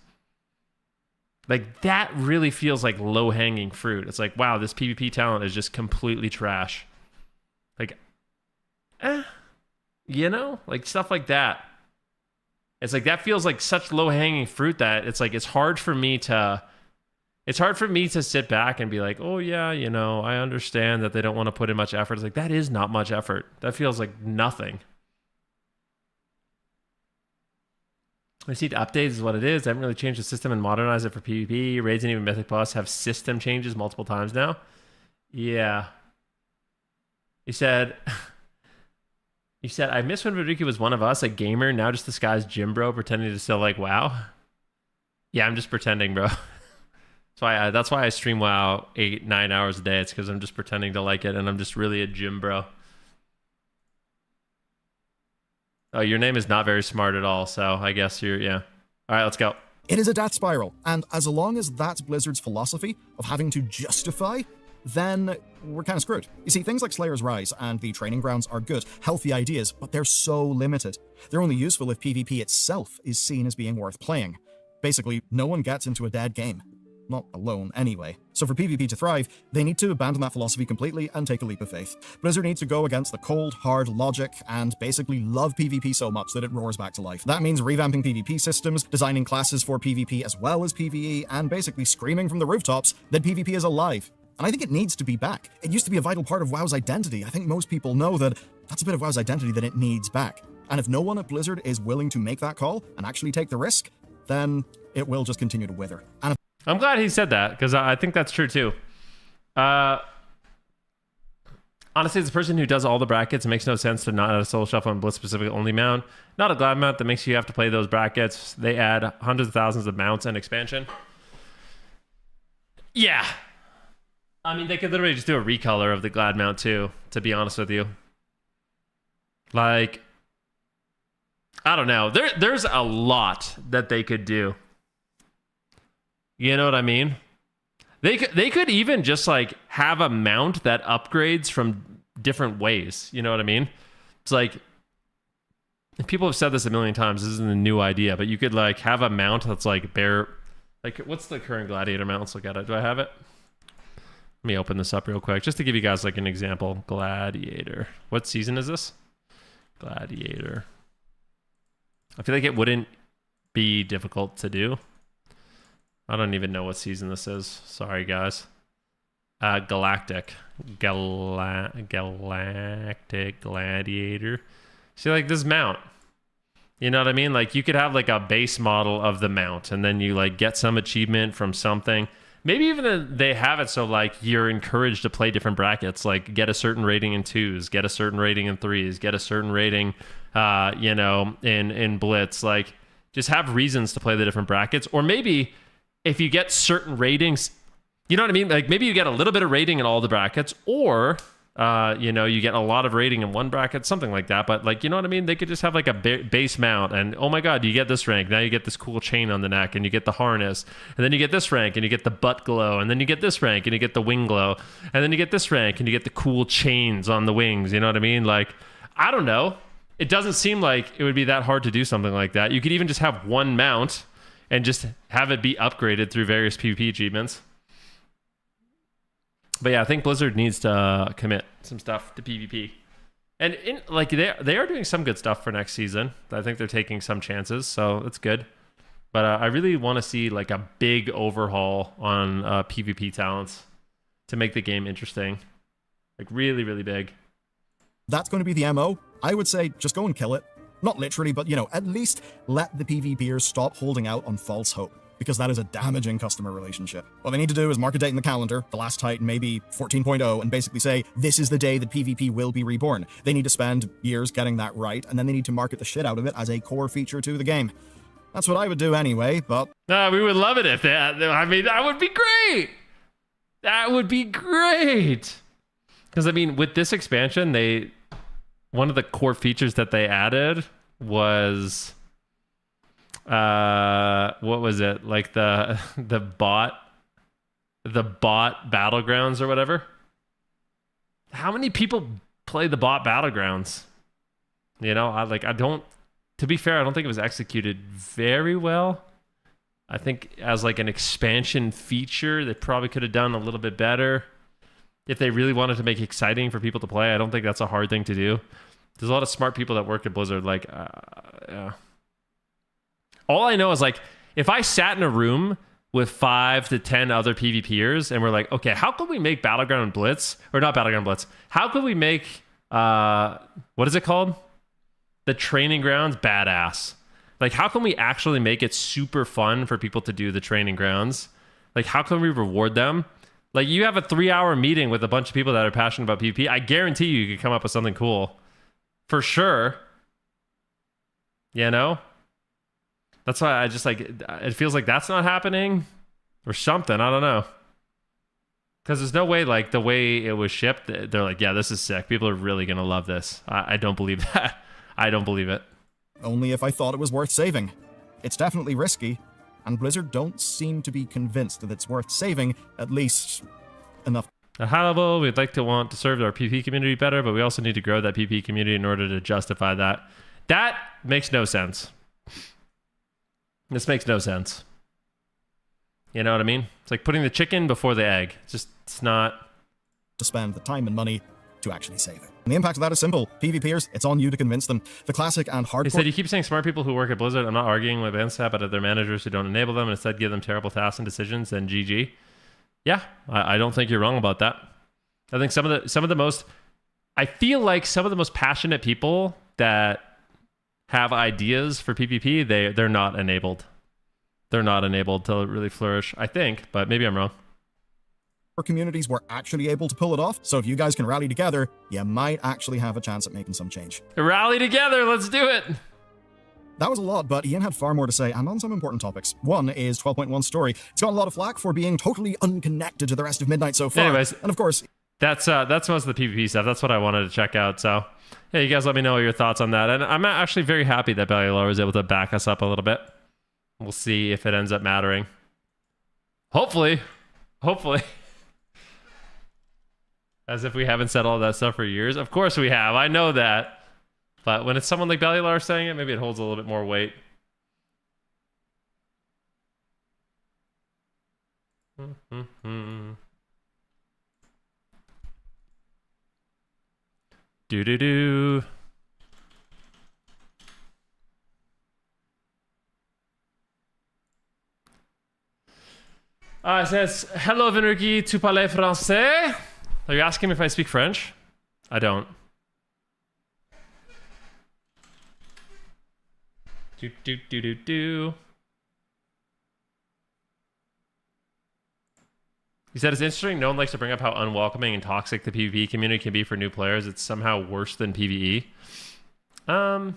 Like, that really feels like low-hanging fruit. It's like, wow, this PvP talent is just completely trash. Like, you know? Like, stuff like that. It's like, that feels like such low-hanging fruit that it's like, it's hard for me to sit back and be like, oh, yeah, you know, I understand that they don't want to put in much effort. It's like, that is not much effort. That feels like nothing. I see the updates is what it is. They haven't really changed the system and modernized it for PvP. Raids and even Mythic Plus have system changes multiple times now. Yeah. You said, I miss when Venruki was one of us, a gamer, now just this guy's gym bro pretending to still like WoW. Yeah, I'm just pretending, bro. That's why I stream WoW 8-9 hours a day. It's because I'm just pretending to like it and I'm just really a gym bro. Oh, your name is not very smart at all, so I guess yeah. All right, let's go. It is a death spiral, and as long as that's Blizzard's philosophy of having to justify, then we're kind of screwed. You see, things like Slayer's Rise and the training grounds are good, healthy ideas, but they're so limited. They're only useful if PvP itself is seen as being worth playing. Basically, no one gets into a dead game. Not alone, anyway. So for PvP to thrive, they need to abandon that philosophy completely and take a leap of faith. Blizzard needs to go against the cold, hard logic and basically love PvP so much that it roars back to life. That means revamping PvP systems, designing classes for PvP as well as PvE, and basically screaming from the rooftops that PvP is alive. And I think it needs to be back. It used to be a vital part of WoW's identity. I think most people know that that's a bit of WoW's identity that it needs back. And if no one at Blizzard is willing to make that call and actually take the risk, then it will just continue to wither. And I'm glad he said that, because I think that's true, too. Honestly, as a person who does all the brackets, it makes no sense to not add a Soul Shuffle and Blitz specific only mount. Not a Glad mount that makes you have to play those brackets. They add hundreds of thousands of mounts and expansion. Yeah. I mean, they could literally just do a recolor of the Glad mount, too, to be honest with you. Like, I don't know. There's a lot that they could do. You know what I mean? They could even just like have a mount that upgrades from different ways. You know what I mean? It's like, people have said this a million times. This isn't a new idea, but you could like have a mount that's like bare. Like, what's the current Gladiator mount? Let's look at it. Do I have it? Let me open this up real quick just to give you guys like an example. Gladiator. What season is this? Gladiator. I feel like it wouldn't be difficult to do. I don't even know what season this is. Sorry, guys. Galactic. Galactic Gladiator. See, like this mount. You know what I mean? Like you could have like a base model of the mount and then you like get some achievement from something. Maybe even they have it so like you're encouraged to play different brackets, like get a certain rating in 2s, get a certain rating in 3s, get a certain rating, you know, in Blitz. Like just have reasons to play the different brackets. Or maybe if you get certain ratings, you know what I mean? Like maybe you get a little bit of rating in all the brackets, or you know, you get a lot of rating in one bracket, something like that. But like, you know what I mean? They could just have like a base mount and oh my God, you get this rank. Now you get this cool chain on the neck and you get the harness and then you get this rank and you get the butt glow and then you get this rank and you get the wing glow and then you get this rank and you get the cool chains on the wings. You know what I mean? Like, I don't know. It doesn't seem like it would be that hard to do something like that. You could even just have one mount and just have it be upgraded through various PvP achievements. But yeah, I think Blizzard needs to commit some stuff to PvP. And in, like they are doing some good stuff for next season. I think they're taking some chances, so that's good. But I really want to see like a big overhaul on PvP talents to make the game interesting. Like really, really big. That's going to be the MO. I would say just go and kill it. Not literally, but you know, at least let the PvPers stop holding out on false hope, because that is a damaging customer relationship. What they need to do is mark a date in the calendar, the last Titan, maybe 14.0, and basically say, this is the day that PvP will be reborn. They need to spend years getting that right, and then they need to market the shit out of it as a core feature to the game. That's what I would do anyway, but... We would love it if that... I mean, that would be great! That would be great! Because, I mean, with this expansion, one of the core features that they added was... what was it? Like the bot battlegrounds or whatever. How many people play the bot battlegrounds? You know, to be fair, I don't think it was executed very well. I think as like an expansion feature, they probably could have done a little bit better. If they really wanted to make it exciting for people to play, I don't think that's a hard thing to do. There's a lot of smart people that work at Blizzard, like, yeah. All I know is, like, if I sat in a room with 5 to 10 other PvPers and we're like, okay, how could we make Battleground Blitz, or not Battleground Blitz, how could we make, what is it called? The training grounds badass. Like, how can we actually make it super fun for people to do the training grounds? Like, how can we reward them? Like, you have a 3-hour meeting with a bunch of people that are passionate about PvP. I guarantee you could come up with something cool. For sure. You know? That's why I just like, it feels like that's not happening or something. I don't know. Because there's no way, like, the way it was shipped, they're like, yeah, this is sick. People are really going to love this. I don't believe that. I don't believe it. Only if I thought it was worth saving. It's definitely risky, and Blizzard don't seem to be convinced that it's worth saving, at least enough. At high level, we'd like to want to serve our PvP community better, but we also need to grow that PvP community in order to justify that. That makes no sense. This makes no sense. You know what I mean? It's like putting the chicken before the egg. It's not... to spend the time and money to actually save it. And the impact of that is simple. PvPers, it's on you to convince them. The classic and hardcore... He said, you keep saying smart people who work at Blizzard. I'm not arguing with against that, but at their managers who don't enable them and instead give them terrible tasks and decisions, then GG. Yeah, I don't think you're wrong about that. I think some of the most... I feel like some of the most passionate people that have ideas for PvP, they're not enabled. They're not enabled to really flourish, I think, but maybe I'm wrong. Communities were actually able to pull it off, so if you guys can rally together, you might actually have a chance at making some change. Rally together, let's do it! That was a lot, but Ian had far more to say, and on some important topics. One is 12.1 story. It's got a lot of flack for being totally unconnected to the rest of Midnight so far. Anyways, and of course... That's most of the PvP stuff. That's what I wanted to check out, so... Yeah, you guys let me know your thoughts on that. And I'm actually very happy that Bellular was able to back us up a little bit. We'll see if it ends up mattering. Hopefully. As if we haven't said all that stuff for years. Of course we have. I know that. But when it's someone like Bellular saying it, maybe it holds a little bit more weight. Do do do. It says, hello Venruki, tu parles français? Are you asking me if I speak French? I don't. Do do do do do. He said it's interesting. No one likes to bring up how unwelcoming and toxic the PvP community can be for new players. It's somehow worse than PvE. I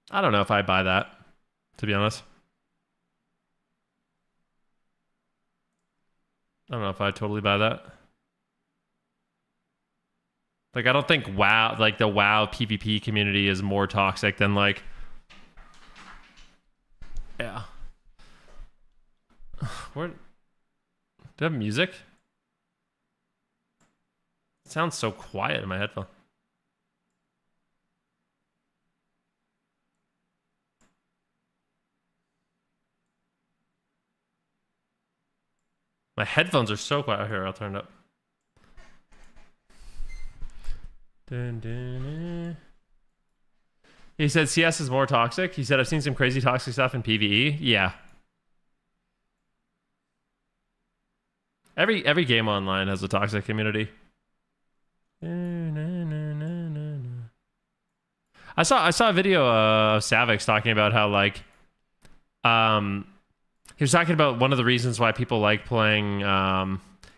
don't know if I buy that, to be honest. I don't know if I totally buy that. Like, I don't think WoW, like the WoW PvP community is more toxic than like, yeah. Where? Do I have music? It sounds so quiet in my headphone. My headphones are so quiet. Here, I'll turn it up. Dun, dun, dun. He said CS is more toxic. He said I've seen some crazy toxic stuff in PvE. Yeah. Every game online has a toxic community. I saw a video of Savix talking about how like he was talking about one of the reasons why people like playing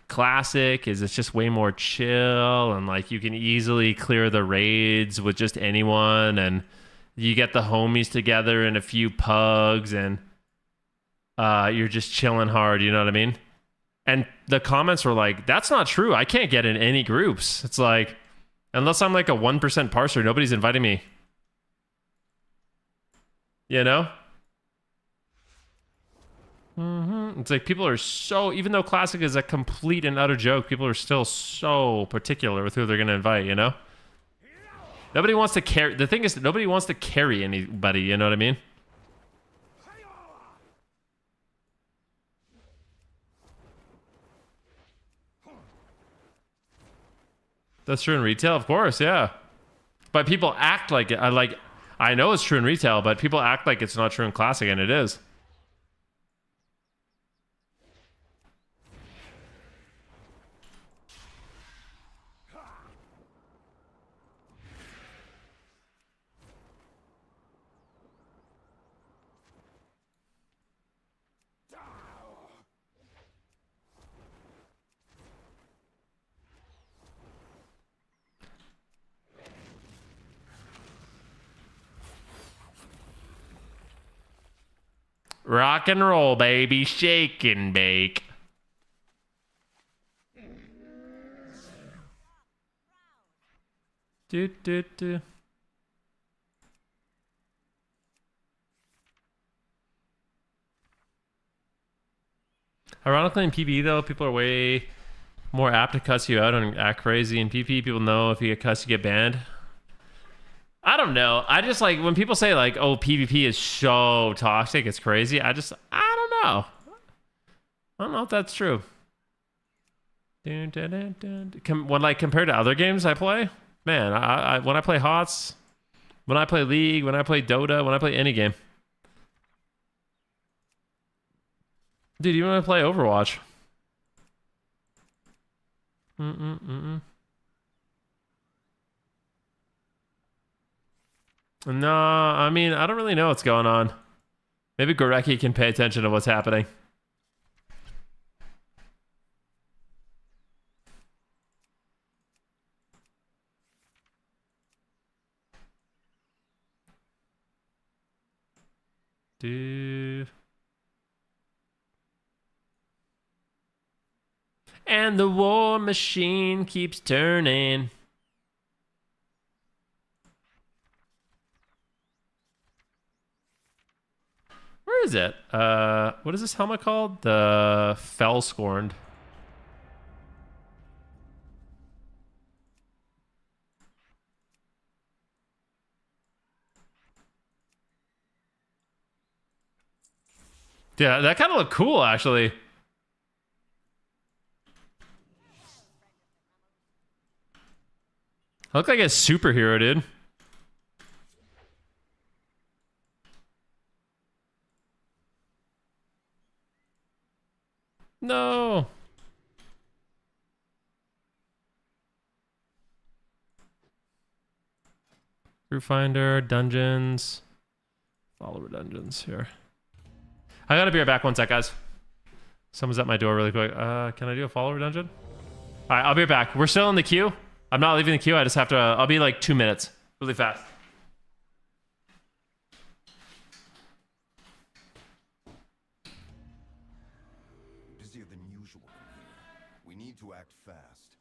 Classic is it's just way more chill and like you can easily clear the raids with just anyone and you get the homies together in a few pugs and you're just chilling hard, you know what I mean? And the comments were like, that's not true. I can't get in any groups. It's like, unless I'm like a 1% parser, nobody's inviting me. You know? It's like people are so, even though Classic is a complete and utter joke, people are still so particular with who they're going to invite, you know? Nobody wants to carry, the thing is that nobody wants to carry anybody, you know what I mean? That's true in retail, of course, yeah. But people act like it. I know it's true in retail, but people act like it's not true in Classic, and it is. Rock and roll, baby. Shake and bake. Do, do, do. Ironically, in PvE, though, people are way more apt to cuss you out and act crazy. In PvE, people know if you get cussed, you get banned. I don't know. I just like when people say like, "Oh, PvP is so toxic, it's crazy." I don't know. I don't know if that's true. When like compared to other games I play, man, I when I play HOTS, when I play League, when I play Dota, when I play any game, dude, even when I play Overwatch. No, I mean, I don't really know what's going on. Maybe Gorecki can pay attention to what's happening. And the war machine keeps turning. Where is it? What is this helmet called? The Fell Scorned. Yeah, that kind of looked cool, actually. I look like a superhero, dude. No. Crew finder, dungeons. Follower dungeons here. I gotta be right back. One sec, guys. Someone's at my door really quick. Can I do a follower dungeon? All right, I'll be right back. We're still in the queue. I'm not leaving the queue. I just have to. I'll be like 2 minutes, really fast. Busier than usual in here. We need to act fast.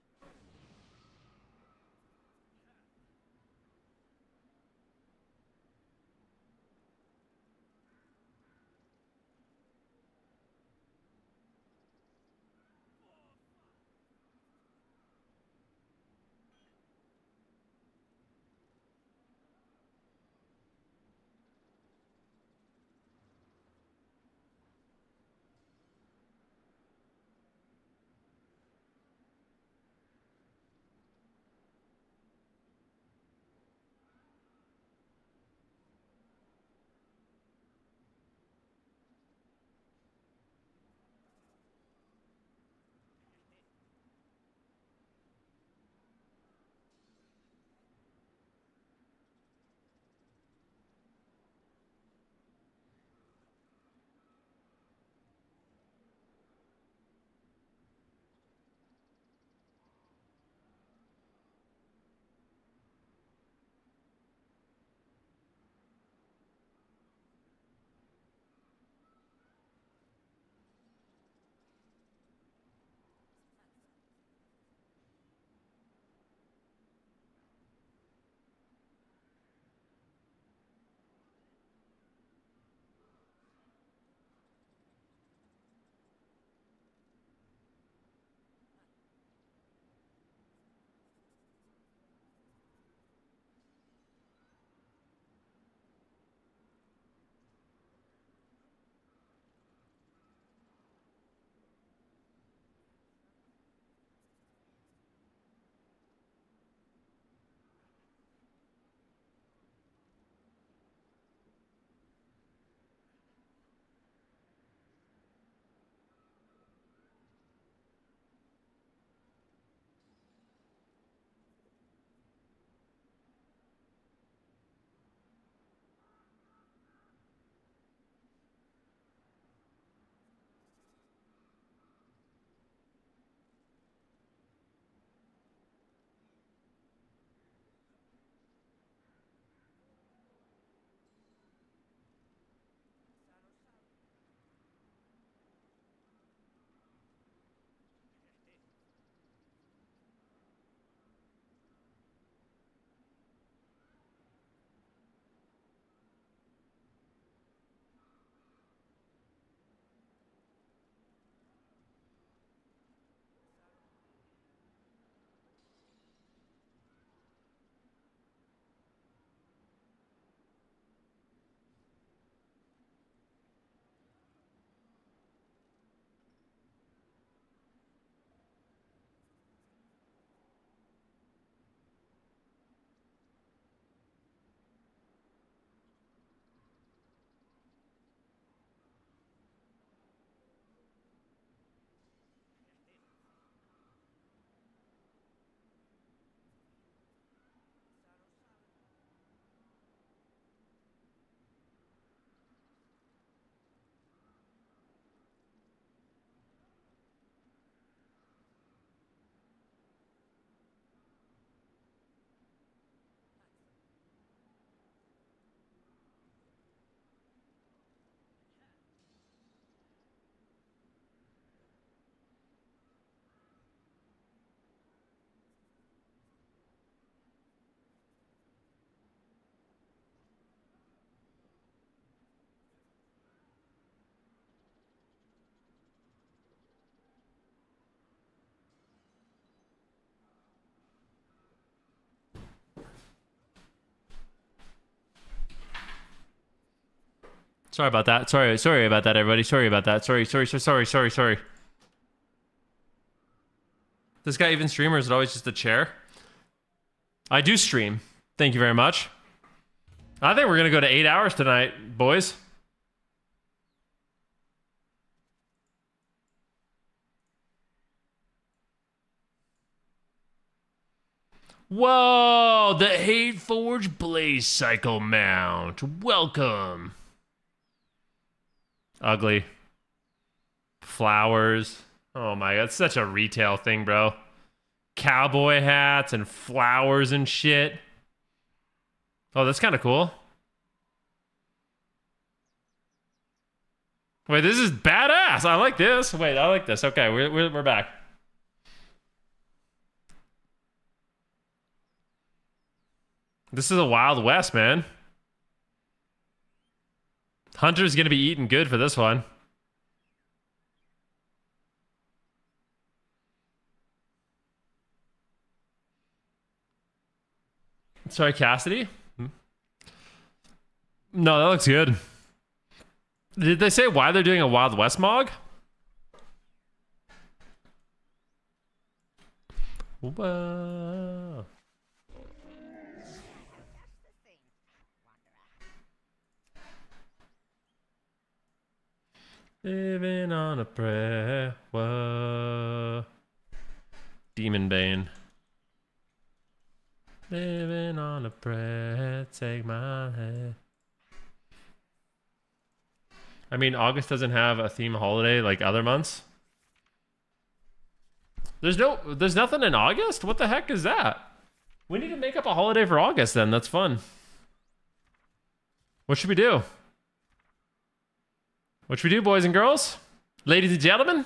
Sorry about that. Sorry about that, everybody. Sorry about that. Sorry. This guy even streamers is always just a chair. I do stream. Thank you very much. I think we're going to go to 8 hours tonight, boys. Whoa, the Hate Forge Blaze Cycle mount. Welcome. Ugly. Flowers. Oh my god, it's such a retail thing, bro. Cowboy hats and flowers and shit. Oh, that's kind of cool. Wait, this is badass. I like this. Wait, I like this. Okay, we're back. This is a Wild West, man. Hunter's gonna be eating good for this one. Sorry, Cassidy? No, that looks good. Did they say why they're doing a Wild West mog? Whoa. Living on a prayer. Whoa. Demon Bane. Living on a prayer. Take my hand. I mean, August doesn't have a theme holiday like other months. There's nothing in August? What the heck is that? We need to make up a holiday for August then. That's fun. What should we do? What should we do, boys and girls? Ladies and gentlemen?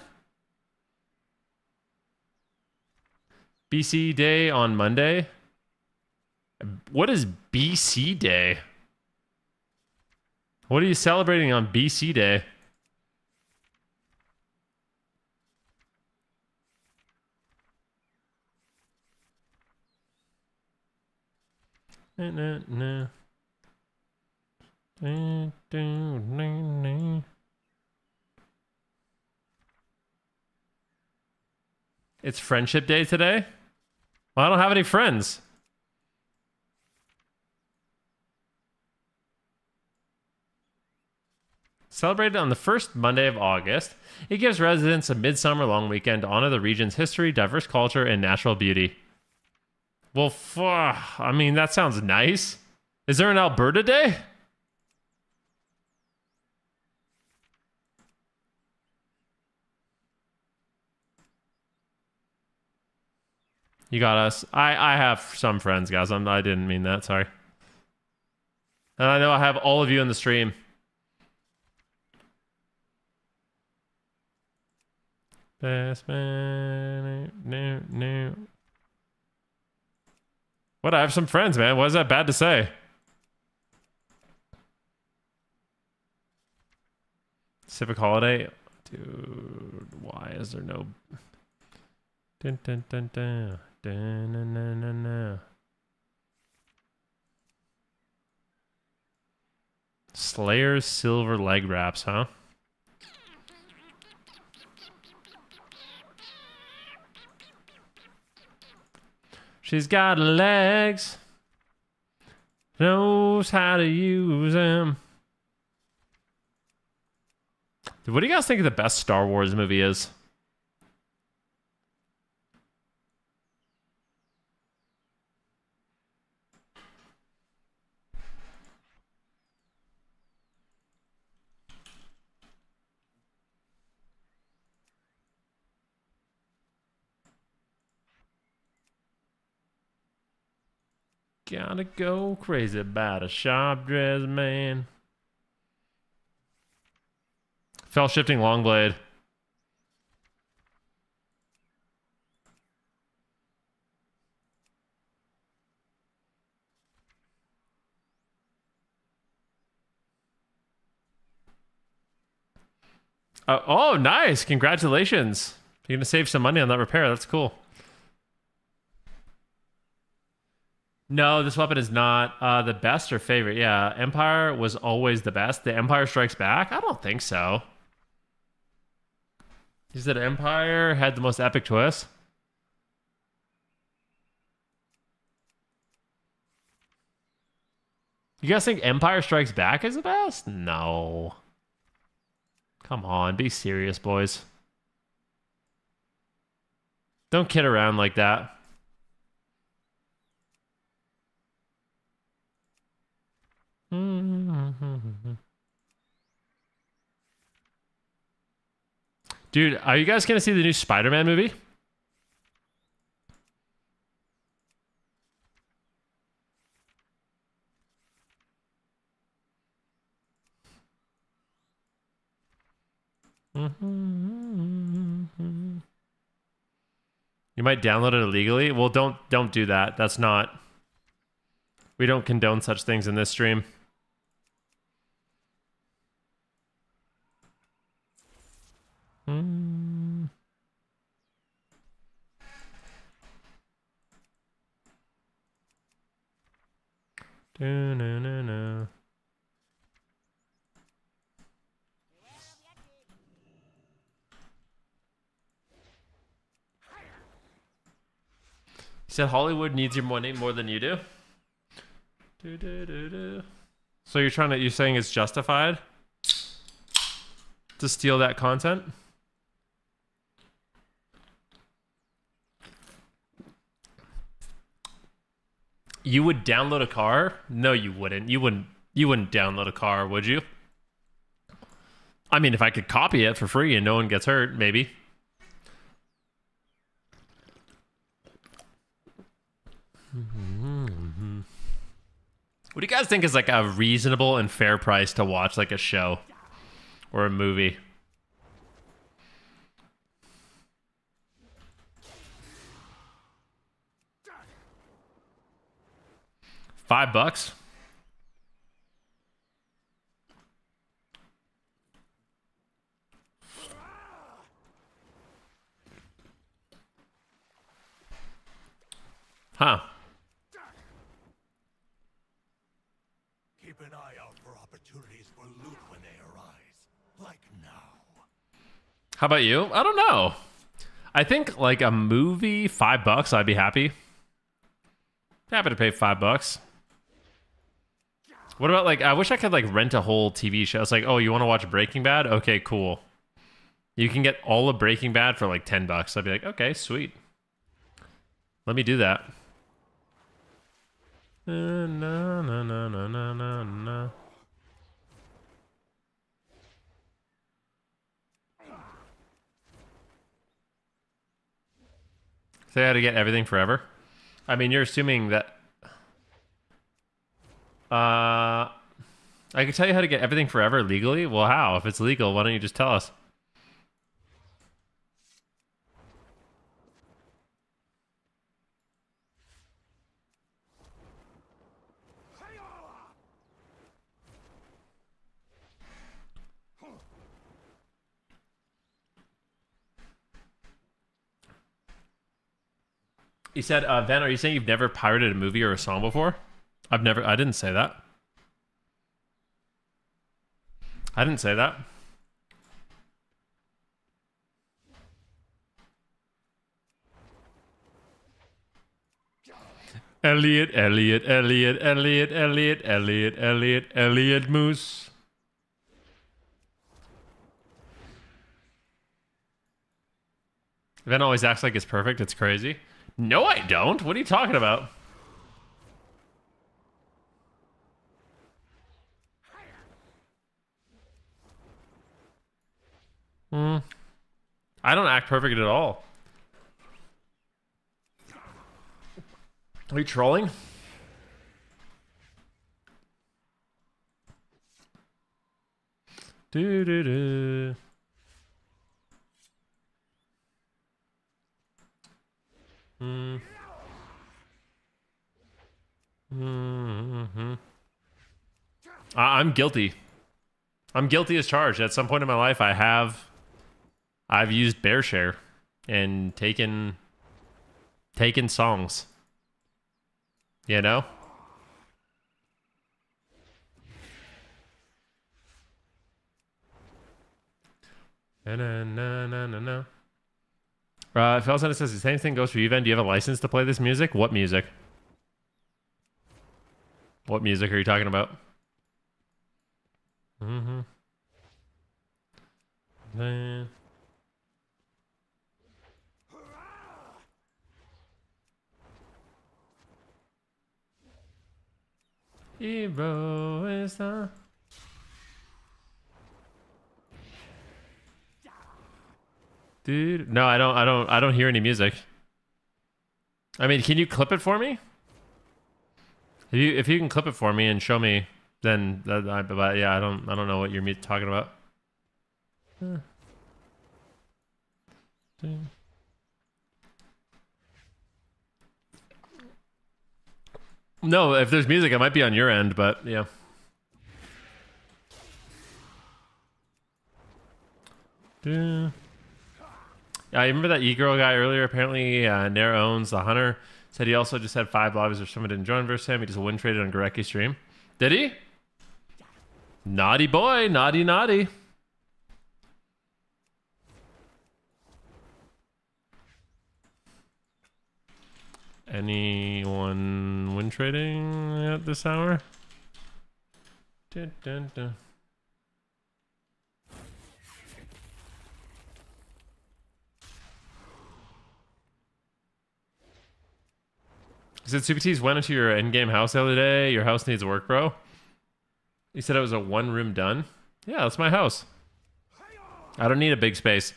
BC Day on Monday. What is BC Day? What are you celebrating on BC Day? It's Friendship Day today? Well, I don't have any friends. Celebrated on the first Monday of August, it gives residents a midsummer long weekend to honor the region's history, diverse culture, and natural beauty. Well, I mean, that sounds nice. Is there an Alberta Day? You got us. I have some friends, guys. I didn't mean that. Sorry. And I know I have all of you in the stream. Best man. No. What? I have some friends, man. What is that bad to say? Civic holiday? Dude, why is there no... Dun, dun, dun, dun. Dun, dun, dun, dun, dun. Slayer's silver leg wraps, huh? She's got legs, knows how to use them. Dude, what do you guys think of the best Star Wars movie is? Gotta go crazy about a sharp dressed man. Fell shifting long blade. Oh, nice. Congratulations. You're gonna save some money on that repair. That's cool. No, this weapon is not the best or favorite. Yeah, Empire was always the best. The Empire Strikes Back? I don't think so. You said Empire had the most epic twist? You guys think Empire Strikes Back is the best? No. Come on, be serious, boys. Don't kid around like that. Dude, are you guys gonna see the new Spider-Man movie? You might download it illegally. Well, don't do that. That's not. We don't condone such things in this stream. No. He said Hollywood needs your money more than you do. So you're saying it's justified to steal that content? You would download a car? No, you wouldn't. You wouldn't download a car, would you? I mean, if I could copy it for free and no one gets hurt, maybe. What do you guys think is like a reasonable and fair price to watch like a show or a movie? $5? Huh. Keep an eye out for opportunities for loot when they arise. Like now. How about you? I don't know. I think like a movie, $5, I'd be happy. Happy to pay $5. What about like, I wish I could like rent a whole TV show. It's like, oh, you want to watch Breaking Bad? Okay, cool. You can get all of Breaking Bad for like $10. I'd be like, okay, sweet. Let me do that. No. Say how to get everything forever. I mean, you're assuming that. I can tell you how to get everything forever legally. Well, how? If it's legal, why don't you just tell us? He said, Van, are you saying you've never pirated a movie or a song before? I didn't say that. I didn't say that. Elliot Moose. Van always acts like it's perfect. It's crazy. No, I don't. What are you talking about? I don't act perfect at all. Are you trolling? Do. I'm guilty. I'm guilty as charged. At some point in my life, I've used bear share and taken songs. You know? No. Felsen says the same thing goes for you, Van. Do you have a license to play this music? What music? What music are you talking about? Mm-hmm. Man. Hero is the... Dude, no, I don't hear any music. I mean, can you clip it for me? If you can clip it for me and show me, then but yeah, I don't know what you're talking about. No, if there's music, it might be on your end, but yeah. Yeah, I remember that e-girl guy earlier. Apparently, Nair owns the Hunter. Said he also just had 5 lobbies or someone didn't join versus him. He just win traded on Gorecki's stream. Did he? Naughty boy, naughty, naughty. Anyone win trading at this hour? Dun, dun, dun. He said, Super T's went into your endgame house the other day. Your house needs work, bro. He said it was a 1-room done. Yeah, that's my house. I don't need a big space.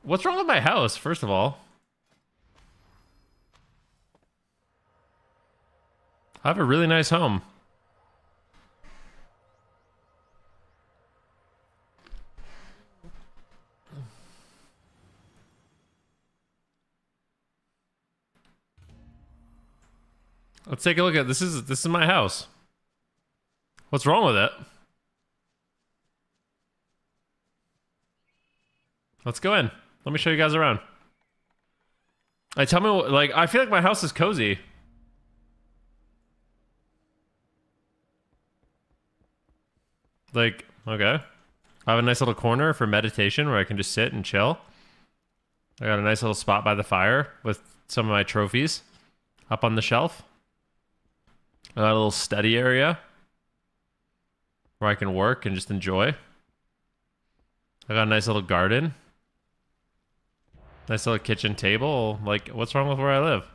What's wrong with my house, first of all? I have a really nice home. Let's take a look at this. This is my house. What's wrong with it? Let's go in. Let me show you guys around. Tell me, like, I feel like my house is cozy. Like, okay. I have a nice little corner for meditation where I can just sit and chill. I got a nice little spot by the fire with some of my trophies up on the shelf. I got a little study area where I can work and just enjoy. I got a nice little garden. Nice little kitchen table. Like, what's wrong with where I live?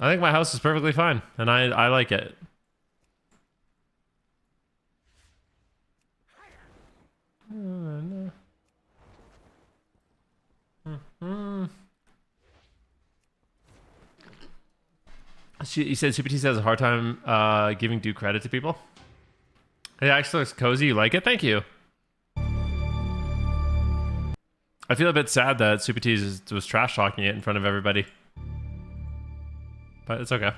I think my house is perfectly fine, and I like it. He said Super T has a hard time giving due credit to people. It actually looks cozy. You like it? Thank you. I feel a bit sad that Super T was trash talking it in front of everybody. But it's okay.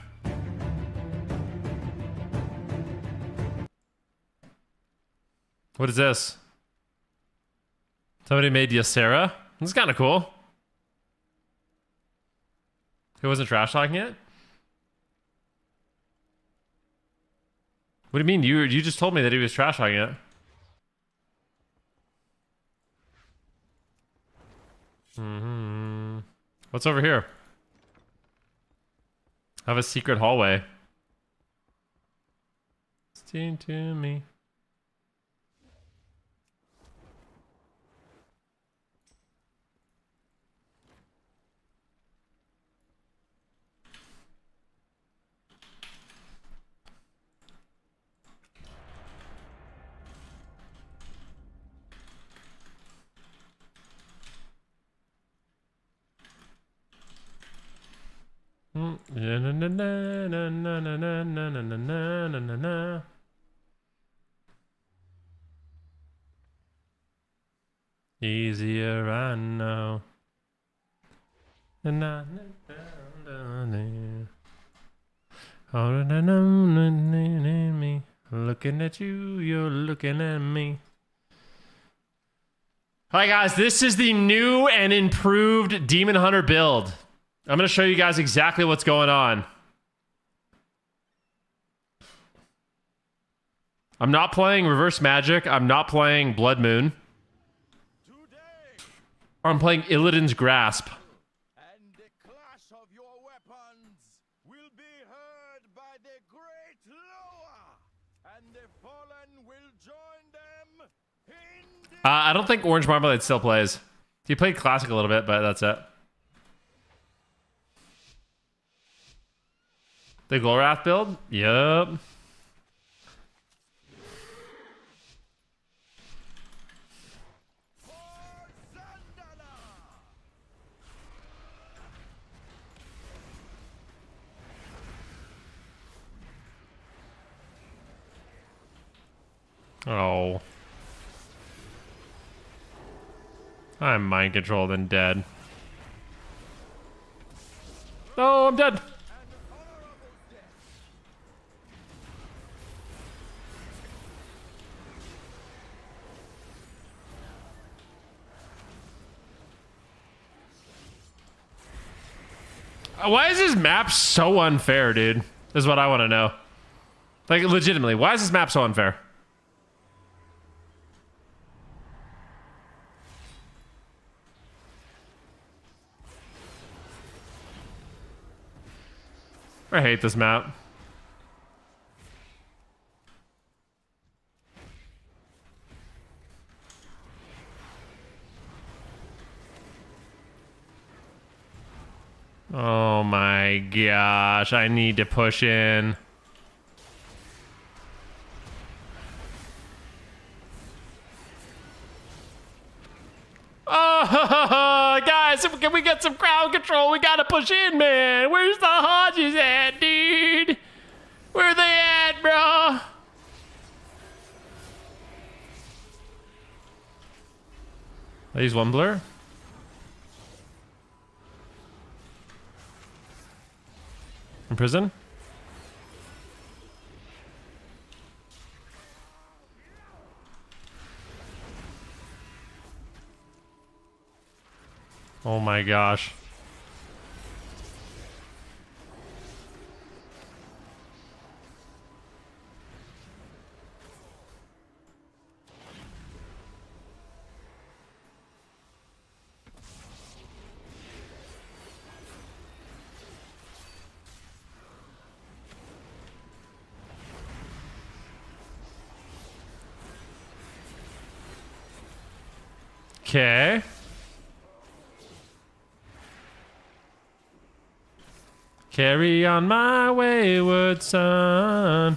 What is this? Somebody made Ysera? This is kind of cool. He wasn't trash talking it? What do you mean? You just told me that he was trash talking it. What's over here? I have a secret hallway. Stay to me. Easier, I know. Looking at you, you're looking at me. Hi guys, this is the new and improved Demon Hunter build. I'm going to show you guys exactly what's going on. I'm not playing Reverse Magic. I'm not playing Blood Moon. Or I'm playing Illidan's Grasp. And the clash of your weapons will be heard by the great Loa, and the fallen will join them in the I don't think Orange Marmalade still plays. He played Classic a little bit, but that's it. The Golrath build? Yup. Oh. I'm mind controlled and dead. Oh, I'm dead. Why is this map so unfair, dude? Is what I want to know. Like, legitimately, why is this map so unfair? I hate this map. Oh my gosh, I need to push in. Oh, guys, can we get some crowd control? We gotta push in, man. Where's the Hodges at, dude? Where they at, bro? I use one blur. In prison? Oh my gosh. Okay. Carry on my wayward son.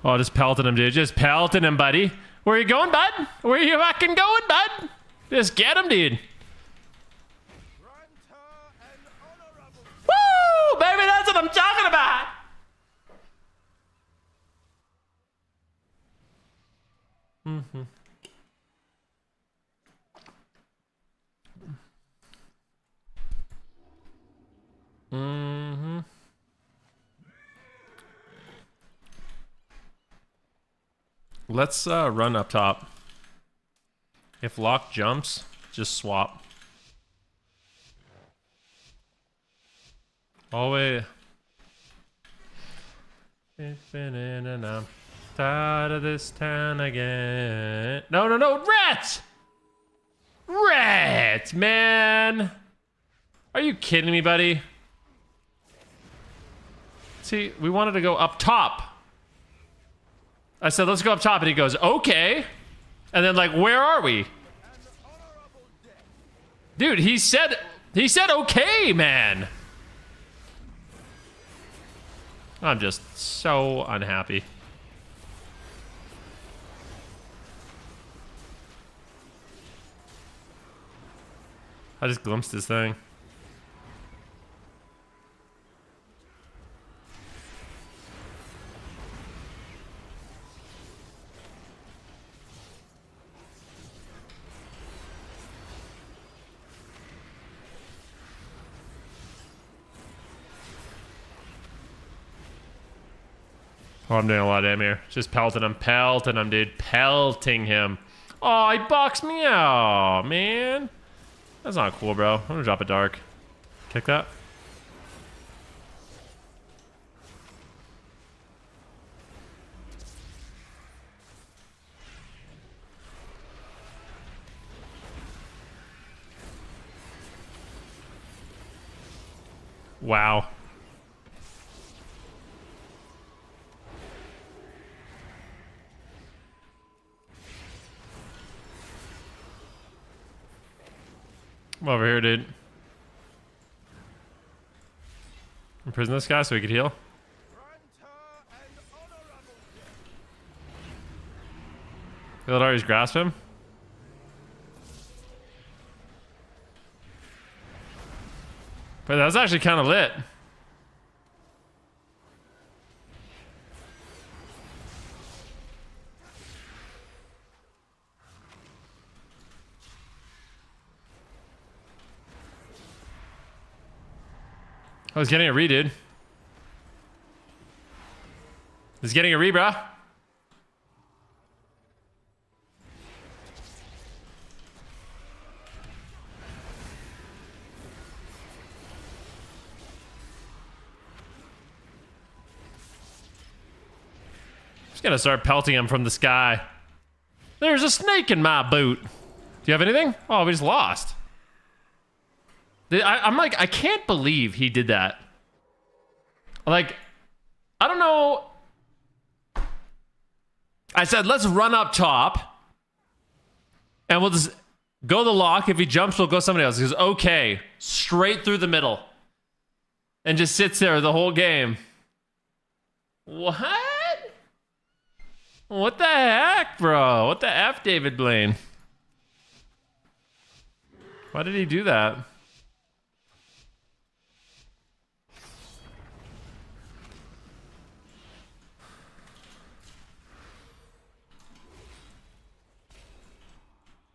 Oh, just pelting him, dude. Just pelting him, buddy. Where you going, bud? Where you fucking going, bud? Just get him, dude. Woo! Baby, that's what I'm talking about! Mm-hmm. Mm-hmm. Let's run up top. If Locke jumps, just swap. Always. And I'm tired of this town again. No, no, no, Rat! Rat, man! Are you kidding me, buddy? See, we wanted to go up top. I said, let's go up top, and he goes, okay. And then, like, where are we? Dude, he said okay, man. I'm just so unhappy. I just glimpsed this thing. Oh, I'm doing a lot of damage here. Just pelting him, dude. Pelting him. Oh, he boxed me out, man. That's not cool, bro. I'm gonna drop it dark. Kick that. Wow. Come over here, dude. Imprison this guy so he could heal. Philidari's grasp him. But that was actually kind of lit. I was getting a re, dude. He's getting a re, bruh. Just gonna start pelting him from the sky. There's a snake in my boot. Do you have anything? Oh, we just lost. I'm like, I can't believe he did that. Like, I don't know. I said, let's run up top. And we'll just go the lock. If he jumps, we'll go somebody else. He goes, okay. Straight through the middle. And just sits there the whole game. What? What the heck, bro? What the F, David Blaine? Why did he do that?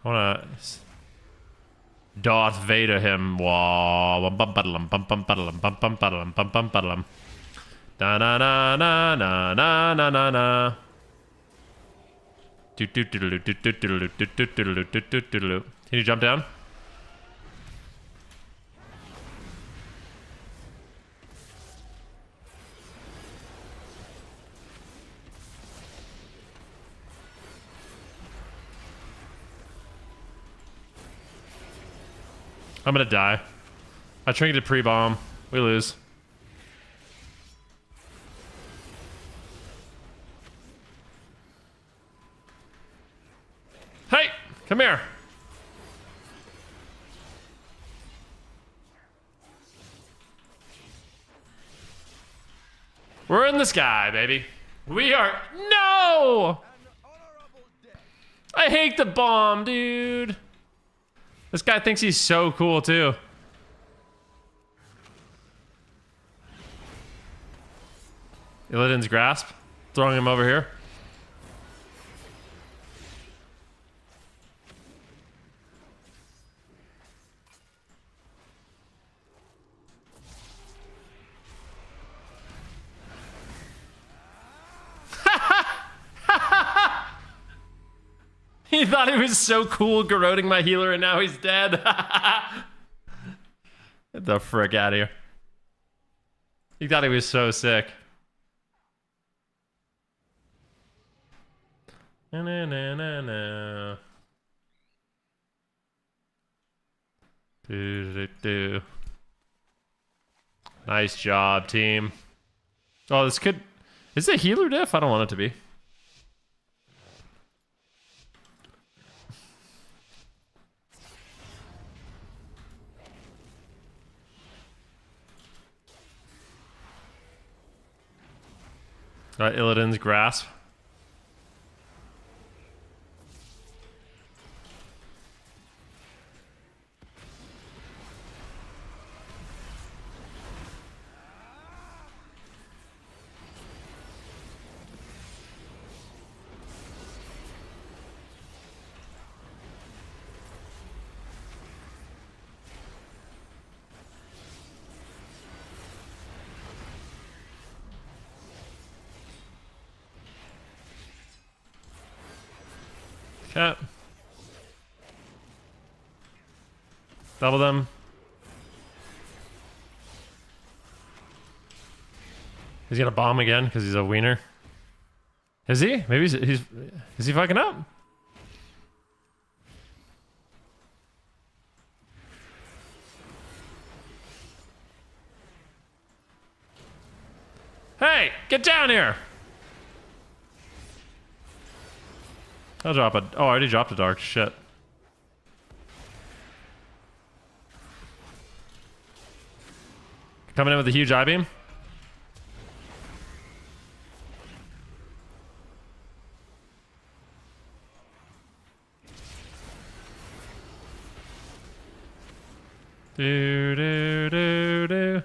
I wanna Darth Vader him. Da na na na na na na na na. Can you jump down? I'm gonna die. I trinketed pre-bomb. We lose. Hey! Come here! We're in the sky, baby. We are... No! I hate the bomb, dude. This guy thinks he's so cool, too. Illidan's grasp. Throwing him over here. He thought he was so cool garroting my healer and now he's dead. Get the frick out of here. He thought he was so sick. Na na na na na. Do, do, do. Nice job, team. Oh, this could... Is it a healer diff? I don't want it to be. Illidan's grasp. Okay. Double them. He's gonna bomb again because he's a wiener. Is he? Maybe is he fucking up? Hey, get down here! I'll drop a... Oh, I already dropped a dark. Shit. Coming in with a huge I-beam. Do, do, do, do.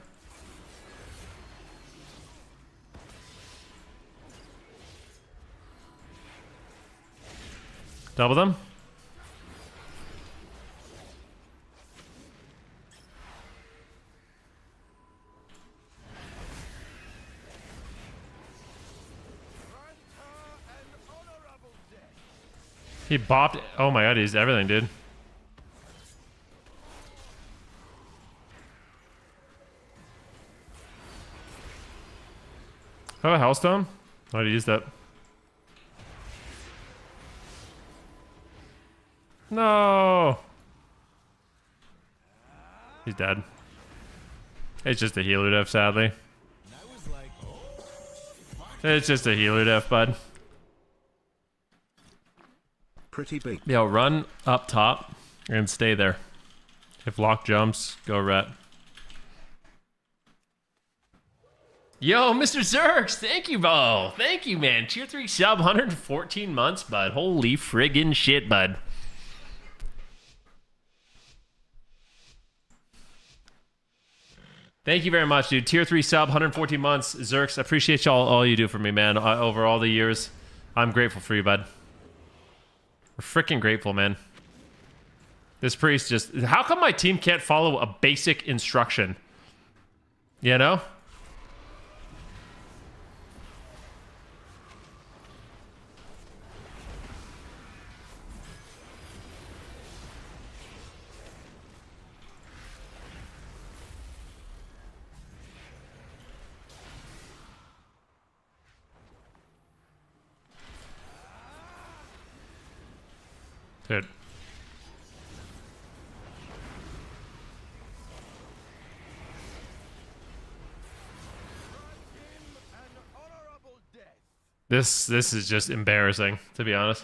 Double them. He bopped. Oh my god, he's everything, dude. Oh, a Hellstone? I already used that. No! He's dead. It's just a healer def, sadly. It's just a healer def, bud. Pretty big. Yo, run up top and stay there. If lock jumps, go ret. Yo, Mr. Zerks, thank you, bro. Thank you, man. Tier 3 sub, 114 months, bud. Holy friggin' shit, bud. Thank you very much, dude. Tier 3 sub, 114 months. Zerks, appreciate all you do for me, man. Over all the years. I'm grateful for you, bud. We're freaking grateful, man. This priest just... How come my team can't follow a basic instruction? You know? Dude. This is just embarrassing, to be honest.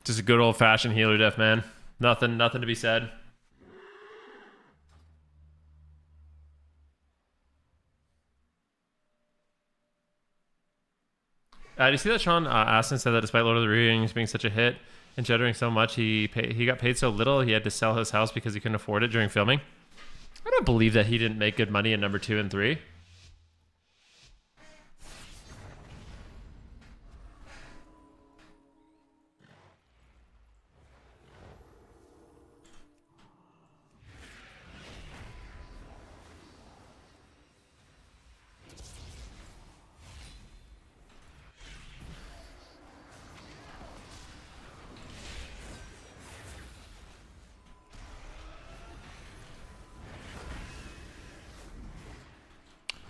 Just a good old-fashioned healer def, man. Nothing to be said. Do you see that Sean Astin said that despite Lord of the Rings being such a hit and generating so much, he got paid so little he had to sell his house because he couldn't afford it during filming? I don't believe that he didn't make good money in number 2 and 3.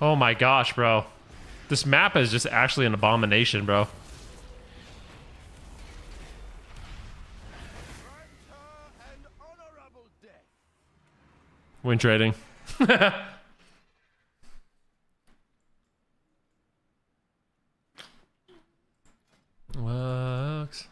Oh my gosh, bro. This map is just actually an abomination, bro. Win trading. Works.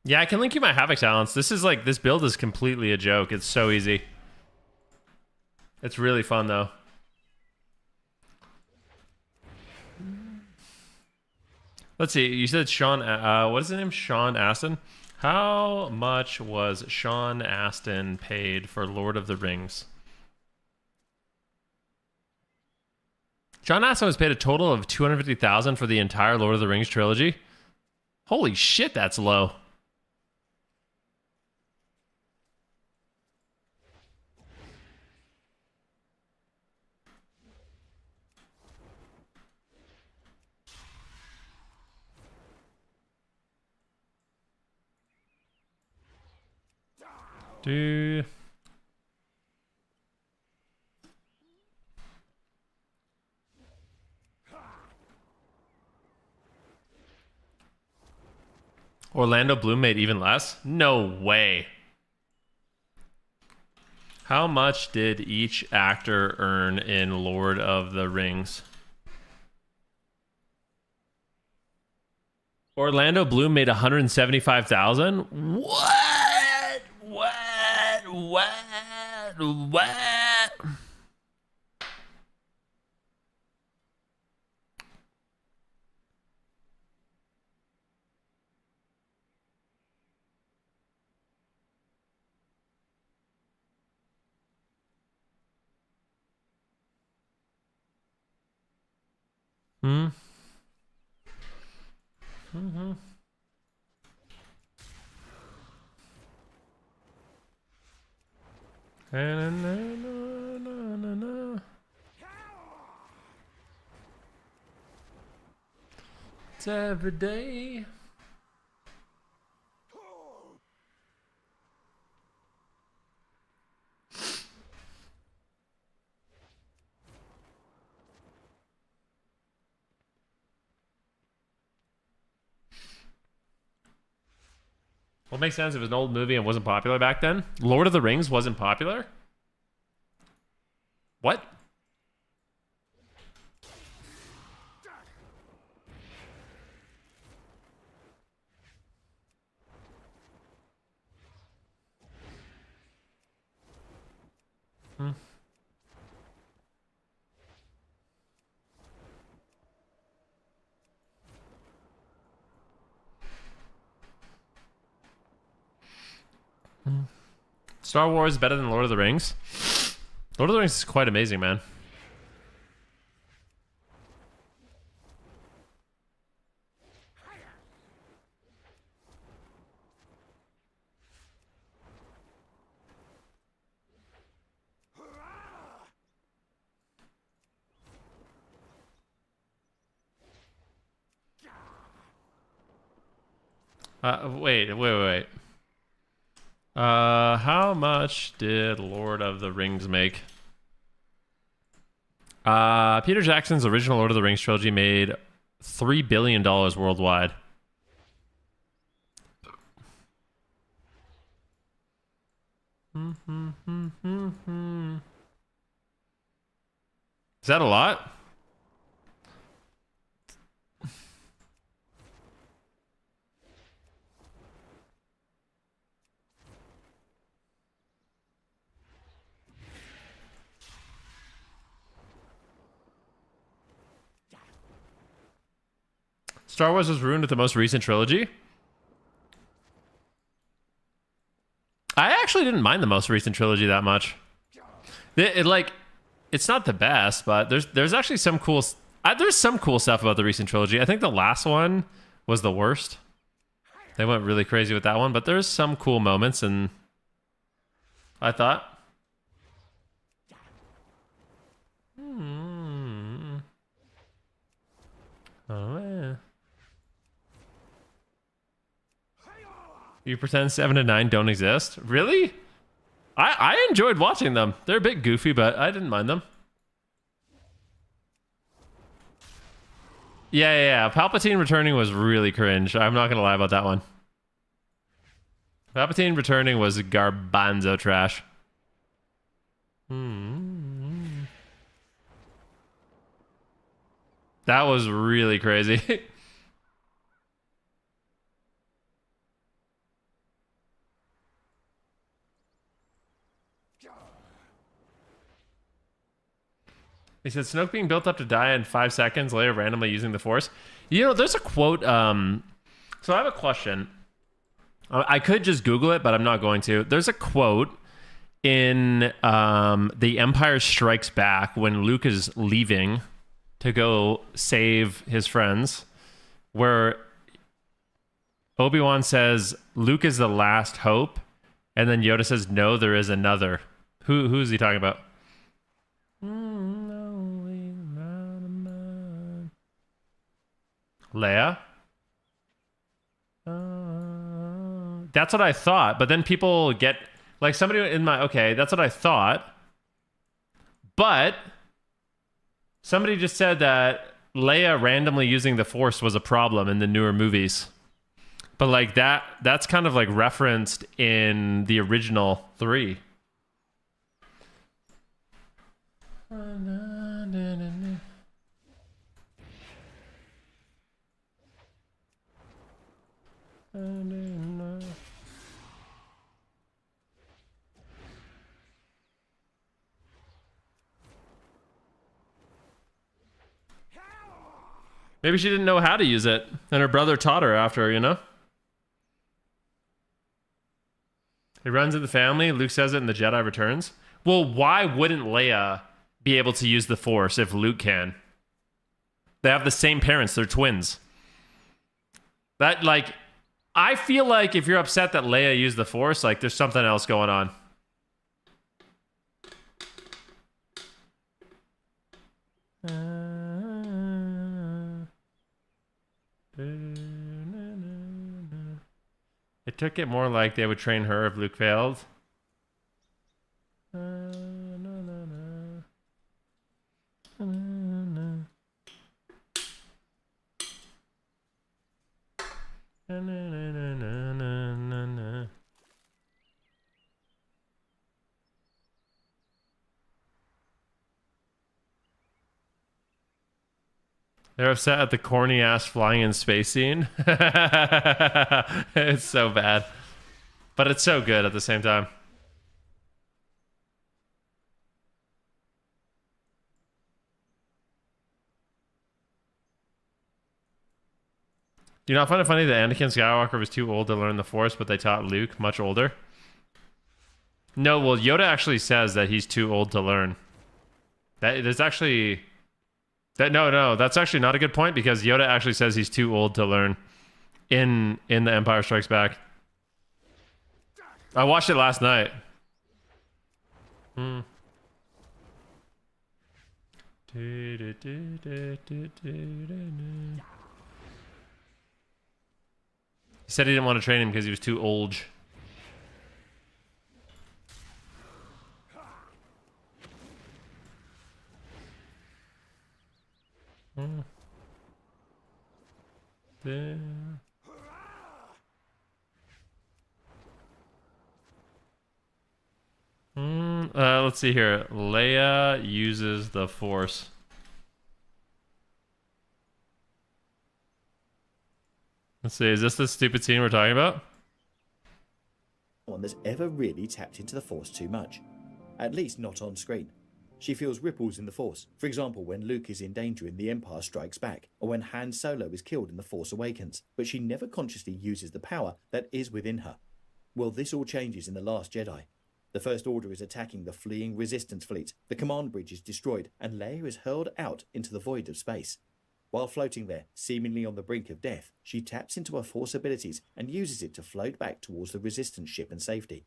Yeah, I can link you my Havoc talents. This build is completely a joke. It's so easy. It's really fun, though. Let's see. You said Sean... what is his name? Sean Astin? How much was Sean Astin paid for Lord of the Rings? Sean Astin was paid a total of $250,000 for the entire Lord of the Rings trilogy. Holy shit, that's low. Do Orlando Bloom made even less? No way. How much did each actor earn in Lord of the Rings? Orlando Bloom made 175,000. What? Hmm. Mm-hmm. It's every day. Well, it makes sense if it was an old movie and wasn't popular back then. Lord of the Rings wasn't popular? What? Hmm. Star Wars is better than Lord of the Rings. Lord of the Rings is quite amazing, man. Wait. How much did Lord of the Rings make? Peter Jackson's original Lord of the Rings trilogy made $3 billion worldwide. Is that a lot? Star Wars was ruined with the most recent trilogy. I actually didn't mind the most recent trilogy that much. It's not the best, but there's actually some cool. There's some cool stuff about the recent trilogy. I think the last one was the worst. They went really crazy with that one, but there's some cool moments, and I thought. Oh yeah. You pretend 7 and 9 don't exist? Really? I enjoyed watching them. They're a bit goofy, but I didn't mind them. Yeah. Palpatine returning was really cringe. I'm not gonna lie about that one. Palpatine returning was garbanzo trash. That was really crazy. He said, Snoke being built up to die in 5 seconds, later randomly using the Force. You know, there's a quote. So I have a question. I could just Google it, but I'm not going to. There's a quote in The Empire Strikes Back when Luke is leaving to go save his friends, where Obi-Wan says, Luke is the last hope, and then Yoda says, no, there is another. Who's he talking about? Leia? That's what I thought, but then people get Like somebody in my okay, that's what I thought. But somebody just said that Leia randomly using the Force was a problem in the newer movies. But like that's kind of like referenced in the original 3. Maybe she didn't know how to use it, and her brother taught her after, you know? It runs in the family. Luke says it in The Jedi Returns. Well, why wouldn't Leia be able to use the Force if Luke can? They have the same parents. They're twins. That, like, I feel like if you're upset that Leia used the Force, like, there's something else going on. It took it more like they would train her if Luke failed. They're upset at the corny ass flying in space scene. It's so bad. But it's so good at the same time. Do you not find it funny that Anakin Skywalker was too old to learn the Force, but they taught Luke much older? No, well, Yoda actually says that he's too old to learn. That is actually... No, that's actually not a good point because Yoda actually says he's too old to learn in The Empire Strikes Back. I watched it last night. He said he didn't want to train him because he was too old. Let's see here. Leia uses the Force. Let's see. Is this the stupid scene we're talking about? No one that's ever really tapped into the Force too much. At least not on screen. She feels ripples in the Force, for example when Luke is in danger in The Empire Strikes Back, or when Han Solo is killed in The Force Awakens, but she never consciously uses the power that is within her. Well, this all changes in The Last Jedi. The First Order is attacking the fleeing Resistance fleet, the command bridge is destroyed, and Leia is hurled out into the void of space. While floating there, seemingly on the brink of death, she taps into her Force abilities and uses it to float back towards the Resistance ship and safety.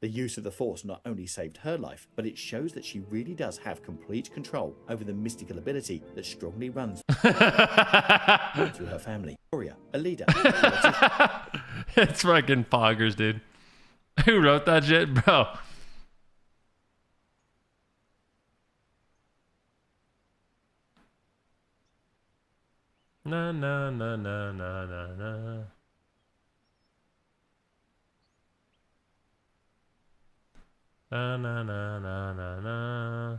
The use of the Force not only saved her life, but it shows that she really does have complete control over the mystical ability that strongly runs through her family. Warrior, a leader, It's fucking poggers, dude. Who wrote that shit, bro? Na na na na na na na. Na na na na na na.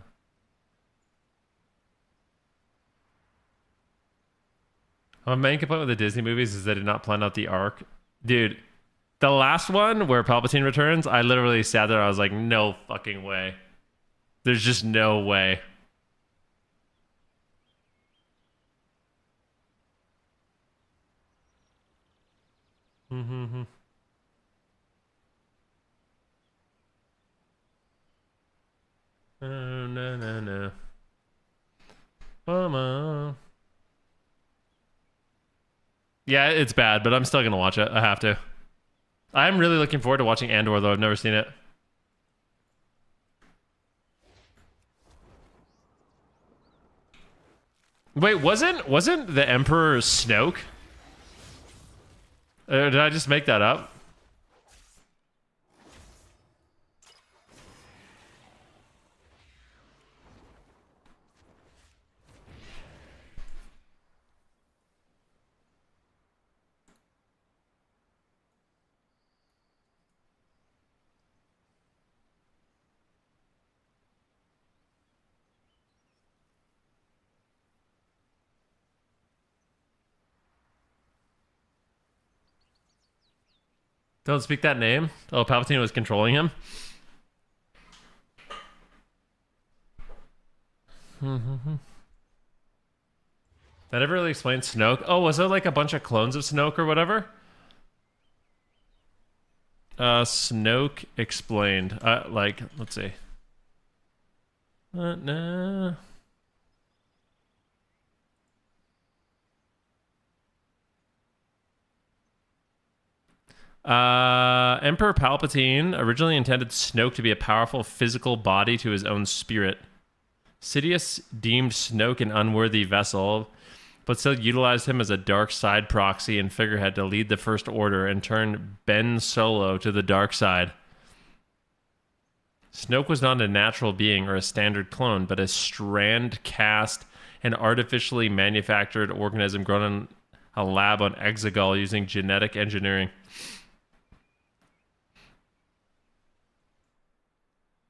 My main complaint with the Disney movies is they did not plan out the arc. Dude, the last one where Palpatine returns, I literally sat there, I was like, no fucking way. There's just no way. Mm-hmm. Oh, no, no, no. Mama. Yeah, it's bad, but I'm still gonna watch it. I have to. I'm really looking forward to watching Andor, though. I've never seen it. Wait, wasn't the Emperor Snoke? Did I just make that up? Don't speak that name. Oh, Palpatine was controlling him. That ever really explained Snoke? Oh, was there like a bunch of clones of Snoke or whatever? Snoke explained. Like, let's see. Nah. Emperor Palpatine originally intended Snoke to be a powerful physical body to his own spirit. Sidious deemed Snoke an unworthy vessel, but still utilized him as a dark side proxy and figurehead to lead the First Order and turn Ben Solo to the dark side. Snoke was not a natural being or a standard clone, but a strand cast and artificially manufactured organism grown in a lab on Exegol using genetic engineering.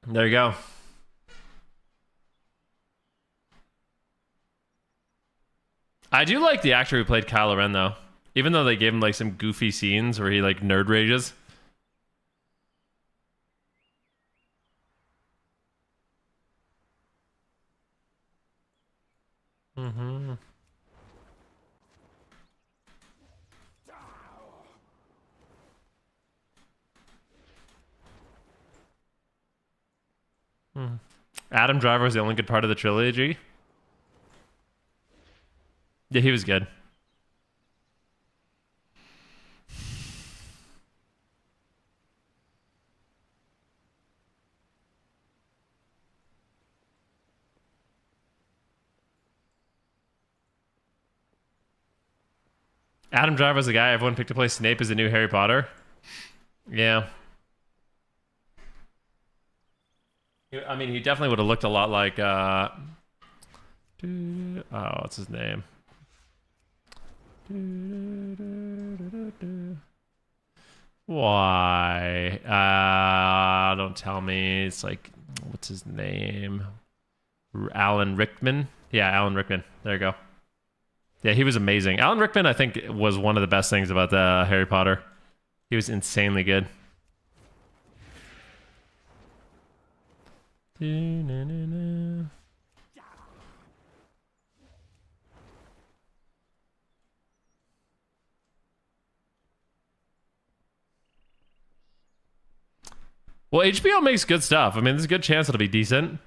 There you go. I do like the actor who played Kylo Ren, though. Even though they gave him like some goofy scenes where he like nerd rages. Mm-hmm. Adam Driver was the only good part of the trilogy. Yeah, he was good. Adam Driver was the guy everyone picked to play Snape as the new Harry Potter. Yeah. I mean, he definitely would have looked a lot like, oh, what's his name? Why? Don't tell me. It's like, what's his name? Alan Rickman? Yeah, Alan Rickman. There you go. Yeah, he was amazing. Alan Rickman, I think, was one of the best things about the Harry Potter. He was insanely good. Well, HBO makes good stuff. I mean, there's a good chance it'll be decent.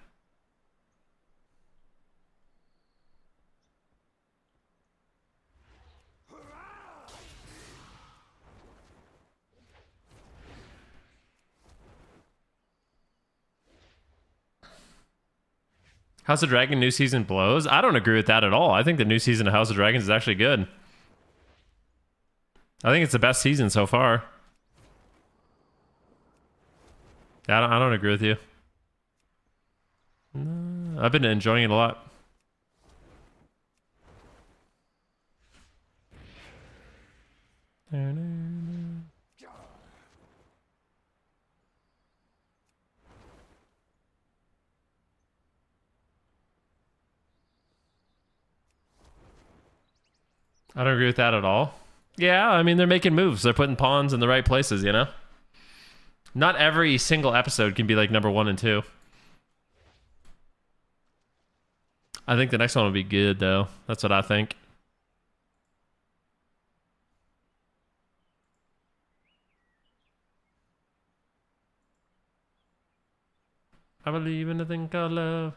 House of Dragon new season blows? I don't agree with that at all. I think the new season of House of Dragons is actually good. I think it's the best season so far. I don't agree with you. No, I've been enjoying it a lot. I don't agree with that at all. Yeah, I mean, they're making moves. They're putting pawns in the right places, you know? Not every single episode can be like number 1 and 2. I think the next one will be good, though. That's what I think. I believe in a thing called love.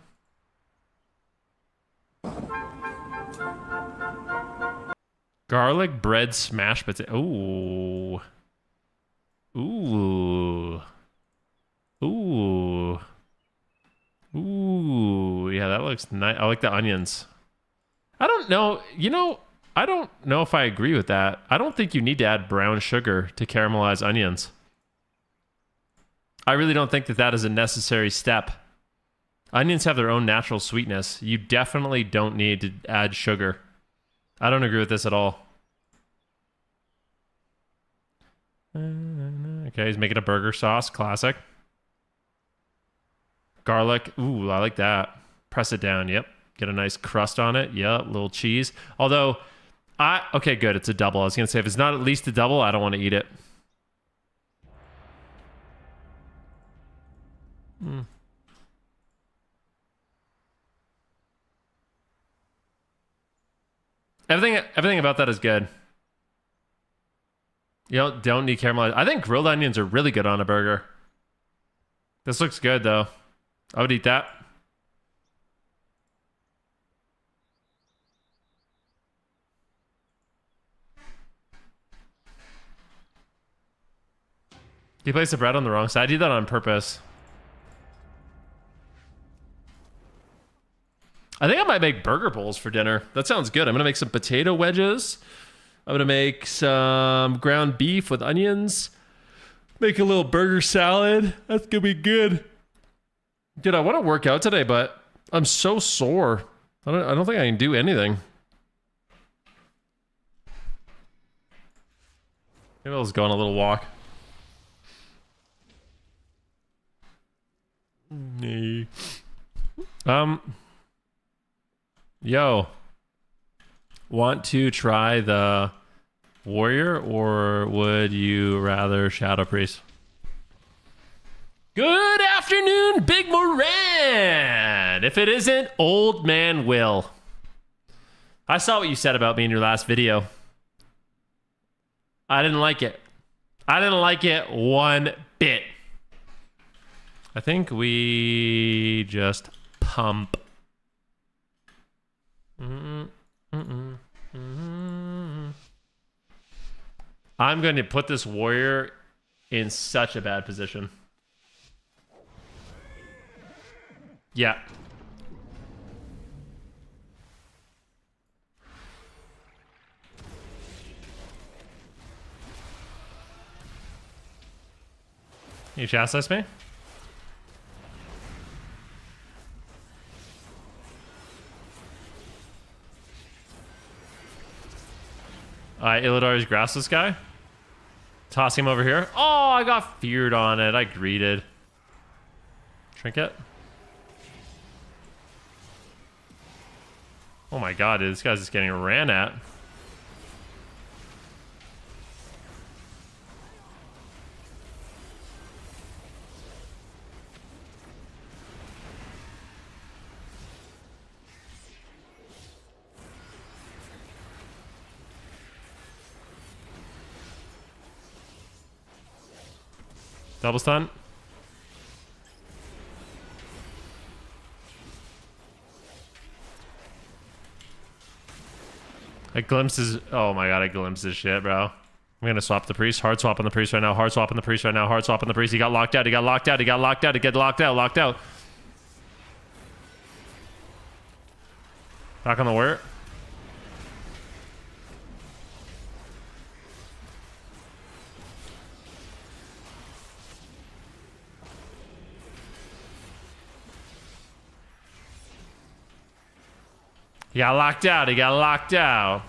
Garlic bread smashed potato. Ooh. Ooh. Ooh. Ooh. Yeah, that looks nice. I like the onions. I don't know. You know, I don't know if I agree with that. I don't think you need to add brown sugar to caramelize onions. I really don't think that that is a necessary step. Onions have their own natural sweetness. You definitely don't need to add sugar. I don't agree with this at all. Okay, he's making a burger sauce. Classic. Garlic. Ooh, I like that. Press it down. Yep. Get a nice crust on it. Yep. Little cheese. Although, okay, good. It's a double. I was going to say, if it's not at least a double, I don't want to eat it. Everything about that is good. You don't need caramelized. I think grilled onions are really good on a burger. This looks good though. I would eat that. You place the bread on the wrong side. I did that on purpose. I think I might make burger bowls for dinner. That sounds good. I'm gonna make some potato wedges. I'm gonna make some ground beef with onions. Make a little burger salad. That's gonna be good. Dude, I want to work out today, but I'm so sore. I don't think I can do anything. Maybe I'll just go on a little walk. Yo, want to try the warrior or would you rather shadow priest? Good afternoon, Big Moran. If it isn't Old Man Will. I saw what you said about me in your last video. I didn't like it. I didn't like it one bit. I think we just pump. I'm going to put this warrior in such a bad position. Yeah. You chastise me? Illidari's grass this guy. Toss him over here. Oh, I got feared on it. I greeted. Trinket. Oh my god, dude, this guy's just getting ran at. Double stun. I glimpse his... Oh my god, I glimpse his shit, bro. I'm gonna swap the priest. Hard swap on the priest right now. Hard swap on the priest right now. Hard swap on the priest. He got locked out. He got locked out. He got locked out. He got locked out. Locked out. Back on the warrior. He got locked out. He got locked out.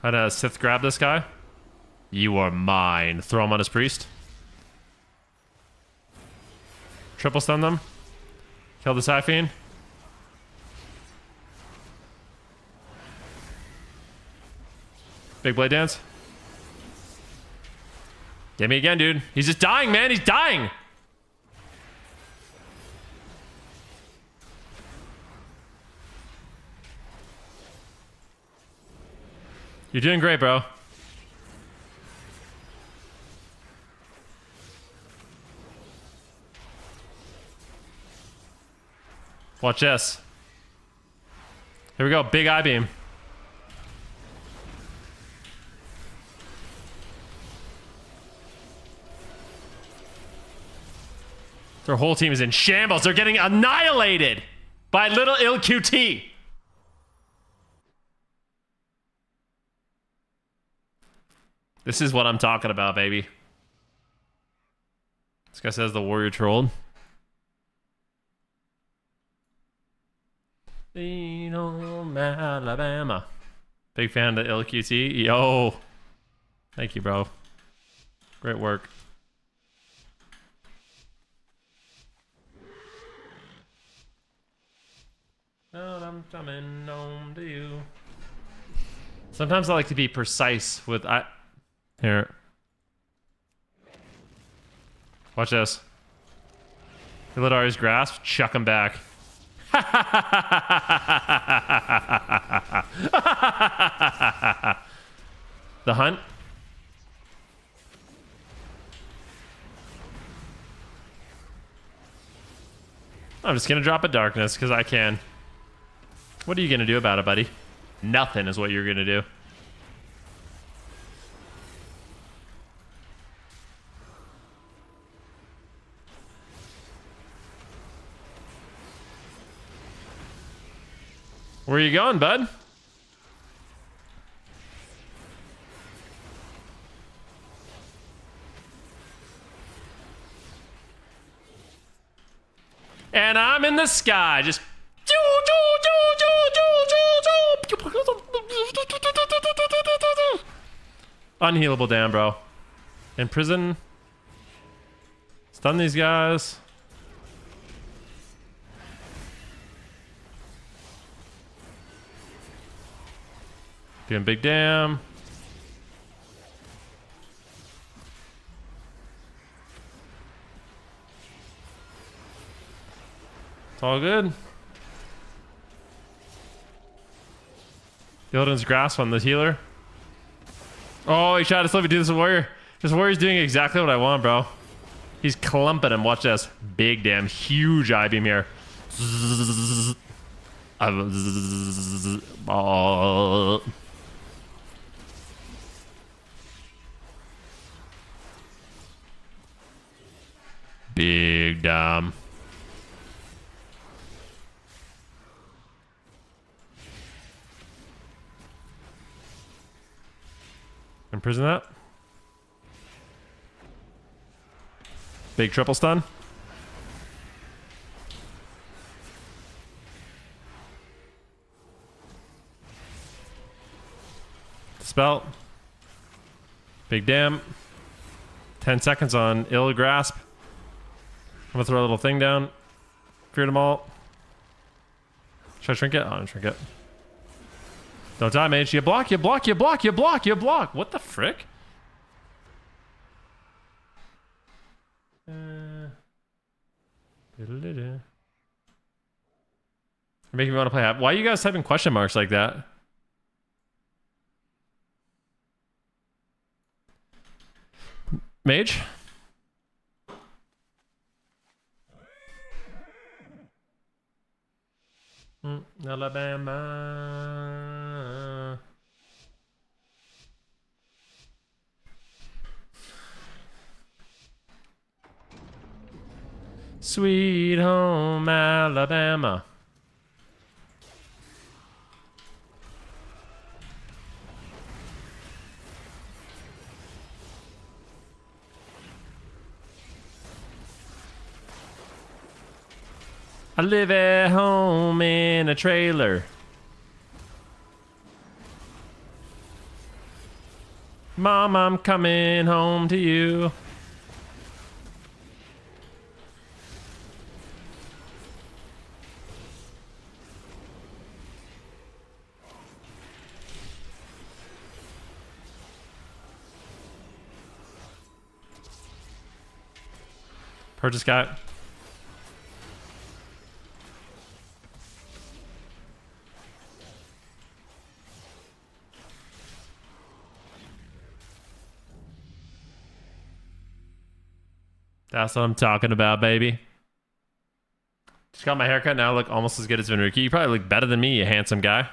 How to Sith grab this guy? You are mine. Throw him on his priest. Triple stun them. Kill the Siphene. Big blade dance. Get me again, dude. He's just dying, man. He's dying. You're doing great, bro. Watch this. Here we go. Big eye beam. Their whole team is in shambles. They're getting annihilated by little ill QT. This is what I'm talking about, baby. This guy says the warrior trolled. Alabama. Big fan of the LQT. Yo. Thank you, bro. Great work. I'm coming home to you. Sometimes I like to be precise with... Here. Watch this. Illidari's grasp, chuck him back. The hunt. I'm just gonna drop a darkness because I can. What are you gonna do about it, buddy? Nothing is what you're gonna do. Where you going, bud? And I'm in the sky, just... Unhealable, damn, bro. In prison. Stun these guys. Doing big damn. It's all good. Illidan's grasp on the healer. Oh, he tried to slip me to this warrior. This warrior's doing exactly what I want, bro. He's clumping him. Watch this. Big damn. Huge I-beam here. Big damn. Imprison that. Big triple stun. Spell. Big damn. 10 seconds on ill grasp. I'm gonna throw a little thing down. Clear them all. Should I shrink it? I'm gonna shrink it. Don't die, mage. You block, you block, you block, you block, you block. What the frick? You're making me want to play. Why are you guys typing question marks like that? Mage? Alabama. Sweet home Alabama. I live at home in a trailer. Mom, I'm coming home to you. Purchase guy. That's what I'm talking about, baby. Just got my haircut now. I look almost as good as Venruki. You probably look better than me, you handsome guy.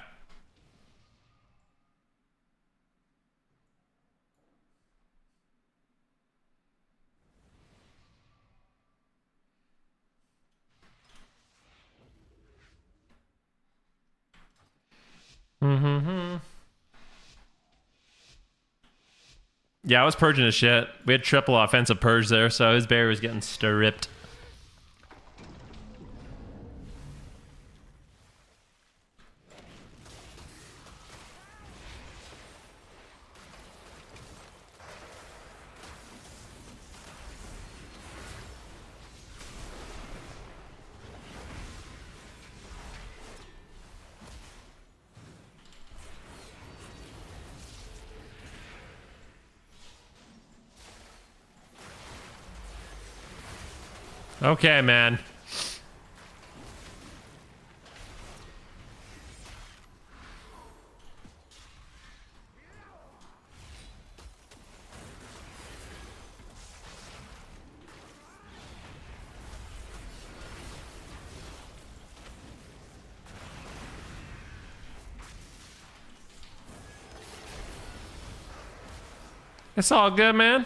Yeah, I was purging his shit. We had triple offensive purge there, so his bear was getting stripped. Okay, man. It's all good, man.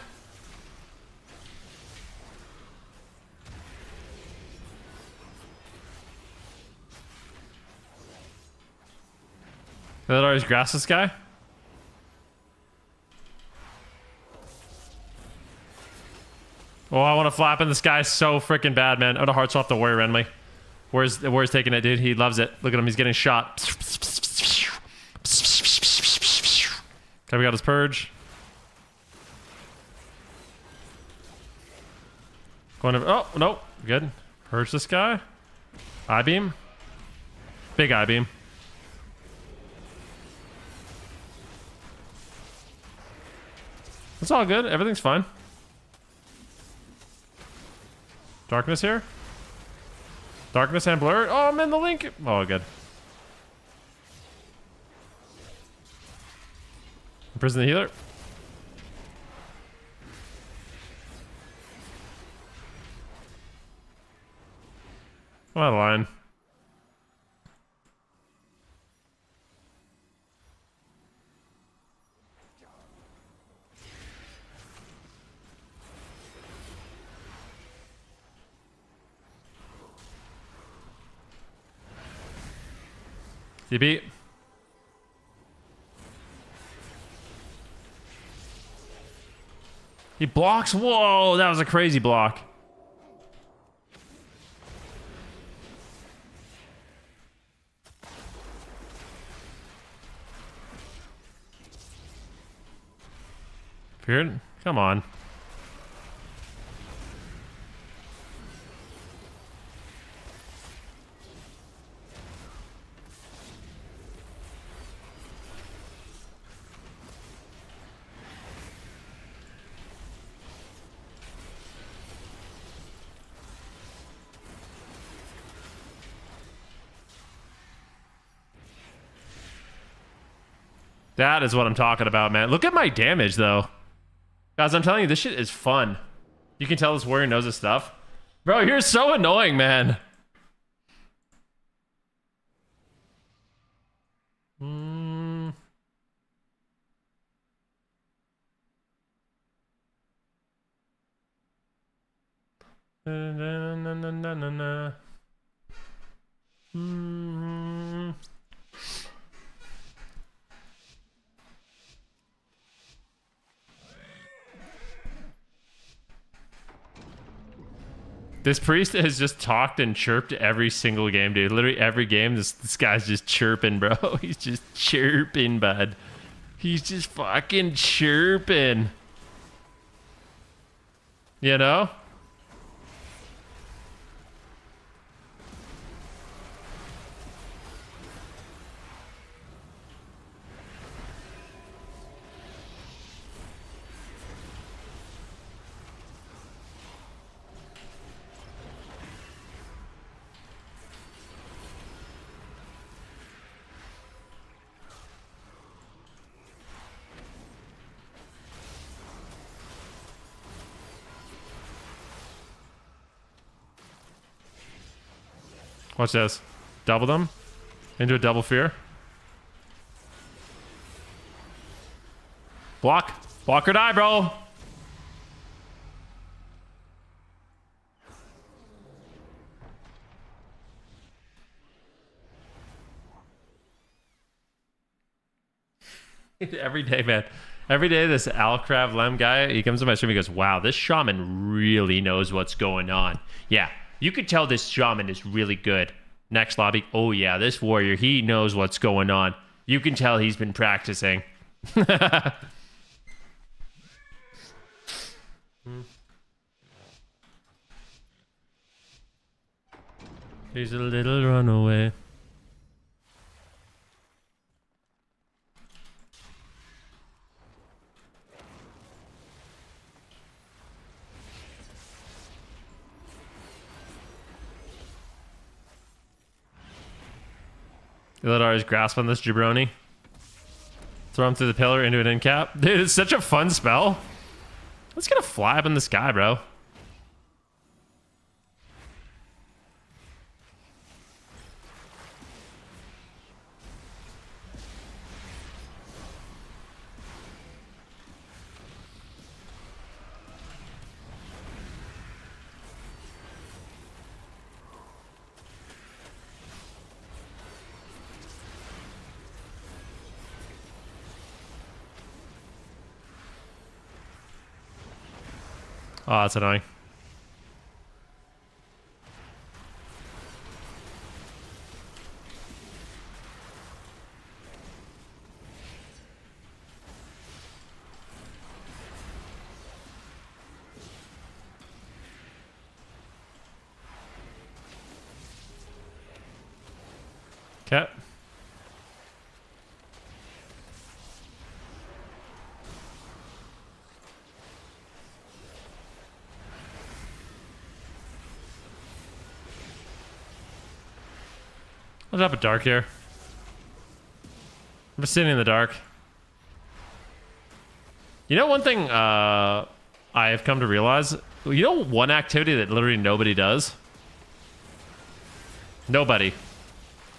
Did that always grass this guy? Oh, I want to flap in the sky so freaking bad, man. Oh, the heart's off the warrior Renly. Where's taking it, dude? He loves it. Look at him, he's getting shot. Okay, we got his purge. Going over. Oh, no. Good. Purge this guy. I-beam. Big I-beam. It's all good. Everything's fine. Darkness here. Darkness and blur. Oh, I'm in the link. Oh, good. Imprison the healer. I'm out of line. DB. He blocks. Whoa, that was a crazy block. Feared? Come on. That is what I'm talking about, man. Look at my damage, though. Guys, I'm telling you, this shit is fun. You can tell this warrior knows his stuff. Bro, you're so annoying, man. This priest has just talked and chirped every single game, dude. Literally every game, this guy's just chirping, bro. He's just chirping, bud. He's just fucking chirping. You know? Watch this. Double them. Into a double fear. Block. Block or die, bro. Every day, man. Every day, this Alcrav Lem guy, he comes to my stream, he goes, wow, this shaman really knows what's going on. Yeah. You could tell this shaman is really good. Next lobby. Oh, yeah, this warrior, he knows what's going on. You can tell he's been practicing. He's a little runaway. Illidar is grasping this jabroni. Throw him through the pillar into an end cap. Dude, it's such a fun spell. Let's get a fly up in the sky, bro. Oh, that's annoying. Okay. I'll drop a dark here. I'm just sitting in the dark. You know one thing I have come to realize? You know one activity that literally nobody does? Nobody.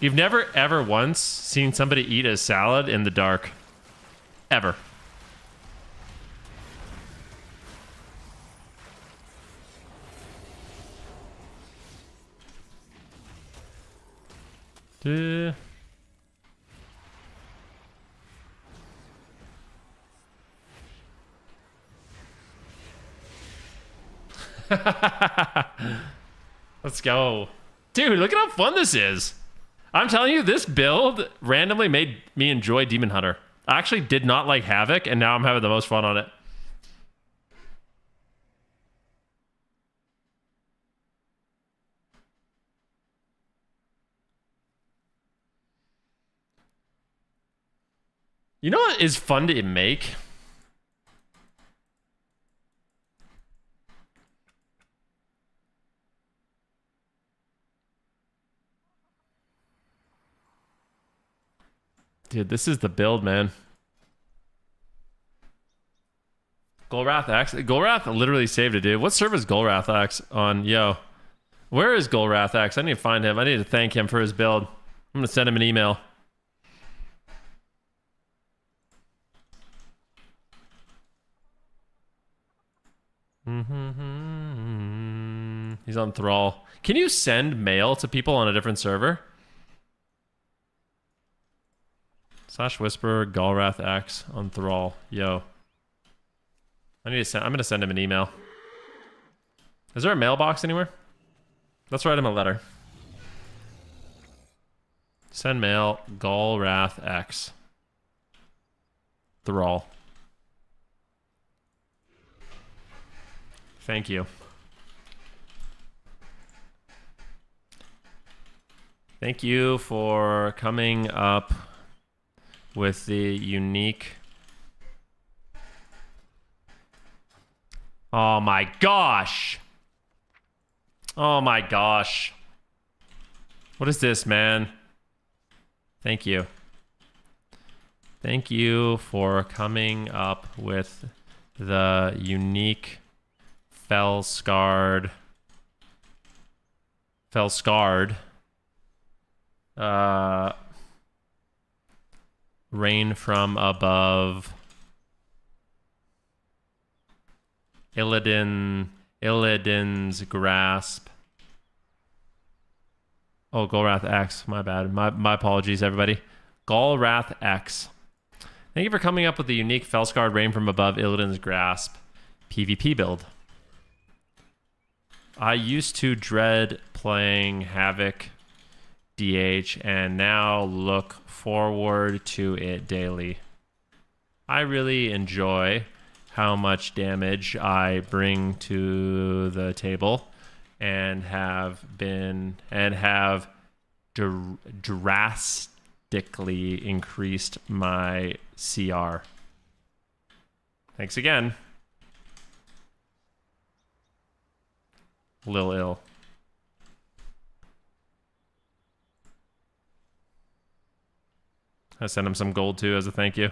You've never ever once seen somebody eat a salad in the dark. Ever. Let's go. Dude, look at how fun this is. I'm telling you, this build randomly made me enjoy Demon Hunter. I actually did not like Havoc, and now I'm having the most fun on it. You know what is fun to make? Dude, this is the build, man. Golrath X. Golrath literally saved it, dude. What server is Golrath X on? Yo. Where is Golrath X? I need to find him. I need to thank him for his build. I'm going to send him an email. He's on Thrall. Can you send mail to people on a different server? / Whisper Golrath X on Thrall. Yo. I need to send. I'm gonna send him an email. Is there a mailbox anywhere? Let's write him a letter. Send mail Golrath X. Thrall. Thank you. Thank you for coming up with the unique... Oh my gosh! Oh my gosh. What is this, man? Thank you. Thank you for coming up with the unique Fell-scarred rain from above Illidan's grasp. Oh, Golrath X. My bad. My apologies, everybody. Golrath X. Thank you for coming up with the unique Fell-scarred rain from above Illidan's grasp PvP build. I used to dread playing Havoc DH and now look forward to it daily. I really enjoy how much damage I bring to the table and have drastically increased my CR. Thanks again. Lil Ill. I sent him some gold too as a thank you.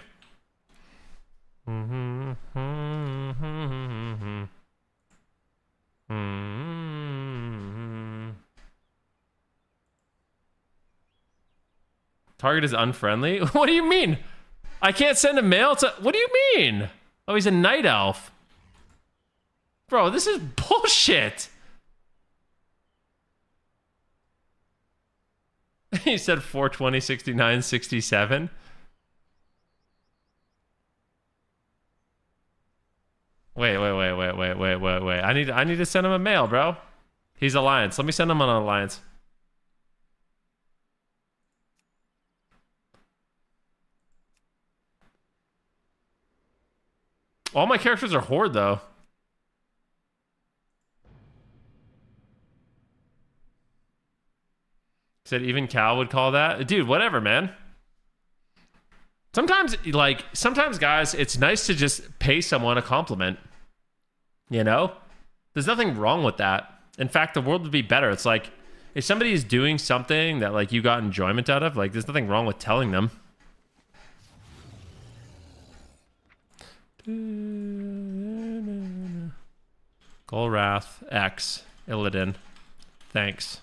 Target is unfriendly? What do you mean? I can't send a mail to... What do you mean? Oh, he's a night elf. Bro, this is bullshit. He said 420, 69, 67. Wait. I need to send him a mail, bro. He's Alliance. Let me send him on Alliance. All my characters are Horde, though. Said even Cal would call that. Dude, whatever, man. Sometimes, guys, it's nice to just pay someone a compliment. You know? There's nothing wrong with that. In fact, the world would be better. It's like, if somebody is doing something that, like, you got enjoyment out of, like, there's nothing wrong with telling them. Golrath, X, Illidan. Thanks.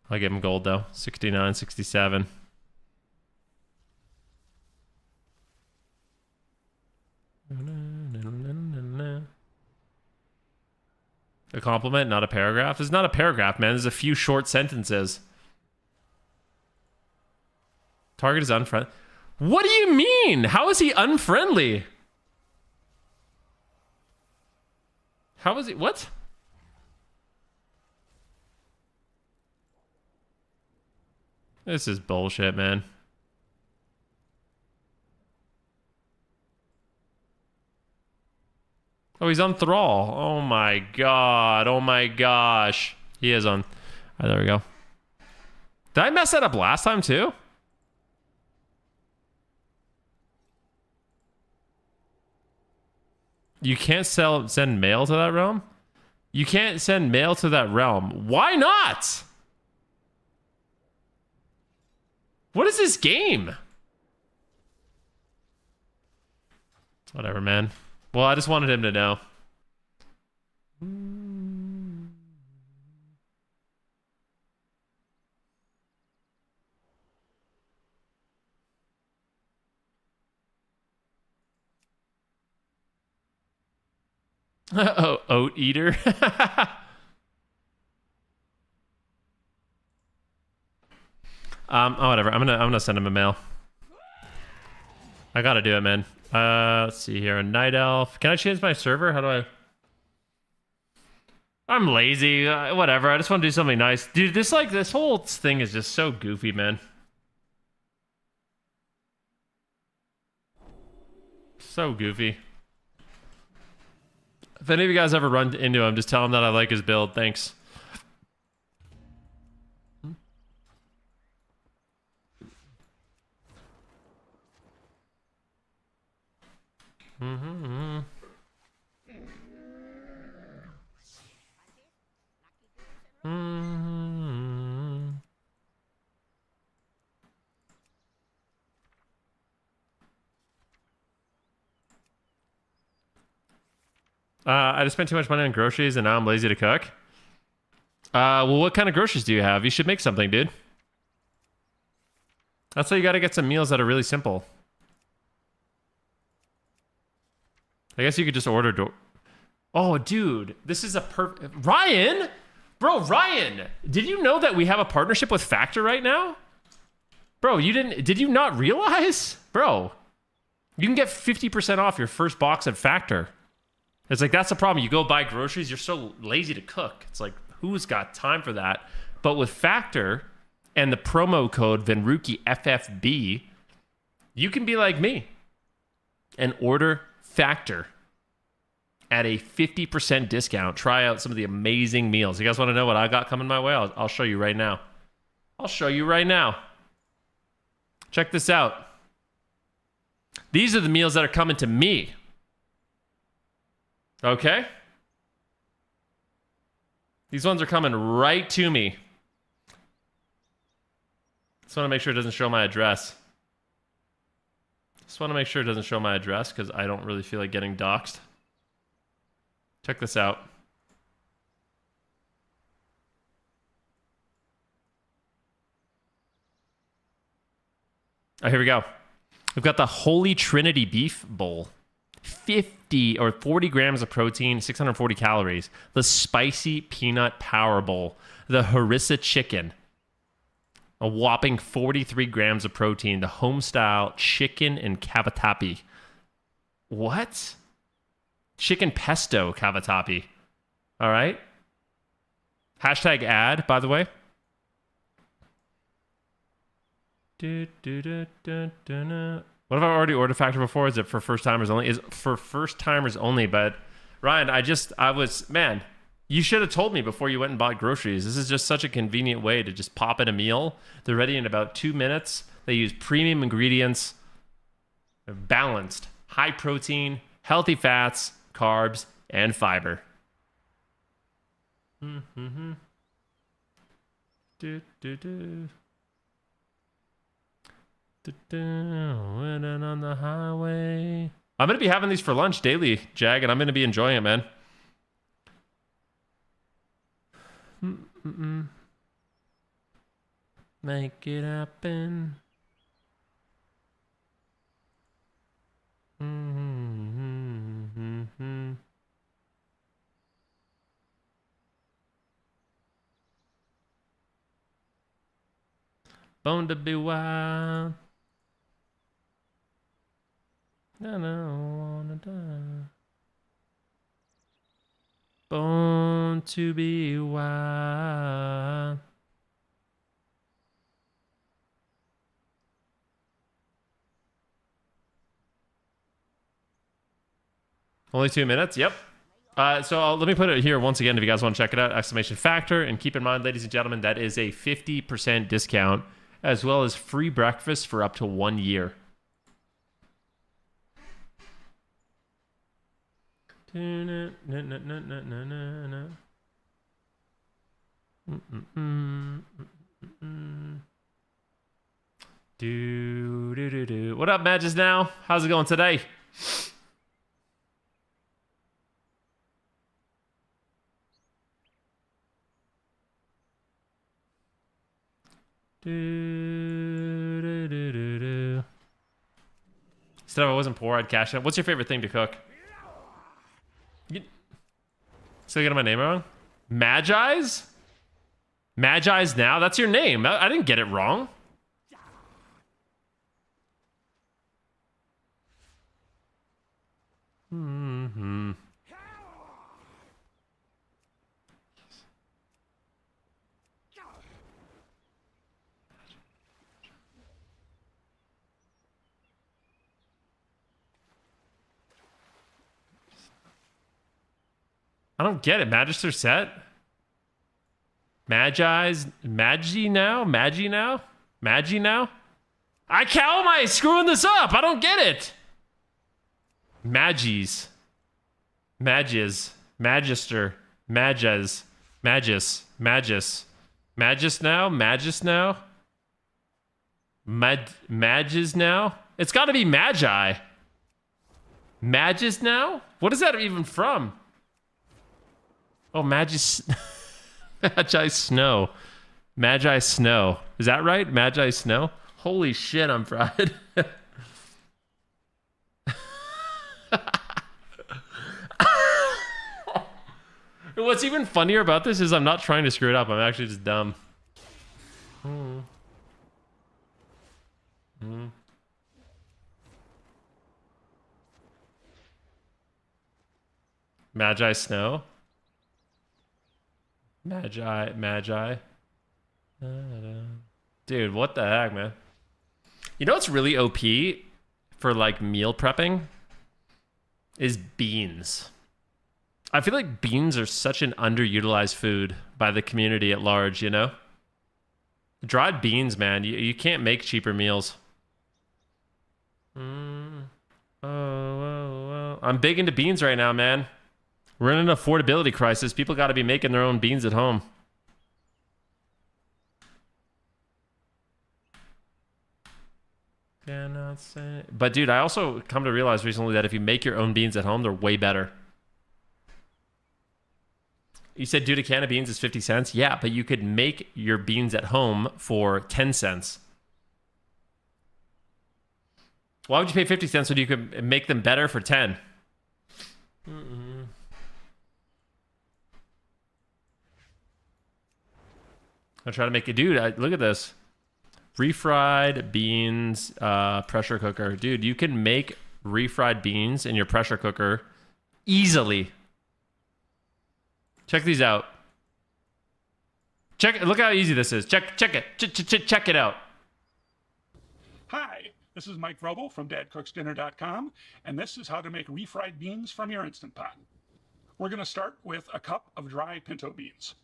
I'll give him gold, though. 69, 67. A compliment, not a paragraph? It's not a paragraph, man. There's a few short sentences. Target is unfriendly. What do you mean? How is he unfriendly? How is he? What? This is bullshit, man. Oh, he's on Thrall. Oh my god. Oh my gosh. He is on. Alright, there we go. Did I mess that up last time too? You can't send mail to that realm? You can't send mail to that realm. Why not? What is this game? Whatever, man. Well, I just wanted him to know. Oh, oat eater. Oh, whatever. I'm gonna send him a mail. I gotta do it, man. Let's see here. A night elf. Can I change my server? How do I? I'm lazy. Whatever. I just want to do something nice, dude. This whole thing is just so goofy, man. So goofy. If any of you guys ever run into him, just tell him that I like his build. Thanks. Mm-hmm. Mm-hmm. I just spent too much money on groceries and now I'm lazy to cook. Well, what kind of groceries do you have? You should make something, dude. That's why you gotta get some meals that are really simple. I guess you could just order Oh, dude, this is a perfect... Ryan? Bro, Ryan, did you know that we have a partnership with Factor right now? Bro, did you not realize? Bro, you can get 50% off your first box at Factor. It's like, that's the problem. You go buy groceries, you're so lazy to cook. It's like, who's got time for that? But with Factor and the promo code Venruki FFB, you can be like me and order Factor at a 50% discount. Try out some of the amazing meals. You guys want to know what I got coming my way? I'll show you right now. I'll show you right now. Check this out. These are the meals that are coming to me. Okay? These ones are coming right to me. Just want to make sure it doesn't show my address. Just want to make sure it doesn't show my address because I don't really feel like getting doxxed. Check this out. Oh, here we go. We've got the Holy Trinity Beef Bowl. 50 or 40 grams of protein, 640 calories. The Spicy Peanut Power Bowl. The Harissa Chicken. A whopping 43 grams of protein. The Homestyle Chicken and Cavatappi. What? Chicken Pesto Cavatappi. All right. Hashtag ad, by the way. What have I already ordered factor before? Is it for first timers only? Is for first timers only, but Ryan, man, you should have told me before you went and bought groceries. This is just such a convenient way to just pop in a meal. They're ready in about 2 minutes. They use premium ingredients. They're balanced, high protein, healthy fats, carbs, and fiber. Mm-hmm. Winning on the highway. I'm going to be having these for lunch daily, Jag, and I'm going to be enjoying it, man. Make it happen. Born to be wild. I don't wanna die. Born to be wild. Only 2 minutes? Yep. Let me put it here once again if you guys want to check it out. Exclamation factor. And keep in mind, ladies and gentlemen, that is a 50% discount as well as free breakfast for up to 1 year. What up, Magus now? How's it going today? Instead of I wasn't poor, I'd cash out. What's your favorite thing to cook? Still getting my name wrong? Magi's? Magi's now? That's your name. I didn't get it wrong. Mm-hmm. I don't get it. Magister set? Magi's? Magi now? Magi now? Magi now? How am I screwing this up? I don't get it. Magis. Magis. Magister. Mages. Magus. Magus. Magus now? Magus now? Magus now? It's got to be Magi. Magus now? What is that even from? Oh, Magi Snow. Magi Snow. Is that right? Magi Snow? Holy shit, I'm fried. What's even funnier about this is I'm not trying to screw it up. I'm actually just dumb. Magi Snow. Magi. Dude, what the heck, man? You know what's really OP for like meal prepping? Is beans. I feel like beans are such an underutilized food by the community at large, you know? Dried beans, man. You can't make cheaper meals. I'm big into beans right now, man. We're in an affordability crisis. People got to be making their own beans at home. Cannot say. But dude, I also come to realize recently that if you make your own beans at home, they're way better. You said dude, a can of beans is 50 cents? Yeah, but you could make your beans at home for 10 cents. Why would you pay 50 cents when you could make them better for 10? I'll try to make it. Dude, look at this. Refried beans pressure cooker. Dude, you can make refried beans in your pressure cooker easily. Check these out. Look how easy this is. Check it. Check it out. Hi, this is Mike Vrobel from DadCooksDinner.com, and this is how to make refried beans from your Instant Pot. We're going to start with a cup of dry pinto beans.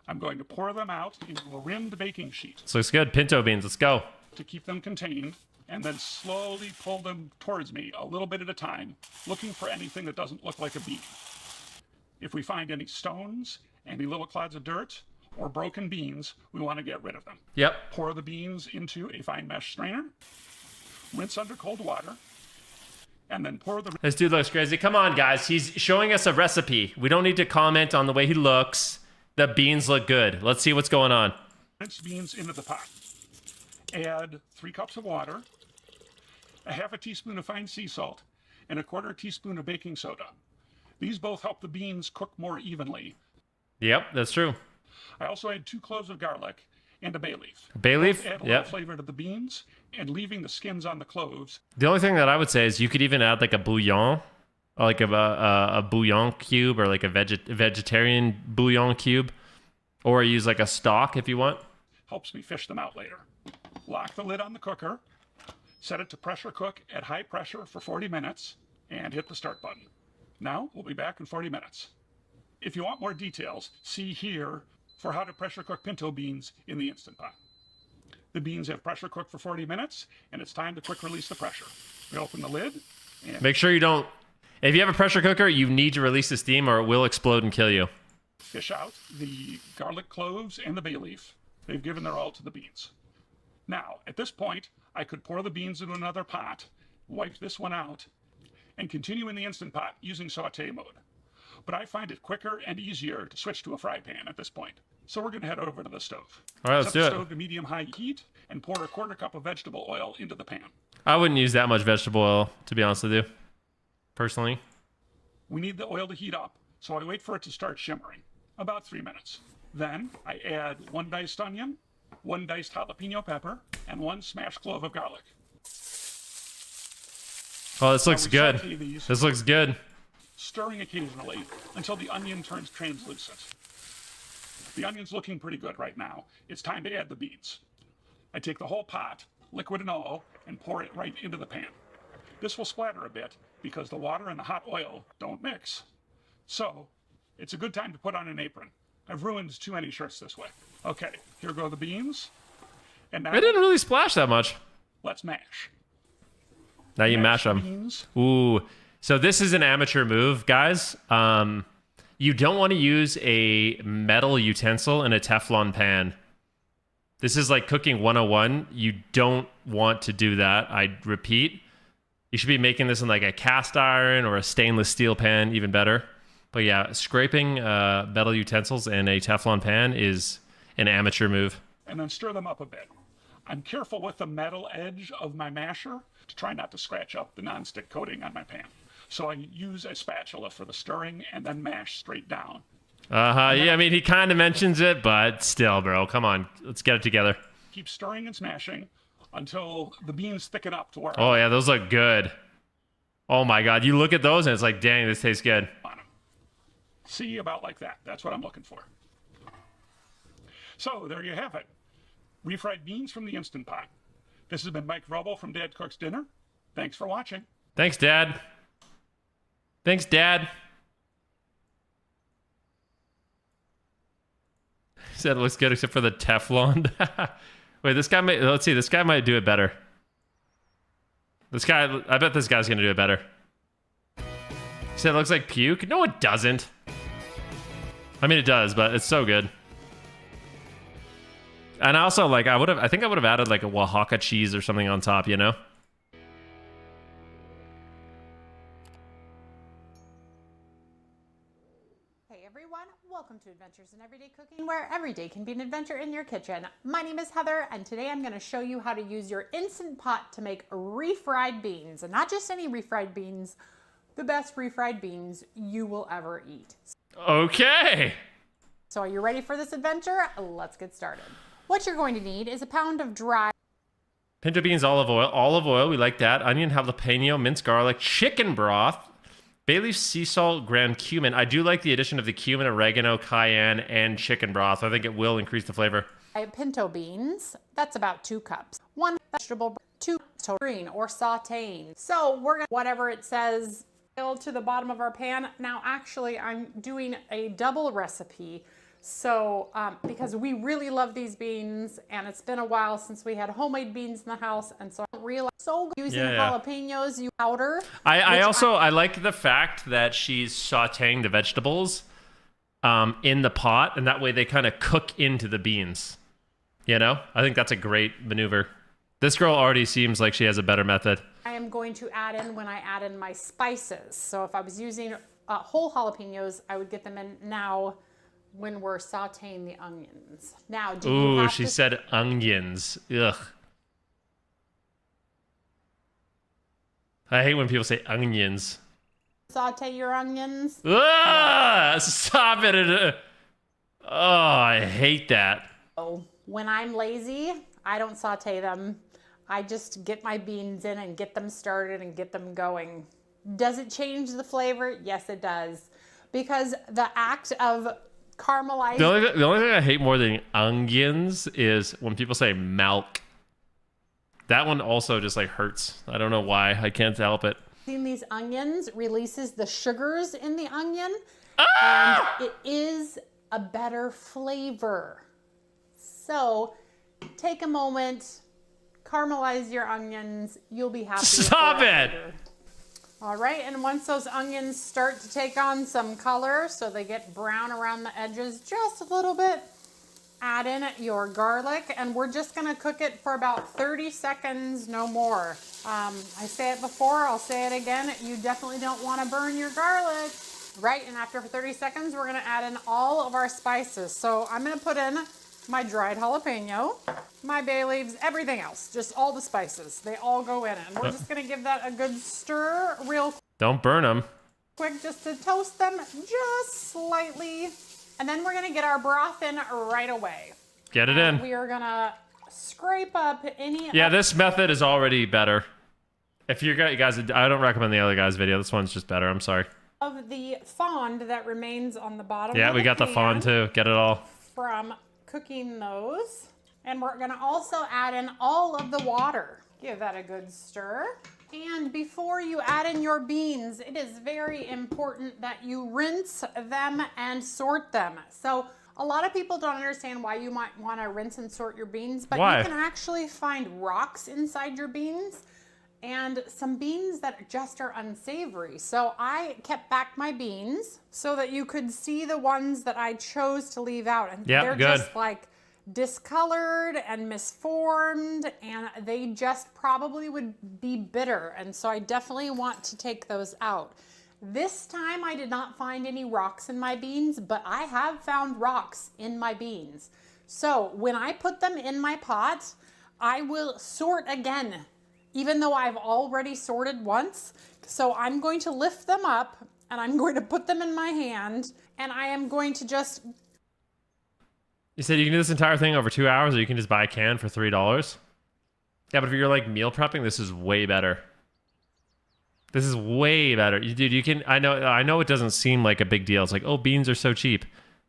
I'm going to pour them out into a rimmed baking sheet. This looks good. Pinto beans. Let's go. To keep them contained, and then slowly pull them towards me a little bit at a time, looking for anything that doesn't look like a bean. If we find any stones, any little clods of dirt, or broken beans, we want to get rid of them. Yep. Pour the beans into a fine mesh strainer, rinse under cold water, and then pour the... This dude looks crazy. Come on, guys. He's showing us a recipe. We don't need to comment on the way he looks. The beans look good. Let's see what's going on. Rinse beans into the pot. Add 3 cups of water, a half a teaspoon of fine sea salt, and a 1/4 teaspoon of baking soda. These both help the beans cook more evenly. Yep, that's true. I also add 2 cloves of garlic and a bay leaf. Bay leaf? Add a little flavor to the beans and leaving the skins on the cloves. The only thing that I would say is you could even add like a bouillon, or like a bouillon cube, or like a vegetarian bouillon cube, or use like a stock if you want. Helps me fish them out later. Lock the lid on the cooker, set it to pressure cook at high pressure for 40 minutes, and hit the start button. Now, we'll be back in 40 minutes. If you want more details, see here for how to pressure cook pinto beans in the Instant Pot. The beans have pressure cooked for 40 minutes, and it's time to quick release the pressure. We open the lid, and make sure you don't... If you have a pressure cooker, you need to release the steam or it will explode and kill you. fish out the garlic cloves and the bay leaf. They've given their all to the beans. Now, at this point, I could pour the beans into another pot, wipe this one out, and continue in the Instant Pot using saute mode. But I find it quicker and easier to switch to a fry pan at this point. So we're going to head over to the stove. All right, let's do Set the it. stove to medium-high heat and pour a 1/4 cup of vegetable oil into the pan. I wouldn't use that much vegetable oil, to be honest with you, personally. We need the oil to heat up, so I wait for it to start shimmering, about 3 minutes. Then I add 1 diced onion, 1 diced jalapeno pepper, and 1 smashed clove of garlic. Oh, this looks Now we good. saute these, This looks good. stirring occasionally until the onion turns translucent. The onion's looking pretty good right now. It's time to add the beans. I take the whole pot, liquid and all, and pour it right into the pan. This will splatter a bit because the water and the hot oil don't mix. So, it's a good time to put on an apron. I've ruined too many shirts this way. Okay, here go the beans. And now It didn't really splash that much. let's mash. Now you mash Mash them. beans. Ooh. So this is an amateur move, guys. You don't want to use a metal utensil in a Teflon pan. This is like cooking 101. You don't want to do that. I repeat. You should be making this in like a cast iron or a stainless steel pan, even better. But yeah, scraping metal utensils in a Teflon pan is an amateur move. And then stir them up a bit. I'm careful with the metal edge of my masher to try not to scratch up the nonstick coating on my pan. So I use a spatula for the stirring and then mash straight down. Yeah, I mean, he kind of mentions it, but still, bro. Come on. Let's get it together. Keep stirring and smashing until the beans thicken up to where Oh, yeah, those look good. Oh, my God. You look at those, and it's like, dang, this tastes good. See, about like that. That's what I'm looking for. So, there you have it. Refried beans from the Instant Pot. This has been Mike Vrobel from Dad Cooks Dinner. Thanks for watching. Thanks, Dad. Thanks, Dad. He said it looks good except for the Teflon. Wait, this guy might... Let's see. This guy might do it better. This guy... I bet this guy's going to do it better. He said it looks like puke. No, it doesn't. I mean, it does, but it's so good. And also, like, I think I would have added, like, a Oaxaca cheese or something on top, you know? to Adventures in Everyday Cooking, where every day can be an adventure in your kitchen. My name is Heather, and today I'm going to show you how to use your Instant Pot to make refried beans. And not just any refried beans, the best refried beans you will ever eat. Okay. So are you ready for this adventure? Let's get started. What you're going to need is a pound of dry Pinto beans, olive oil, we like that. Onion, jalapeno, minced garlic, chicken broth, bay leaf, sea salt, ground cumin. I do like the addition of the cumin, oregano, cayenne, and chicken broth. I think it will increase the flavor. pinto beans. That's about 2 cups. 1 vegetable, 2 green or sauteing. So we're gonna, whatever it says, to the bottom of our pan. Now, actually, I'm doing a double recipe. So, because we really love these beans, and it's been a while since we had homemade beans in the house, and so I don't realize so using jalapenos, you powder. I like the fact that she's sautéing the vegetables in the pot, and that way they kind of cook into the beans. You know, I think that's a great maneuver. This girl already seems like she has a better method. I am going to add in when I add in my spices. So if I was using whole jalapenos, I would get them in now when we're sauteing the onions. Now, do you have she said onions. Ugh. I hate when people say onions. Saute your onions? Ah, stop it. Oh, I hate that. Oh, when I'm lazy, I don't saute them. I just get my beans in and get them started and get them going. Does it change the flavor? Yes, it does. Because the act of caramelized. The only thing I hate more than onions is when people say milk. That one also just like hurts. I don't know why. I can't help it. These onions releases the sugars in the onion, and it is a better flavor. So take a moment, caramelize your onions. You'll be happy. Stop it. All right, and once those onions start to take on some color, so they get brown around the edges just a little bit, add in your garlic, and we're just gonna cook it for about 30 seconds, no more. I say it before, I'll say it again, you definitely don't wanna burn your garlic. Right, and after 30 seconds, we're gonna add in all of our spices. So I'm gonna put in my dried jalapeno, my bay leaves, everything else, just all the spices. They all go in, and we're just gonna give that a good stir real Don't burn them. quick, just to toast them just slightly. And then we're gonna get our broth in right away. Get it in. We are gonna scrape up any. Yeah, this method is already better. If you guys, I don't recommend the other guy's video. This one's just better. I'm sorry. Of the fond that remains on the bottom. Yeah, we got the fond too. Get it all. From cooking those. And we're gonna also add in all of the water. Give that a good stir. And before you add in your beans, it is very important that you rinse them and sort them. So a lot of people don't understand why you might want to rinse and sort your beans, but Why? you can actually find rocks inside your beans and some beans that just are unsavory. So I kept back my beans so that you could see the ones that I chose to leave out. And they're just like discolored and misformed, and they just probably would be bitter, and so I definitely want to take those out. This time I did not find any rocks in my beans, but I have found rocks in my beans. So when I put them in my pot, I will sort again, even though I've already sorted once. So I'm going to lift them up, and I'm going to put them in my hand, and I am going to just... You said you can do this entire thing over 2 hours, or you can just buy a can for $3. Yeah, but if you're like meal prepping, this is way better. This is way better. Dude, you can, I know it doesn't seem like a big deal. It's like, oh, beans are so cheap.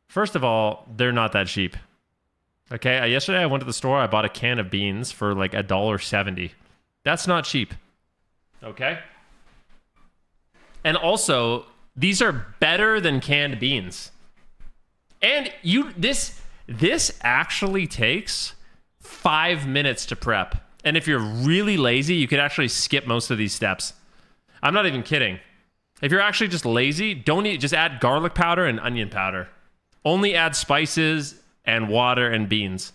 First of all, they're not that cheap. Okay, yesterday I went to the store, I bought a can of beans for like $1.70. That's not cheap. Okay? And also, these are better than canned beans. And this actually takes 5 minutes to prep. And if you're really lazy, you could actually skip most of these steps. I'm not even kidding. If you're actually just lazy, just add garlic powder and onion powder. Only add spices and water and beans.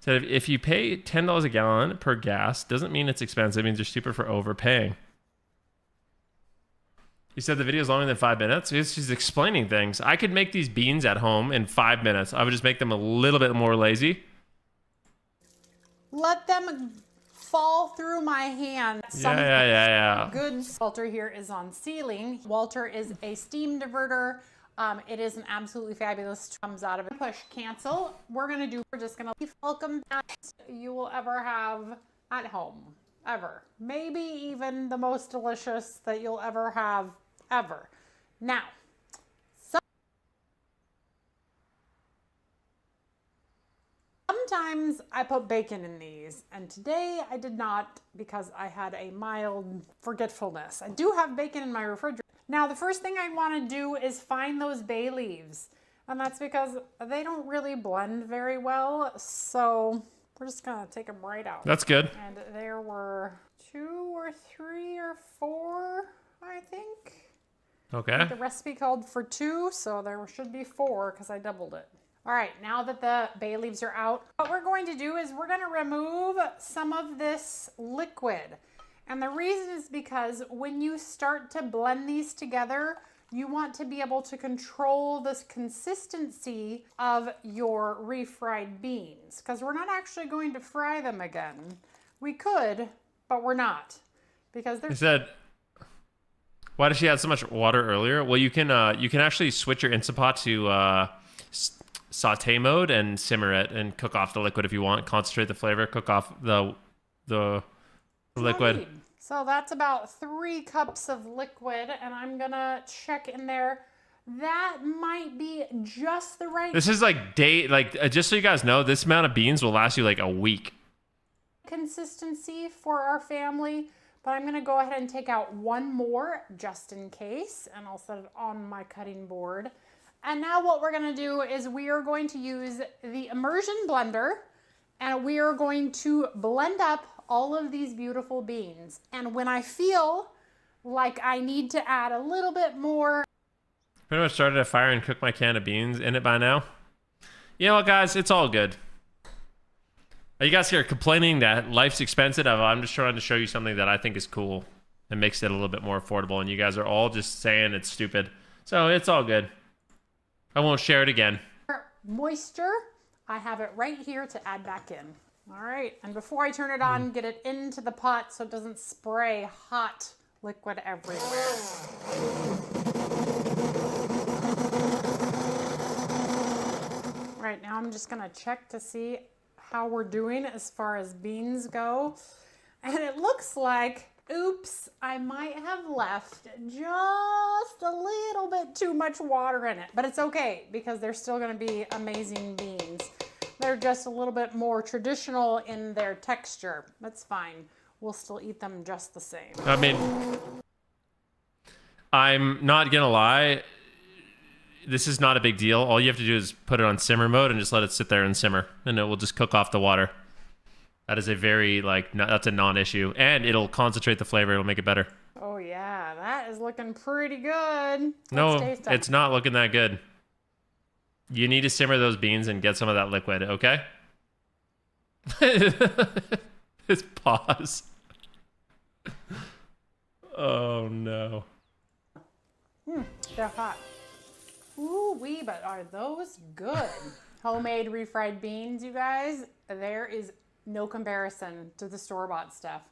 So if you pay $10 a gallon per gas, doesn't mean it's expensive. It means you're stupid for overpaying. You said the video is longer than 5 minutes? She's explaining things. I could make these beans at home in 5 minutes. I would just make them a little bit more lazy. Let them fall through my hand. Yeah. Good. Walter here is on sealing. Walter is a steam diverter. It is an absolutely fabulous comes out of it. Push cancel. We're just gonna welcome best you will ever have at home. Ever. Maybe even the most delicious that you'll ever have ever. Now, sometimes I put bacon in these, and today I did not because I had a mild forgetfulness. I do have bacon in my refrigerator. Now, the first thing I want to do is find those bay leaves, and that's because they don't really blend very well, so we're just gonna take them right out. That's good. And there were 2 or 3 or 4, I think. Okay. The recipe called for 2, so there should be 4 because I doubled it. All right, now that the bay leaves are out, what we're going to do is we're going to remove some of this liquid. And the reason is because when you start to blend these together, you want to be able to control this consistency of your refried beans, because we're not actually going to fry them again. We could, but we're not, because they're... He said, why did she add so much water earlier? Well, you can actually switch your Instant Pot to saute mode and simmer it and cook off the liquid if you want. Concentrate the flavor, cook off the liquid. So that's about 3 cups of liquid, and I'm gonna check in there. That might be just the right... This is like just so you guys know, this amount of beans will last you like a week. Consistency for our family, but I'm gonna go ahead and take out 1 more just in case, and I'll set it on my cutting board. And now what we're gonna do is we are going to use the immersion blender, and we are going to blend up all of these beautiful beans. And when I feel like I need to add a little bit more... Pretty much started a fire and cooked my can of beans in it by now. You know what, guys? It's all good. You guys here complaining that life's expensive? I'm just trying to show you something that I think is cool and makes it a little bit more affordable. And you guys are all just saying it's stupid. So it's all good. I won't share it again. Moisture, I have it right here to add back in. All right, and before I turn it on, get it into the pot so it doesn't spray hot liquid everywhere. All right, now I'm just gonna check to see how we're doing as far as beans go. And it looks like, oops, I might have left just a little bit too much water in it, but it's okay because they're still gonna be amazing beans. They're just a little bit more traditional in their texture. That's fine. We'll still eat them just the same. I mean, I'm not gonna lie. This is not a big deal. All you have to do is put it on simmer mode and just let it sit there and simmer, and it will just cook off the water. That is a very, that's a non-issue, and it'll concentrate the flavor. It'll make it better. Oh yeah, that is looking pretty good. No, it's not looking that good. You need to simmer those beans and get some of that liquid, okay? Just pause. Oh, no. They're hot. Ooh wee, but are those good? Homemade refried beans, you guys. There is no comparison to the store-bought stuff.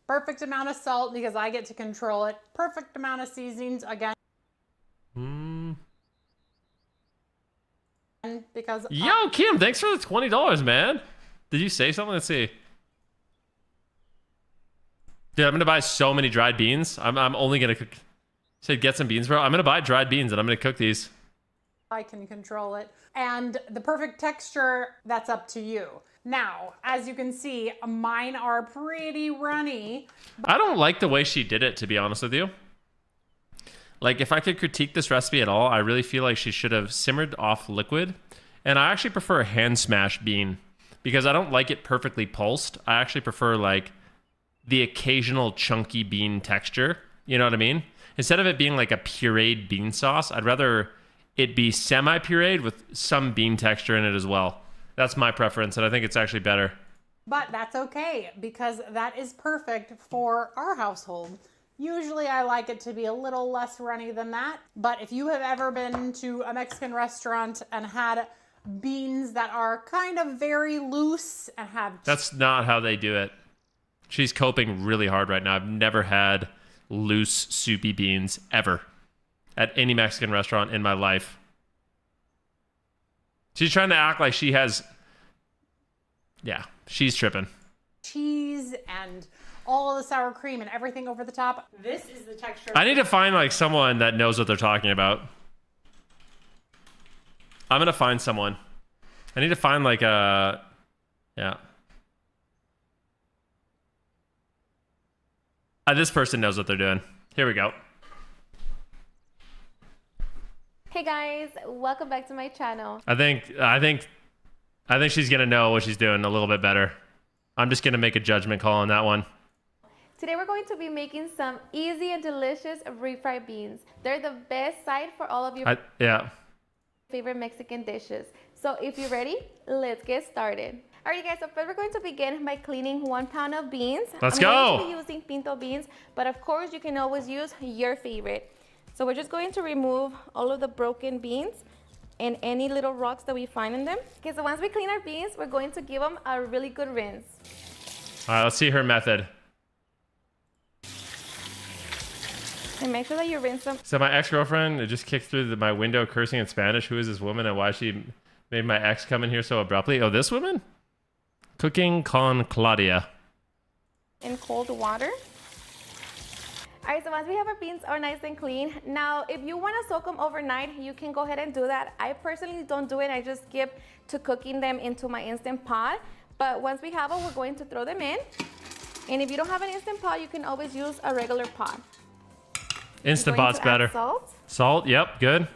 Perfect amount of salt because I get to control it. Perfect amount of seasonings, again. Because Yo, Kim, thanks for the $20, man. Did you say something? Let's see. Dude, I'm gonna buy so many dried beans. I'm only gonna cook. Said get some beans, bro. I'm gonna buy dried beans and I'm gonna cook these. I can control it. And the perfect texture, that's up to you. Now, as you can see, mine are pretty runny. I don't like the way she did it, to be honest with you. Like, if I could critique this recipe at all, I really feel like she should have simmered off liquid. And I actually prefer a hand smash bean because I don't like it perfectly pulsed. I actually prefer, like, the occasional chunky bean texture. You know what I mean? Instead of it being like a pureed bean sauce, I'd rather it be semi-pureed with some bean texture in it as well. That's my preference, and I think it's actually better. But that's okay because that is perfect for our household. Usually I like it to be a little less runny than that. But if you have ever been to a Mexican restaurant and had beans that are kind of very loose and have... That's not how they do it. She's coping really hard right now. I've never had loose, soupy beans ever at any Mexican restaurant in my life. She's trying to act like she has... Yeah, she's tripping. Cheese and all of the sour cream and everything over the top. This is the texture. I need to find like someone that knows what they're talking about. I'm gonna find someone. I need to find like a... Yeah. This person knows what they're doing. Here we go. Hey guys, welcome back to my channel. I think she's gonna know what she's doing a little bit better. I'm just gonna make a judgment call on that one. Today we're going to be making some easy and delicious refried beans. They're the best side for all of your favorite Mexican dishes. So if you're ready, let's get started. Alright guys, so first we're going to begin by cleaning 1 pound of beans. Let's I'm go! going to be using pinto beans, but of course you can always use your favorite. So we're just going to remove all of the broken beans and any little rocks that we find in them. Okay, so once we clean our beans, we're going to give them a really good rinse. Alright, let's see her method. And make sure that you rinse them. So my ex-girlfriend just kicked through my window cursing in Spanish. Who is this woman and why she made my ex come in here so abruptly? Oh, this woman? Cooking con Claudia. In cold water. Alright, so once we have our beans are nice and clean, now if you want to soak them overnight, you can go ahead and do that. I personally don't do it. I just skip to cooking them into my Instant Pot. But once we have them, we're going to throw them in. And if you don't have an Instant Pot, you can always use a regular pot. Instant Pot's better. Salt. Salt, yep, good.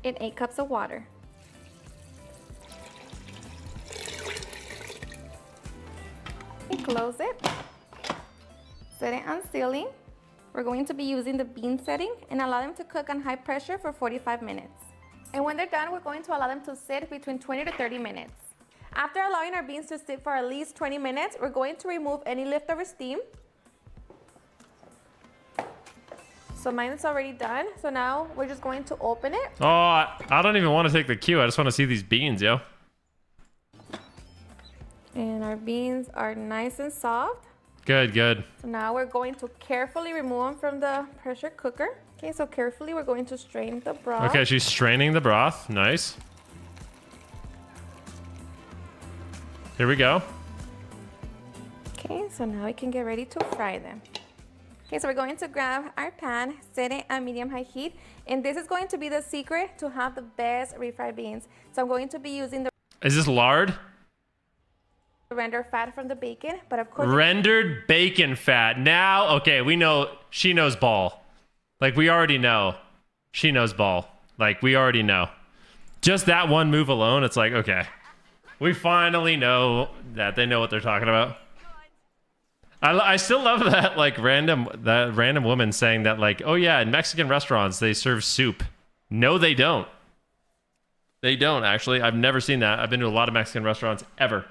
And 8 cups of water. And close it. Set it on sealing. We're going to be using the bean setting and allow them to cook on high pressure for 45 minutes. And when they're done, we're going to allow them to sit between 20 to 30 minutes. After allowing our beans to sit for at least 20 minutes, we're going to remove any leftover steam. So mine is already done. So now we're just going to open it. Oh, I don't even want to take the cue. I just want to see these beans, yo. And our beans are nice and soft. Good, good. So now we're going to carefully remove them from the pressure cooker. Okay, so carefully we're going to strain the broth. Okay, she's straining the broth. Nice. Here we go. Okay, so now we can get ready to fry them. Okay, so we're going to grab our pan, set it at medium-high heat, and this is going to be the secret to have the best refried beans. So I'm going to be using the... Is this lard? Rendered fat from the bacon, but of course... Rendered bacon fat. Now, okay, we know she knows ball. Like, we already know she knows ball. Like, we already know. Just that one move alone, it's like, okay. We finally know that they know what they're talking about. I still love that random woman saying that, like, oh yeah, in Mexican restaurants they serve soup. No, they don't. They don't, actually. I've never seen that. I've been to a lot of Mexican restaurants ever.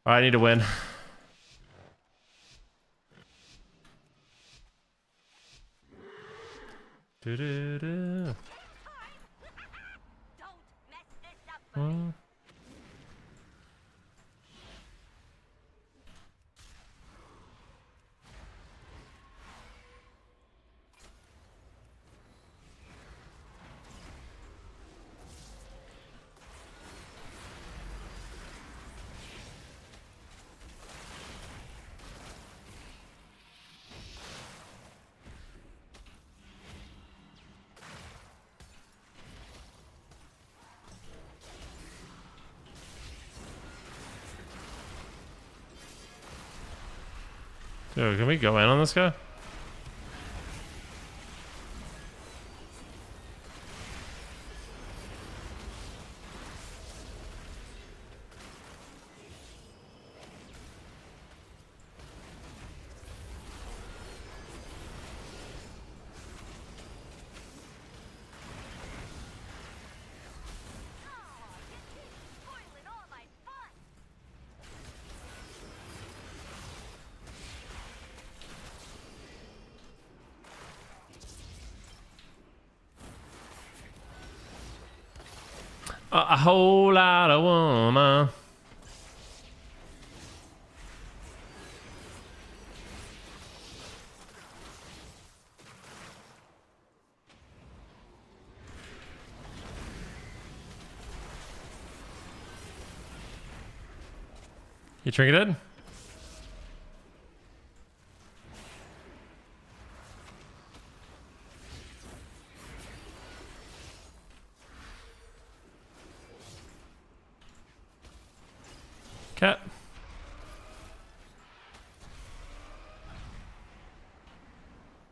All right, I need to win. Do-do-do. Dude, can we go in on this guy? A whole lot of woman. You trinketed? Cat.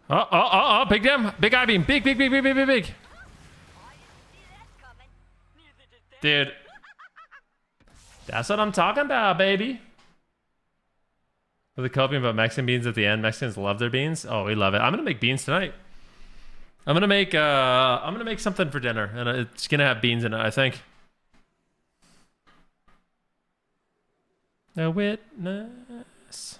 Oh, big damn. Big eye beam. Big. Dude. That's what I'm talking about, baby. With the coping about Mexican beans at the end. Mexicans love their beans. Oh, we love it. I'm gonna make beans tonight. I'm gonna make something for dinner, and it's gonna have beans in it, I think. A witness.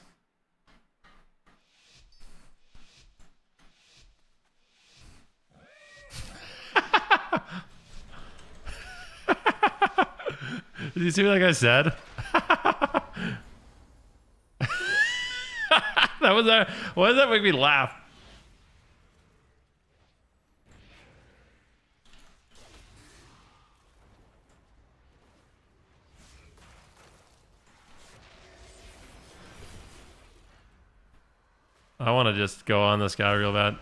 Did you see what that guy said? That was a. Why does that make me laugh? I want to just go on this guy real bad.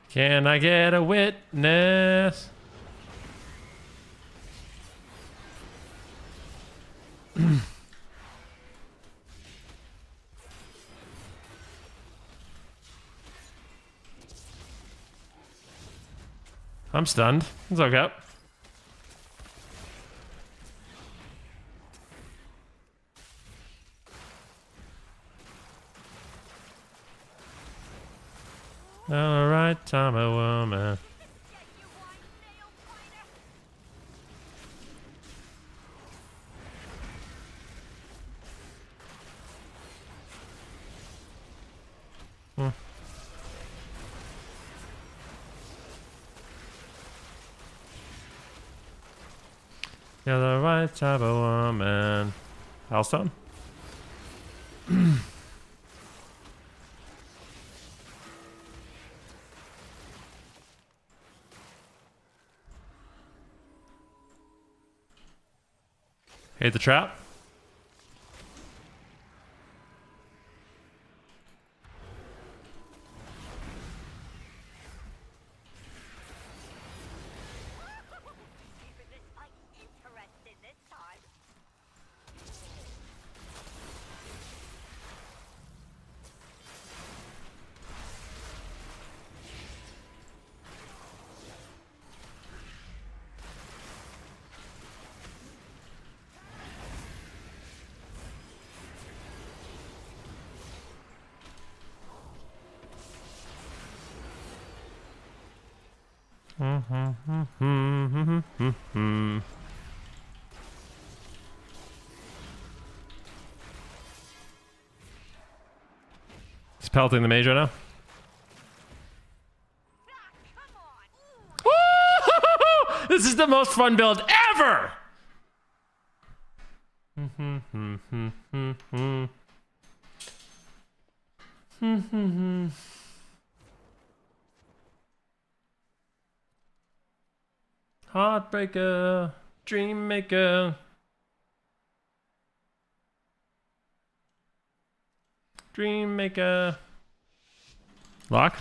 Can I get a witness? I'm stunned. It's okay. All right, time a woman. You're the right type of woman. Heilstone? Hate the trap. He's pelting the mage right now. This is the most fun build ever! Heartbreaker, dream maker. Dream maker. Lock.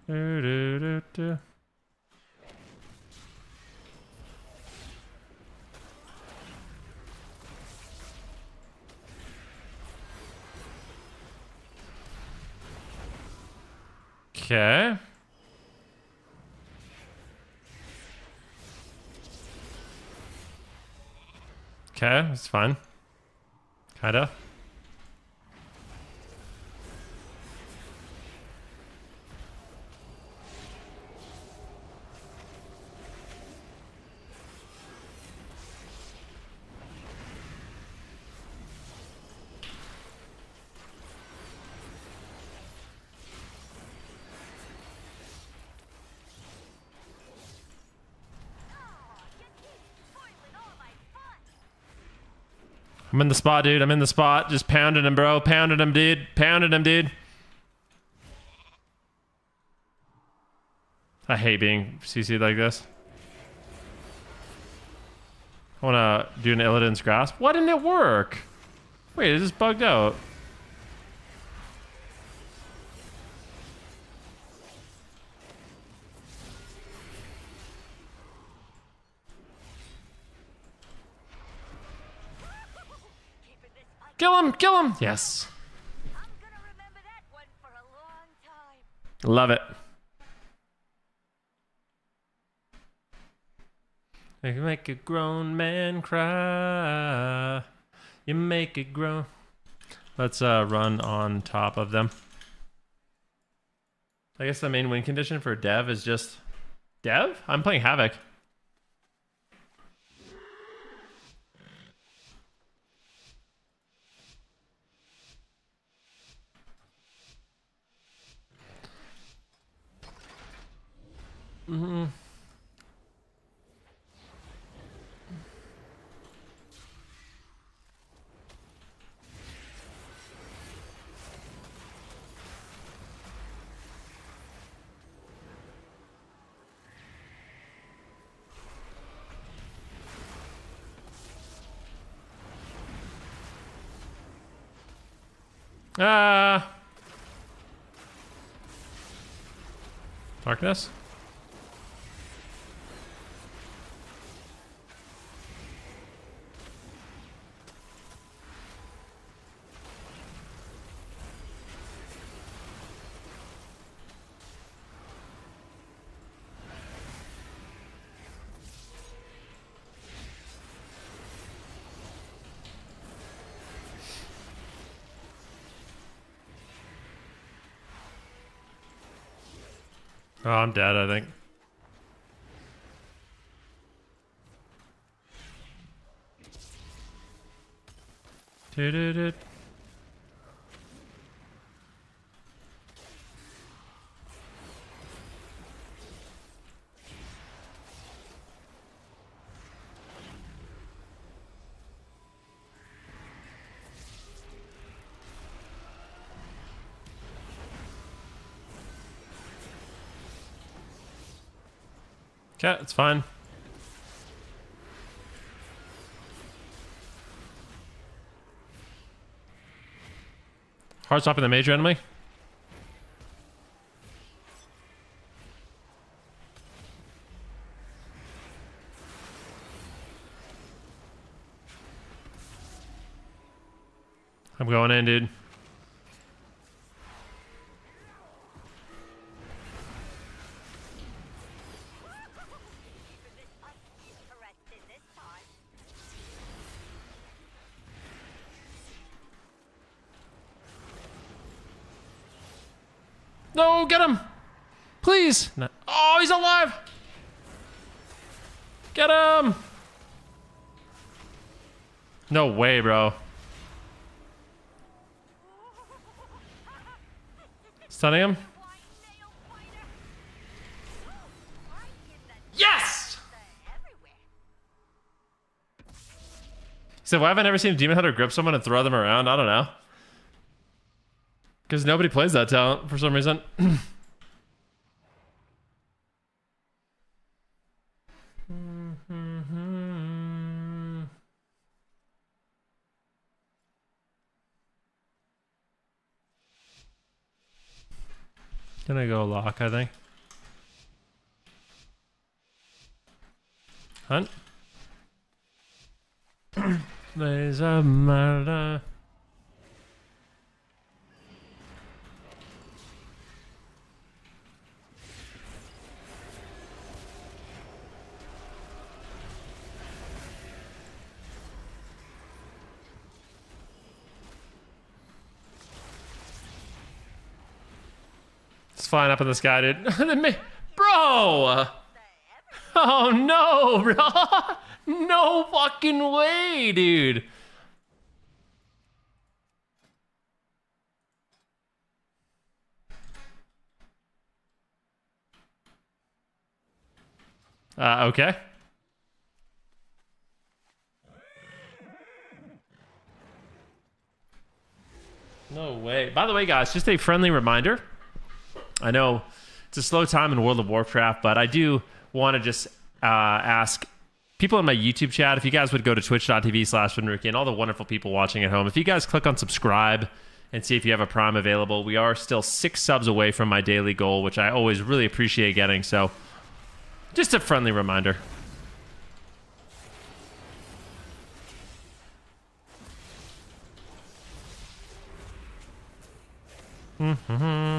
Do. Okay. Okay, it's fine. Kinda. I'm in the spot, dude. I'm in the spot. Just pounding him, bro. Pounding him, dude. Pounding him, dude. I hate being CC'd like this. I want to do an Illidan's Grasp. Why didn't it work? Wait, it just bugged out. Kill him! Kill him! Yes. Love it. You make a grown man cry. You make it grow. Let's run on top of them. I guess the main win condition for Dev is just... Dev? I'm playing Havoc. Mm-hmm. Darkness. Oh, I'm dead, I think. Doo-doo-doo. Okay, it's fine. Hard stopping the major enemy. I'm going in, dude. No, get him! Please! No. Oh, he's alive! Get him! No way, bro. Stunning him? Yes! So why have I never seen a Demon Hunter grip someone and throw them around? I don't know. Because nobody plays that talent for some reason. Gonna go lock, I think. Hunt. There's a murder. flying up in the sky, dude. Bro! Oh no, bro! No fucking way, dude. Okay. No way. By the way, guys, just a friendly reminder. I know it's a slow time in World of Warcraft, but I do want to just ask people in my YouTube chat if you guys would go to twitch.tv/Venruki and all the wonderful people watching at home. If you guys click on subscribe and see if you have a Prime available, we are still 6 subs away from my daily goal, which I always really appreciate getting. So just a friendly reminder. Mm-hmm.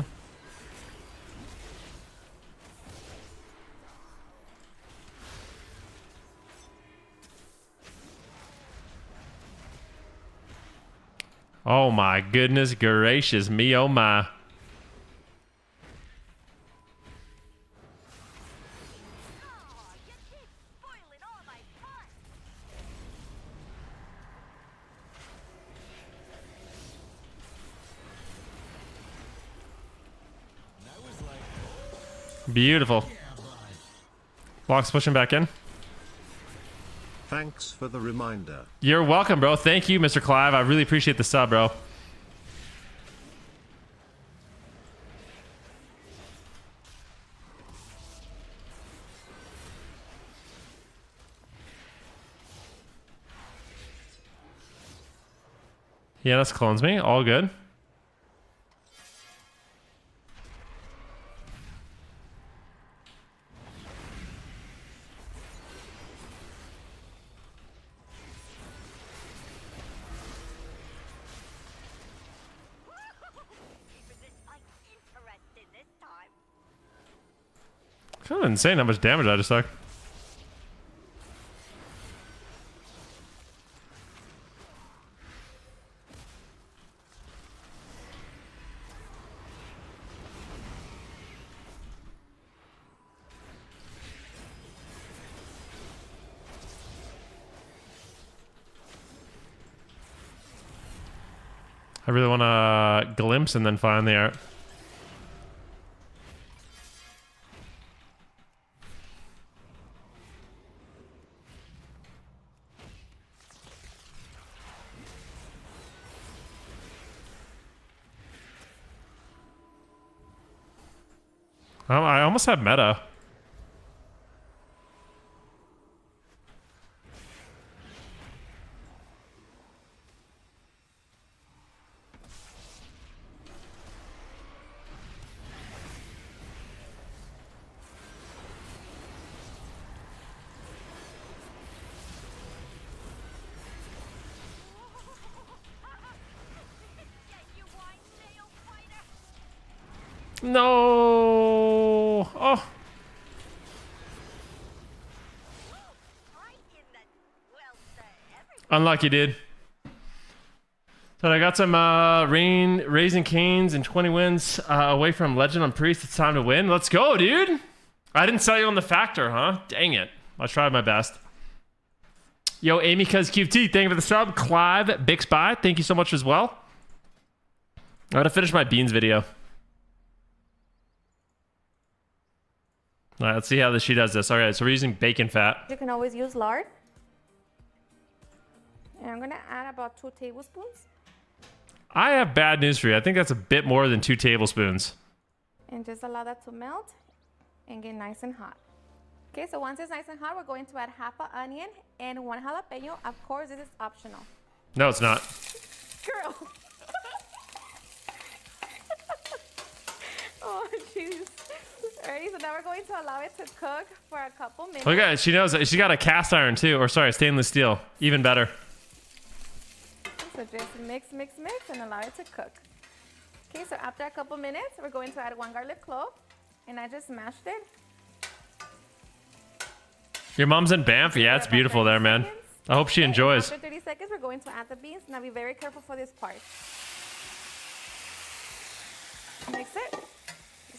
Oh my goodness gracious me, oh my. Beautiful. Lock's pushing back in. Thanks for the reminder. You're welcome, bro. Thank you, Mr. Clive. I really appreciate the sub, bro. Yeah, that's clones me. All good. Kind of insane how much damage I just took. I really want to glimpse and then find the art. I almost had meta. No. Oh. Unlucky, dude. So I got some Raising Canes and 20 wins away from Legend on Priest. It's time to win. Let's go, dude. I didn't sell you on the factor, huh? Dang it. I tried my best. Yo, Amy Cuz QT, thank you for the sub. Clive Bixby, thank you so much as well. I gotta finish my beans video. All right, let's see how she does this. All right, so we're using bacon fat. You can always use lard. And I'm gonna add about 2 tablespoons. I have bad news for you. I think that's a bit more than 2 tablespoons. And just allow that to melt and get nice and hot. Okay, so once it's nice and hot, we're going to add half an onion and 1 jalapeno. Of course, this is optional. No, it's not. Girl. Oh, jeez. Alright, so now we're going to allow it to cook for a couple minutes. Look at it. She knows. She got a cast iron too. Or sorry, stainless steel. Even better. So just mix, mix, mix, and allow it to cook. Okay, so after a couple minutes, we're going to add 1 garlic clove. And I just mashed it. Your mom's in Banff? Yeah, it's beautiful there, man. I hope she enjoys. After 30 seconds, we're going to add the beans. Now be very careful for this part. Mix it.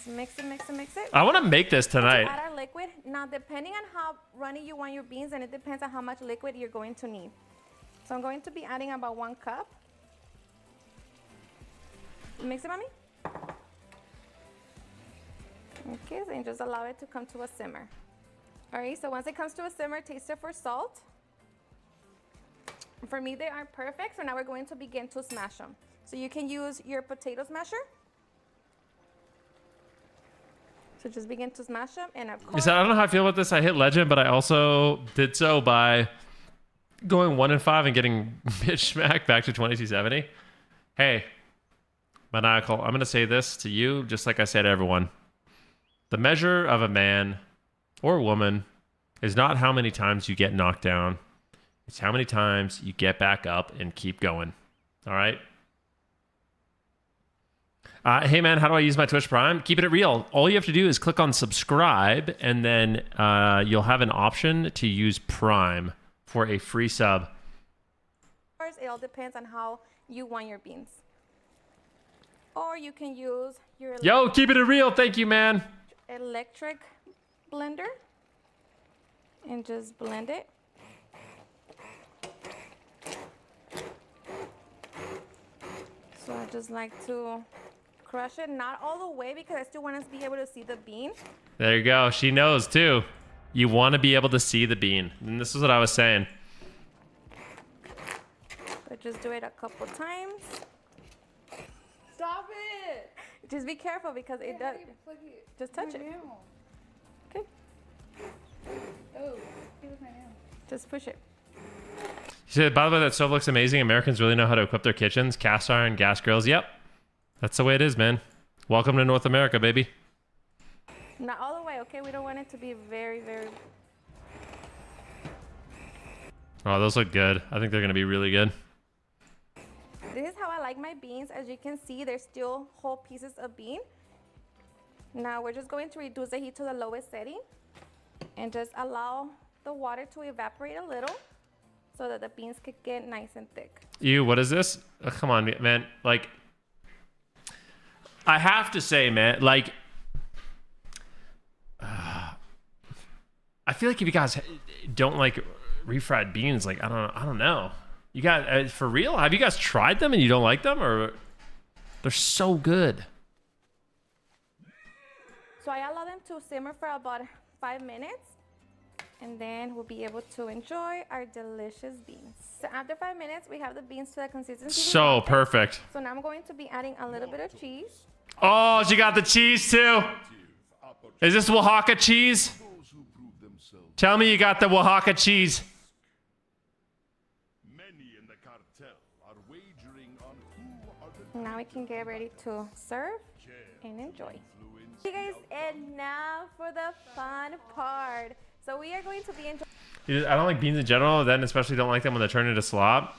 Just mix it, mix it, mix it. I want to make this tonight. To add our liquid. Now, depending on how runny you want your beans, and it depends on how much liquid you're going to need. So I'm going to be adding about 1 cup. Mix it, mommy. Okay, and just allow it to come to a simmer. All right, so once it comes to a simmer, taste it for salt. For me, they aren't perfect, so now we're going to begin to smash them. So you can use your potato smasher. So just begin to smash them, and of course... I don't know how I feel about this. I hit legend, but I also did so by going 1-5 and getting bitch smacked back to 2270. Hey, Maniacal, I'm going to say this to you, just like I said to everyone. The measure of a man or woman is not how many times you get knocked down. It's how many times you get back up and keep going. All right? Hey, man, how do I use my Twitch Prime? Keeping it real. All you have to do is click on subscribe, and then you'll have an option to use Prime for a free sub. Of course, it all depends on how you want your beans. Or you can use your... Yo, keeping it real. Thank you, man. Electric blender. And just blend it. So I just like to crush it, not all the way because I still want to be able to see the bean. There you go. She knows too. You want to be able to see the bean. And this is what I was saying. But just do it a couple times. Stop it! Just be careful because it does. Just touch it. Okay. Oh, he was my nail. Just push it. She said, by the way, that stove looks amazing. Americans really know how to equip their kitchens. Cast iron, gas grills. Yep. That's the way it is, man. Welcome to North America, baby. Not all the way, okay? We don't want it to be very, very... Oh, those look good. I think they're going to be really good. This is how I like my beans. As you can see, there's still whole pieces of bean. Now we're just going to reduce the heat to the lowest setting and just allow the water to evaporate a little so that the beans could get nice and thick. Ew, what is this? Oh, come on, man. Like, I have to say, man, like, I feel like if you guys don't like refried beans, like, I don't know. You got for real? Have you guys tried them and you don't like them, or they're so good? So I allow them to simmer for about 5 minutes, and then we'll be able to enjoy our delicious beans. So after 5 minutes, we have the beans to the consistency. So perfect. So now I'm going to be adding a little bit of cheese. Oh, she got the cheese too. Is this Oaxaca cheese? Tell me you got the Oaxaca cheese. Now we can get ready to serve and enjoy. You guys, and now for the fun part. So we are going to be enjoying. I don't like beans in general, then especially don't like them when they turn into slop.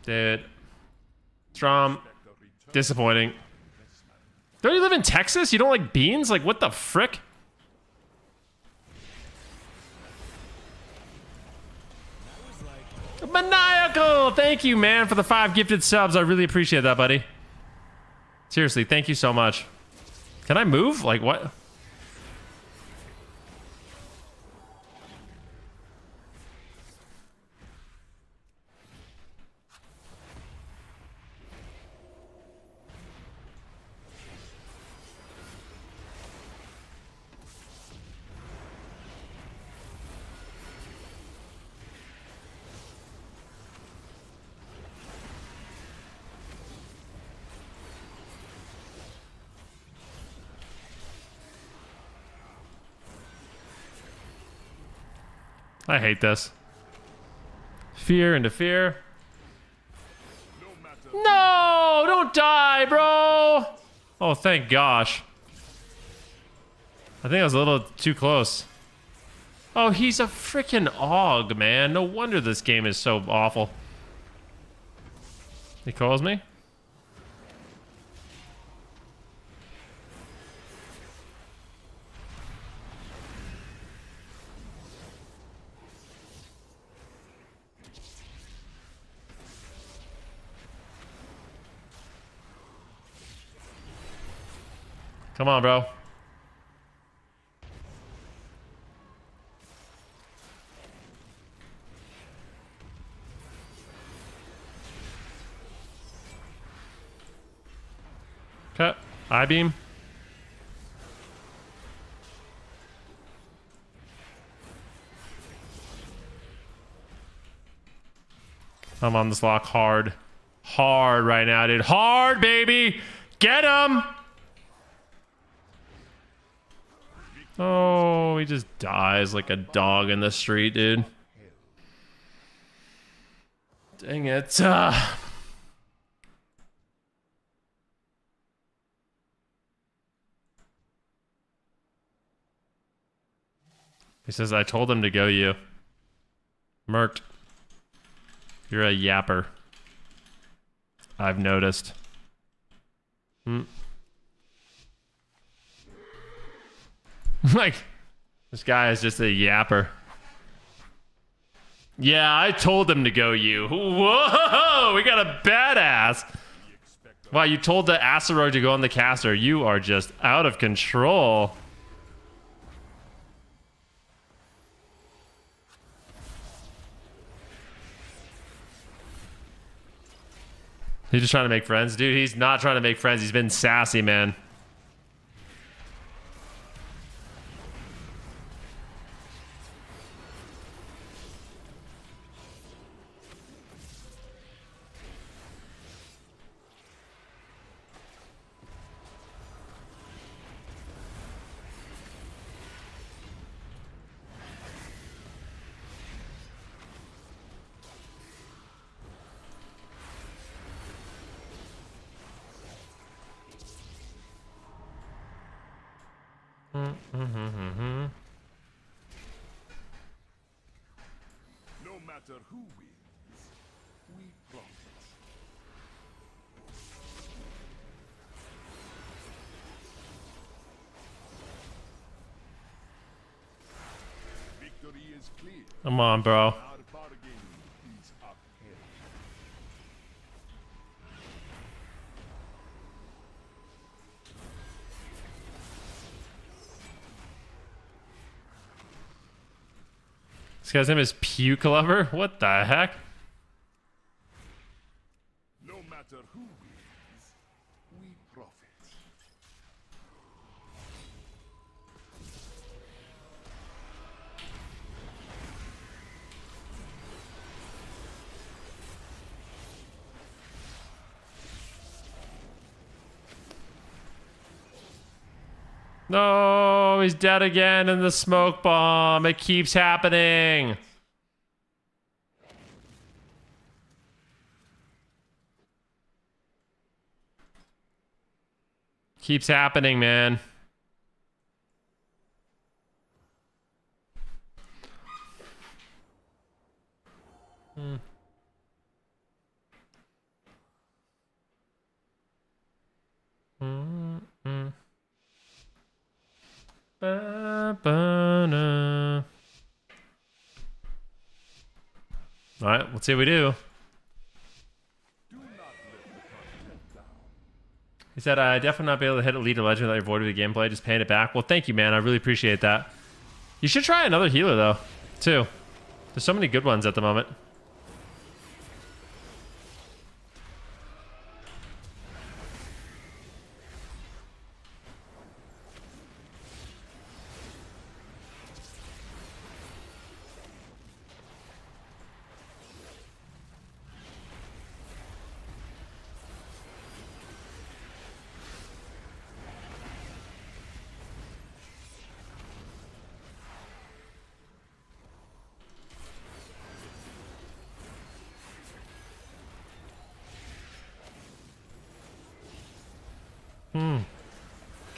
Dude. Strom. Disappointing. Don't you live in Texas? You don't like beans? Like, what the frick? Maniacal! Thank you, man, for the 5 gifted subs. I really appreciate that, buddy. Seriously, thank you so much. Can I move? Like, what? I hate this. Fear into fear. No! Don't die, bro! Oh, thank gosh. I think I was a little too close. Oh, he's a freaking Og, man. No wonder this game is so awful. He calls me? Come on, bro. Okay. I-beam. I'm on this lock hard. Hard right now, dude. Hard, baby! Get him! Oh, he just dies like a dog in the street, dude. Dang it. He says, I told him to go you. Merked. You're a yapper. I've noticed. Like, this guy is just a yapper. Yeah, I told him to go you. Whoa, we got a badass. Wow, you told the asteroid to go on the caster. You are just out of control. He's just trying to make friends. Dude, he's not trying to make friends. He's been sassy, man. No matter who wins, we profit. Victory is clear. Come on, bro. Our bargain is upheld. This guy's name is Puke Lover? What the heck? No matter who wins, we profit. No, he's dead again in the smoke bomb. It keeps happening. Keeps happening, man. All right, let's see what we do. He said, I definitely not be able to hit Elite or Legend without your void of the gameplay. Just paying it back. Well, thank you, man. I really appreciate that. You should try another healer, though, too. There's so many good ones at the moment.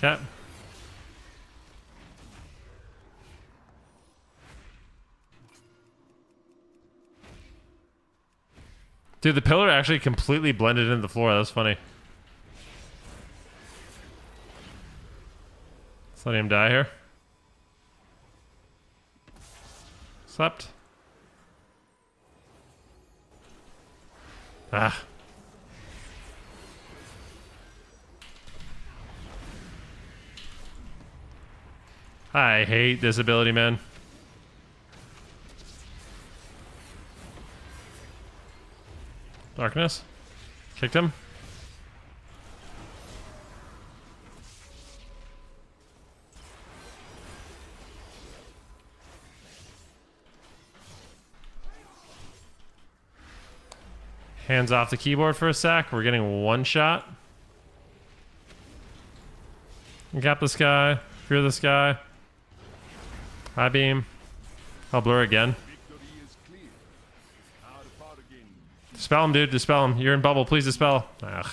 Okay. Dude, the pillar actually completely blended into the floor. That was funny. Let's let him die here. Slept. Ah. I hate this ability, man. Darkness. Kicked him. Hands off the keyboard for a sec. We're getting one shot. Gap this guy. Fear this guy. High beam. I'll blur again. Dispel him, dude. Dispel him. You're in bubble. Please dispel. Ugh.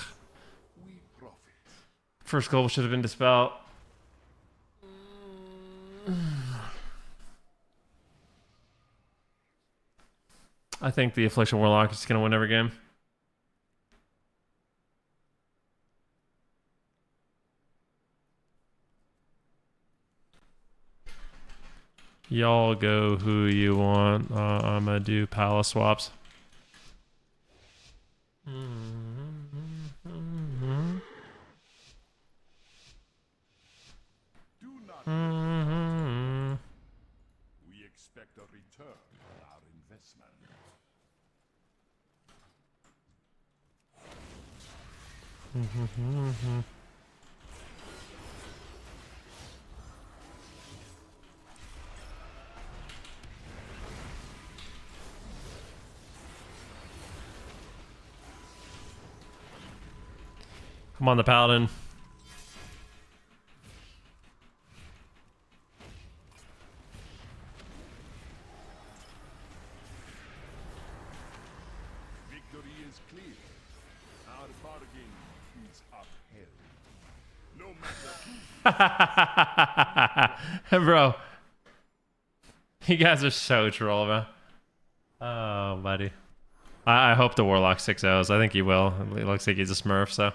First goal should have been dispel. I think the Affliction Warlock is going to win every game. Y'all go who you want. I'm going to do palace swaps. We expect a return on our investment. Come on, the paladin. Victory is clear. Our bargain is upheld. No matter Bro. You guys are so troll, man. Oh, buddy. I hope the Warlock 6-0s. I think he will. It looks like he's a smurf, so.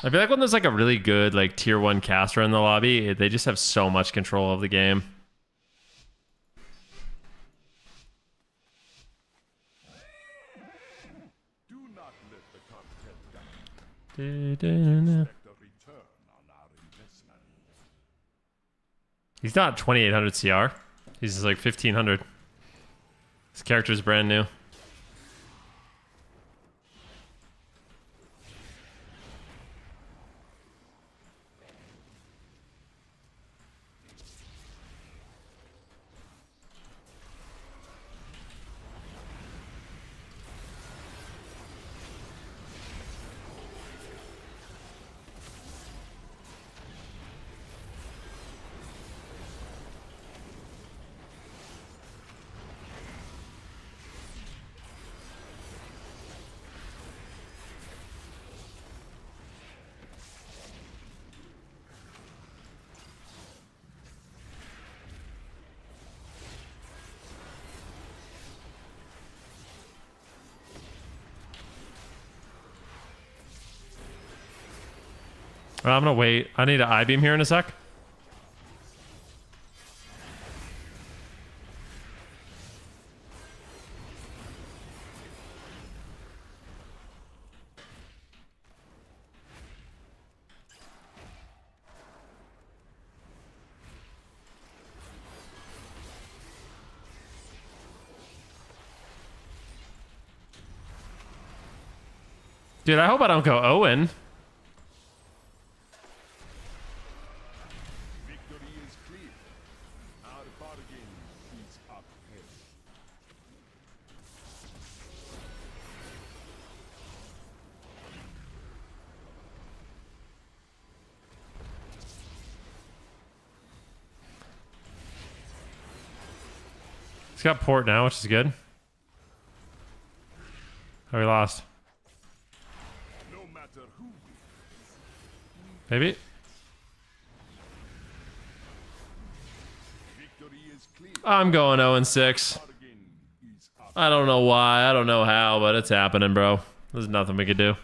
I feel like when there's like a really good like tier 1 caster in the lobby, they just have so much control of the game. Do not let the content down. Expect a return on our investment. He's not 2800 CR. He's just like 1500. His character's brand new. I'm gonna wait. I need an I-beam here in a sec. Dude, I hope I don't go Owen. Victory is clear. Our bargain is upheld. He's got port now, which is good. Oh, we lost. No matter who. Maybe. Victory is clear. I'm going 0-6. I don't know why. I don't know how, but it's happening, bro. There's nothing we could do.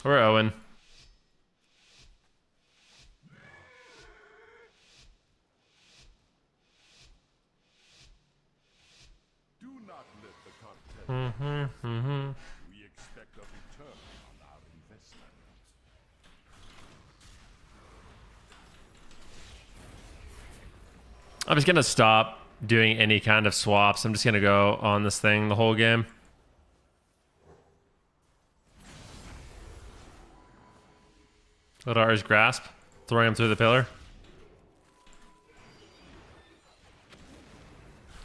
Or Owen. Do not let the content we expect a return on our investment. I'm just gonna stop doing any kind of swaps. I'm just gonna go on this thing the whole game. Let ours grasp, throwing him through the pillar.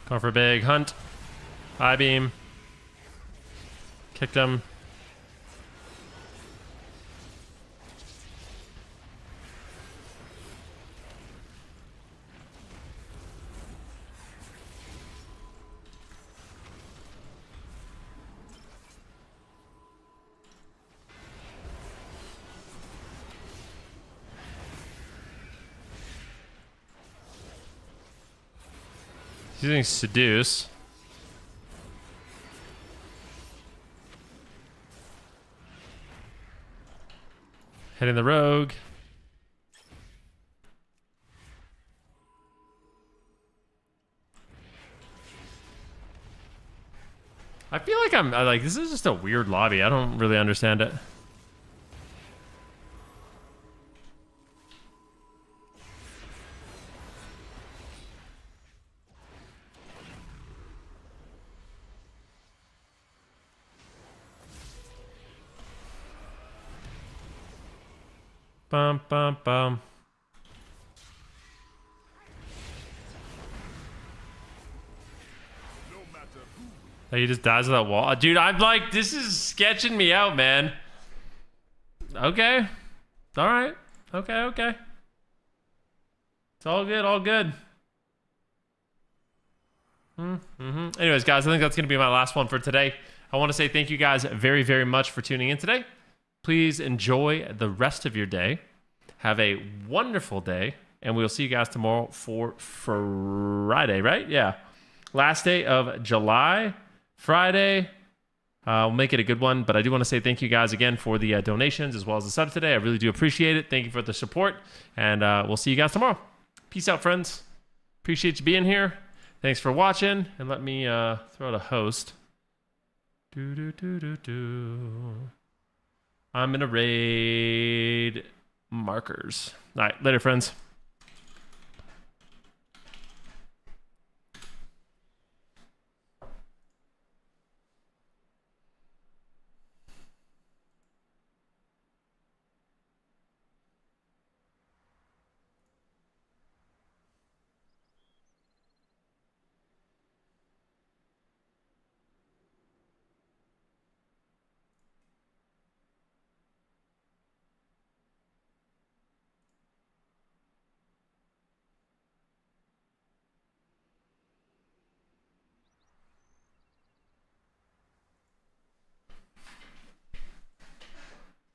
Going for a big hunt. High beam. Kicked him. He's using Seduce. Hitting the rogue. I feel like this is just a weird lobby. I don't really understand it. Bum, bum, bum. He just dies with that wall. Dude, I'm like, this is sketching me out, man. Okay. All right. Okay, okay. It's all good, all good. Anyways, guys, I think that's going to be my last one for today. I want to say thank you guys very, very much for tuning in today. Please enjoy the rest of your day. Have a wonderful day. And we'll see you guys tomorrow for Friday, right? Yeah. Last day of July, Friday. We'll make it a good one. But I do want to say thank you guys again for the donations as well as the subs today. I really do appreciate it. Thank you for the support. And we'll see you guys tomorrow. Peace out, friends. Appreciate you being here. Thanks for watching. And let me throw out a host. I'm going to raid markers. All right, later, friends.